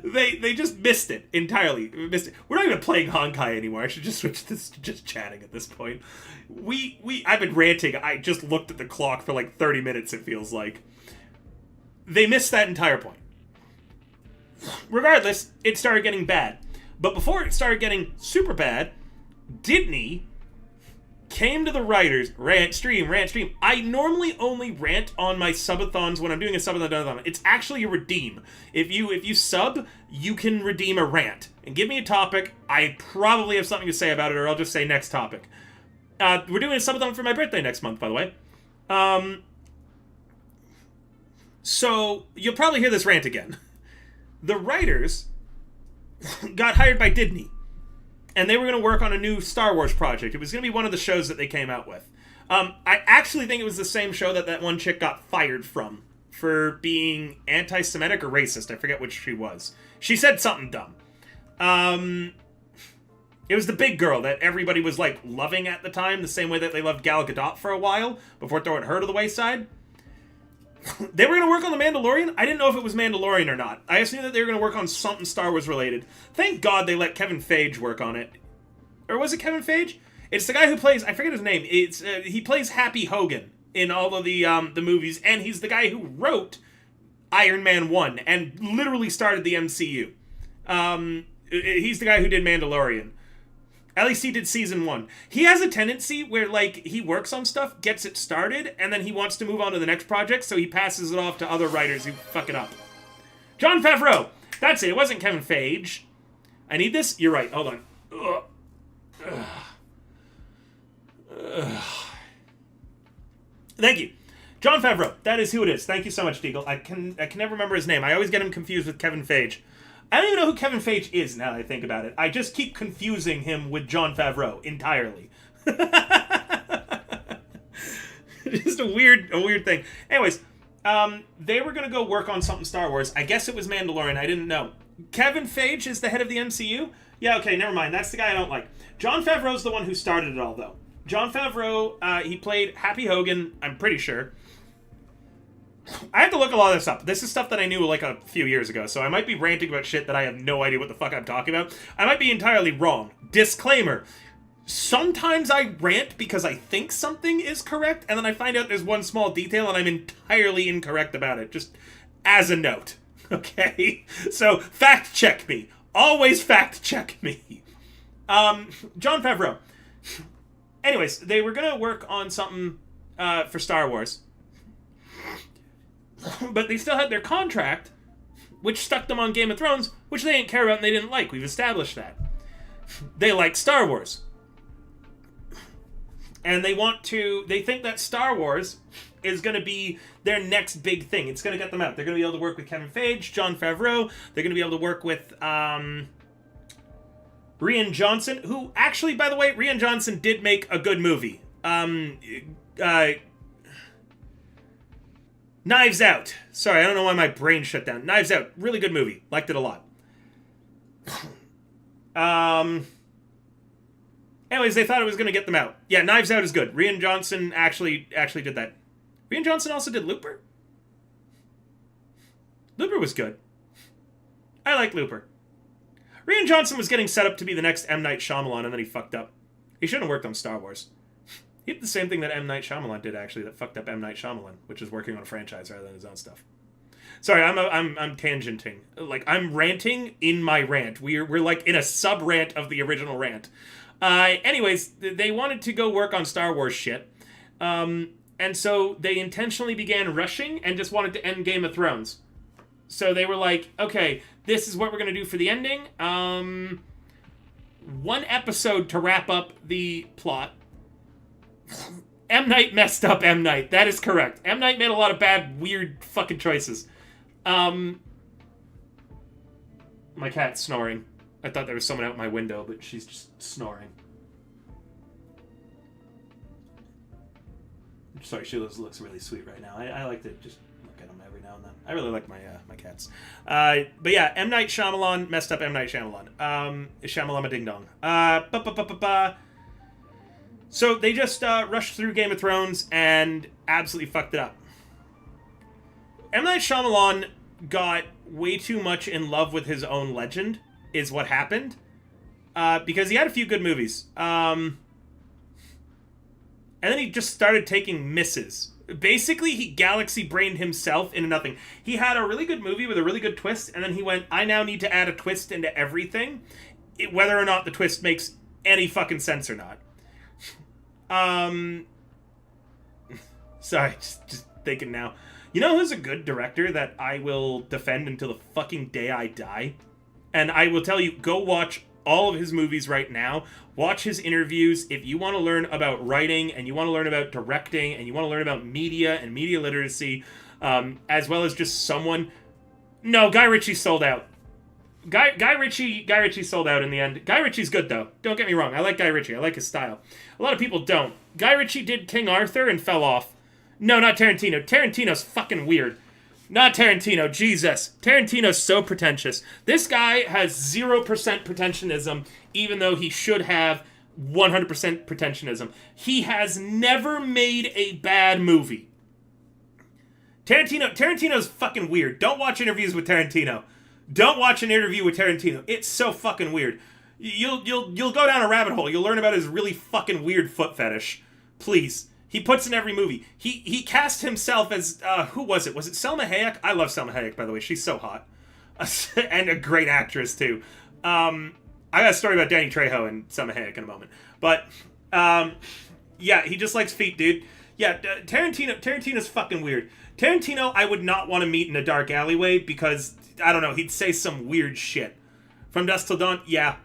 They just missed it entirely. Missed it. We're not even playing Honkai anymore. I should just switch this to just chatting at this point. I've been ranting. I just looked at the clock for like 30 minutes, it feels like. They missed that entire point. Regardless, it started getting bad. But before it started getting super bad, Disney came to the writers, rant stream. I normally only rant on my subathons when I'm doing a subathon. It's actually a redeem. If you sub, you can redeem a rant. And give me a topic. I probably have something to say about it, or I'll just say next topic. We're doing a subathon for my birthday next month, by the way. So, you'll probably hear this rant again. The writers got hired by Disney. And they were going to work on a new Star Wars project. It was going to be one of the shows that they came out with. I actually think it was the same show that one chick got fired from for being anti-Semitic or racist. I forget which she was. She said something dumb. It was the big girl that everybody was, like, loving at the time, the same way that they loved Gal Gadot for a while, before throwing her to the wayside. They were going to work on The Mandalorian? I didn't know if it was Mandalorian or not. I just knew that they were going to work on something Star Wars related. Thank God they let Kevin Feige work on it. Or was it Kevin Feige? It's the guy who plays, I forget his name. It's he plays Happy Hogan in all of the movies, and he's the guy who wrote Iron Man 1 and literally started the MCU. He's the guy who did Mandalorian. At least he did season 1. He has a tendency where, like, he works on stuff, gets it started, and then he wants to move on to the next project, so he passes it off to other writers who fuck it up. Jon Favreau! That's it. It wasn't Kevin Feige. I need this? You're right. Hold on. Ugh. Ugh. Ugh. Thank you. Jon Favreau. That is who it is. Thank you so much, Deagle. I can never remember his name. I always get him confused with Kevin Feige. I don't even know who Kevin Feige is now that I think about it. I just keep confusing him with Jon Favreau entirely. Just a weird thing. Anyways, they were going to go work on something Star Wars. I guess it was Mandalorian. I didn't know. Kevin Feige is the head of the MCU? Yeah, okay, never mind. That's the guy I don't like. Jon Favreau's the one who started it all, though. Jon Favreau, he played Happy Hogan, I'm pretty sure. I have to look a lot of this up. This is stuff that I knew like a few years ago, so I might be ranting about shit that I have no idea what the fuck I'm talking about. I might be entirely wrong. Disclaimer. Sometimes I rant because I think something is correct, and then I find out there's one small detail and I'm entirely incorrect about it. Just as a note. Okay? So, fact check me. Always fact check me. Jon Favreau. Anyways, they were gonna work on something for Star Wars. But they still had their contract, which stuck them on Game of Thrones, which they didn't care about and they didn't like. We've established that. They like Star Wars. And they think that Star Wars is going to be their next big thing. It's going to get them out. They're going to be able to work with Kevin Feige, Jon Favreau. They're going to be able to work with Rian Johnson, who actually, by the way, Rian Johnson did make a good movie. Knives Out. Sorry, I don't know why my brain shut down. Knives Out. Really good movie. Liked it a lot. Anyways, they thought it was going to get them out. Yeah, Knives Out is good. Rian Johnson actually did that. Rian Johnson also did Looper. Looper was good. I like Looper. Rian Johnson was getting set up to be the next M. Night Shyamalan, and then he fucked up. He shouldn't have worked on Star Wars. He did the same thing that M. Night Shyamalan did, actually, that fucked up M. Night Shyamalan, which is working on a franchise rather than his own stuff. Sorry, I'm tangenting. Like, I'm ranting in my rant. We're like in a sub-rant of the original rant. Anyways, they wanted to go work on Star Wars shit. And so they intentionally began rushing and just wanted to end Game of Thrones. So they were like, okay, this is what we're going to do for the ending. 1 episode to wrap up the plot. M. Night messed up M. Night. That is correct. M. Night made a lot of bad, weird fucking choices. My cat's snoring. I thought there was someone out my window, but she's just snoring. Sorry, she looks really sweet right now. I like to just look at them every now and then. I really like my cats. But yeah, M. Night Shyamalan messed up M. Night Shyamalan. Shyamalama Ding Dong. So they just rushed through Game of Thrones and absolutely fucked it up. M. Night Shyamalan got way too much in love with his own legend, is what happened. Because he had a few good movies. And then he just started taking misses. Basically, he galaxy-brained himself into nothing. He had a really good movie with a really good twist, and then he went, I now need to add a twist into everything, whether or not the twist makes any fucking sense or not. Sorry, just thinking now. You know who's a good director that I will defend until the fucking day I die? And I will tell you, go watch all of his movies right now. Watch his interviews. If you want to learn about writing, and you want to learn about directing, and you want to learn about media and media literacy, as well as just someone... No, Guy Ritchie sold out. Guy Ritchie sold out in the end. Guy Ritchie's good, though. Don't get me wrong. I like Guy Ritchie. I like his style. A lot of people don't. Guy Ritchie did King Arthur and fell off. No, not Tarantino. Tarantino's fucking weird. Not Tarantino. Jesus. Tarantino's so pretentious. This guy has 0% pretensionism, even though he should have 100% pretensionism. He has never made a bad movie. Tarantino's fucking weird. Don't watch interviews with Tarantino. Don't watch an interview with Tarantino. It's so fucking weird. You'll go down a rabbit hole. You'll learn about his really fucking weird foot fetish. Please. He puts in every movie. He cast himself as who was it? Was it Selma Hayek? I love Selma Hayek, by the way. She's so hot. And a great actress too. I got a story about Danny Trejo and Selma Hayek in a moment. But yeah, he just likes feet, dude. Yeah, Tarantino's fucking weird. Tarantino, I would not want to meet in a dark alleyway because I don't know, he'd say some weird shit. From Dusk Till Dawn, yeah,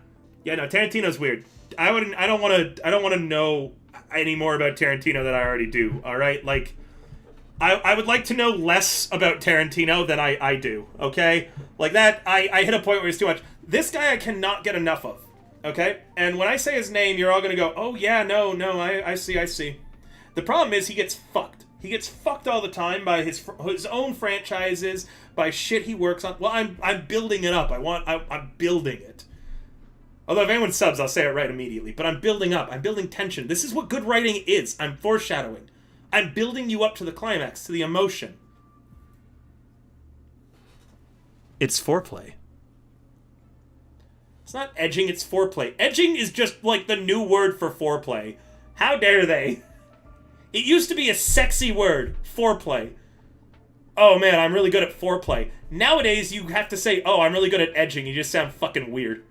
no, Tarantino's weird. I don't want to know any more about Tarantino than I already do. All right, like, I would like to know less about Tarantino than I do. Okay, like that, I hit a point where it's too much. This guy I cannot get enough of. Okay, and when I say his name, you're all gonna go, oh yeah, no, I see. The problem is he gets fucked. He gets fucked all the time by his own franchises, by shit he works on. Well, I'm building it up. I'm building it. Although if anyone subs, I'll say it right immediately. But I'm building up. I'm building tension. This is what good writing is. I'm foreshadowing. I'm building you up to the climax, to the emotion. It's foreplay. It's not edging, it's foreplay. Edging is just like the new word for foreplay. How dare they? It used to be a sexy word, foreplay. Oh man, I'm really good at foreplay. Nowadays, you have to say, oh, I'm really good at edging. You just sound fucking weird.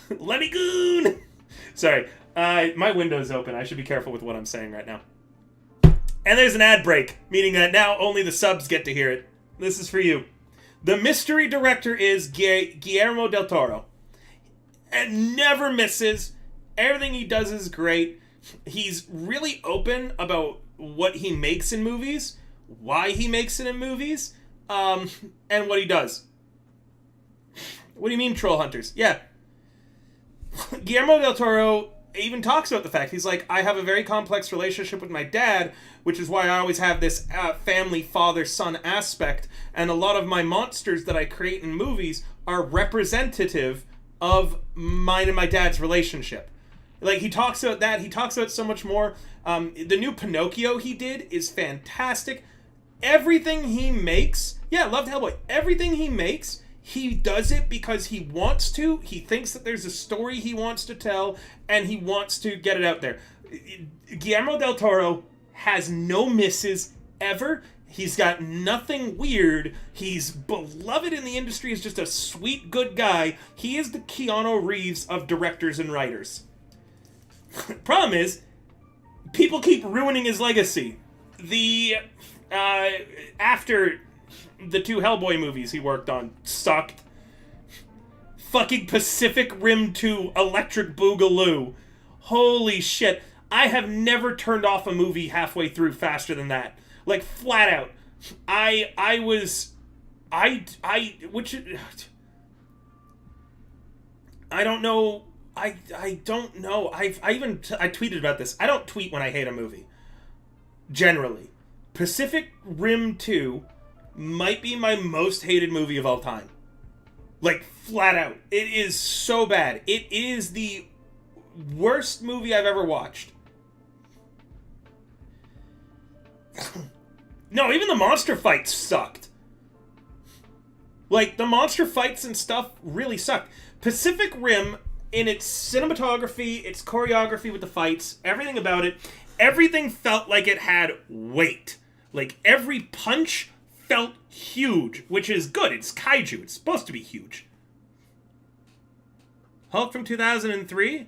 Let me goon! Sorry, my window's open. I should be careful with what I'm saying right now. And there's an ad break, meaning that now only the subs get to hear it. This is for you. The mystery director is Guillermo del Toro. And never misses. Everything he does is great. He's really open about what he makes in movies, why he makes it in movies, and what he does. What do you mean, troll hunters? Yeah. Guillermo del Toro even talks about the fact, he's like, I have a very complex relationship with my dad, which is why I always have this family father-son aspect, and a lot of my monsters that I create in movies are representative of mine and my dad's relationship. Like, he talks about that. He talks about so much more. The new Pinocchio he did is fantastic. Everything he makes... Yeah, I loved Hellboy. Everything he makes, he does it because he wants to. He thinks that there's a story he wants to tell, and he wants to get it out there. Guillermo del Toro has no misses ever. He's got nothing weird. He's beloved in the industry. He's just a sweet, good guy. He is the Keanu Reeves of directors and writers. Problem is, people keep ruining his legacy. After the 2 Hellboy movies he worked on sucked. Fucking Pacific Rim 2 Electric Boogaloo. Holy shit. I have never turned off a movie halfway through faster than that. Like, flat out. I don't know. I don't know. I tweeted about this. I don't tweet when I hate a movie. Generally. Pacific Rim 2 might be my most hated movie of all time. Like, flat out. It is so bad. It is the worst movie I've ever watched. No, even the monster fights sucked. Like, the monster fights and stuff really sucked. Pacific Rim, in its cinematography, its choreography with the fights, everything about it, everything felt like it had weight. Like, every punch felt huge, which is good. It's kaiju. It's supposed to be huge. Hulk from 2003?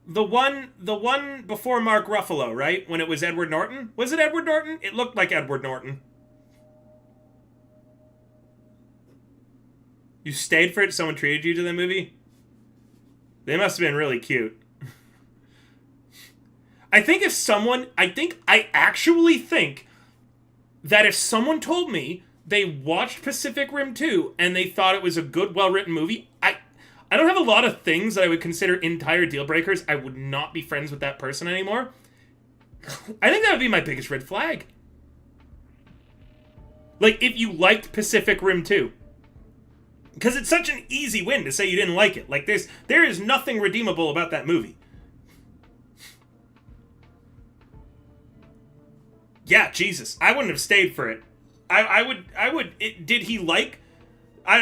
The one before Mark Ruffalo, right? When it was Edward Norton? Was it Edward Norton? It looked like Edward Norton. You stayed for it? Someone treated you to the movie? They must have been really cute. I actually think that if someone told me they watched Pacific Rim 2 and they thought it was a good, well-written movie, I don't have a lot of things that I would consider entire deal breakers. I would not be friends with that person anymore. I think that would be my biggest red flag. Like, if you liked Pacific Rim 2. Because it's such an easy win to say you didn't like it. Like, there is nothing redeemable about that movie. Yeah, Jesus. I wouldn't have stayed for it. Did he like...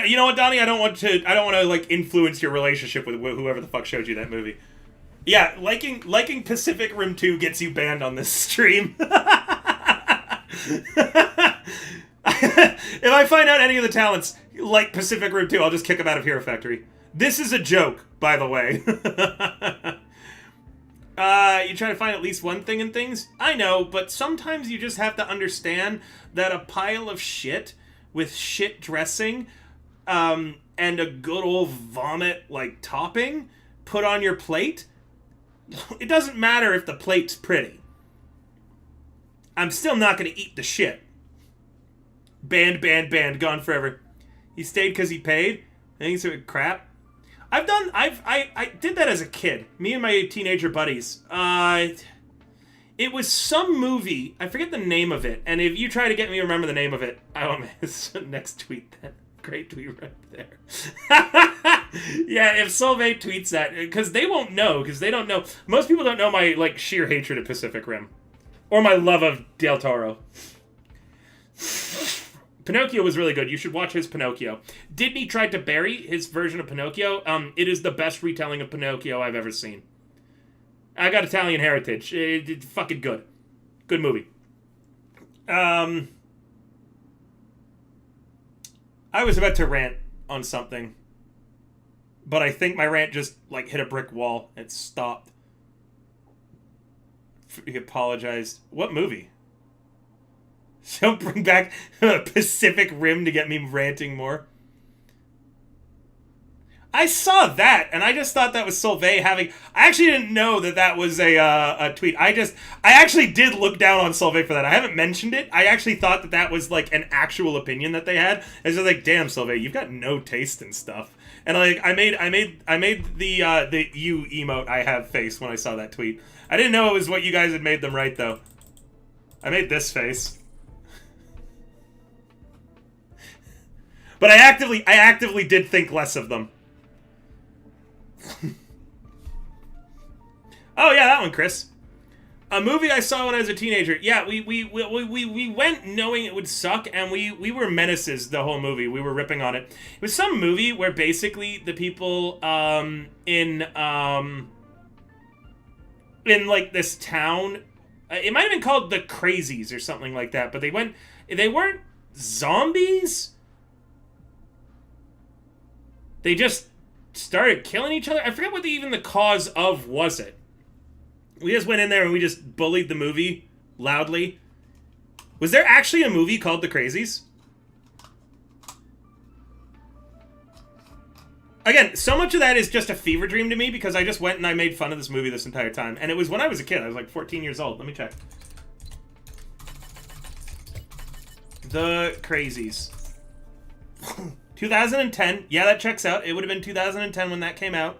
you know what, Donnie? I don't want to like influence your relationship with whoever the fuck showed you that movie. Yeah, liking Pacific Rim 2 gets you banned on this stream. If I find out any of the talents like Pacific Rim 2, I'll just kick them out of Hero Factory. This is a joke, by the way. You try to find at least one thing in things? I know, but sometimes you just have to understand that a pile of shit with shit dressing and a good old vomit, like, topping put on your plate, it doesn't matter if the plate's pretty. I'm still not going to eat the shit. Banned, gone forever. He stayed because he paid? I think it's crap. I did that as a kid. Me and my teenager buddies. It was some movie. I forget the name of it. And if you try to get me to remember the name of it, I won't miss next tweet then. Great tweet right there. Yeah, if Solveig tweets that, because they won't know, because they don't know. Most people don't know my, like, sheer hatred of Pacific Rim. Or my love of Del Toro. Pinocchio was really good. You should watch his Pinocchio. Disney tried to bury his version of Pinocchio. It is the best retelling of Pinocchio I've ever seen. I got Italian heritage. It's fucking good. Good movie. I was about to rant on something, but I think my rant just, like, hit a brick wall. It stopped. He apologized. What movie? Don't bring back Pacific Rim to get me ranting more. I saw that, and I just thought that was Solveig having... I actually didn't know that was a tweet. I actually did look down on Solveig for that. I haven't mentioned it. I actually thought that was, like, an actual opinion that they had. It's just like, damn, Solveig, you've got no taste in stuff. And, like, I made the you emote I have face when I saw that tweet. I didn't know it was what you guys had made them write, though. I made this face. But I actively did think less of them. Oh yeah, that one, Chris. A movie I saw when I was a teenager. Yeah, we went knowing it would suck, and we were menaces the whole movie. We were ripping on it. It was some movie where basically the people in like this town, it might have been called the Crazies or something like that, but they weren't zombies. They just started killing each other. I forget what even the cause of was it. We just went in there and we just bullied the movie loudly. Was there actually a movie called The Crazies? Again, so much of that is just a fever dream to me because I just went and I made fun of this movie this entire time. And it was when I was a kid. I was like 14 years old. Let me check. The Crazies. 2010. Yeah, that checks out. It would have been 2010 when that came out.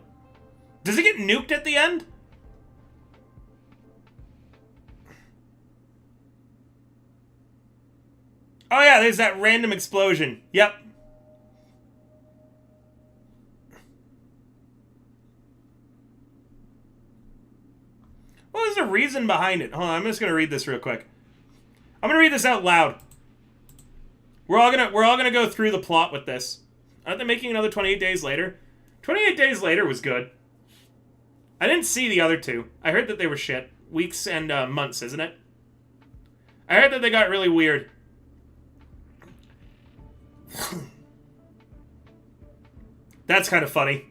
Does it get nuked at the end? Oh yeah, there's that random explosion. Yep. What was the reason behind it? Hold on, I'm just gonna read this real quick. I'm gonna read this out loud. We're all gonna go through the plot with this. Aren't they making another 28 Days Later? 28 Days Later was good. I didn't see the other two. I heard that they were shit. Weeks and months, isn't it? I heard that they got really weird. That's kind of funny.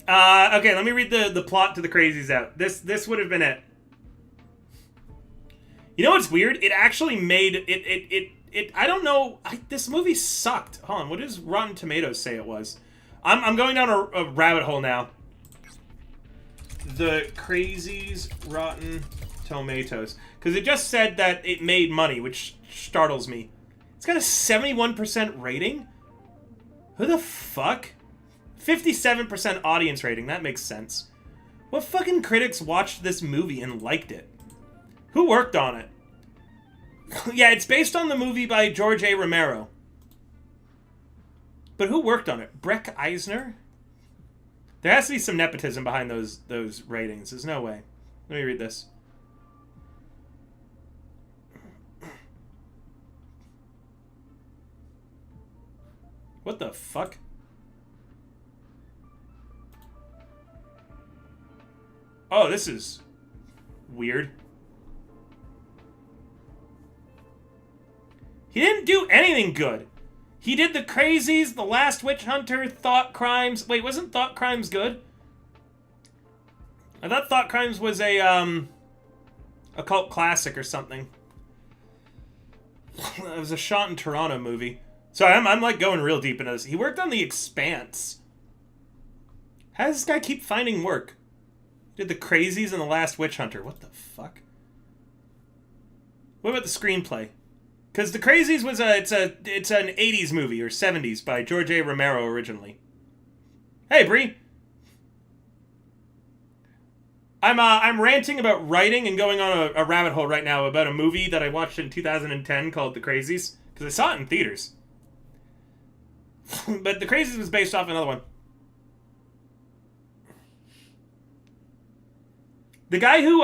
Okay, let me read the plot to the crazies out. This would have been it. You know what's weird? It actually made it. I don't know. This movie sucked. Hold on. What does Rotten Tomatoes say it was? I'm going down a rabbit hole now. The Crazies Rotten Tomatoes, because it just said that it made money, which startles me. It's got a 71% rating. Who the fuck? 57% audience rating. That makes sense. What fucking critics watched this movie and liked it? Who worked on it? Yeah, it's based on the movie by George A. Romero. But who worked on it? Breck Eisner? There has to be some nepotism behind those ratings. There's no way. Let me read this. What the fuck? Oh, this is weird. He didn't do anything good. He did The Crazies, The Last Witch Hunter, Thought Crimes. Wait, wasn't Thought Crimes good? I thought Thought Crimes was a cult classic or something. It was a shot in Toronto movie. Sorry, I'm like going real deep into this. He worked on The Expanse. How does this guy keep finding work? He did The Crazies and The Last Witch Hunter. What the fuck? What about the screenplay? Because The Crazies was it's an 80s movie or 70s by George A. Romero originally. Hey, Bree. I'm ranting about writing and going on a rabbit hole right now about a movie that I watched in 2010 called The Crazies, because I saw it in theaters. But The Crazies was based off another one. The guy who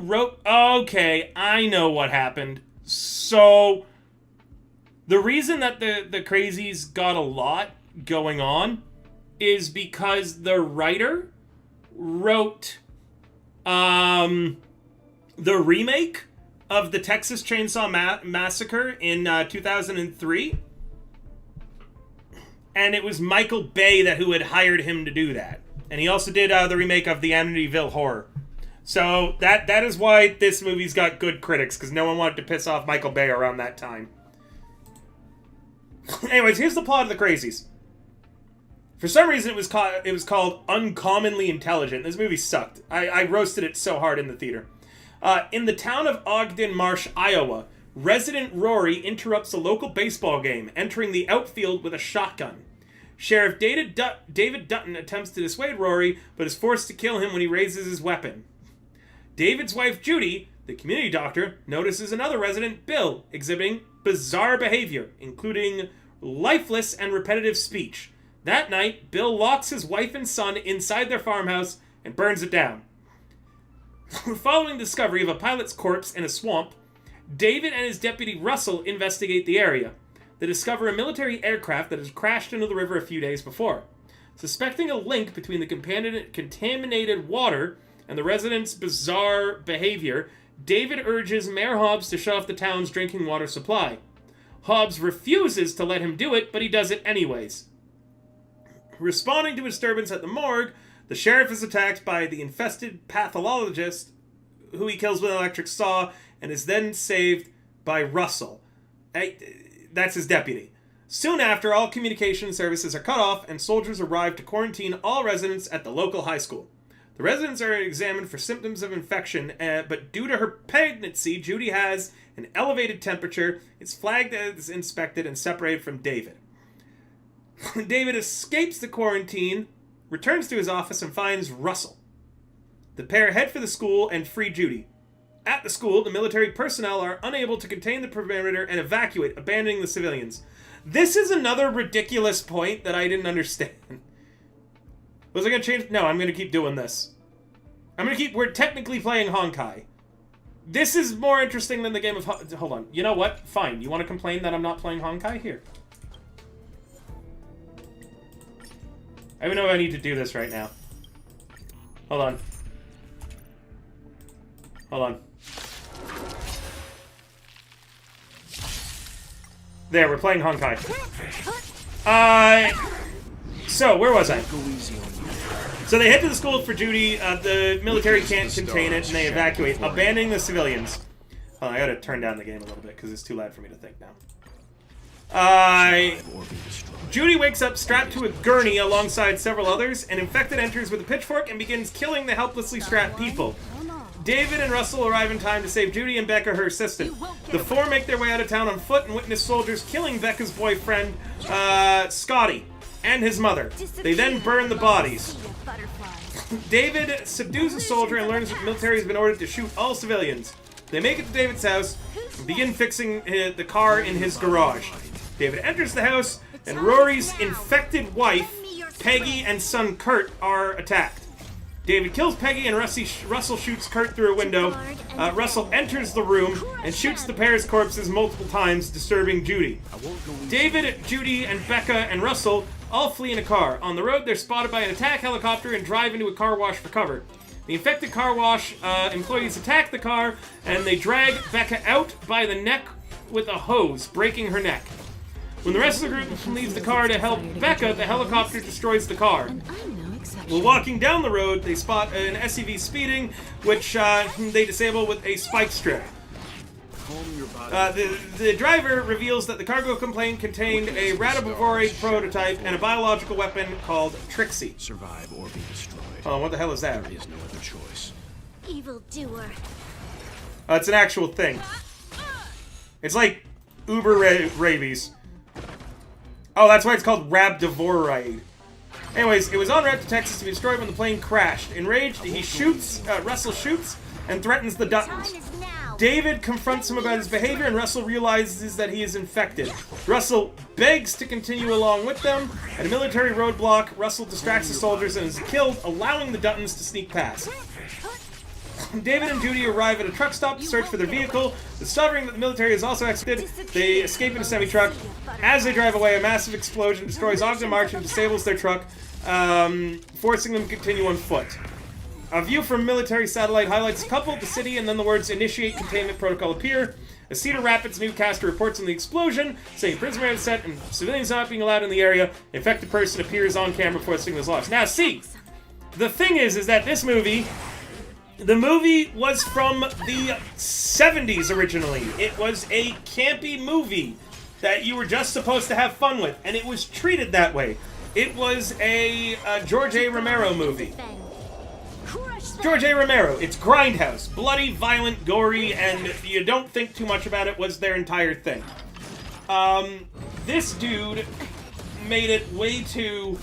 wrote... Okay, I know what happened. So, the reason that the Crazies got a lot going on is because the writer wrote the remake of the Texas Chainsaw Massacre in 2003. And it was Michael Bay who had hired him to do that. And he also did the remake of the Amityville Horror. So that is why this movie's got good critics, because no one wanted to piss off Michael Bay around that time. Anyways, here's the plot of The Crazies. For some reason, it was called Uncommonly Intelligent. This movie sucked. I roasted it so hard in the theater. In the town of Ogden Marsh, Iowa, resident Rory interrupts a local baseball game, entering the outfield with a shotgun. Sheriff David Dutton attempts to dissuade Rory, but is forced to kill him when he raises his weapon. David's wife, Judy, the community doctor, notices another resident, Bill, exhibiting bizarre behavior, including lifeless and repetitive speech. That night, Bill locks his wife and son inside their farmhouse and burns it down. Following discovery of a pilot's corpse in a swamp, David and his deputy Russell investigate the area. They discover a military aircraft that has crashed into the river a few days before. Suspecting a link between the contaminated water and the residents' bizarre behavior, David urges Mayor Hobbs to shut off the town's drinking water supply. Hobbs refuses to let him do it, but he does it anyways. Responding to a disturbance at the morgue, the sheriff is attacked by the infested pathologist, who he kills with an electric saw, and is then saved by Russell. That's his deputy. Soon after, all communication services are cut off, and soldiers arrive to quarantine all residents at the local high school. The residents are examined for symptoms of infection, but due to her pregnancy, Judy has an elevated temperature, is flagged as inspected, and separated from David. David escapes the quarantine, returns to his office, and finds Russell. The pair head for the school and free Judy. At the school, the military personnel are unable to contain the perimeter and evacuate, abandoning the civilians. This is another ridiculous point that I didn't understand. Was I going to change? No, I'm going to keep doing this. We're technically playing Honkai. This is more interesting than the game of... Hold on. You know what? Fine. You want to complain that I'm not playing Honkai? Here. I don't know if I need to do this right now. Hold on. Hold on. There, we're playing Honkai. So, where was I? Go easy on you. So they head to the school for Judy. The military can't contain it, and they evacuate, abandoning the civilians. Oh, I gotta turn down the game a little bit, because it's too loud for me to think now. Judy wakes up strapped to a gurney alongside several others. An infected enters with a pitchfork and begins killing the helplessly strapped people. David and Russell arrive in time to save Judy and Becca, her assistant. The four make their way out of town on foot and witness soldiers killing Becca's boyfriend, Scotty, and his mother. They then burn the bodies. David subdues a soldier and learns that the military has been ordered to shoot all civilians. They make it to David's house and begin fixing the car in his garage. David enters the house, and Rory's infected wife, Peggy, and son Kurt are attacked. David kills Peggy, and Russell shoots Kurt through a window. Russell enters the room and shoots the pair's corpses multiple times, disturbing Judy. David, Judy, and Becca and Russell all flee in a car. On the road, they're spotted by an attack helicopter and drive into a car wash for cover. The infected car wash employees attack the car, and they drag Becca out by the neck with a hose, breaking her neck. When the rest of the group leaves the car to help Becca, the helicopter destroys the car. While walking down the road, they spot an SUV speeding, which they disable with a spike strip. The driver reveals that the cargo complaint contained a radivoroid prototype and a biological weapon called Trixie. Survive or be destroyed. Oh, what the hell is that? There is no other choice. Evildoer. It's an actual thing. It's like Uber rabies. Oh, that's why it's called Radivoroid. Anyways, it was en route to Texas to be destroyed when the plane crashed. Enraged, he shoots, Russell shoots, and threatens the Duttons. David confronts him about his behavior, and Russell realizes that he is infected. Russell begs to continue along with them. At a military roadblock, Russell distracts the soldiers and is killed, allowing the Duttons to sneak past. David and Judy arrive at a truck stop to search for their vehicle. Discovering that the military is also exited, they escape in a semi-truck. As they drive away, a massive explosion destroys Ogden March and disables their truck, forcing them to continue on foot. A view from military satellite highlights a couple, the city, and then the words "Initiate Containment Protocol" appear. A Cedar Rapids newscaster reports on the explosion, saying prisoners are set and civilians not being allowed in the area. The infected person appears on camera before the signal is lost. Now, see, the thing is that this movie... The movie was from the 70s originally. It was a campy movie that you were just supposed to have fun with, and it was treated that way. It was a George A. Romero movie. George A. Romero. It's grindhouse. Bloody, violent, gory, and you don't think too much about it was their entire thing. This dude made it way too,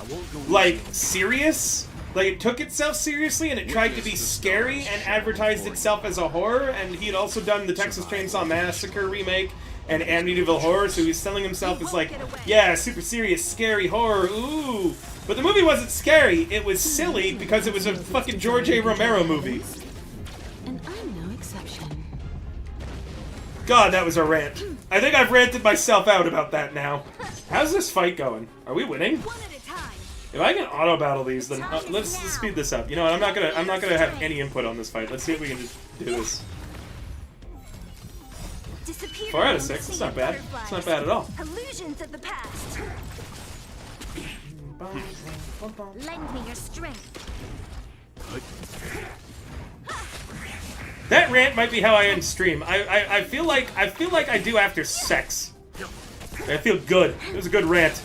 like, serious. Like, it took itself seriously, and it tried to be scary, and advertised itself as a horror, and he had also done the Texas Chainsaw Massacre remake, and Amityville Horror, so he's selling himself as like, yeah, super serious, scary horror, ooh. But the movie wasn't scary, it was silly, because it was a fucking George A. Romero movie. And I'm no exception. God, that was a rant. I think I've ranted myself out about that now. How's this fight going? Are we winning? If I can auto battle these, then let's speed this up. You know what? I'm not gonna have any input on this fight. Let's see if we can just do this. 4 out of 6. It's not bad. It's not bad at all. Illusions of the past. Lend me your strength. That rant might be how I end stream. I feel like I do after sex. I feel good. It was a good rant.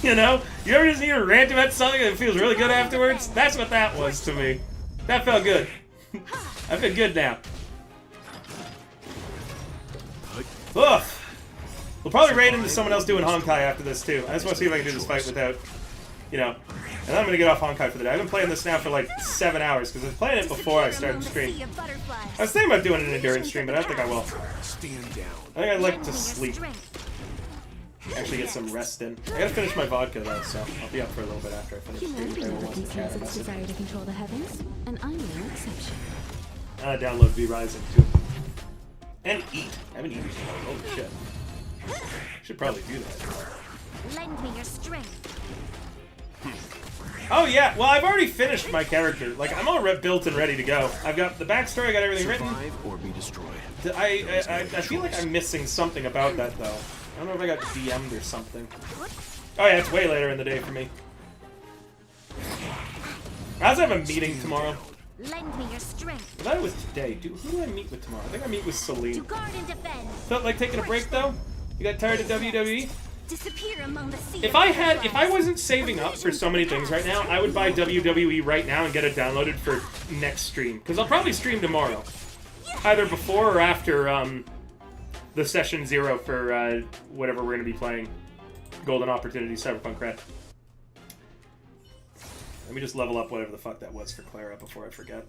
You know? You ever just hear a rant about something that feels really good afterwards? That's what that was to me. That felt good. I feel good now. Ugh. We'll probably raid into someone else doing Honkai after this, too. I just want to see if I can do this fight without, you know... And then I'm going to get off Honkai for the day. I've been playing this now for like 7 hours, because I was playing it before I started the stream. I was thinking about doing an endurance stream, but I don't think I will. Stand down. I think I'd like to sleep. Actually get some rest in. I gotta finish my vodka though, so I'll be up for a little bit after I finish. Humanity never conceals its desire to control the heavens, and I'm no exception. Download V Rising too. And eat. I haven't eaten today. Holy shit. Should probably do that. Lend me your strength. Oh yeah, well I've already finished my character. Like I'm all built and ready to go. I've got the backstory, I got everything written. Survive or be destroyed. I feel like I'm missing something about that though. I don't know if I got DM'd or something. Oh yeah, it's way later in the day for me. I also have a meeting tomorrow. Lend me your strength. I thought it was today. Dude, who do I meet with tomorrow? I think I meet with To Celine. guard and defend. Felt like taking a break though? You got tired of WWE? Disappear among the sea. If I wasn't saving up for so many things right now, I would buy WWE right now and get it downloaded for next stream. Because I'll probably stream tomorrow. Either before or after the session 0 for whatever we're going to be playing. Golden Opportunity, Cyberpunk Red. Let me just level up whatever the fuck that was for Clara before I forget.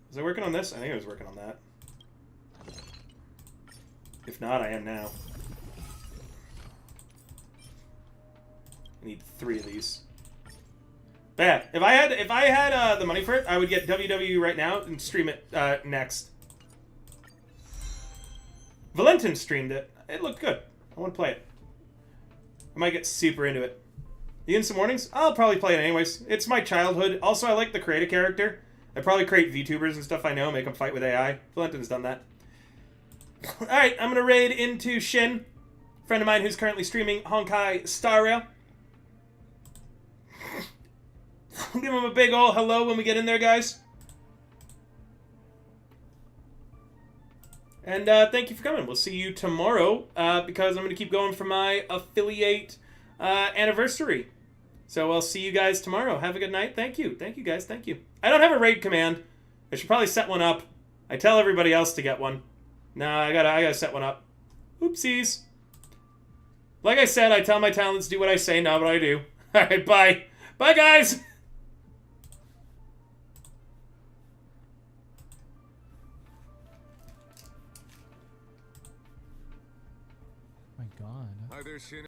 Was I working on this? I think I was working on that. If not, I am now. I need 3 of these. But yeah, if I had the money for it, I would get WWE right now and stream it next. Valentin streamed it. It looked good. I want to play it. I might get super into it. You in some mornings? I'll probably play it anyways. It's my childhood. Also, I like to create a character. I probably create VTubers and stuff I know, make them fight with AI. Valentin's done that. Alright, I'm going to raid into Shin. A friend of mine who's currently streaming Honkai Star Rail. Give him a big ol' hello when we get in there, guys. And thank you for coming. We'll see you tomorrow because I'm going to keep going for my affiliate anniversary. So I'll see you guys tomorrow. Have a good night. Thank you. Thank you, guys. Thank you. I don't have a raid command. I should probably set one up. I tell everybody else to get one. Nah, I gotta set one up. Oopsies. Like I said, I tell my talents do what I say, not what I do. Alright, bye. Bye, guys! My God. Hi there, Shin.